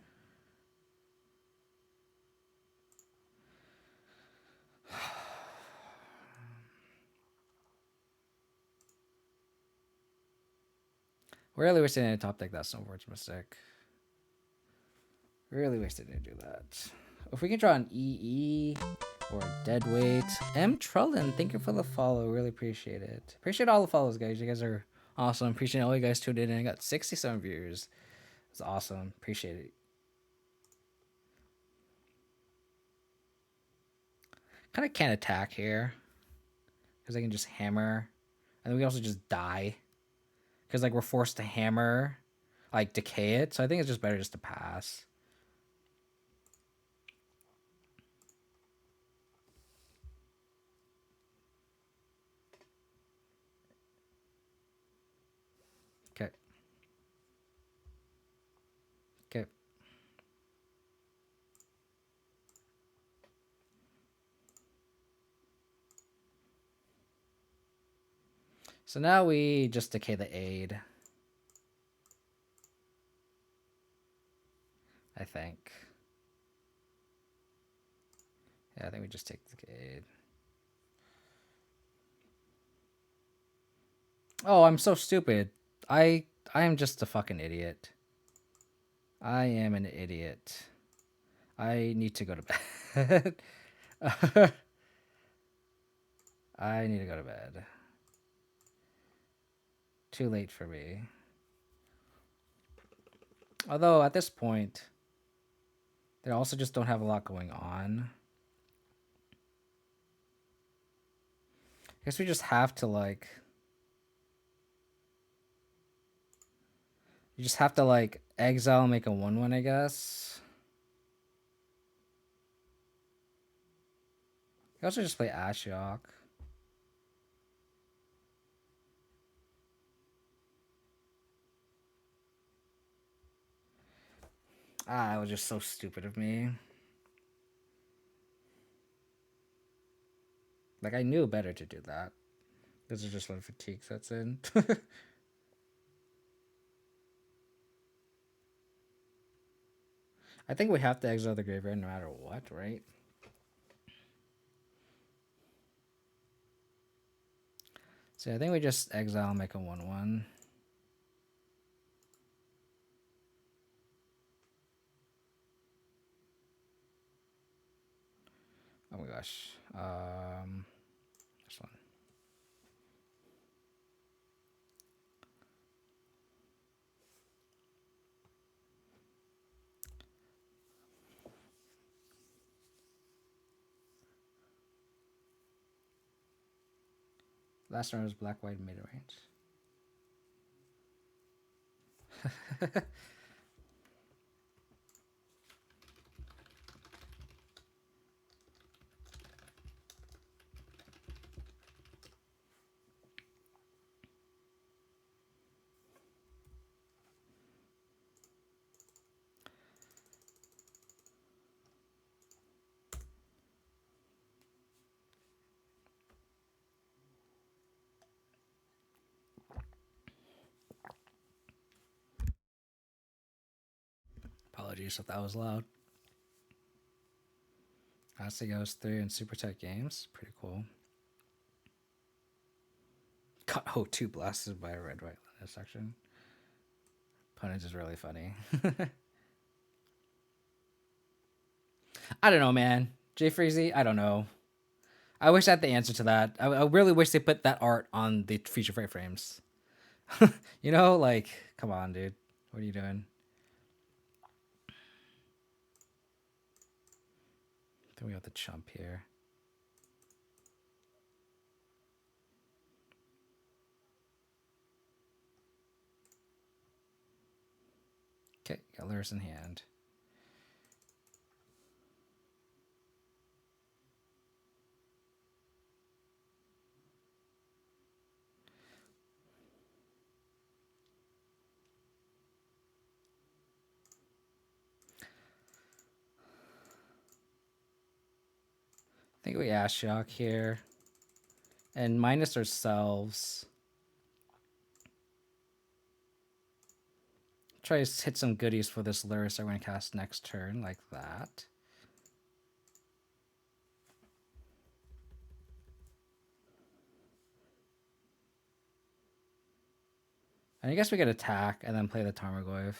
Really wish they didn't top deck that Stoneforge Mystic. Really wish they didn't do that. If we can draw an EE or a Deadweight. M. Trullin, thank you for the follow. Really appreciate it. Appreciate all the follows, guys. You guys are awesome. Appreciate all you guys tuned in. I got 67 viewers. It's awesome. Appreciate it. Kind of can't attack here because I can just hammer, and then we also just die because like we're forced to hammer, like decay it. So I think it's just better just to pass. Okay. Okay. So now we just decay the aid. I think. Yeah, I think we just take the aid. Oh, I'm so stupid. I am just a fucking idiot. I am an idiot. I need to go to bed. I need to go to bed. Too late for me. Although at this point, they also just don't have a lot going on. Guess we just have to like. You just have to like exile and make a 1/1, I guess. You can also just play Ashiok. Ah, it was just so stupid of me. Like, I knew better to do that. This is just when fatigue sets in. I think we have to exile the graveyard no matter what, right? So I think we just exile and make a 1/1. Oh my gosh. This one. Last round was black, white, mid-range. Apologies if that was loud. Ashley goes through in super tight games. Pretty cool. Got O2 blasted by a red white in this section. Opponent is really funny. I don't know, man. Jay Freezy, I don't know. I wish I had the answer to that. I really wish they put that art on the feature freight frames. You know, like, come on, dude. What are you doing? Then we got the chump here. Okay, got Lurrus in hand. I think we Ashiok here. And minus ourselves. Try to hit some goodies for this Lurrus I'm going to cast next turn, like that. And I guess we could attack and then play the Tarmogoyf.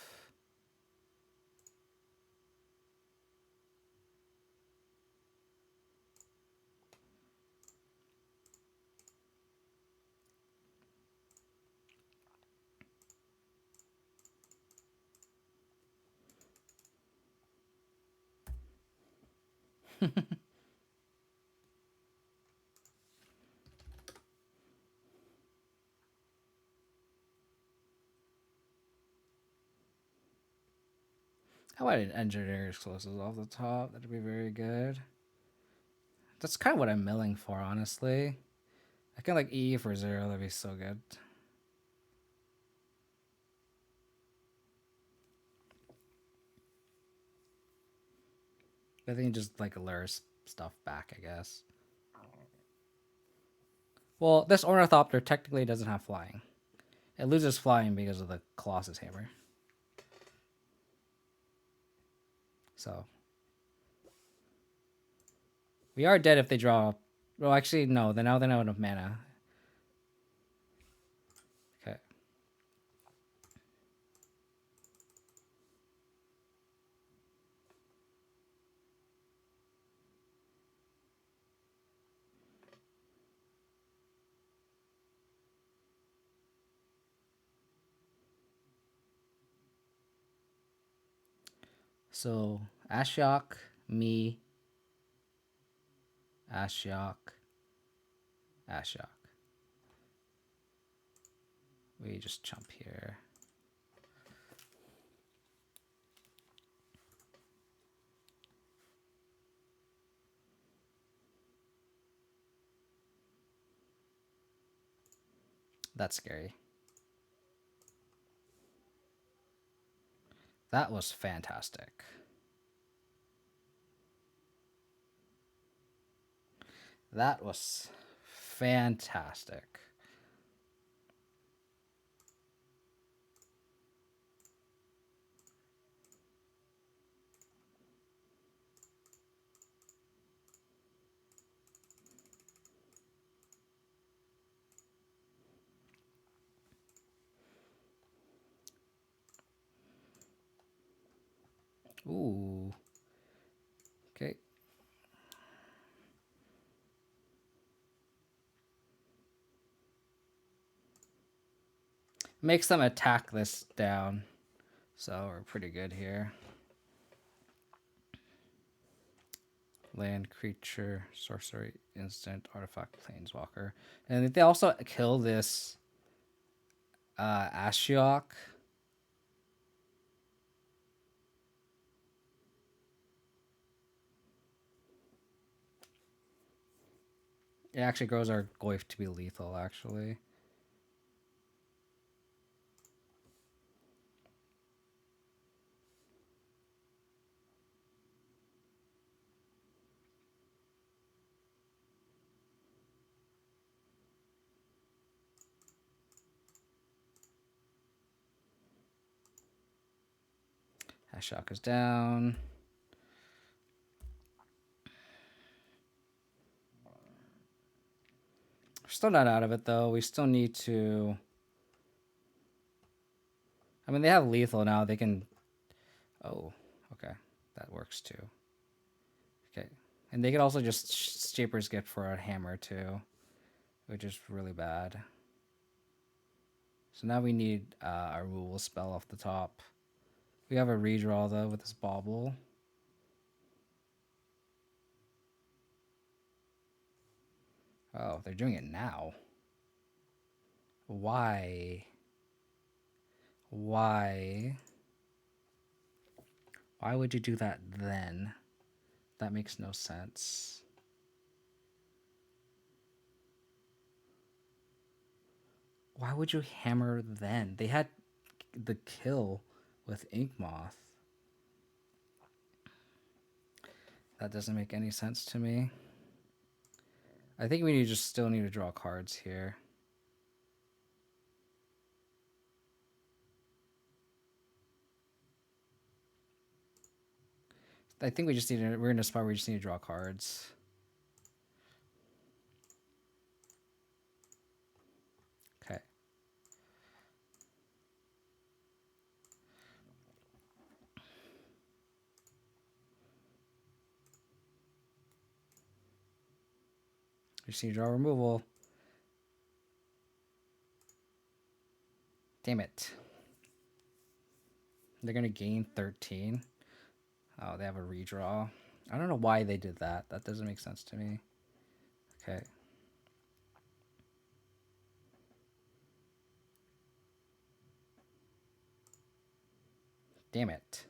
How about an engineer explosives off the top? That'd be very good. That's kind of what I'm milling for, honestly. I can like E for 0. That'd be so good. I think just like Lurrus stuff back, I guess. Well, this Ornithopter technically doesn't have flying. It loses flying because of the Colossus Hammer. So we are dead if they draw. Well, actually, no. Now they don't have enough mana. Okay. So Ashiok, me, Ashiok, Ashiok. We just jump here. That's scary. That was fantastic. That was fantastic. Ooh. Okay. Makes them attack this down. So we're pretty good here. Land, creature, sorcery, instant, artifact, planeswalker. And they also kill this Ashiok. It actually grows our Goyf to be lethal, actually. Ashiok is down. We're still not out of it, though. We still need to... I mean, they have lethal now. They can... Oh, okay. That works, too. Okay. And they could also just Shaper's Gift for a hammer, too. Which is really bad. So now we need a removal spell off the top. We have a redraw, though, with this bauble. Oh, they're doing it now. Why? Why? Why would you do that then? That makes no sense. Why would you hammer then? They had the kill with Inkmoth. That doesn't make any sense to me. I think we just still need to draw cards here. I think we just need to, we're in a spot where we just need to draw cards. Okay. We just need to draw removal. Damn it. They're going to gain 13. Oh, they have a redraw. I don't know why they did that. That doesn't make sense to me. Okay. Damn it.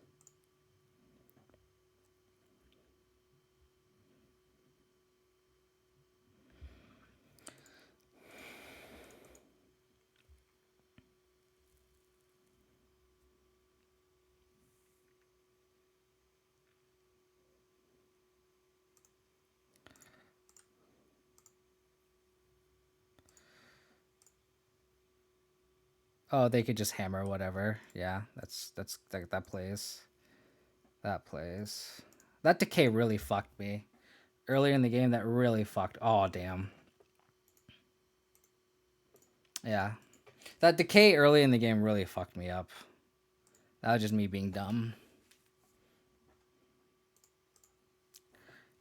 Oh, they could just hammer whatever. Yeah, that plays. That plays. That decay really fucked me. Earlier in the game, that really fucked. Oh, damn. Yeah. That decay early in the game really fucked me up. That was just me being dumb.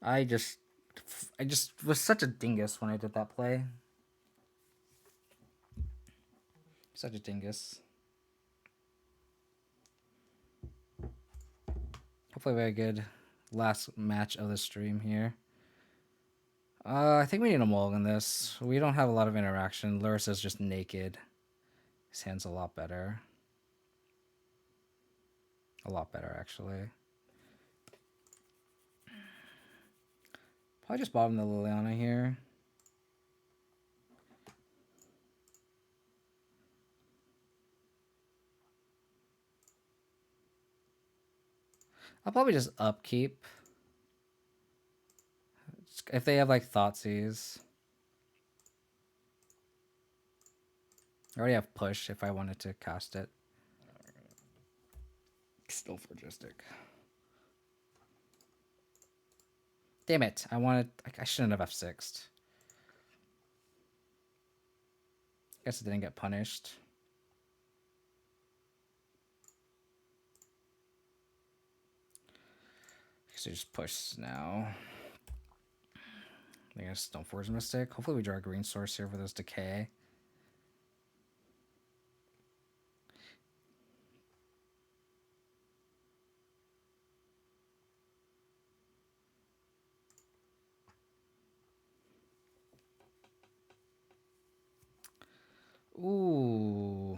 I just was such a dingus when I did that play. Such a dingus. Hopefully we have a good last match of the stream here. I think we need a mulligan this. We don't have a lot of interaction. Lurrus is just naked. His hand's a lot better. A lot better, actually. Probably just bottom the Liliana here. I'll probably just upkeep. If they have like Thoughtseize. I already have Push if I wanted to cast it. Still Phlogistic. Damn it. I shouldn't have F6'd. Guess it didn't get punished. So just push now. I guess don't force Mystic. Hopefully we draw a green source here for this decay. Ooh.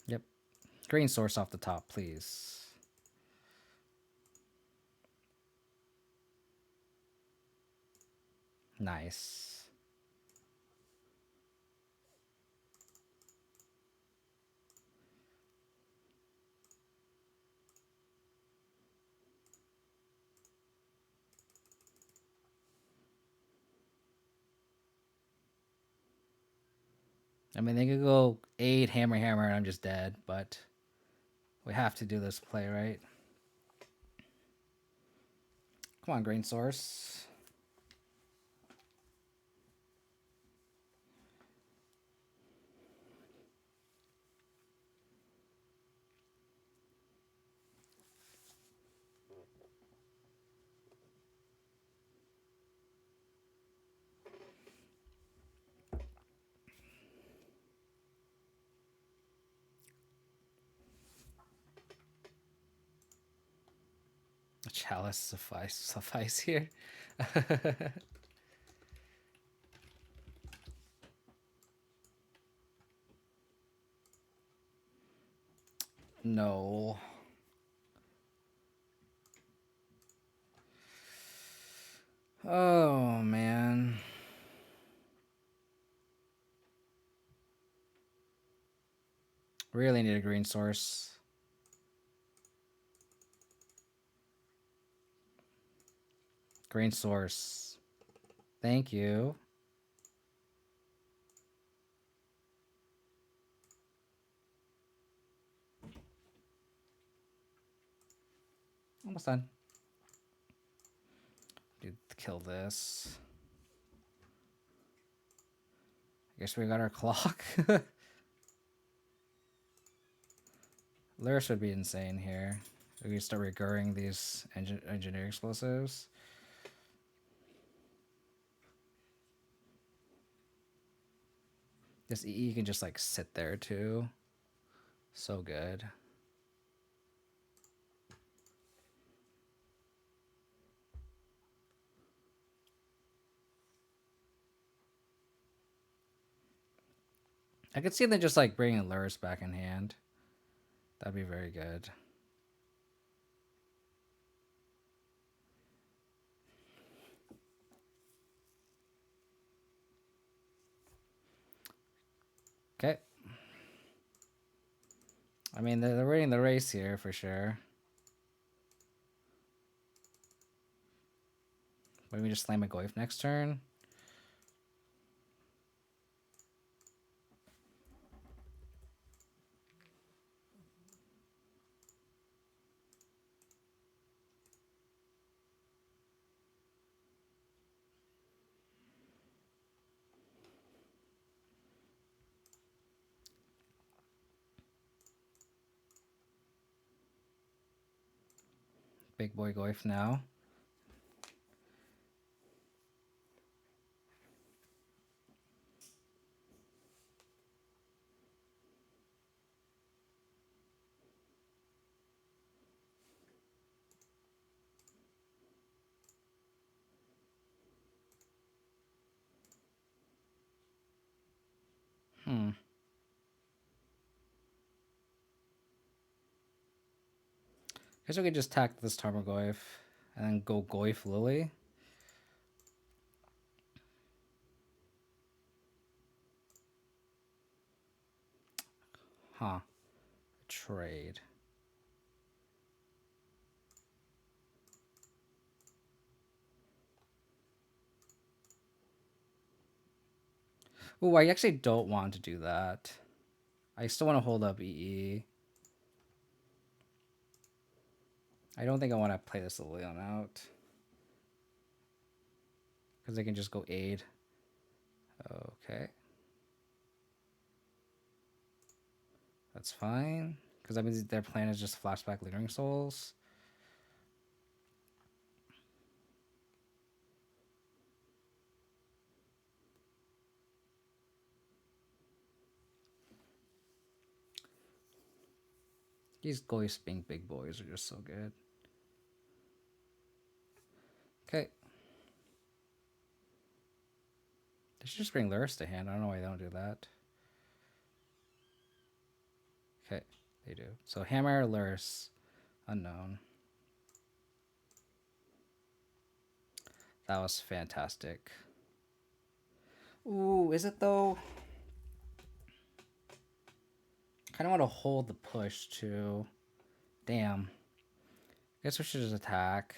Yep. Green source off the top, please. Nice. I mean, they could go 8 hammer and I'm just dead, but we have to do this play, right? Come on, green source. Chalice suffice here. No. Oh, man. Really need a green source. Green source. Thank you. Almost done. Dude, kill this. I guess we got our clock. Lurrus would be insane here. We could start recurring these engineering explosives. This EE can just like sit there too. So good. I could see them just like bringing Lurrus back in hand. That'd be very good. Okay. I mean, they're winning the race here for sure. Why don't we just slam a Goyf next turn? Big Boy Goif now. Guess we could just attack this Tarmogoyf and then go Goyf Lily. Huh. Trade. Ooh, I actually don't want to do that. I still want to hold up EE. I don't think I want to play this Lilion out. Because they can just go aid. Okay. That's fine. Because that means their plan is just flashback Lingering Souls. These Goyfs being big boys are just so good. Okay. They should just bring Lurrus to hand. I don't know why they don't do that. Okay, they do. So Hammer, Lurrus, unknown. That was fantastic. Ooh, is it though? Kind of want to hold the push too. Damn. Guess we should just attack.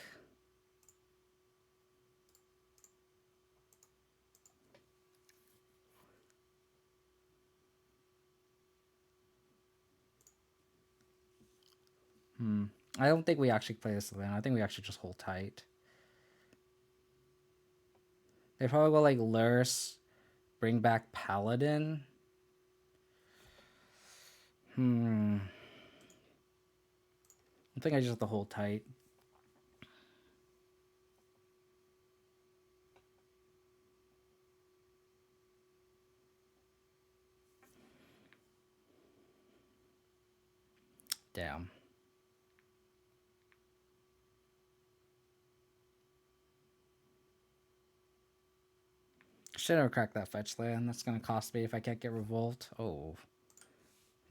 I don't think we actually play this land. I think we actually just hold tight. They probably will like Lurrus, bring back Paladin. I think I just have to hold tight. Damn. Should have cracked that fetch land. That's gonna cost me if I can't get Revolt. Oh.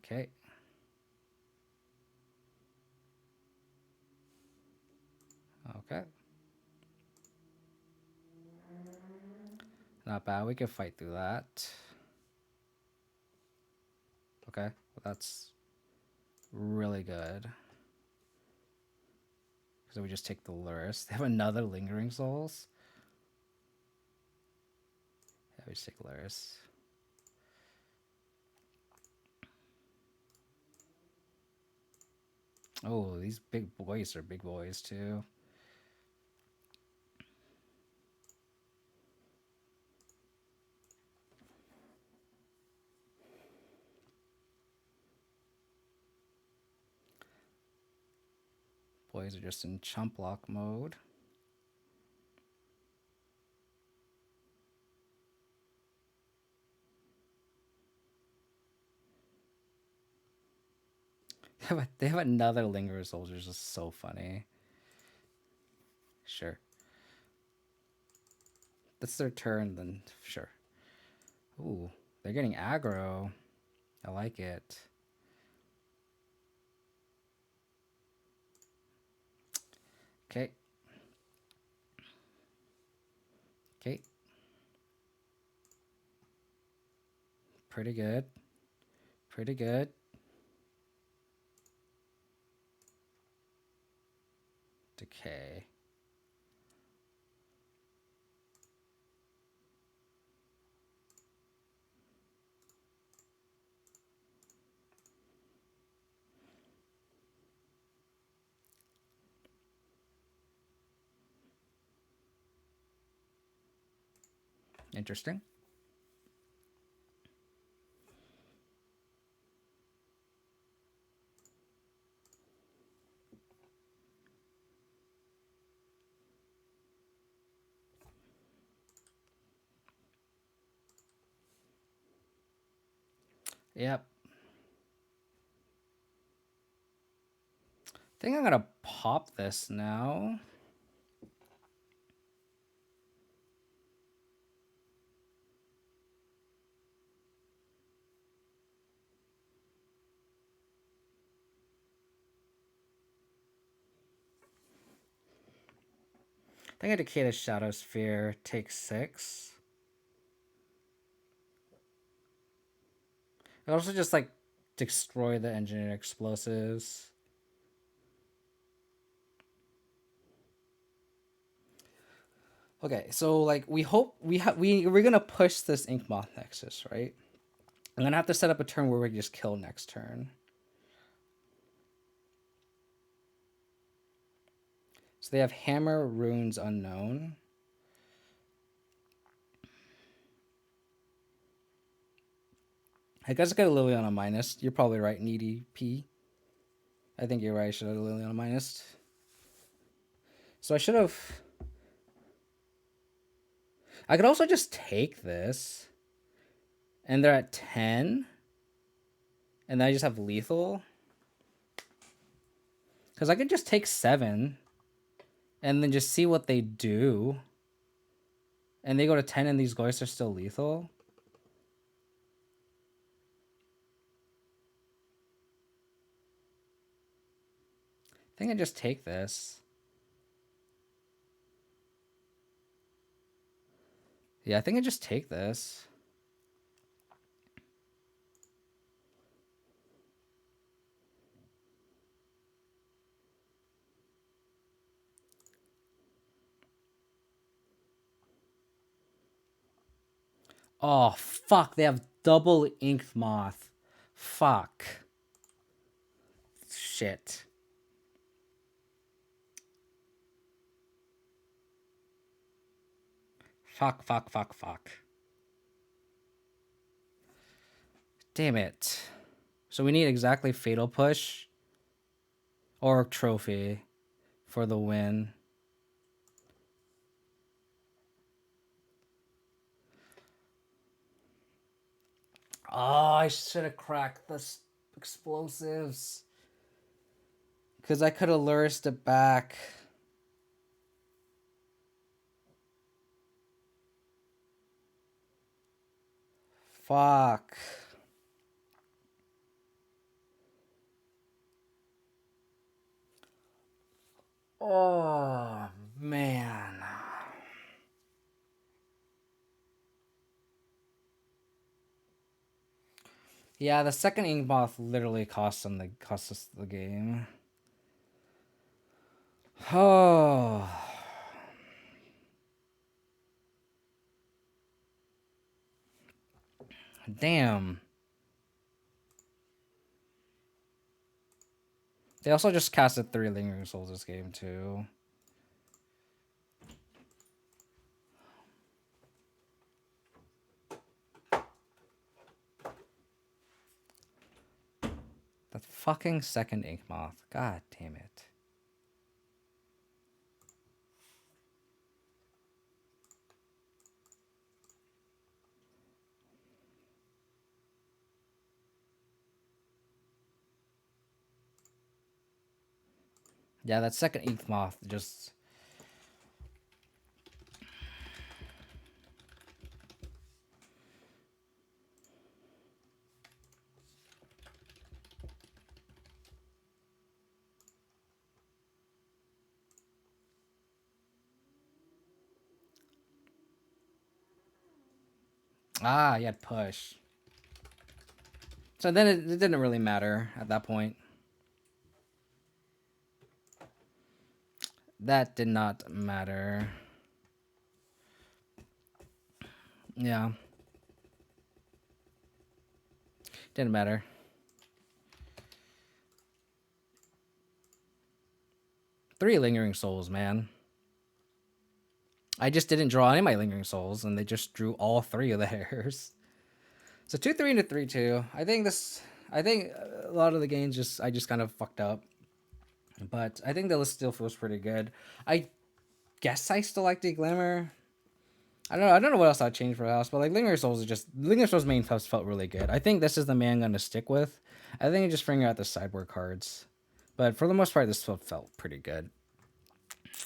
Okay. Okay. Not bad. We can fight through that. Okay. Well, that's really good. So we just take the Lurrus. They have another Lingering Souls. Yeah, we just take Lurrus. Oh, these big boys are big boys too. Boys are just in chump block mode. They have another Lingerer Soldier, is just so funny. Sure. That's their turn, then sure. Ooh, they're getting aggro. I like it. Okay. Okay. Pretty good. Pretty good. Decay. Interesting. Yep. I think I'm gonna pop this now. I think I decay the Shadow Sphere, take 6. I also just like destroy the engineered explosives. Okay, so like we hope we're gonna push this Ink Moth Nexus, right? I'm gonna have to set up a turn where we just kill next turn. So they have Hammer, Runes Unknown. I guess I got a Lily on a minus. You're probably right, Needy P. I think you're right. I should have a Lily on a minus. So I should have. I could also just take this. And they're at 10. And then I just have lethal. Because I could just take 7. And then just see what they do. And they go to 10 and these ghosts are still lethal. I think I just take this. Yeah, I think I just take this. Oh, fuck. They have double Ink Moth. Fuck. Shit. Fuck, fuck, fuck, fuck. Damn it. So we need exactly Fatal Push or Trophy for the win. Oh, I should have cracked the explosives. Because I could have Lurrused it back. Fuck. Oh, man. Yeah, the second Ink Moth literally cost us the game. Oh. Damn. They also just casted 3 Lingering Souls this game, too. That fucking second Ink Moth. God damn it. Yeah, that second Ink Moth just... Ah, you had push. So then it didn't really matter at that point. That did not matter. Yeah. Didn't matter. Three Lingering Souls, man. I just didn't draw any of my Lingering Souls, and they just drew all 3 of theirs. So 2-3 into 3-2. I think a lot of the games I just kind of fucked up. But I think the list still feels pretty good. I guess I still like Deglamer. I don't know what else I'd change for the house, but like Lingering Souls main house felt really good. I think this is the main I'm gonna stick with. I think I just figure out the sideboard cards, but for the most part, this felt pretty good.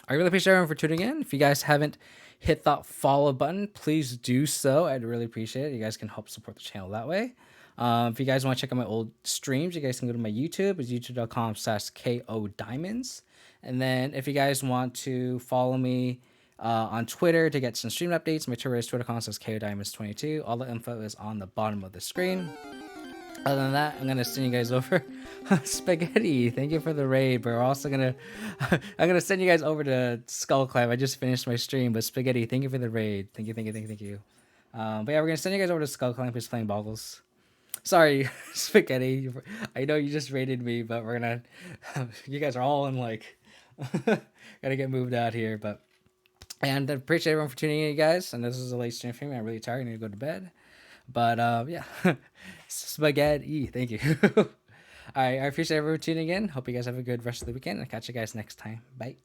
I really appreciate everyone for tuning in. If you guys haven't hit that follow button, please do so. I'd really appreciate it. You guys can help support the channel that way. If you guys want to check out my old streams, you guys can go to my YouTube. It's youtube.com/KO Diamonds. And then if you guys want to follow me on Twitter to get some stream updates, my Twitter is twitter.com/KO Diamonds22. All the info is on the bottom of the screen. Other than that, I'm gonna send you guys over Spaghetti. Thank you for the raid. But we're also gonna I'm gonna send you guys over to Skull Climb. I just finished my stream, but Spaghetti, thank you for the raid. Thank you. But yeah, we're gonna send you guys over to Skull Climb who's playing Boggles. Sorry, Spaghetti. I know you just raided me, but we're gonna you guys are all in like gotta get moved out here, but and I appreciate everyone for tuning in, you guys. And this is a late stream for me. I'm really tired. I need to go to bed. But yeah, Spaghetti. Thank you. All right, I appreciate everyone tuning in. Hope you guys have a good rest of the weekend. I'll catch you guys next time. Bye.